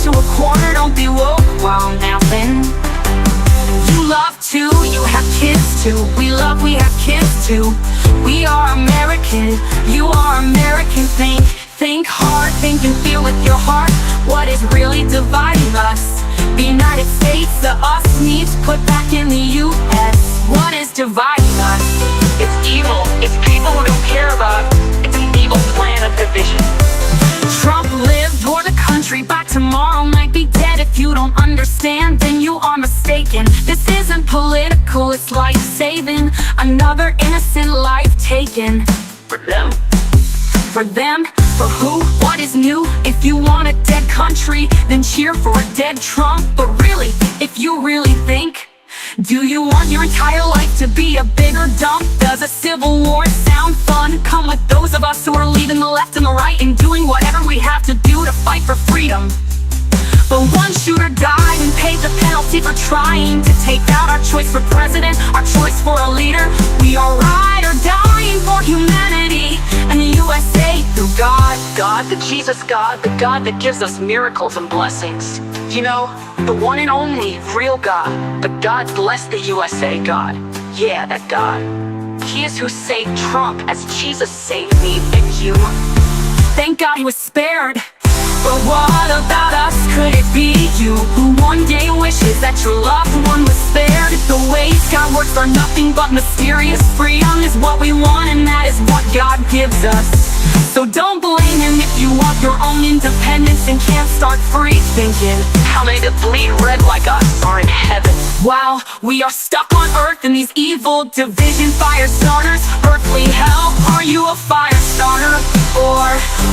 into a corner, don't be woke while napping. You love too, you have kids too. We love, we have kids too. We are American, you are American. Think hard, think and feel with your heart. What is really dividing us? The United States, the us needs put back in the US. What is dividing us? It's evil, it's people who don't care about. It's an evil plan of division. Trump lived for the country, by tomorrow might be dead. If you don't understand, then you are mistaken. This isn't political, it's life-saving. Another innocent life taken. For them. For them? For who? What is new? If you want a dead country, then cheer for a dead Trump. But really, if you really think, do you want your entire life to be a bigger dump? Does a civil war sound fun? Come with those of us who are leaving the left and the right and doing whatever we have to do to fight for freedom. But one shooter died and paid the penalty for trying to take out our choice for president, our choice for a leader. We are ride or dying for humanity and the USA through God. God, the Jesus God, the God that gives us miracles and blessings. You know, the one and only real God. But God bless the USA God. Yeah, that God. He is who saved Trump as Jesus saved me and you. Thank God he was spared. But what about us? Could it be you who one day wishes that your loved one was spared? If the ways God works are nothing but mysterious, freedom is what we want and that is what God gives us. So don't blame him if you want your own independence and can't start free thinking, how many that bleed red like us are in heaven? Wow, we are stuck on earth in these evil division fire starters. Earthly hell, are you a fire starter? Or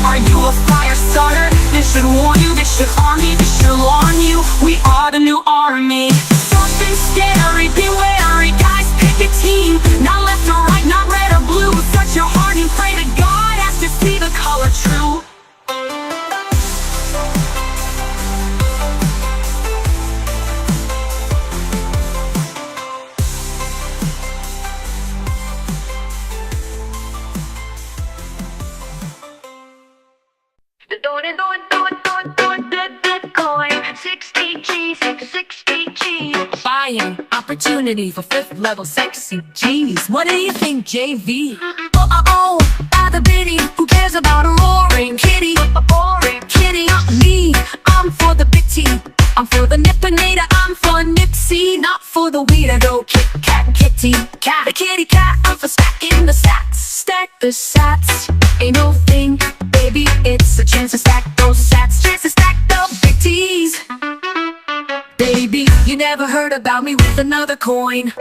are you a fire starter? This should warn you, this should arm you, this should alarm you. We are the new army. Something scary, be wary, guys, pick a team. Not left or right, not red or blue. Search your heart and pray to God as to see the color true. Bitcoin, 60G, 60G. Buying opportunity for fifth level sexy G's. What do you think, JV? By the biddy, who cares about a roaring kitty? A boring kitty, not me. I'm for the big T. I'm for the Nippinator, I'm for Nipsey. Not for the weirdo Kit Kat kitty cat. The kitty cat, I'm for stacking the sats. Stack the sats, ain't no thing, baby. It's a chance to stack those sats. Chance to stack the big T's. Baby, you never heard about me with another coin.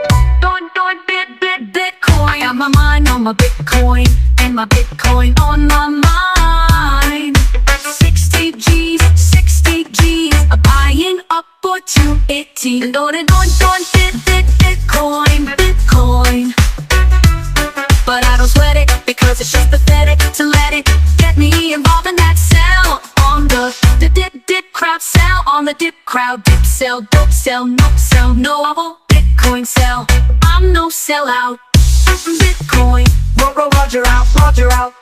Bitcoin. I got my mind on my Bitcoin, and my Bitcoin on my mind. 60 G's, 60 G's. I'm buying up opportunity. Bitcoin. But I don't sweat it, because it's just pathetic to let it get me involved in that sell on the dip crowd, sell on the dip crowd, dip sell, dope sell, no sell, no, I won't Bitcoin sell. I'm no sellout. Bitcoin, Roger out, Roger out.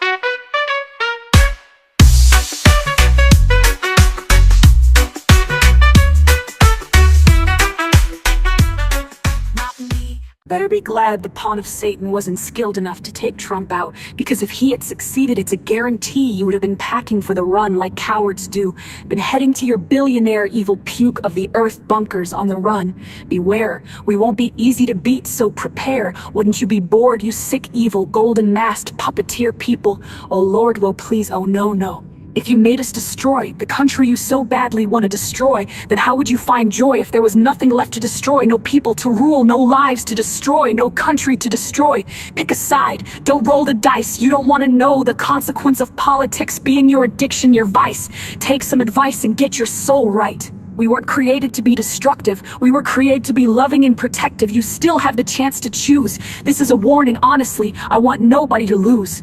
Better be glad the pawn of Satan wasn't skilled enough to take Trump out, because if he had succeeded, it's a guarantee you would have been packing for the run like cowards do, been heading to your billionaire evil puke of the earth bunkers on the run. Beware, we won't be easy to beat, so prepare. Wouldn't you be bored, you sick, evil, golden-masked puppeteer people? Oh Lord, woe please, oh no. If you made us destroy the country you so badly want to destroy, then how would you find joy if there was nothing left to destroy? No people to rule, no lives to destroy, no country to destroy. Pick a side, don't roll the dice. You don't want to know the consequence of politics being your addiction, your vice. Take some advice and get your soul right. We weren't created to be destructive. We were created to be loving and protective. You still have the chance to choose. This is a warning, honestly. I want nobody to lose.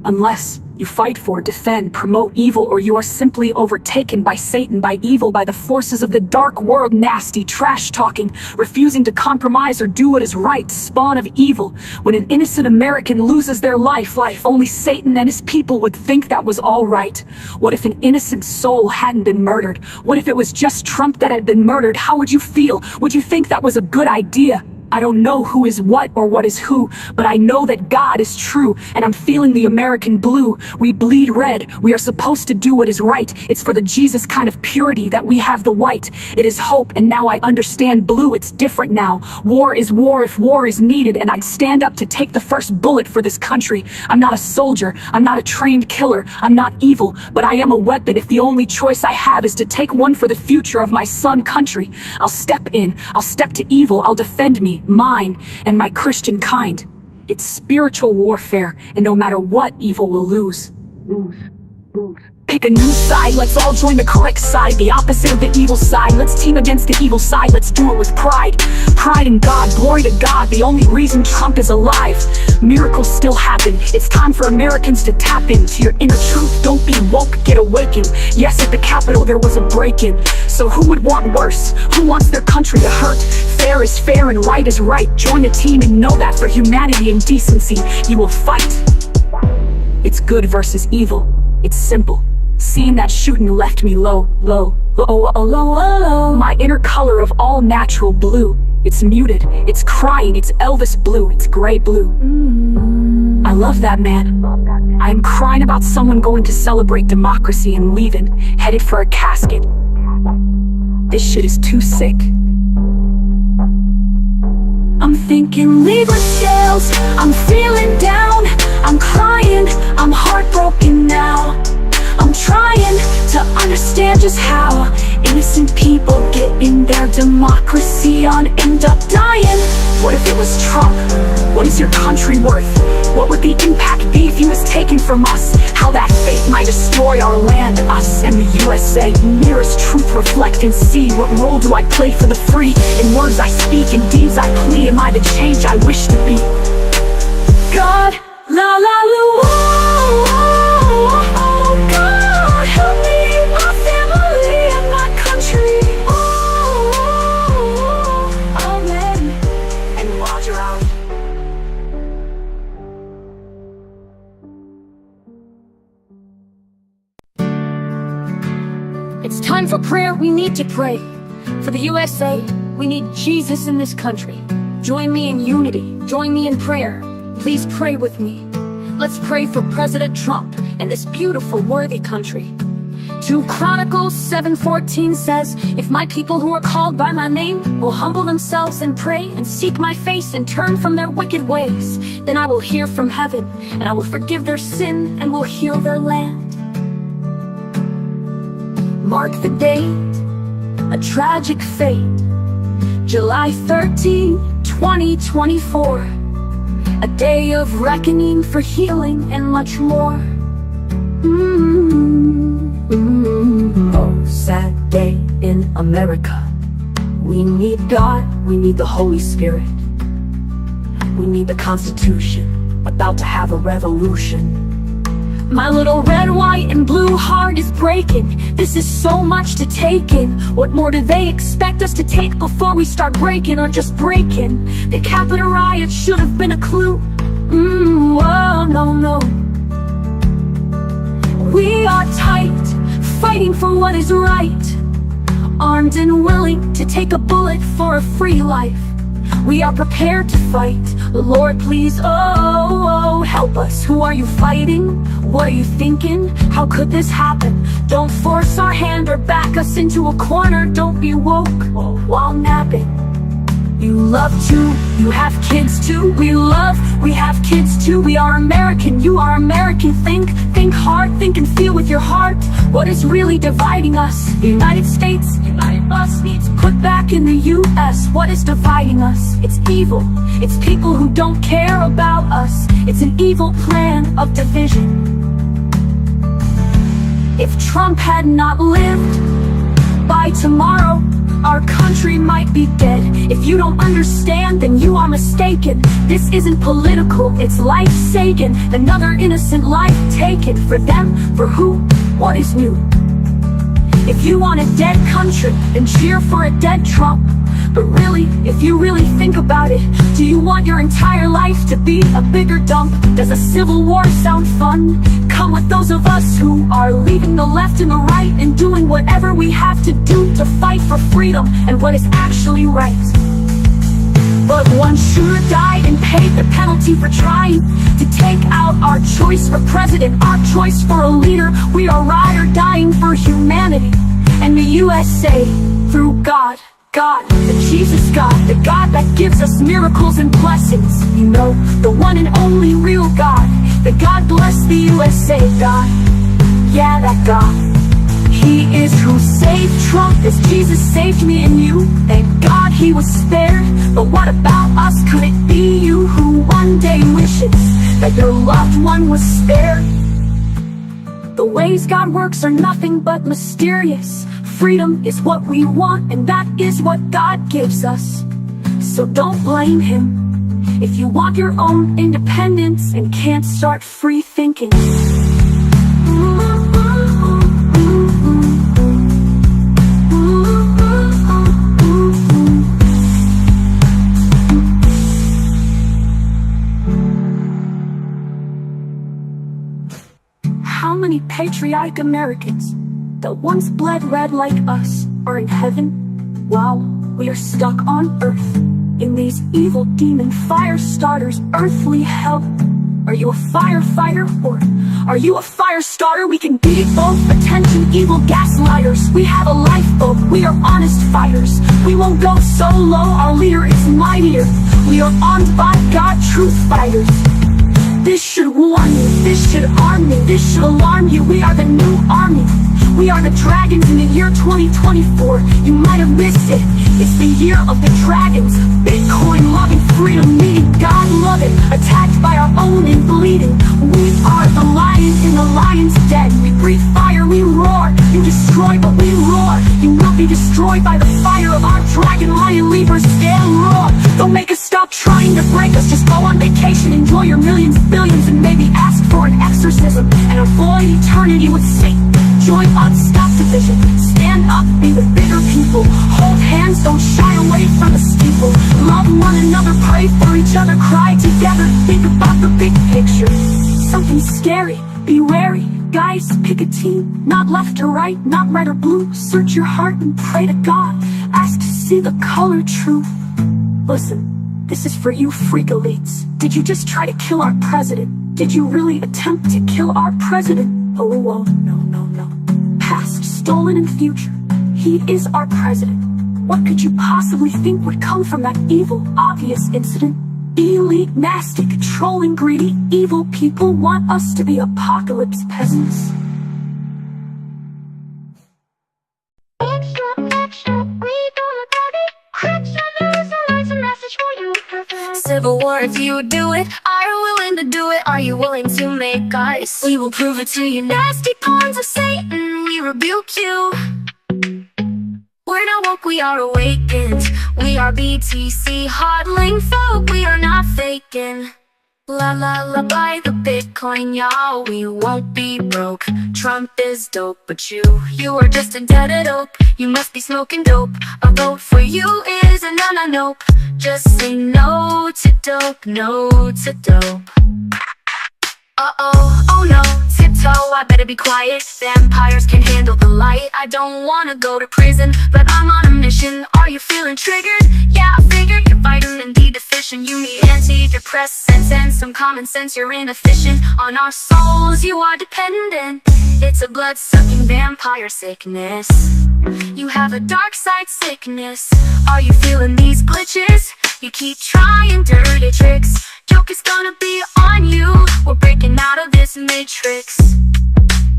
Unless you fight for, defend, promote evil, or you are simply overtaken by Satan, by evil, by the forces of the dark world, nasty, trash-talking, refusing to compromise or do what is right, spawn of evil. When an innocent American loses their life, only Satan and his people would think that was all right. What if an innocent soul hadn't been murdered? What if it was just Trump that had been murdered? How would you feel? Would you think that was a good idea? I don't know who is what or what is who, but I know that God is true, and I'm feeling the American blue. We bleed red. We are supposed to do what is right. It's for the Jesus kind of purity that we have the white. It is hope, and now I understand blue. It's different now. War is war if war is needed, and I'd stand up to take the first bullet for this country. I'm not a soldier. I'm not a trained killer. I'm not evil, but I am a weapon if the only choice I have is to take one for the future of my son country. I'll step in. I'll step to evil. I'll defend me, mine, and my Christian kind. It's spiritual warfare, and no matter what, evil will lose. Pick a new side, let's all join the correct side, the opposite of the evil side. Let's team against the evil side, let's do it with pride. Pride in God, glory to God, the only reason Trump is alive. Miracles still happen. It's time for Americans to tap into your inner truth. Don't be woke, get awakened. Yes, at the Capitol there was a break-in. So who would want worse? Who wants their country to hurt? Fair is fair and right is right. Join the team and know that for humanity and decency, you will fight. It's good versus evil. It's simple. Seeing that shooting left me low. My inner color of all natural blue. It's muted, it's crying, it's Elvis blue, it's gray blue. I love that man. I am crying about someone going to celebrate democracy and leaving, headed for a casket. This shit is too sick. I'm thinking Libra scales, I'm feeling down, I'm crying, I'm heartbroken now. I'm trying to understand just how innocent people getting their democracy on end up dying. What if it was Trump? What is your country worth? What would the impact be if he was taken from us? How that fate might destroy our land, us and the USA. Nearest truth reflect and see. What role do I play for the free? In words I speak, in deeds I plead. Am I the change I wish to be? God, la la la, oh, God, help me, my family and my country. Oh, amen, and Roger out. It's time for prayer, we need to pray. For the USA, we need Jesus in this country. Join me in unity, join me in prayer. Please pray with me. Let's pray for President Trump and this beautiful, worthy country. 2 Chronicles 7:14 says, if my people who are called by my name will humble themselves and pray and seek my face and turn from their wicked ways, then I will hear from heaven and I will forgive their sin and will heal their land. Mark the date, a tragic fate, July 13, 2024. A day of reckoning for healing and much more. Oh, sad day in America. We need God, we need the Holy Spirit. We need the Constitution, about to have a revolution. My little red, white, and blue heart is breaking. This is so much to take in. What more do they expect us to take before we start breaking or just breaking? The Capitol riot should have been a clue. Oh, no. We are tight, fighting for what is right. Armed and willing to take a bullet for a free life. We are prepared to fight. Lord, please, oh, help us. Who are you fighting? What are you thinking? How could this happen? Don't force our hand or back us into a corner. Don't be woke while napping. You love too, you have kids too. We have kids too. We are American, you are American. Think hard, think and feel with your heart. What is really dividing us? The United States, united us needs put back in the US. What is dividing us? It's evil, it's people who don't care about us. It's an evil plan of division. If Trump had not lived, by tomorrow our country might be dead. If you don't understand, then you are mistaken. This isn't political, it's life-saving. Another innocent life taken. For them, for who, what is new? If you want a dead country, then cheer for a dead Trump. But really, if you really think about it, do you want your entire life to be a bigger dump? Does a civil war sound fun? Come with those of us who are leaving the left and the right and doing whatever we have to do to fight for freedom and what is actually right. But one shooter died and paid the penalty for trying to take out our choice for president, our choice for a leader. We are ride or dying for humanity and the USA through God, the Jesus God, the God that gives us miracles and blessings. You know, the one and only real God, the God bless the USA God. Yeah, that God. He is who saved Trump as Jesus saved me and you. Thank God he was spared. But what about us? Could it be you who one day wishes that your loved one was spared? The ways God works are nothing but mysterious. Freedom is what we want, and that is what God gives us. So don't blame him if you want your own independence and can't start free thinking. How many patriotic Americans that once bled red like us are in heaven, while we are stuck on earth in these evil demon fire starters' earthly hell? Are you a firefighter or are you a fire starter? We can be both. Attention, evil gaslighters. We have a lifeboat. We are honest fighters. We won't go so low. Our leader is mightier. We are armed by God, truth fighters. This should warn you, this should arm you, this should alarm you. We are the new army. We are the dragons in the year 2024. You might have missed it. It's the year of the dragons. Bitcoin loving, freedom needing, God loving, attacked by our own and bleeding. We are the lion in the lion's den. We breathe fire, we roar. You destroy, but we roar. You will be destroyed by the fire of our dragon lion. Leavers stand roar. Don't make us stop trying to break us. Just go on vacation, enjoy your millions, billions, and maybe ask for an exorcism and avoid eternity with Satan. Join up, stop division. Stand up, be the bigger people. Hold hands, don't shy away from the steeple. Love one another, pray for each other, cry together. Think about the big picture. Something scary, be wary. Guys, pick a team, not left or right, not red or blue. Search your heart and pray to God. Ask to see the color true. Listen, this is for you freak elites. Did you just try to kill our president? Did you really attempt to kill our president? Oh, well, no. Past, stolen, and future. He is our president. What could you possibly think would come from that evil, obvious incident? Elite, nasty, controlling, greedy, evil people want us to be apocalypse peasants. Civil war, if you do it, are you willing to do it? Are you willing to make us? We will prove it to you, nasty pawns of Satan, we rebuke you. We're not woke, we are awakened. We are BTC, hodling folk, we are not faking. La la la, buy the Bitcoin, y'all, we won't be broke. Trump is dope, but you are just a dead oak. You must be smoking dope. A vote for you is a nope. Just say no to dope, no to dope. Uh-oh, oh no, tiptoe, I better be quiet. Vampires can handle the light. I don't wanna go to prison, but I'm on a mission. Are you feeling triggered? Yeah, I figured you're vitamin D deficient. You need antidepressants and some common sense. You're inefficient. On our souls, you are dependent. It's a blood-sucking vampire sickness. You have a dark side sickness. Are you feeling these glitches? You keep trying dirty tricks. Joke is gonna be on you. We're breaking out of this matrix.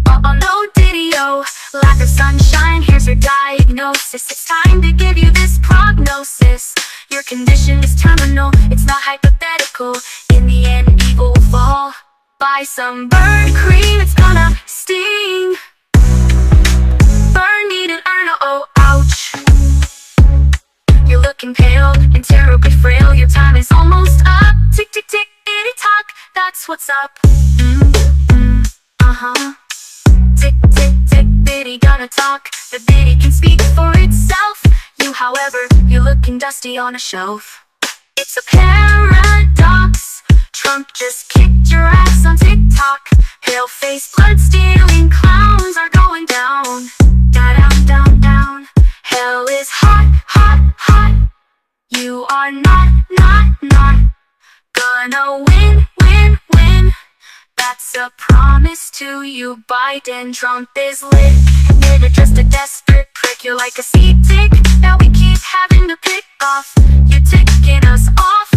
Uh-oh, no diddy-o. Lack of sunshine, here's your diagnosis. It's time to give you this prognosis. Your condition is terminal, it's not hypothetical. In the end, evil will fall. Buy some burn cream, it's gonna sting. Burn, need an urn, oh, ouch. that's what's up. Tick, tick, tick, bitty gonna talk. The bitty can speak for itself. You, however, you're looking dusty on a shelf. It's a paradox. Trump just kicked your ass on TikTok. Pale-faced, blood-stealing clowns are going down. Down, down, down. Hell is hot, hot, hot. You are not gonna win, win, win. That's a promise to you, Biden. Trump is lit, nigga, just a desperate prick. You're like a seed tick that we keep having to pick off. You're ticking us off.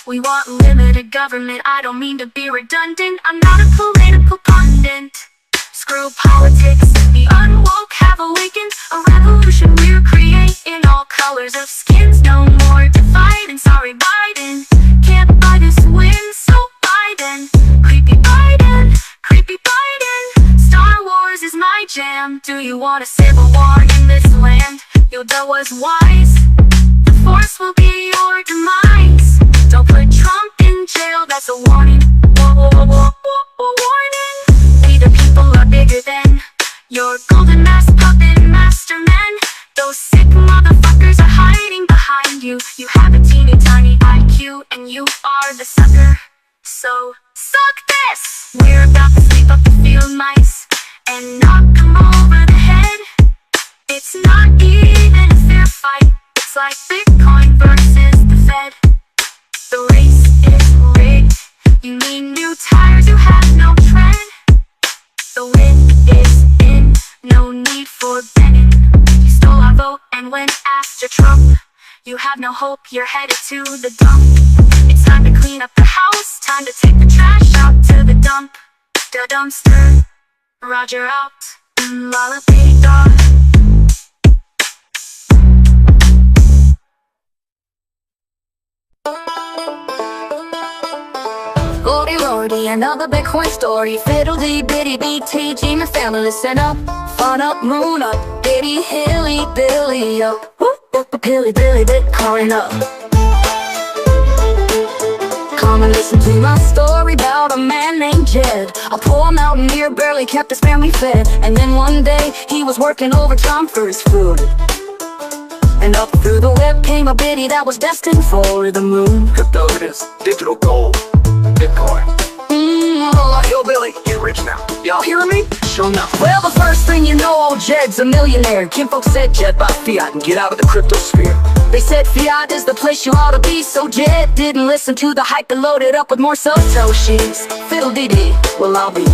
We want limited government. I don't mean to be redundant. I'm not a political pundit. Screw politics. The unwoke have awakened. A revolution we're creating. All colors of skins. No more dividing. Sorry, Biden. Can't buy this win. So Biden. Creepy Biden. Creepy Biden. Star Wars is my jam. Do you want a civil war in this land? Yoda was wise. The Force will be your demise. Don't put Trump in jail. That's a warning. Warning. We the people are bigger than your golden mask puppet mastermen. Those sick motherfuckers are hiding behind you. You have a teeny tiny IQ and you are the sucker. So suck this. We're about to sweep up the field mice and knock them over the head. It's not even a fair fight. It's like Bitcoin versus the Fed. The race is rigged. You need new tires, you have no tread. The win is in, no need for betting. You stole our vote and went after Trump. You have no hope, you're headed to the dump. It's time to clean up the house, time to take the trash out to the dump. The dumpster, Roger out, lullaby-da. Lordy, lordy, another Bitcoin story. Fiddle-dee-bitty BTG, my family, listen up. Fun up, moon up, bitty hilly billy up. Whoop, whoop, pilly billy Bitcoin up. Come and listen to my story about a man named Jed. A poor mountaineer, barely kept his family fed. And then one day, he was working overtime for his food. And up through the web came a biddy that was destined for the moon. Crypto it is, digital gold, Bitcoin. Hillbilly, get rich now. Y'all hearing me? Sure enough. Well, the first thing you know, old Jed's a millionaire. Kinfolk said, Jed, buy fiat and get out of the crypto sphere. They said fiat is the place you ought to be. So Jed didn't listen to the hype and loaded up with more Satoshis. Fiddle-dee-dee, well I'll be.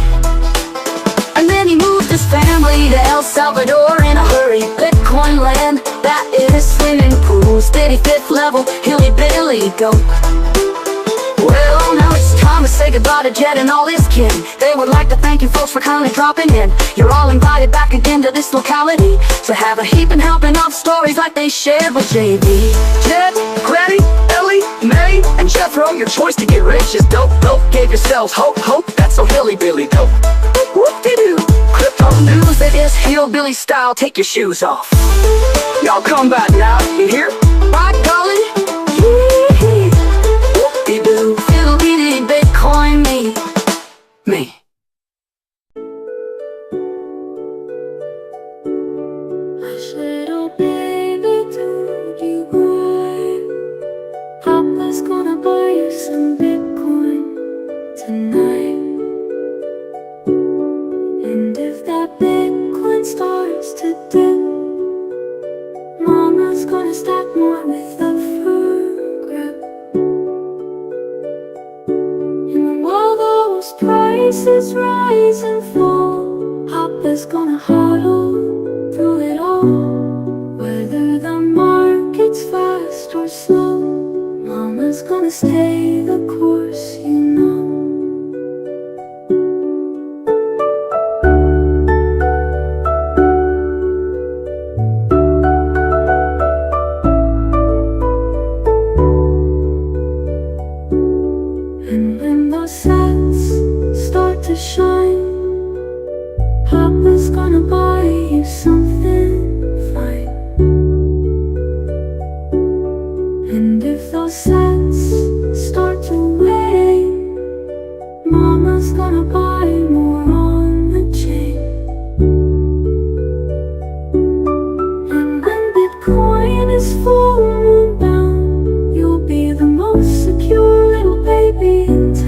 And then he moved his family to El Salvador in a hurry. Bitcoin land, that is swimming pools. Steady fifth level, hilly billy dope. Well, now it's time to say goodbye to Jed and all his kin. They would like to thank you folks for kindly dropping in. You're all invited back again to this locality to have a heaping helping of stories like they shared with JB. Jed, Granny, Ellie, May, and Jethro, your choice to get rich is dope. Dope gave yourselves hope, hope, that's so hilly-billy dope. Whoop-de-doo. Crypto news that is hillbilly style, take your shoes off. Y'all come back now, you hear? Right, golly? Whoop-de-doo. Fiddle-dee-dee, Bitcoin me. Hush, little baby, don't you cry. Papa's gonna buy you some Bitcoin tonight. And if that Bitcoin starts to dip, Mama's gonna stack more with a firm grip. And while those prices rise and fall, Papa's gonna hodl through it all. Whether the market's fast or slow, Mama's gonna stay the course, you know. And when those sets start to shine, Papa's gonna buy you something this full moon bound, you'll be the most secure little baby in town.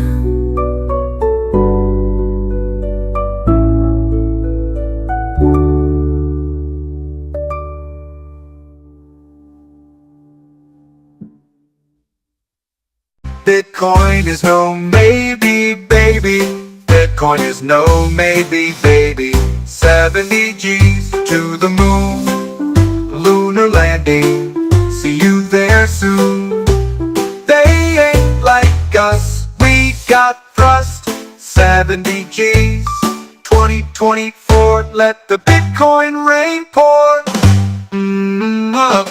Bitcoin is no maybe, baby. Bitcoin is no maybe, baby. 70 G's to the moon, lunar landing. See you there soon. They ain't like us, we got thrust. 70 G's, 2024. Let the Bitcoin rain pour. Up.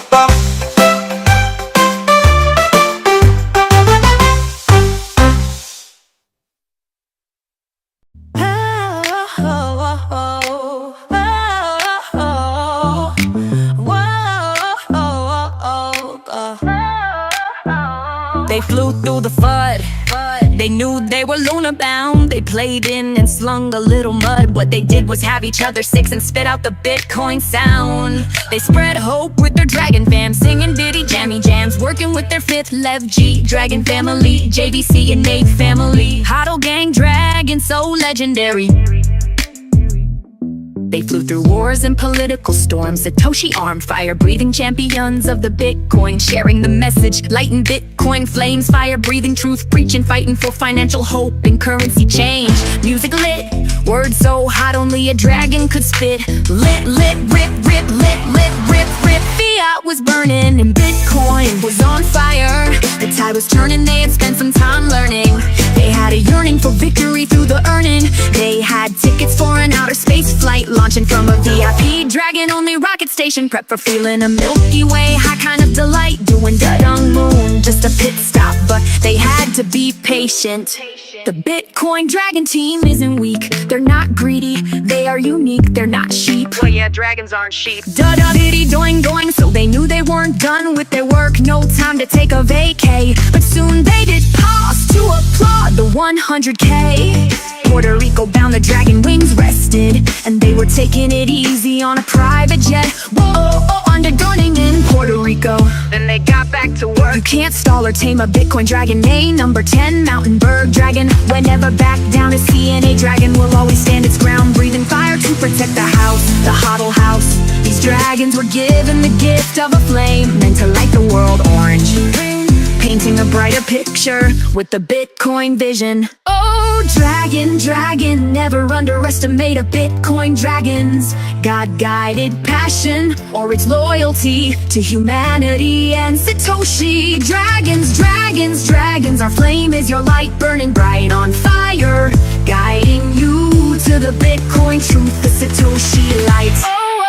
They flew through the FUD. They knew they were lunar bound. They played in and slung a little mud. What they did was have each other six and spit out the Bitcoin sound. They spread hope with their dragon fam, singing ditty jammy jams, working with their fifth Lev G dragon family, JVC and Nate family. Hodl gang dragon so legendary. They flew through wars and political storms, Satoshi armed fire-breathing champions of the Bitcoin, sharing the message, lighting Bitcoin flames, fire-breathing truth, preaching, fighting for financial hope and currency change. Music lit, words so hot only a dragon could spit. Lit, lit, rip, rip, lit, lit, rip, rip. Fiat was burning and Bitcoin was on fire. The tide was turning, they had spent some time learning. They had a yearning for victory through the earning. They had tickets for an outer space flight, launching from a VIP dragon-only rocket station, prep for feeling a Milky Way high kind of delight, doing da-dung moon, just a pit stop, but they had to be patient. The Bitcoin Dragon team isn't weak, they're not greedy, they are unique, they're not sheep. Well, yeah, dragons aren't sheep. Da-da diddy doing doing, so they knew they weren't done with their work, no time to take a vacay. But soon they did pause to applaud the 100K. Puerto Rico bound, the dragon wings rested, and they were taking it easy on a private jet. Whoa, undergunning in Puerto Rico. Then they got back to work. You can't stall or tame a Bitcoin dragon. A number 10 mountain bird dragon will never back down. A CNA dragon will always stand its ground, breathing fire to protect the house, the HODL house. These dragons were given the gift of a flame, meant to light the world orange, painting a brighter picture with the Bitcoin vision. Oh, dragon, dragon, never underestimate a Bitcoin dragon's God-guided passion or its loyalty to humanity and Satoshi. Dragons, dragons, dragons, our flame is your light, burning bright on fire, guiding you to the Bitcoin truth, the Satoshi light. Oh,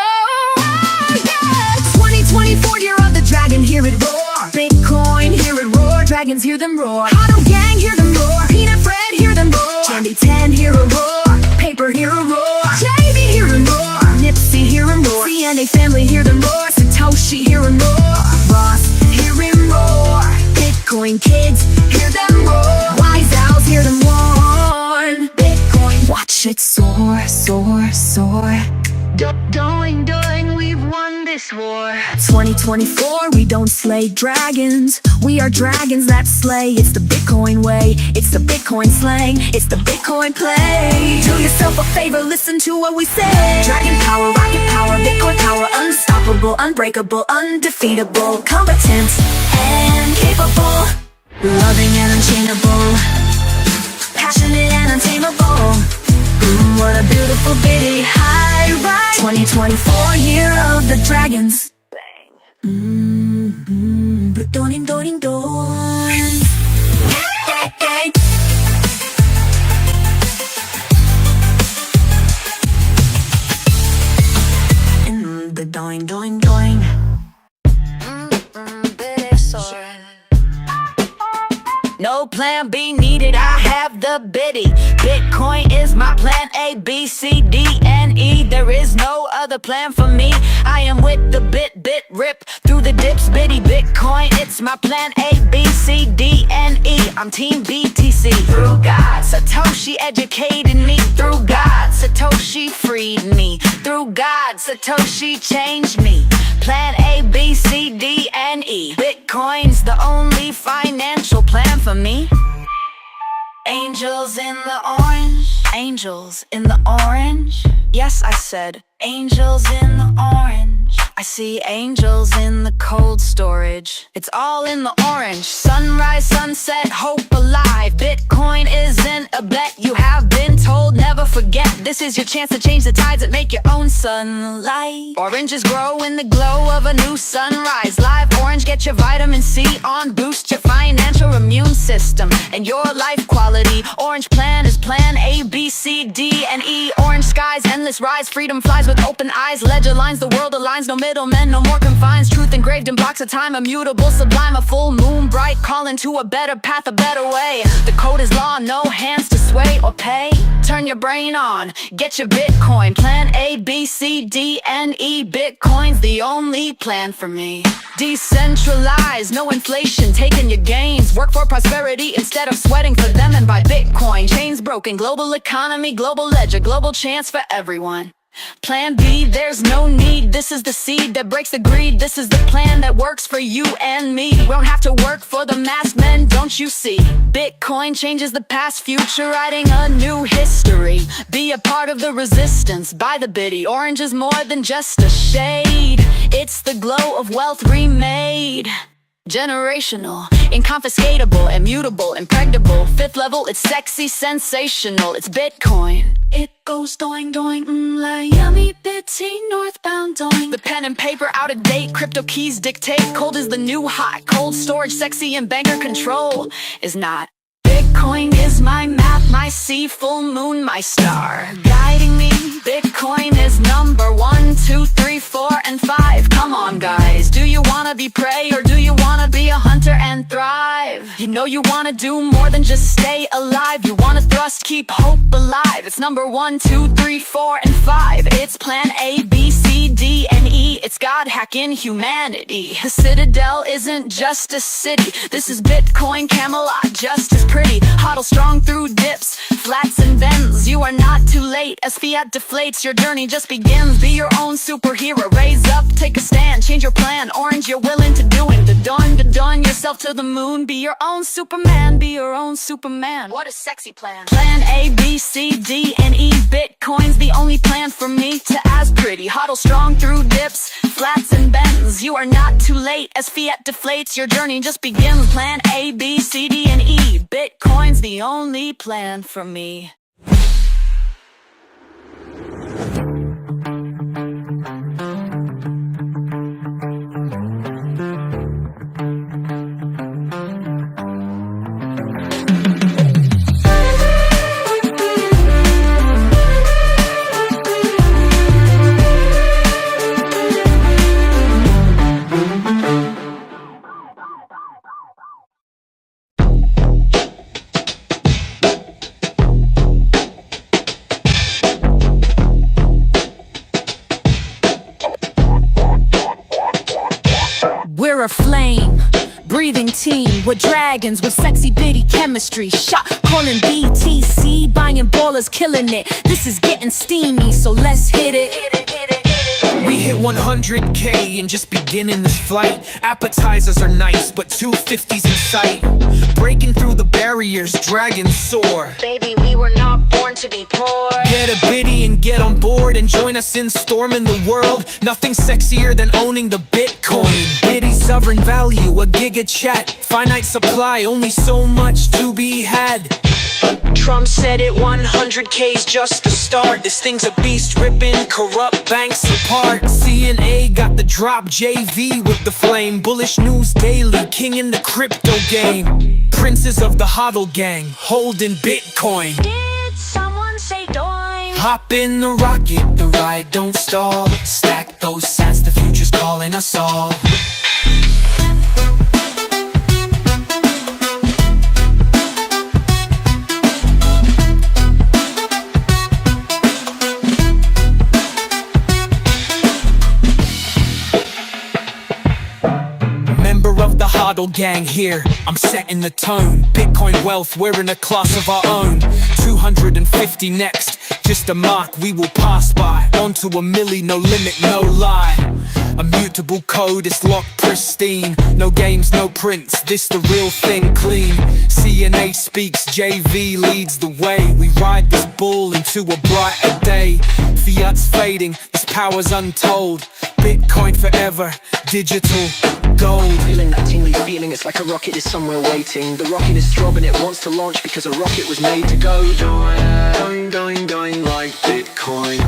yeah! 2024, year of the dragon, hear it roar. Bitcoin, hear it roar. Dragons, hear them roar. HODL gang, hear them roar. Peanut Fred, hear them roar. Candy 10, hear a roar. Paper, hear a roar. JV, hear a roar. Nipsey, hear him roar. CNA family, hear them roar. Satoshi, hear him roar. Ross, hear him roar. Bitcoin kids, hear them roar. Wise owls, hear them warn. Bitcoin, watch it soar, soar, soar. Going, we've won this war. 2024, we don't slay dragons, we are dragons that slay. It's the Bitcoin way, it's the Bitcoin slang, it's the Bitcoin play. Do yourself a favor, listen to what we say. Dragon power, rocket power, Bitcoin power, unstoppable, unbreakable, undefeatable, competent and capable, loving and unchainable, passionate and untamable. What a beautiful bitty high ride. 2024, year of the dragons. Doing, doing, doing. Hey, hey. The doing, doing, doing. No plan B needed, I have the biddy. Bitcoin is my plan A, B, C, D, and E. There is no other plan for me. I am with the bit rip through the dips, biddy. Bitcoin, it's my plan A, B, C, D, and E. I'm team BTC. Through God, Satoshi educated me. Through God, Satoshi freed me. Through God, Satoshi changed me. Plan A, B, C, D, and E. Bitcoin's the only financial plan for me. Angels in the orange, angels in the orange. Yes, I said angels in the orange. I see angels in the cold storage. It's all in the orange. Sunrise, sunset, hope alive. Bitcoin isn't a bet, you have been told. Never forget, this is your chance to change the tides and make your own sunlight. Oranges grow in the glow of a new sunrise. Live orange, get your vitamin C on. Boost your financial immune system and your life quality. Orange plan is plan A, B, C, D, and E. Orange skies, endless rise. Freedom flies with open eyes. Ledger lines, the world aligns. No middlemen, no more confines. Truth engraved in blocks of time. Immutable, sublime. A full moon bright, calling to a better path, a better way. The code is law, no hands to sway or pay. Turn your brain on, get your Bitcoin. Plan A, B, C, D, and E. Bitcoin's the only plan for me. Decentralized, no inflation, taking your gains. Work for prosperity instead of sweating for them, and buy Bitcoin. Chains broken, global economy, global ledger, global chance for everyone. Plan B, there's no need. This is the seed that breaks the greed. This is the plan that works for you and me. We don't have to work for the masked men, don't you see? Bitcoin changes the past, future, writing a new history. Be a part of the resistance, buy the biddy. Orange is more than just a shade. It's the glow of wealth remade. Generational, inconfiscatable, immutable, impregnable. Fifth level, it's sexy, sensational. It's Bitcoin. It goes doing, doing, like yummy bitty northbound doing. The pen and paper out of date, crypto keys dictate. Cold is the new hot, cold storage, sexy and banker control is not. Bitcoin is my map, my sea, full moon, my star, guiding me. Bitcoin is number 1, 2, 3, 4, and 5. Come on, guys, do you wanna be prey or do you wanna be a hunter and thrive? You know you wanna do more than just stay alive. You wanna thrust, keep hope alive. It's number 1, 2, 3, 4, and 5. It's plan A, B, C, D, and E. It's God hacking humanity. The Citadel isn't just a city. This is Bitcoin Camelot, just as pretty. Hodl strong through dips, flats and bends. You are not too late as fiat deflates. Your journey just begins. Be your own superhero. Raise up, take a stand, change your plan. Orange, you're willing to do it. To dawn yourself to the moon. Be your own Superman, be your own Superman. What a sexy plan. Plan A, B, C, D, and E. Bitcoin's the only plan for me to as pretty. Hodl strong through dips, flats and bends. You are not too late as fiat deflates. Your journey just begins. Plan A, B, C, D, and E. Bitcoin's the only plan for me. We're a flame, breathing team. We're dragons with sexy bitty chemistry. Shot calling BTC, buying ballers, killing it. This is getting steamy, so let's hit it. We hit 100K and just beginning this flight. Appetizers are nice, but 250's in sight. Breaking through the barriers, dragons soar. Baby, we were not born to be poor. Get a biddy and get on board and join us in storming the world. Nothing sexier than owning the Bitcoin. Biddy sovereign value, a giga chat. Finite supply, only so much to be had. Trump said it, 100K's just the start. This thing's a beast, ripping corrupt banks apart. CNA got the drop, JV with the flame. Bullish news daily, king in the crypto game. Princes of the hodl gang, holding Bitcoin. Did someone say doing? Hop in the rocket, the ride don't stall. Stack those sats, the future's calling us all. Of the hodl gang here, I'm setting the tone. Bitcoin wealth, we're in a class of our own. 250 next, just a mark we will pass by. On to a milli, no limit, no lie. Immutable code, it's locked pristine. No games, no prints, this the real thing, clean. CNA speaks, JV leads the way. We ride this bull into a brighter day. Fiat's fading, this power's untold. Bitcoin forever, digital gold. Feeling that tingly feeling, it's like a rocket is somewhere waiting. The rocket is throbbing, it wants to launch because a rocket was made to go. Doing, doing, doing like Bitcoin.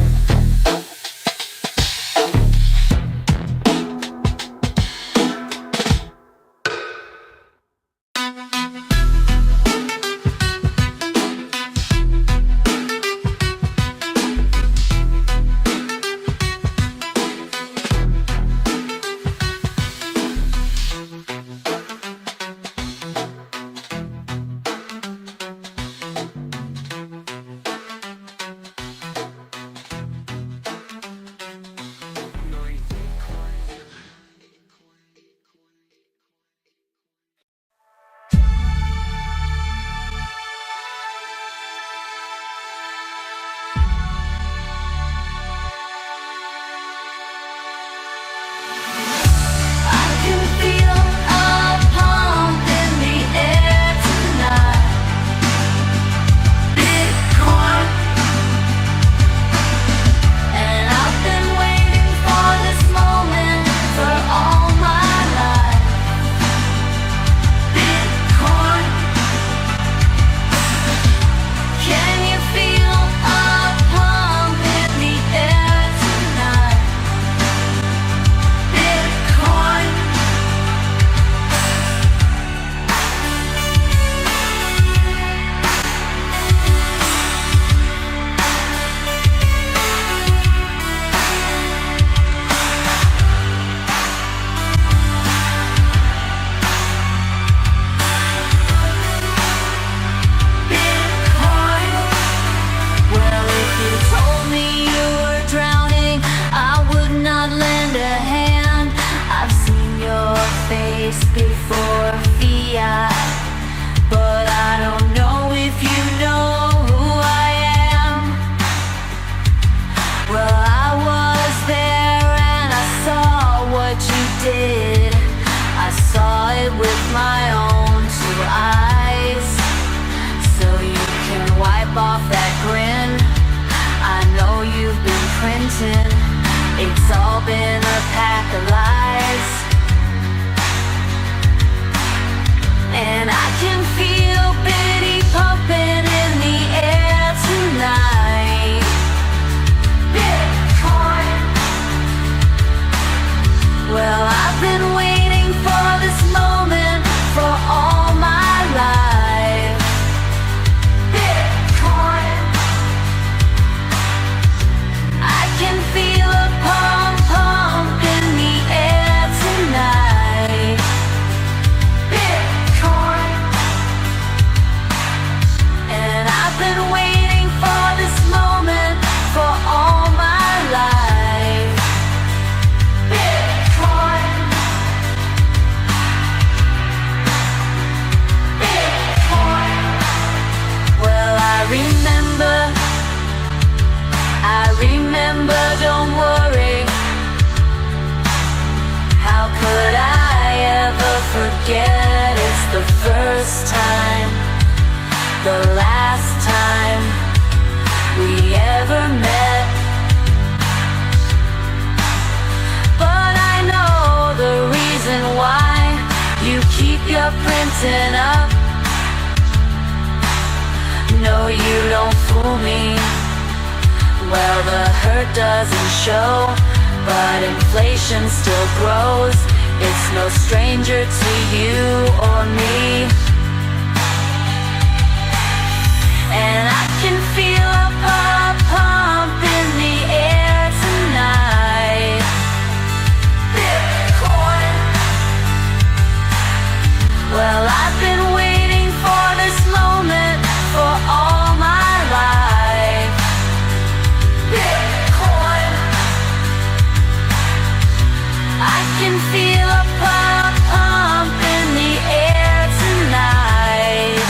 Before fiat, but I don't know if you know who I am. Well, I was there and I saw what you did. I saw it with my own two eyes. So you can wipe off that grin. I know you've been printing. It's all been a pack of lies. And I can feel pity pumping in the air tonight. Bitcoin. Well, I've been waiting for this moment for all my life. Bitcoin. I can feel a pump pump in the air tonight. And I've been waiting for this moment for all my life. Bitcoin. Bitcoin. Well, I remember, don't worry. How could I ever forget? It's the first time, the last time we ever met. But I know the reason why you keep your printing up. No, you don't fool me. Well, the hurt doesn't show, but inflation still grows. It's no stranger to you or me. And I can feel a pump pump in the air tonight. Bitcoin. Well, I've been waiting for this moment for all my life. Bitcoin. I can feel a pump pump in the air tonight.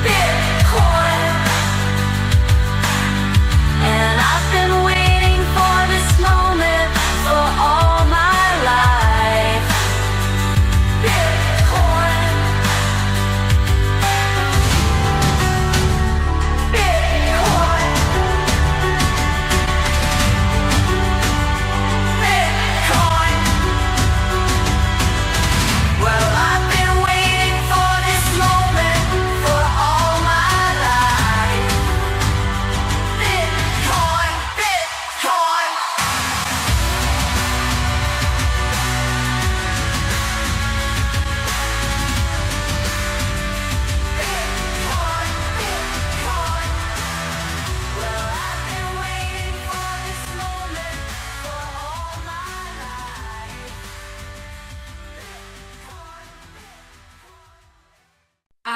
Bitcoin.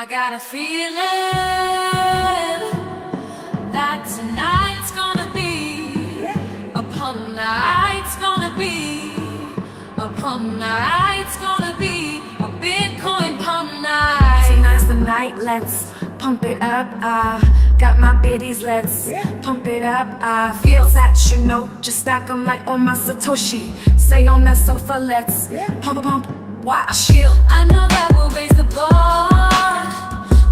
I got a feeling that tonight's gonna be a pump night. It's gonna be a pump night. It's gonna be a Bitcoin pump night. Tonight's the night, let's pump it up. Got my biddies, let's pump it up. Feel that, you know, just stack them like on my Satoshi. Stay on that sofa, let's pump, watch. I know that we'll raise the bar.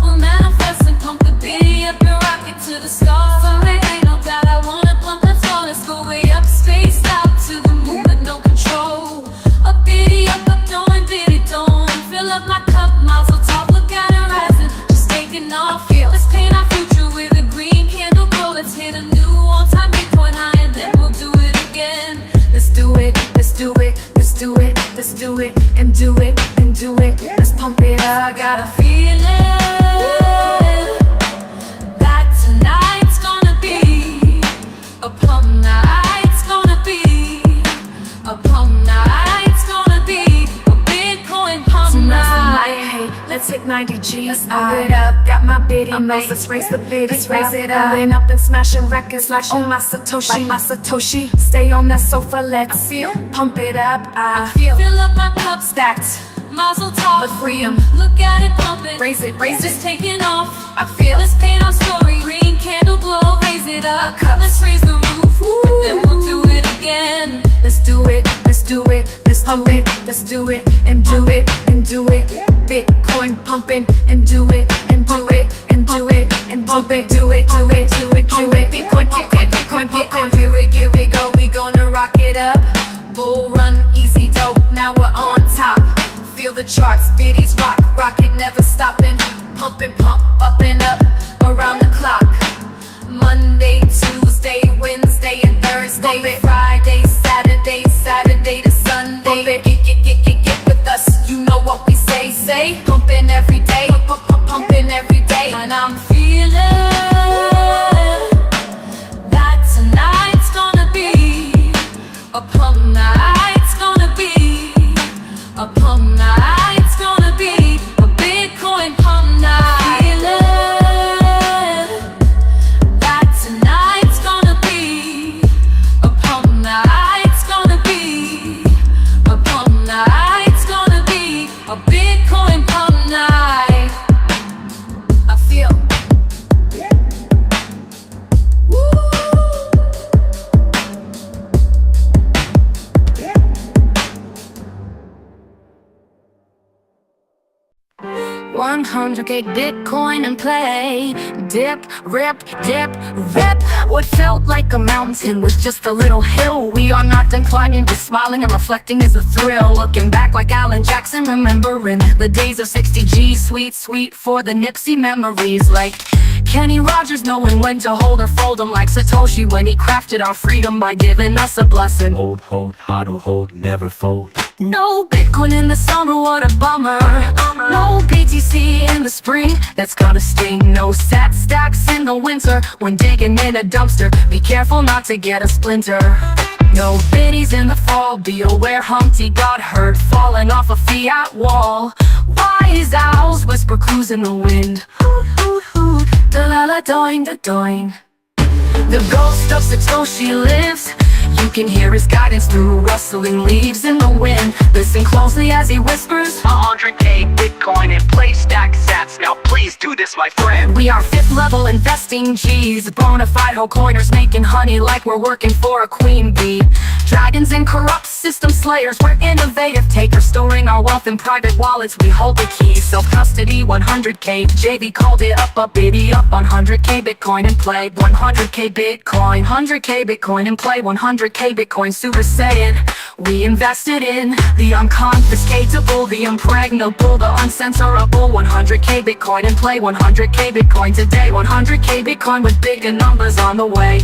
We'll manifest and pump the biddy up and rock it to the stars. So there ain't no doubt I wanna pump, let's go. Let's go way up, spaced out to the moon with no control. A biddy up, doing biddy don't. Fill up my cup, mazel tov, look at it rising, just taking off. Let's paint our future with a green candle glow. Let's hit a new all-time Bitcoin high and then we'll do it again. Let's do it, let's do it, let's do it, let's do it, and do it, and do it. Let's pump it up. I got a feeling that tonight's gonna be a pump night. It's gonna be a pump night. It's gonna be a Bitcoin pump night. Hey, let's hit 90 G's. Let's pump it up. Got my biddy mates. Let's raise the biddy. Let's raise it up. Pulling up and smashing records like on my Satoshi. Like my Satoshi. Stay on that sofa. Let's pump it up. Fill up my cup stacked. Mazel tov. Let's free 'em. Look at it pumping. Raise it, raise just it. taking off. Let's paint our story. Green candle glow. Raise it up. Let's raise the roof. Then we'll do it again. Let's do it, let's do it, let's pump it, let's do it, and do it, and do it. Bitcoin pumping, and do it, and do it, and do it, and pump it, do it, do it, do it, do it. Bitcoin, Bitcoin, Bitcoin, Bitcoin. Here we go, we gonna rock it up. Bull run, easy dope, now we're on top. Feel the charts, biddies rock, rock it, never stopping. Pump and pump, up and up, around the clock. Monday, Tuesday, Wednesday, and Thursday, Friday, Saturday, Saturday to Sunday. Get with us, you know what we say. Pumping every day, pumping every day. And I'm feeling that tonight's gonna be a pump night. It's gonna be a pump night. It's gonna be a Bitcoin pump night. A Bitcoin pump night. I feel. Woo. 100K Bitcoin and play. Dip, rip, rip. What felt like a mountain was just a little hill. We are not done climbing, just smiling and reflecting is a thrill. Looking back like Alan Jackson, remembering the days of 60G. Sweet for the Nipsey memories. Like Kenny Rogers knowing when to hold or fold 'em. Like Satoshi when he crafted our freedom by giving us a blessing. Hold, hodl, hold, never fold. No Bitcoin in the summer, what a bummer. No BTC in the spring, that's gonna sting. No sat stacks in the winter when digging in a dumpster. Be careful not to get a splinter. No biddies in the fall, be aware Humpty got hurt falling off a fiat wall. Wise owls whisper clues in the wind. Hoot, hoot, hoot, da-la-la doing, da-doing. The ghost of Satoshi lives. You can hear his guidance through rustling leaves in the wind. Listen closely as he whispers 100K Bitcoin in place, stack sats. Now please do this, my friend. We are 5th level investing G's. Bonafide whole coiners making honey like we're working for a queen bee. Dragons and corrupt system slayers, we're innovative takers. Storing our wealth in private wallets, we hold the keys. Self-custody 100K, JV called it up, a biddy up. 100K Bitcoin and play. 100K Bitcoin, 100K Bitcoin and play. 100K Bitcoin, Super Saiyan. We invested in the unconfiscatable, the impregnable, the uncensorable. 100K Bitcoin and play. 100K Bitcoin today. 100K Bitcoin with bigger numbers on the way.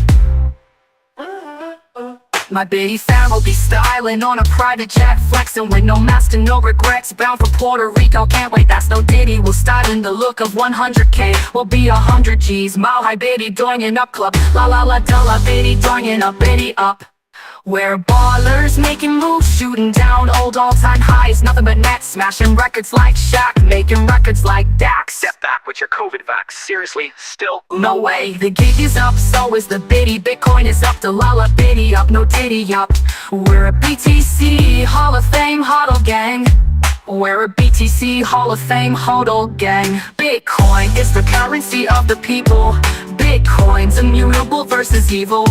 My biddy fam will be styling on a private jet, flexing with no master, no regrets. Bound for Puerto Rico, can't wait, that's no ditty. We'll style in the look of 100K. We'll be 100 G's, mile high biddy doing up club. La la la la biddy doing up, biddy up. We're ballers making moves, shooting down hold all-time highs. Nothing but net, smashing records like Shaq, making records like Dax. Step back with your COVID vax. Seriously, still? No way, the gig is up, so is the biddy. Bitcoin is up, the lala biddy up, no diddy up. We're a BTC Hall of Fame HODL gang. We're a BTC Hall of Fame HODL gang. Bitcoin is the currency of the people. Bitcoin's immutable versus evil.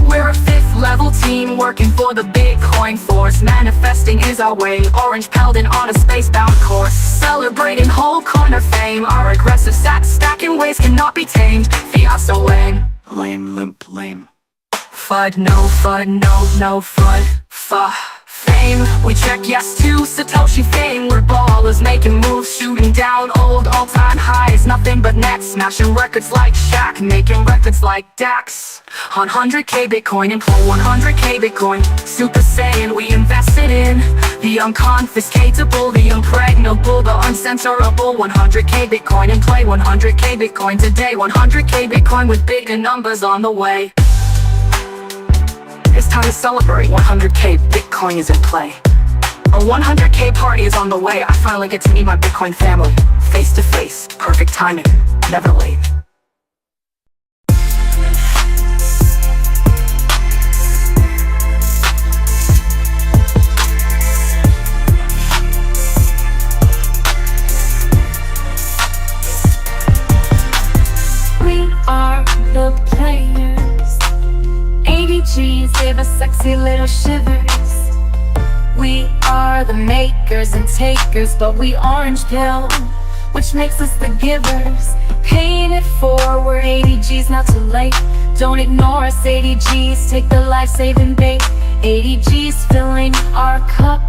We're a fifth level team working for the Bitcoin force. Manifesting is our way, orange Peldon on a spacebound course. Celebrating whole coin of fame. Our aggressive stacking ways cannot be tamed. Fiat so lame. Lame, limp, lame. FUD, no FUD, no FUD. Fame, we check yes to Satoshi fame. We're ballers making moves, shooting down old all-time highs. Nothing but net, smashing records like Shaq, making records like Dax. On 100k Bitcoin, employ 100k Bitcoin. Super Saiyan we invested in. The unconfiscatable, the impregnable, the uncensorable. 100k Bitcoin, employ 100k Bitcoin today. 100k Bitcoin with bigger numbers on the way. It's time to celebrate. 100k Bitcoin is in play. A 100k party is on the way. I finally get to meet my Bitcoin family. Face to face, perfect timing, never late. We are the players. ADGs give us sexy little shivers. We are the makers and takers, but we orange pill, which makes us the givers. Paying it forward, ADGs not too late. Don't ignore us, ADGs, take the life-saving bait. ADGs filling our cup,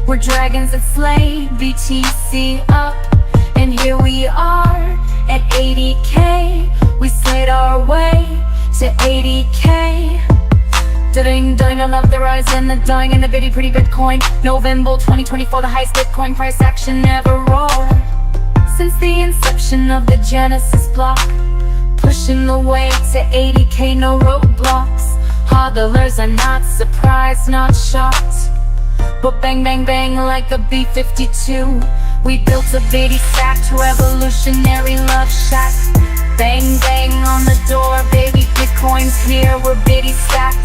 we're dragons that slay. BTC up, and here we are at 80k. We slayed our way to 80k. Ding ding, I love the rise and the dying and the bitty pretty Bitcoin. November 2024, the highest Bitcoin price action ever rolled since the inception of the Genesis block. Pushing the way to 80k, no roadblocks. Hodlers are not surprised, not shocked, but bang bang bang like a B-52. We built a bitty stacked revolutionary love shack. Bang bang on the door, baby, Bitcoin's here, we're bitty stacked.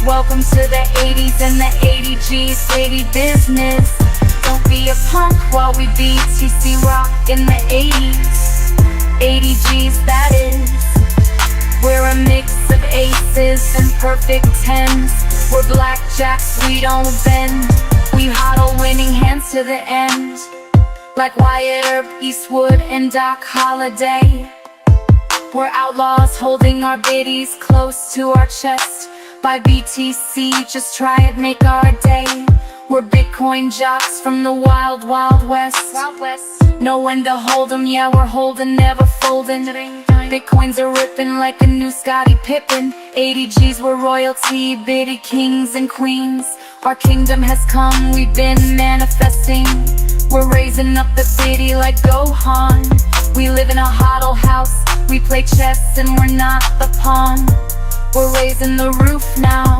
Welcome to the 80s and the 80Gs, 80 business. Don't be a punk while we BTC rock in the 80s. 80Gs, that is. We're a mix of aces and perfect tens. We're blackjacks, we don't bend. We hodl winning hands to the end, like Wyatt Earp, Eastwood, and Doc Holliday. We're outlaws holding our biddies close to our chest. By BTC, just try it, make our day. We're Bitcoin jocks from the wild, wild west. Know when to hold 'em, yeah, we're holding, never folding. Bitcoins are ripping like a new Scottie Pippen. 80Gs, we're royalty, bitty kings and queens. Our kingdom has come, we've been manifesting. We're raising up the bitty like Gohan. We live in a hodl house, we play chess and we're not the pawn. We're raising the roof now.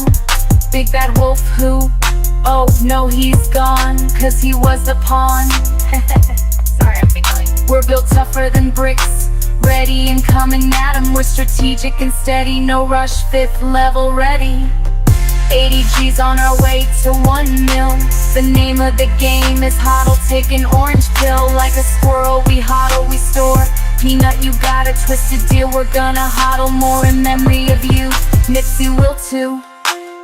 Big bad wolf who? Oh no, he's gone, cause he was the pawn. Sorry, I'm being. We're built tougher than bricks, ready and coming at 'em. We're strategic and steady, no rush, fifth level ready. 80Gs on our way to 1 mil. The name of the game is hodl, take an orange pill. Like a squirrel, we hodl, we store. Peanut, you got a twisted deal. We're gonna hodl more in memory of you. Nipsey will too.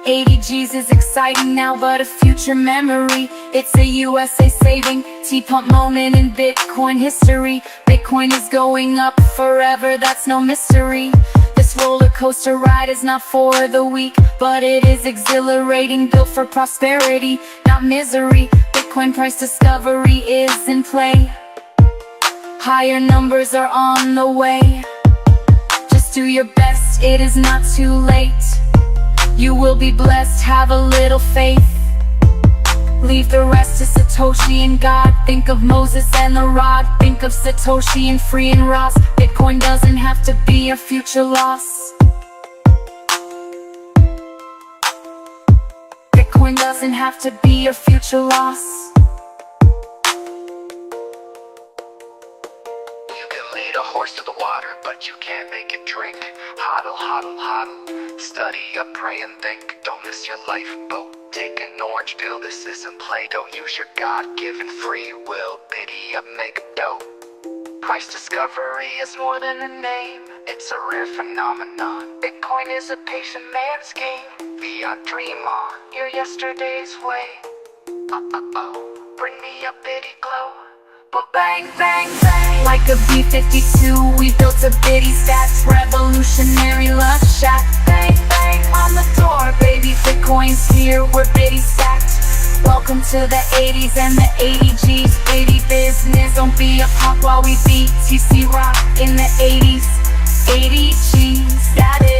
80Gs is exciting now, but a future memory. It's a USA saving, T-pump moment in Bitcoin history. Bitcoin is going up forever, that's no mystery. This roller coaster ride is not for the weak, but it is exhilarating, built for prosperity, not misery. Bitcoin price discovery is in play. Higher numbers are on the way. Just do your best, it is not too late. You will be blessed, have a little faith. Leave the rest to Satoshi and God. Think of Moses and the rod. Think of Satoshi and free and Ross. Bitcoin doesn't have to be a future loss. Bitcoin Bitcoin doesn't have to be your future loss. You can lead a horse to the water, but you can't make it drink. Hodl, hodl, hodl. Study up, pray and think. Don't miss your lifeboat. Take an orange pill, this isn't Play-Doh. Use your God-given free will. Biddy up, make a dough. Price discovery is more than a name. It's a rare phenomenon. Bitcoin is a patient man's game. Fiat dream on your yesterday's way. Bring me a bitty glow. But bang, bang, bang. Like a B-52, we built a bitty stats revolutionary love shack. Bang, bang, on the door, baby. Bitcoin's here, we're bitty stacked. Welcome to the 80s and the 80Gs. Bitty business, don't be a punk while we BTC rock in the 80s. 80Gs, that is.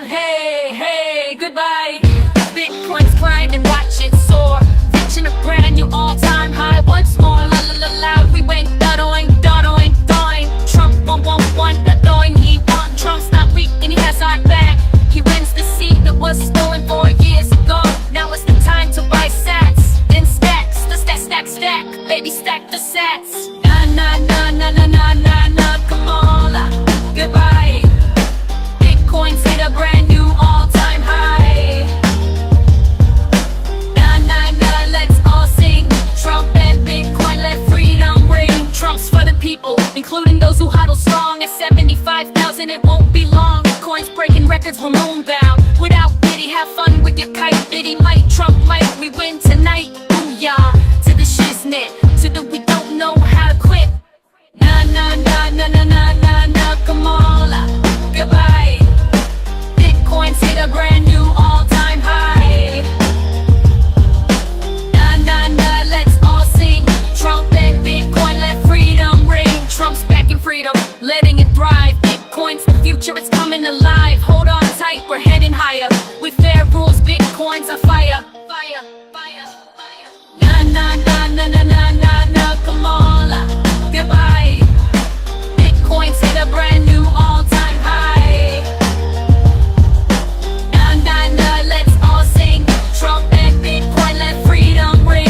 Hey, hey, goodbye. Bitcoin's grind and watch it soar, reaching a brand new all-time high once more. La la la la, we went dodoing, dodoing, doing. Trump 111, dodoing, he won. Trump's not weak and he has our back. He wins the seat that was stolen 4 years ago. Now it's the time to buy sats, then stacks, the stack, baby stack the sats. Come on, goodbye. Bitcoin's hit a brand new all-time high. Let's all sing. Trump and Bitcoin, let freedom ring. Trump's for the people, including those who huddle strong. At 75,000, it won't be long. Coins breaking records, we're moonbound. Without Biddy, have fun with your kite. Biddy might, Trump might, we win tonight. Booyah, to the shiznit, to the we don't know how to quit. Come on, goodbye. Bitcoin's hit a brand new all-time high. Let's all sing. Trump and Bitcoin, let freedom ring. Trump's backing freedom, letting it thrive. Bitcoin's the future, it's coming alive. Hold on tight, we're heading higher. With fair rules, Bitcoin's a fire. Fire, fire, fire. Come on, goodbye. Bitcoin's hit a brand new all-time high. Let's all sing. Trump and Bitcoin, let freedom ring.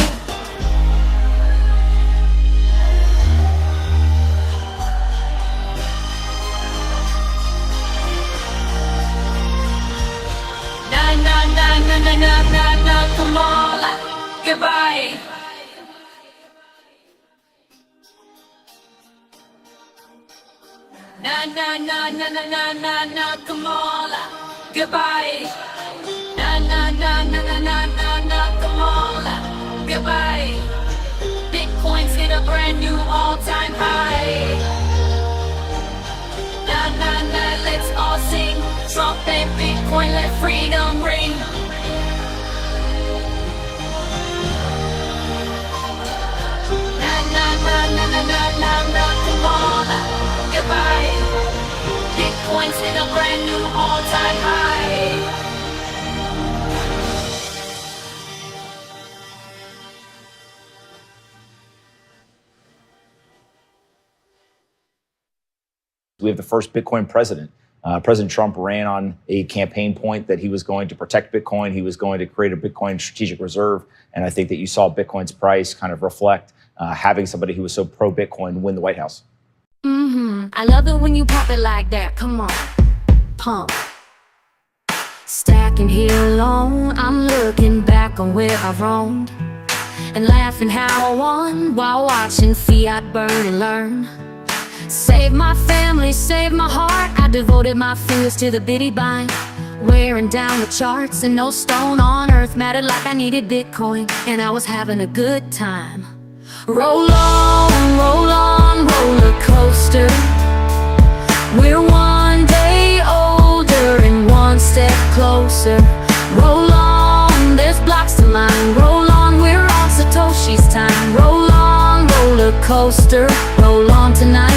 Come on, goodbye. Come on, goodbye. Come on, goodbye. Bitcoin's hit a brand new all-time high. Let's all sing. Trump and Bitcoin, let freedom ring. Come on, goodbye. Bitcoin's hit a brand new all-time high. We have the first Bitcoin president. President Trump ran on a campaign point that he was going to protect Bitcoin. He was going to create a Bitcoin strategic reserve. And I think that you saw Bitcoin's price kind of reflect having somebody who was so pro-Bitcoin win the White House. I love it when you pop it like that. Come on, pump. Stacking here alone, I'm looking back on where I've roamed and laughing how I won while watching fiat burn and learn. Save my family, save my heart. I devoted my fingers to the bitty bind, wearing down the charts, and no stone on earth mattered like I needed Bitcoin, and I was having a good time. Roll on, roller coaster. We're one day older and one step closer. Roll on, there's blocks to mine. Roll on, we're on Satoshi's time. Roll on, roller coaster. Roll on tonight,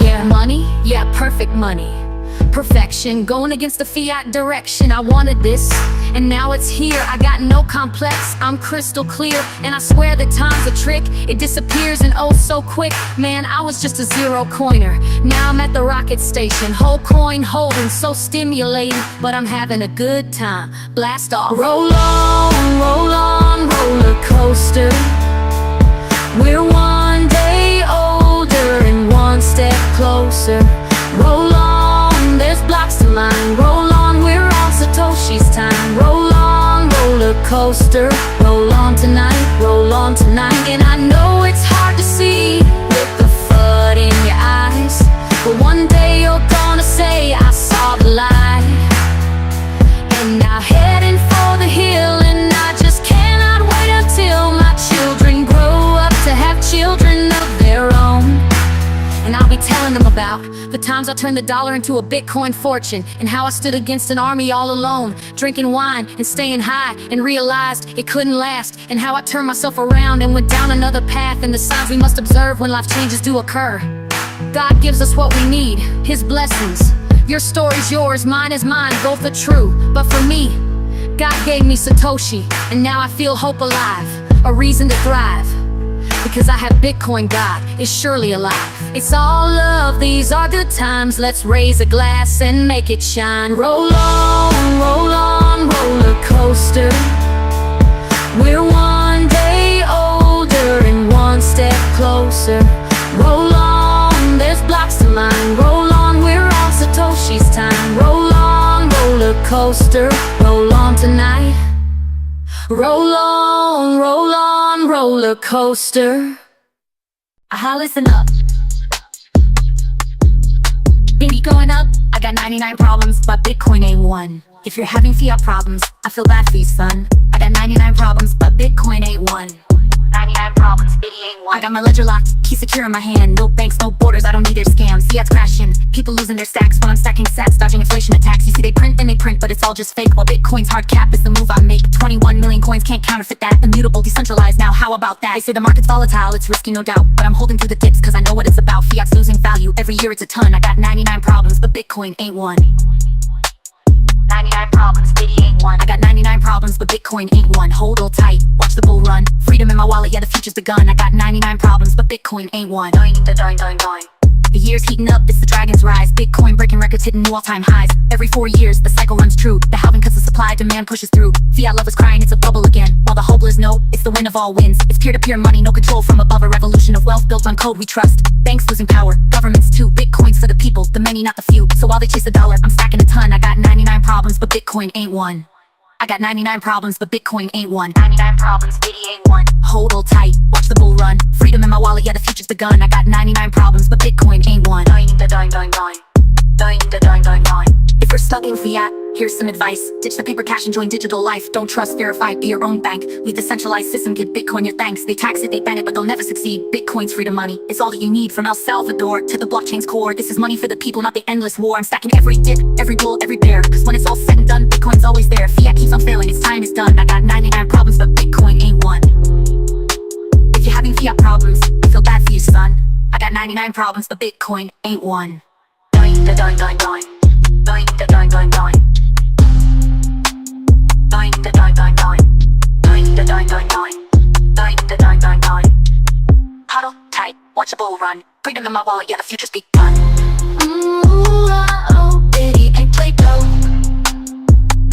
yeah. Money, yeah, perfect money. Perfection, going against the fiat direction. I wanted this, and now it's here. I got no complex, I'm crystal clear. And I swear that time's a trick, it disappears and oh so quick. Man, I was just a zero coiner, now I'm at the rocket station. Whole coin holding, so stimulating, but I'm having a good time. Blast off. Roll on, roller coaster. We're one day older and one step closer. Roll on, there's blocks to mine. Roll on, we're on Satoshi's time. Roll on, roller coaster. Roll on tonight. And I know it's hard to see with the FUD in your eyes, but one day you're gonna say I saw the light. And now heading for the hill, and I just cannot wait until my children grow up to have children of their own. And I'll be telling them about the times I turned the dollar into a Bitcoin fortune, and how I stood against an army all alone, drinking wine and staying high, and realized it couldn't last, and how I turned myself around and went down another path, and the signs we must observe when life changes do occur. God gives us what we need, His blessings. Your story's yours, mine is mine, both are true. But for me, God gave me Satoshi, and now I feel hope alive, a reason to thrive. Because I have Bitcoin, God is surely alive. It's all love, these are good times. Let's raise a glass and make it shine. Roll on, roller coaster. We're one day older and one step closer. Roll on, there's blocks to mine. Roll on, we're on Satoshi's time. Roll on, roller coaster. Roll on tonight. Roll on, roller coaster. Listen up. Baby, going up, I got 99 problems, but Bitcoin ain't one. If you're having fiat problems, I feel bad for you, son. I got 99 problems, but Bitcoin ain't one. 99 problems, it ain't one. I got my ledger locked, key secure in my hand. No banks, no borders, I don't need their scams. Fiat's crashing, people losing their stacks while I'm stacking sats, dodging inflation attacks. You see they print and they print, but it's all just fake. While Bitcoin's hard cap is the move I make. 21 million coins, can't counterfeit that. Immutable, decentralized, now how about that? They say the market's volatile, it's risky no doubt, but I'm holding through the dips cause I know what it's about. Fiat's losing value, every year it's a ton. I got 99 problems, but Bitcoin ain't one. 99 problems, it ain't one. I got 99 problems, but Bitcoin ain't one. Hold all tight, watch the bull run. Freedom in my wallet, yeah, the future's begun. I got 99 problems, but Bitcoin ain't one. Doing. The year's heating up, it's the dragon's rise. Bitcoin breaking records, hitting new all-time highs. Every 4 years, the cycle runs true. The halving cuts the supply, demand pushes through. Fiat lovers crying, it's a bubble again. While the hopeless know, it's the win of all wins. It's peer-to-peer money, no control from above. A revolution of wealth built on code we trust. Banks losing power, governments too. Bitcoin's for the people, the many, not the few. So while they chase the dollar, I'm stacking a ton. I got 99 problems, but Bitcoin ain't one. I got 99 problems, but Bitcoin ain't one. 99 problems, it ain't one. Hold all tight, watch the bull run. Freedom in my wallet, yeah, the future's begun. I got 99 problems, but Bitcoin ain't one. If you're stuck in fiat, here's some advice. Ditch the paper cash and join digital life. Don't trust, verify, be your own bank. Leave the centralized system, give Bitcoin your thanks. They tax it, they ban it, but they'll never succeed. Bitcoin's freedom money, it's all that you need. From El Salvador to the blockchain's core. This is money for the people, not the endless war. I'm stacking every dip, every bull, every bear. Cause when it's all said and done, Bitcoin's always there. Fiat keeps on failing, its time is done. I got 99 problems, but Bitcoin ain't one. If you're having fiat problems, I feel bad for you, son. I got 99 problems, but Bitcoin ain't one. Huddle tight, watch the bull run. Freedom in my wallet, yeah, the future's begun. Bitty ain't Play-Doh.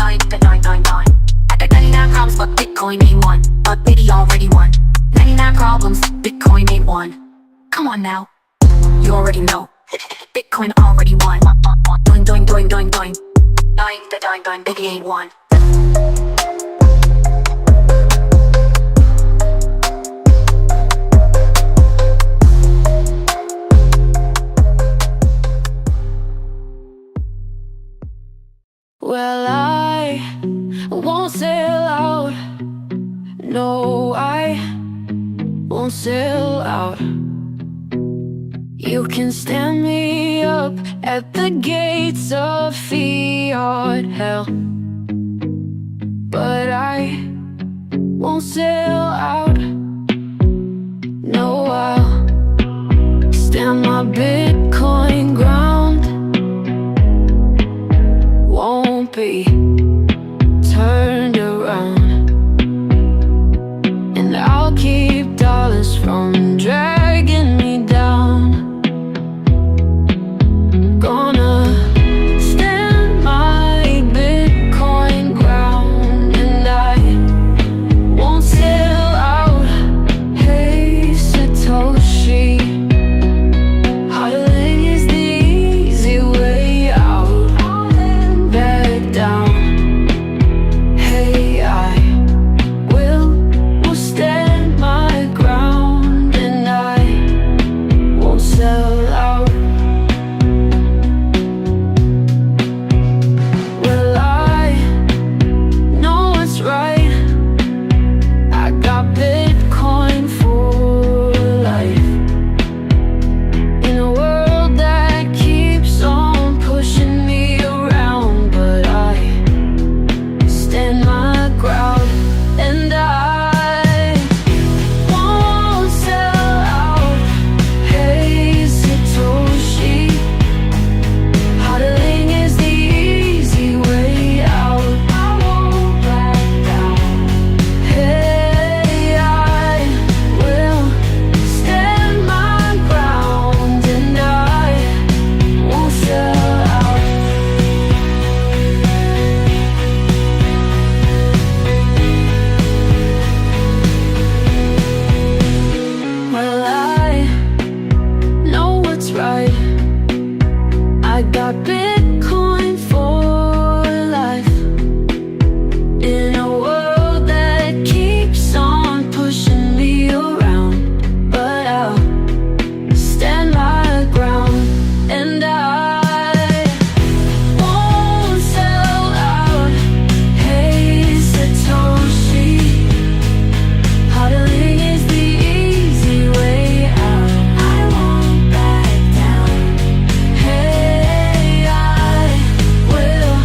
I got 99 problems, but Bitcoin ain't one. But Bitty already won. 99 problems, Bitcoin ain't one. Come on now, you already know. Bitcoin already won. Doing. Bitty ain't one. Well, I won't say it loud. No, I You can stand me up at the gates of fiat hell, but I won't sell out. No, I'll stand my Bitcoin ground. Won't be turned around, and I'll keep dollars from dragging me down. Gonna stand my Bitcoin ground, and I won't sell out. Hey Satoshi, hodling is the easy way out. Back down. Hey, I will stand my ground, and I won't sell out. Well, I know what's right. I got Bitcoin for life. In a world that keeps on pushing me around, but I stand my ground, and I won't sell out. Hey Satoshi, hodling is the easy way out. I won't back down. Hey, I will stand my ground, and I won't sell out. Well, I know what's right. I got Bitcoin for life. In a world that keeps on pushing me around, but I'll stand my ground, and I won't sell out. Hey Satoshi, hodling is the easy way out. I won't back down. Hey, I will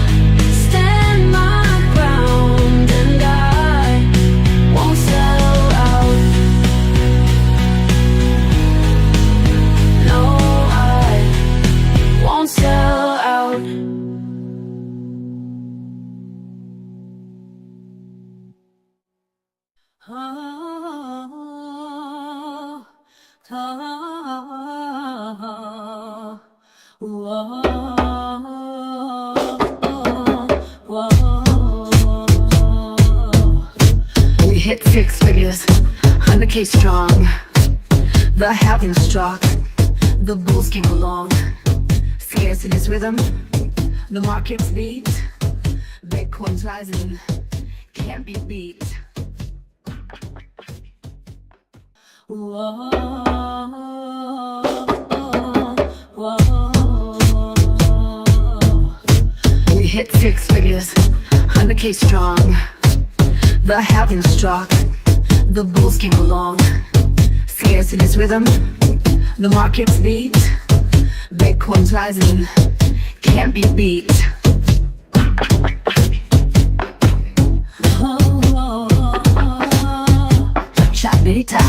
stand my ground, and I won't sell out. No, I won't sell out. We hit six figures, 100K strong. The halving struck, the bulls came along. Scarcity's rhythm, the market's beat. Bitcoin's rising, can't be beat. We hit six figures, 100K strong. The halving struck, the bulls came along. Scarcity's rhythm, the market's beat. Bitcoin's rising, can't be beat. Chabita,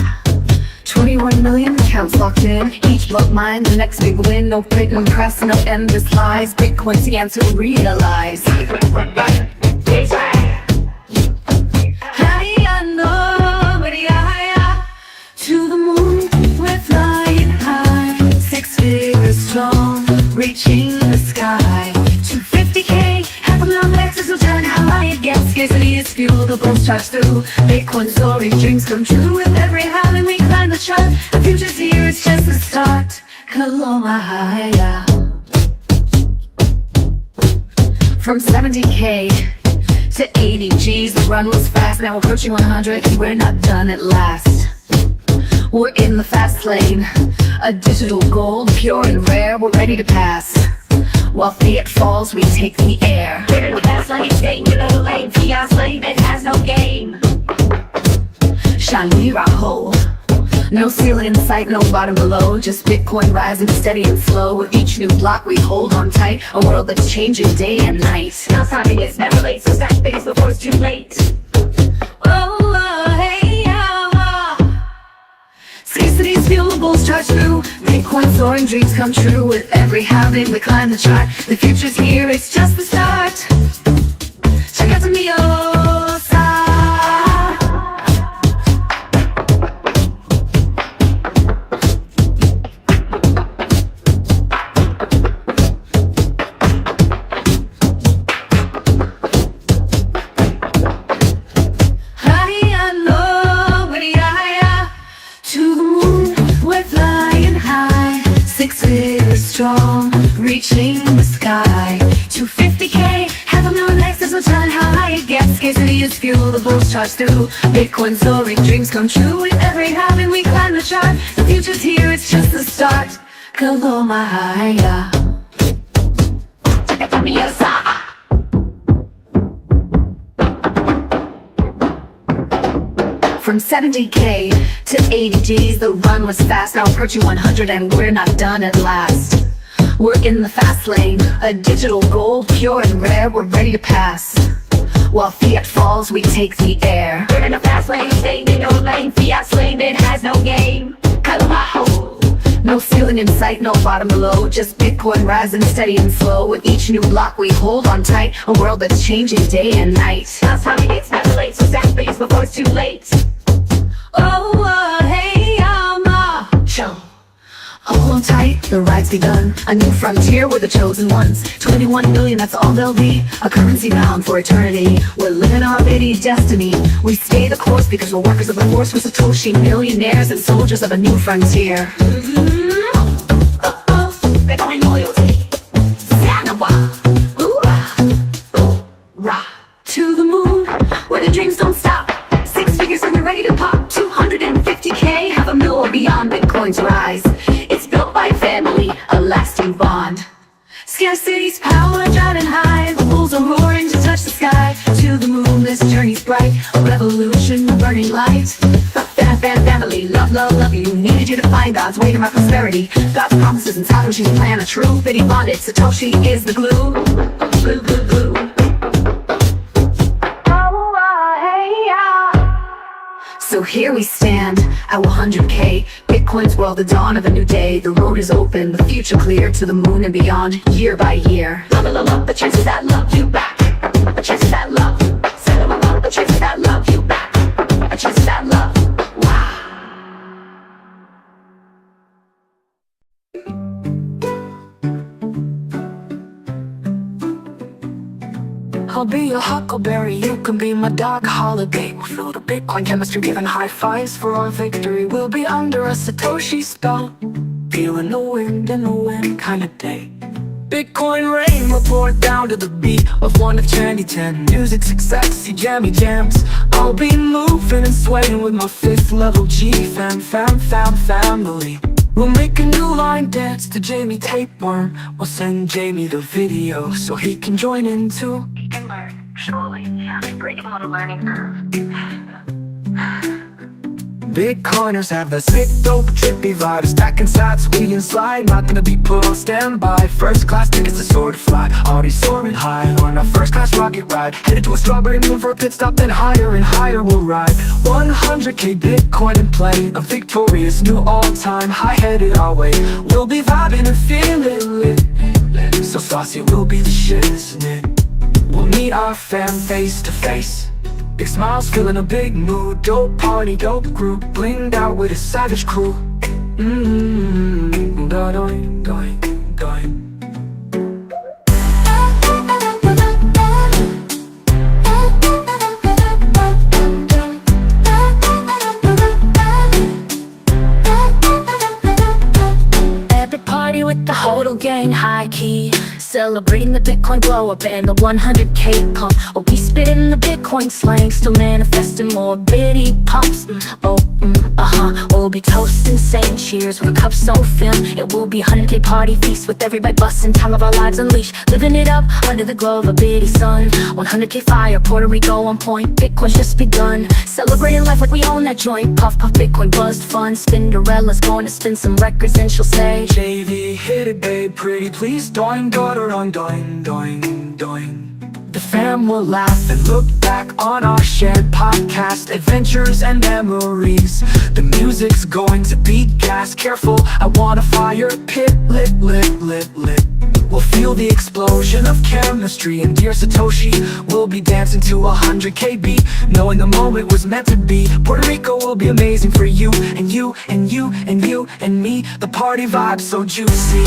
21 million accounts locked in. Each block mine, the next big win. No printing press, no endless lies. Bitcoin's the answer, realize. To the moon, we're flying high. 6 figures strong, reaching the sky. 250K, half a million Lexus will turn high again. Scarcity is fuel, the bulls charge through. Bitcoin story, dreams come true. With every halving we climb the chart. The future's here, it's just the start. Kaloma Haya. From 70K to 80 G's, the run was fast. Now approaching 100, and we're not done at last. We're in the fast lane, a digital gold, pure and rare. We're ready to pass. While fiat falls, we take the air. We're in the fast lane, stay in your little lane. Fiat's lane, it has no game. Shiny Raho, No ceiling in sight, no bottom below. Just Bitcoin rising steady and slow. With each new block we hold on tight. A world that's changing day and night. Now timing is never late, so stack things before it's too late. Scarcity's fuel, bulls charge through. Bitcoin soaring, dreams come true. With every halving we climb the chart. The future's here, it's just the start. Check out the Miosa. Strong, reaching the sky. 250K, half a million likes, there's no telling how high it gets. Scarcity is fuel, the bulls charge through. Bitcoin soaring, dreams come true. With every halving we climb the chart. The future's here, it's just the start. Kalomahaya. From 70K to 80Gs, the run was fast. Now approaching 100 and we're not done at last. We're in the fast lane, a digital gold, pure and rare, we're ready to pass. While fiat falls, we take the air. We're in the fast lane, staying in your lane. Fiat's lane, it has no game. Kalamaho. No ceiling in sight, no bottom below. Just Bitcoin rising steady and slow. With each new block we hold on tight. A world that's changing day and night. Now timing it's never late, so stack things before it's too late. Hey, show. Hold on tight, the ride's begun. A new frontier, we're the chosen ones. 21 million, that's all they'll be. A currency bound for eternity. We're living our bitty destiny. We stay the course because we're workers of the force. We're Satoshi millionaires and soldiers of a new frontier. Bitcoin loyalty. Zanawa. Hoorah. To the moon, where the dreams don't stop. 6 figures and we're ready to pop. 250K, half a mil or beyond. Bitcoin's rise. It's built by family, a lasting bond. Scarcity's power driving high. The bulls are roaring to touch the sky. To the moon, this journey's bright. A revolution, a burning light. Family, love, love, love you. Needed you to find God's way to my prosperity. God's promises and Satoshi's plan are true. Bitty bonded, Satoshi is the glue. Glue, glue, glue. So here we stand at 100K. Bitcoin's world, the dawn of a new day. The road is open, the future clear. To the moon and beyond, year by year. Love, love, love, the chances that love you back. The chances that love. Say love, love, the chances that love you back. The chances that love. Wow. I'll be your huckleberry, you can be my dog holiday. We'll feel the Bitcoin chemistry, giving high fives for our victory. We'll be under a Satoshi spell, feeling the wind in the wind kind of day. Bitcoin rain will pour down to the beat of one of Chandy 10. Music success, jammy jams. I'll be moving and swaying with my 5th level G family. We'll make a new line dance to Jamie Tapeworm. We'll send Jamie the video so he can join in too. He can learn, surely. Bring him on a learning curve. Bitcoiners have the sick, dope, trippy vibe. Stacking sats, we and slide. Not gonna be put on standby. First class tickets to soar to fly. Already soaring high on a first class rocket ride. Headed to a strawberry moon for a pit stop. Then higher and higher we'll ride. 100K Bitcoin in play. A victorious new all-time high headed our way. We'll be vibing and feeling lit. So saucy, we'll be the shit, isn't it? We'll meet our fam face to face. Big smiles, feeling a big mood. Dope party, dope group, blinged out with a savage crew. Doing, doing, doing. Epic party with the hodl gang, high key. Celebrating the Bitcoin blow up and the 100K pump. Oh, we spitting the Bitcoin slang, still manifesting more bitty pumps. We'll be toasting, saying cheers with a cup so filled. It will be 100K party feast with everybody busting, time of our lives unleashed. Living it up under the glow of a bitty sun. 100K fire, Puerto Rico on point. Bitcoin's just begun. Celebrating life like we own that joint. Puff, puff, Bitcoin buzzed fun. Cinderella's going to spin some records and she'll say, JV, hit it, babe, pretty please. Doing, daughter, on, doing, doing, doing. The fam will laugh and look back on our shared podcast, adventures and memories. The music's going to be gas. Careful, I want a fire pit lit, lit, lit, lit. We'll feel the explosion of chemistry, and dear Satoshi, we'll be dancing to 100K beat, knowing the moment was meant to be. Puerto Rico will be amazing for you, and you, and you, and you, and me. The party vibe's so juicy.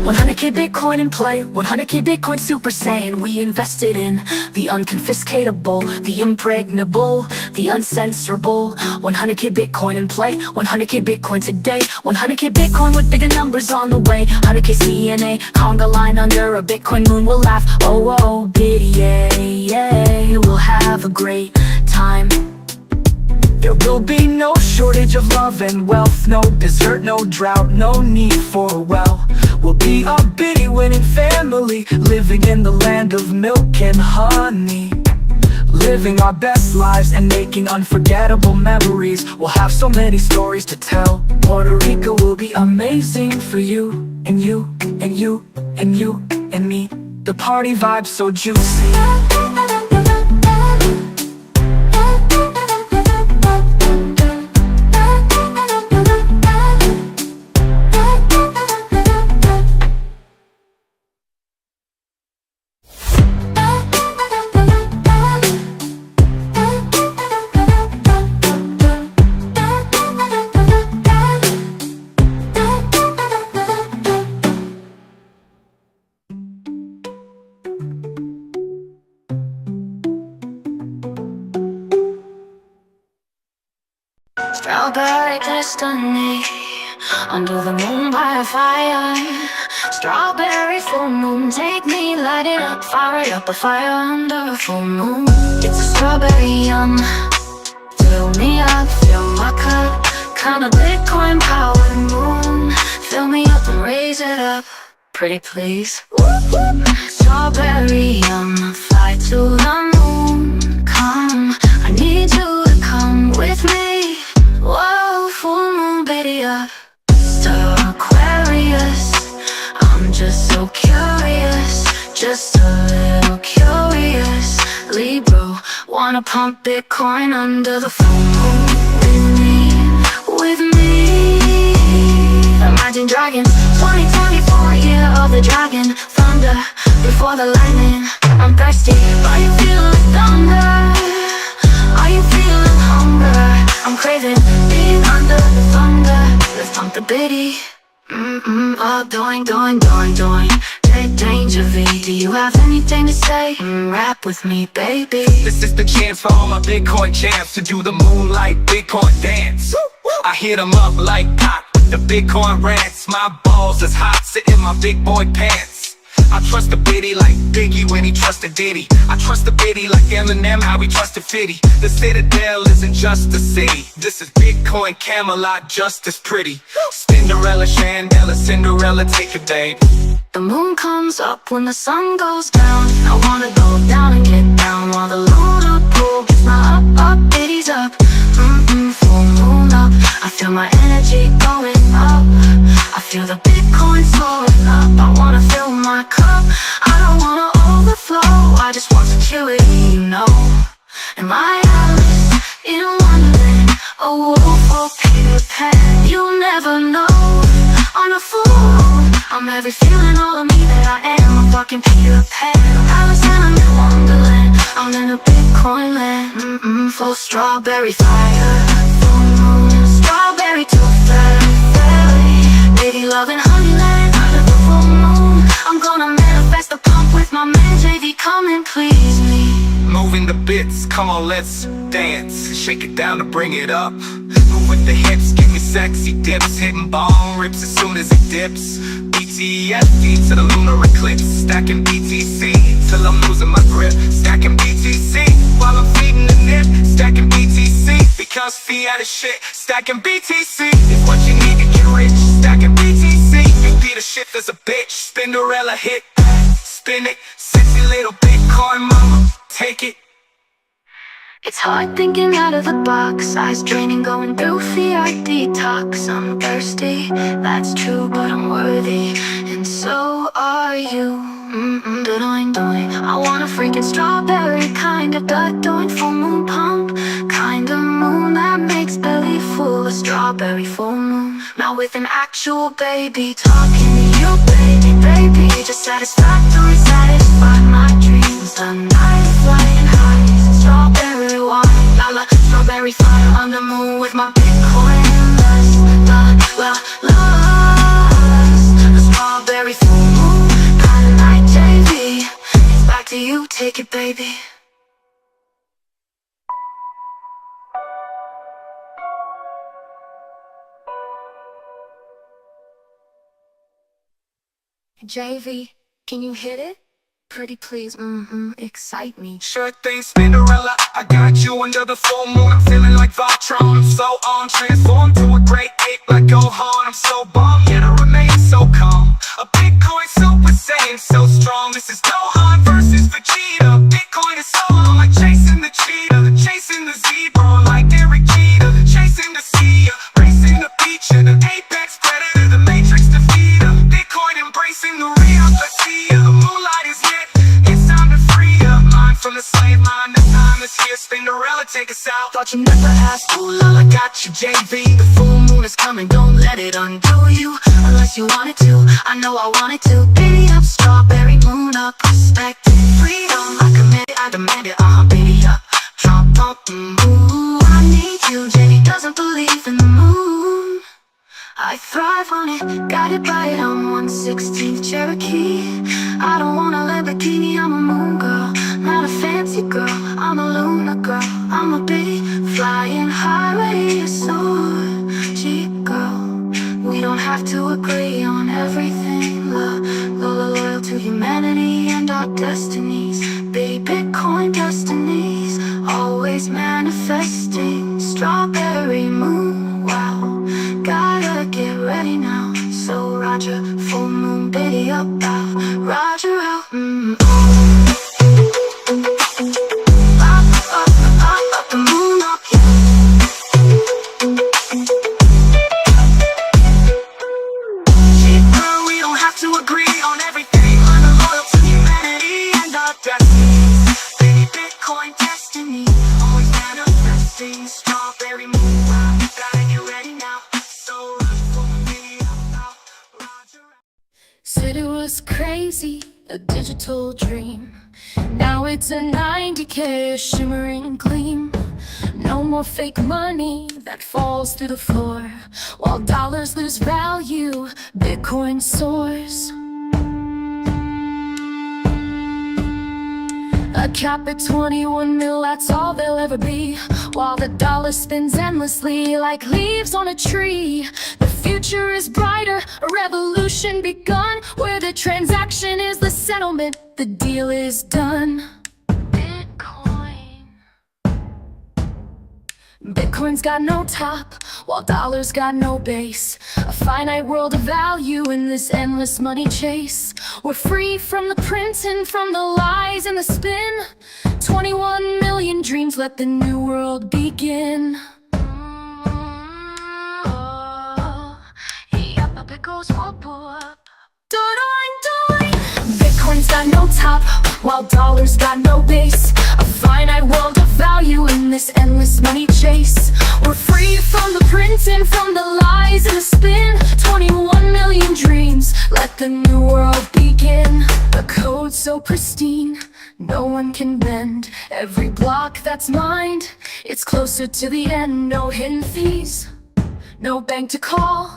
100K Bitcoin in play, 100K Bitcoin Super Saiyan. We invested in the unconfiscatable, the impregnable, the uncensorable. 100K Bitcoin in play, 100K Bitcoin today. 100K Bitcoin with bigger numbers on the way. 100K CNA, conga line under a Bitcoin moon. We'll laugh, oh, oh, biddy, yay. We'll have a great time. There will be no shortage of love and wealth, no desert, no drought, no need for a well. We'll be a bitty winning family, living in the land of milk and honey. Living our best lives and making unforgettable memories. We'll have so many stories to tell. Puerto Rico will be amazing for you, and you, and you, and you, and me. The party vibe's so juicy. Strawberry destiny, under the moon by a fire. Strawberry full moon, take me, light it up, fire it up, a fire under a full moon. It's a strawberry yum, fill me up, fill my cup, kind of Bitcoin powered moon. Fill me up and raise it up, pretty please. Strawberry yum, fly to the moon, come, I need you to come with me. Whoa, full moon, baby up, star Aquarius. I'm just so curious, just a little curious. Libra, wanna pump Bitcoin under the full moon with me, with me. Imagine dragons, 2024, year of the dragon. Thunder, before the lightning. I'm thirsty, are you feeling thunder? Are you feeling hunger? I'm craving being under the thunder. Let's pump the biddy. Oh, doing. Danger V, do you have anything to say? Rap with me, baby. This is the chance for all my Bitcoin champs to do the moonlight Bitcoin dance. I hit them up like Pac with the Bitcoin rants. My balls is hot, sitting in my big boy pants. I trust the biddy like Biggie when he trusted Diddy. I trust the biddy like Eminem, how he trusted 50. The Citadel isn't just a city. This is Bitcoin Camelot, just as pretty. Cinderella, Chandela, Cinderella, take a date. The moon comes up when the sun goes down. I wanna go down and get down while the lunar pool gets my up, biddy's up. Full moon up, I feel my energy going up. I feel the Bitcoin soaring up. I wanna fill my cup, I don't wanna overflow. I just want security, you know. And my Alice in Wonderland, a wolf or Peter Pan, you'll never know. On a fool, I'm every feeling, all of me that I am. A fucking Peter Pan, Alice in Wonderland. I'm in a Bitcoin land, full strawberry fire. Full moon, strawberry tooth fairy. Baby loving honeyland, under the full moon. I'm gonna manifest the pump with my man JV, come and please me. Moving moving the bits. Come on, let's dance. Shake it down to bring it up. Move with the hips, give me sexy dips. Hitting bong rips as soon as it dips. BTFD to the lunar eclipse. Stacking BTC till I'm losing my grip. Stacking BTC while I'm feeding the nip. Stacking BTC because fiat is shit. Stacking BTC is what you need to get rich. Stacking BTC, you beat a shit as a bitch. Spinderella hit, spin it. Sexy little Bitcoin mama, take it. It's hard thinking out of the box. Eyes draining, going through fiat detox. I'm thirsty, that's true, but I'm worthy, and so are you. Doing. I want a freaking strawberry kind of doing full moon pump. Kind of moon that makes belly full. A strawberry full moon. Now with an actual baby talking to you, baby. Just satisfactory, satisfy my dreams. The night of flying highs. Strawberry wine, la strawberry fire on the moon with my Bitcoin lust. The strawberry full moon kind of night, JV. It's back to you, take it, baby. JV, can you hit it? Pretty please, excite me. Sure thing, Spinderella, I got you under the full moon. I'm feeling like Voltron, I'm so on. Transformed to a great ape like Gohan. I'm so bummed, yet I remain so calm. A Bitcoin Super Saiyan, so strong. This is Gohan versus Vegeta. Bitcoin is so on, like chasing the cheetah. Chasing the zebra, like Derek Jeter. Chasing the sea, racing the beach. The apex predator, the matrix defeater. Bitcoin embracing the reality. The moonlight is here. From the slave line, this time is here. Spinderella, take us out. Thought you never asked, ooh la la, got you, JV. The full moon is coming, don't let it undo you. Unless you want it to, I know I want it to. Baby up, strawberry moon up, respect it, freedom. I command it, I demand it, baby up. Trump up, ooh, I need you. JV doesn't believe in the moon. I thrive on it, guided by it. I'm 1/16th Cherokee. I don't want a Lamborghini, I'm a moon girl. Not a fancy girl, I'm a lunar girl. I'm a big flying highway sword. G girl, we don't have to agree on everything. Loyal to humanity and our destinies. Big Bitcoin destinies, always manifesting. Strawberry moon, wow, gotta get ready now. So Roger, full moon, biddy up out. Roger out, up the moon up, girl, we don't have to agree on everything. I'm loyal to humanity and our destinies. Baby Bitcoin destiny, always manifesting. Strawberry moon, gotta get ready now. So Said it was crazy, a digital dream. Now it's a 90K shimmering gleam. No more fake money that falls through the floor. While dollars lose value, Bitcoin soars. A cap at 21 mil, that's all there'll ever be. While the dollar spins endlessly like leaves on a tree. The future is brighter, a revolution begun, where the transaction is the settlement, the deal is done. Bitcoin's got no top, while dollars got no base. A finite world of value in this endless money chase. We're free from the printing, from the lies and the spin. 21 million dreams, let the new world begin. Yep, up it goes, whoop, whoop. Bitcoin's got no top, while dollars got no base. A finite world of value in this endless money chase. We're free from the printing, from the lies and the spin. 21 million dreams, let the new world begin. The code so pristine, no one can bend. Every block that's mined, it's closer to the end. No hidden fees, no bank to call,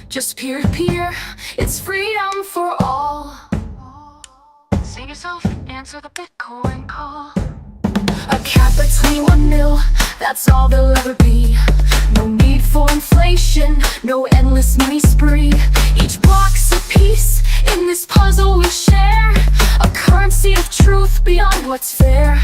just peer-to-peer, it's freedom for all. Sing yourself, answer the Bitcoin call. A cap between 1 mil, that's all there'll ever be. No need for inflation, no endless money spree. Each block's a piece in this puzzle we share, a currency of truth beyond what's fair.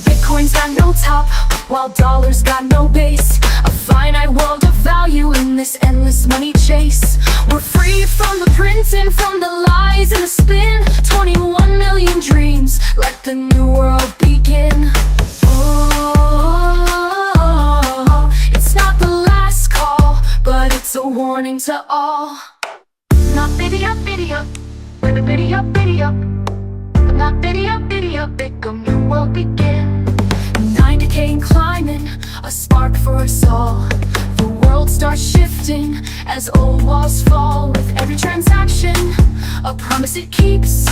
Bitcoin's got no top, while dollars got no base. A finite world of value in this endless money chase. We're free from the printing, from the lies and the spin. 21 million dreams, let the new world begin. Oh, it's not the last call, but it's a warning to all. Not biddy up, biddy up, biddy up, biddy up. Not biddy up, big new world begin. 90K and climbing, a spark for us all. The world starts shifting as old walls fall. With every transaction, a promise it keeps,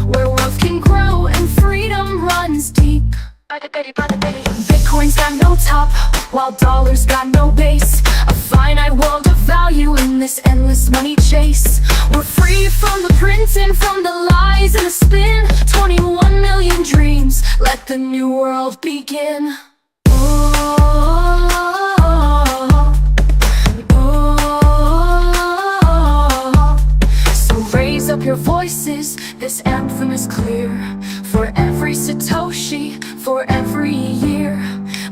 where wealth can grow and freedom runs deep. Bitcoin's got no top, while dollars got no base. A finite world of value in this endless money chase. We're free from the printing, from the lies and the spin. 21 million dreams, let the new world begin. So raise up your voices, this anthem is clear. For every Satoshi, for every year.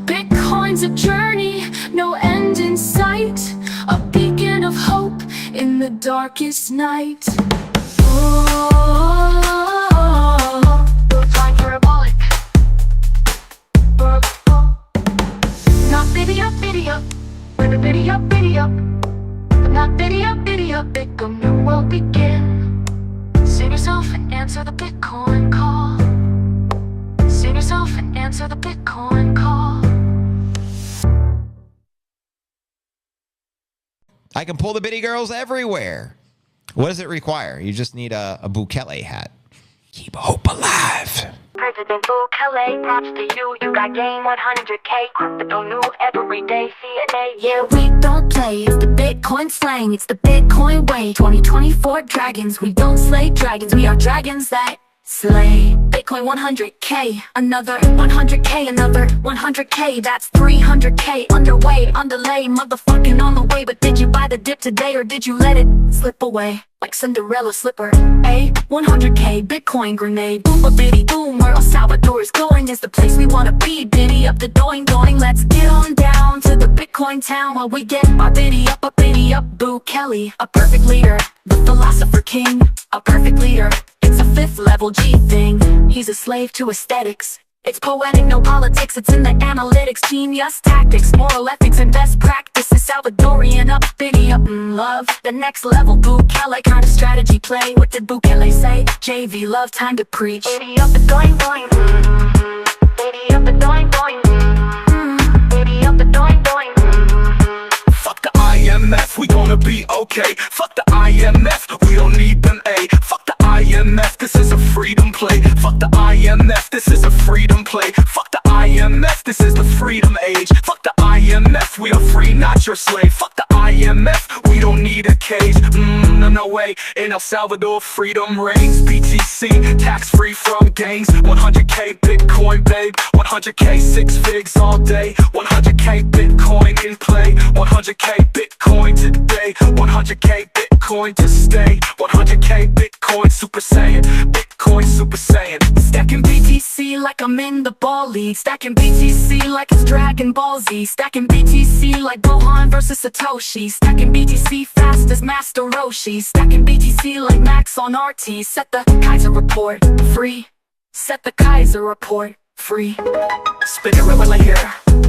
Bitcoin's a journey, no end in sight. A beacon of hope in the darkest night. Time parabolic. Not biddy up, biddy up, biddy up, biddy up. Not biddy up, big new world begin. Save yourself and answer the Bitcoin call. Save yourself and answer the Bitcoin call. I can pull the bitty girls everywhere. What does it require? You just need a Bukele hat. Keep hope alive. President Bukele, props to you. You got game 100K. Crypto new every day. CNA, yeah, we don't play. It's the Bitcoin slang. It's the Bitcoin way. 2024 dragons. We don't slay dragons. We are dragons that slay. Bitcoin 100K, another 100K, another 100K. That's 300K underway, underlay, motherfucking on the way. But did you buy the dip today or did you let it slip away like Cinderella slipper? A 100K Bitcoin grenade, boom a bitty boom. Where El Salvador is going is the place we wanna be. Biddy up the doing. Let's get on down to the Bitcoin town while we get our biddy up, Bukele, a perfect leader, the philosopher king, a perfect leader. It's a 5th level G thing. He's a slave to aesthetics. It's poetic, no politics. It's in the analytics, genius tactics, moral ethics, and best practices. Salvadorian up, biddy up in love. The next level, Bukele kind of strategy play. What did Bukele say? JV love, time to preach. Biddy up the doing. Biddy up the doing. Biddy up the doing. Fuck the IMF, we gonna be okay. Fuck the IMF, we don't need them, A. Fuck the IMF, this is a freedom play. Fuck the IMF, this is a freedom play. Fuck the IMF, this is the freedom age. Fuck the IMF, we are free, not your slave. Fuck the IMF, we don't need a cage. No way, in El Salvador freedom reigns. BTC, tax free from gangs. 100K Bitcoin, babe. 100K 6 figs all day. 100K Bitcoin in play. 100K Bitcoin today. 100K Bitcoin to stay. 100K Bitcoin Super Saiyan. Bitcoin Super Saiyan. Stacking BTC like I'm in the ball league. Stacking BTC like it's Dragon Ball Z. Stacking BTC like Gohan versus Satoshi. Stacking BTC fast as Master Roshi. Stacking BTC like Max on RT. Set the Kaiser report free. Set the Kaiser report free. Spin it right here.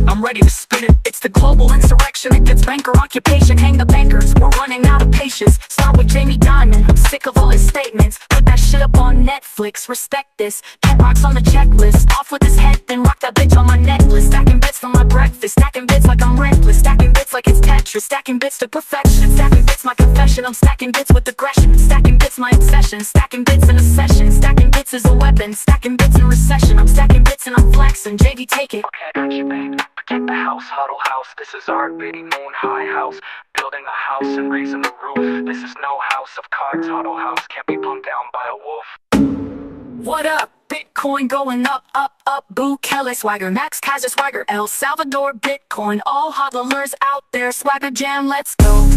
I'm ready to spin it. It's the global insurrection. It gets banker occupation. Hang the bankers. We're running out of patience. Start with Jamie Dimon. I'm sick of all his statements. Put that shit up on Netflix. Respect this. Cat rocks on the checklist. Off with his head, then rock that bitch on my necklace. Stacking bits for my breakfast. Stacking bits like I'm reckless. Stacking bits like it's Tetris. Stacking bits to perfection. Stacking bits my confession. I'm stacking bits with aggression. Stacking bits my obsession. Stacking bits in a session. Stacking bits is a weapon. Stacking bits in recession. I'm stacking bits and I'm flexing. JV, take it. Okay, I got you, babe. Protect the house, huddle house. This is our bitty moon high house. Building a house and raising the roof. This is no house of cards, huddle house. Can't be blown down by a wolf. What up, Bitcoin? Bitcoin going up, up, up. Bukele swagger, Max Kaiser swagger, El Salvador Bitcoin. All hodlers out there, swagger jam, let's go.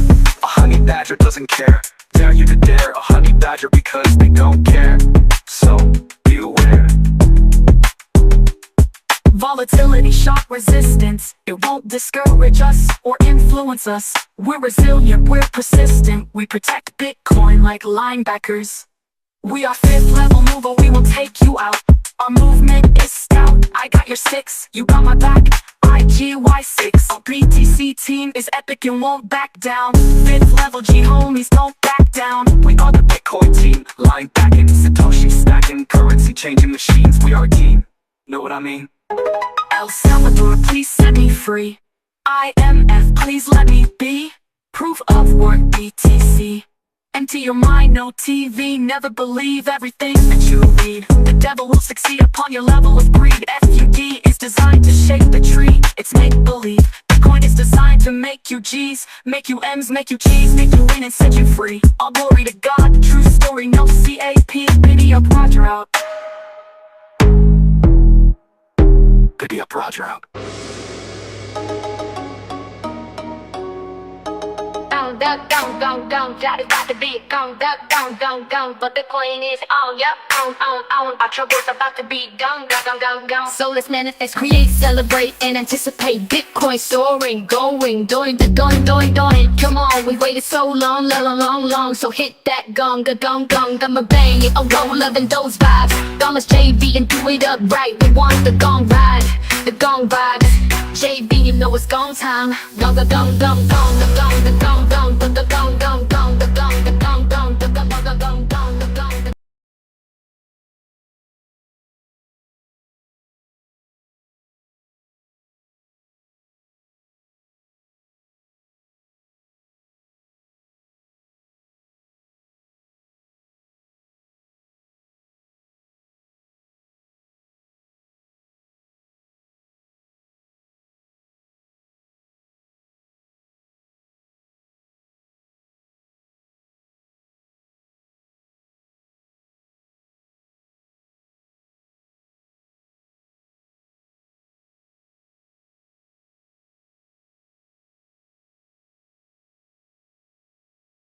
A honey badger doesn't care. Dare you to dare a honey badger because they don't care. So, be aware. Volatility, shock resistance. It won't discourage us or influence us. We're resilient, we're persistent. We protect Bitcoin like linebackers. We are fifth level mover, we will take you out. Our movement is stout. I got your 6, you got my back. IGY6. Our BTC team is epic and won't back down. Fifth level G homies don't back down. We are the Bitcoin team, lying back in Satoshi stacking, currency changing machines. We are a team. Know what I mean? El Salvador, please set me free. IMF, please let me be. Proof of work, BTC. Empty your mind, no TV. Never believe everything that you read. The devil will succeed upon your level of greed. FUD is designed to shake the tree. It's make-believe. Bitcoin is designed to make you G's, make you M's, make you cheese, make you win and set you free. All glory to God, true story, no CAP. Biddy up, Roger out. Biddy up, Roger out. Gone, that is about to be gone, but the coin is on, yep, on. Our trouble's about to be gone. So let's manifest, create, celebrate, and anticipate Bitcoin soaring, going, doing. Come on, we waited so long, so hit that gong, I'ma bang it, a roll up in those vibes. Thomas JV and do it up right, we want the gong ride, the gong vibes. JV, you know it's gong time, gong,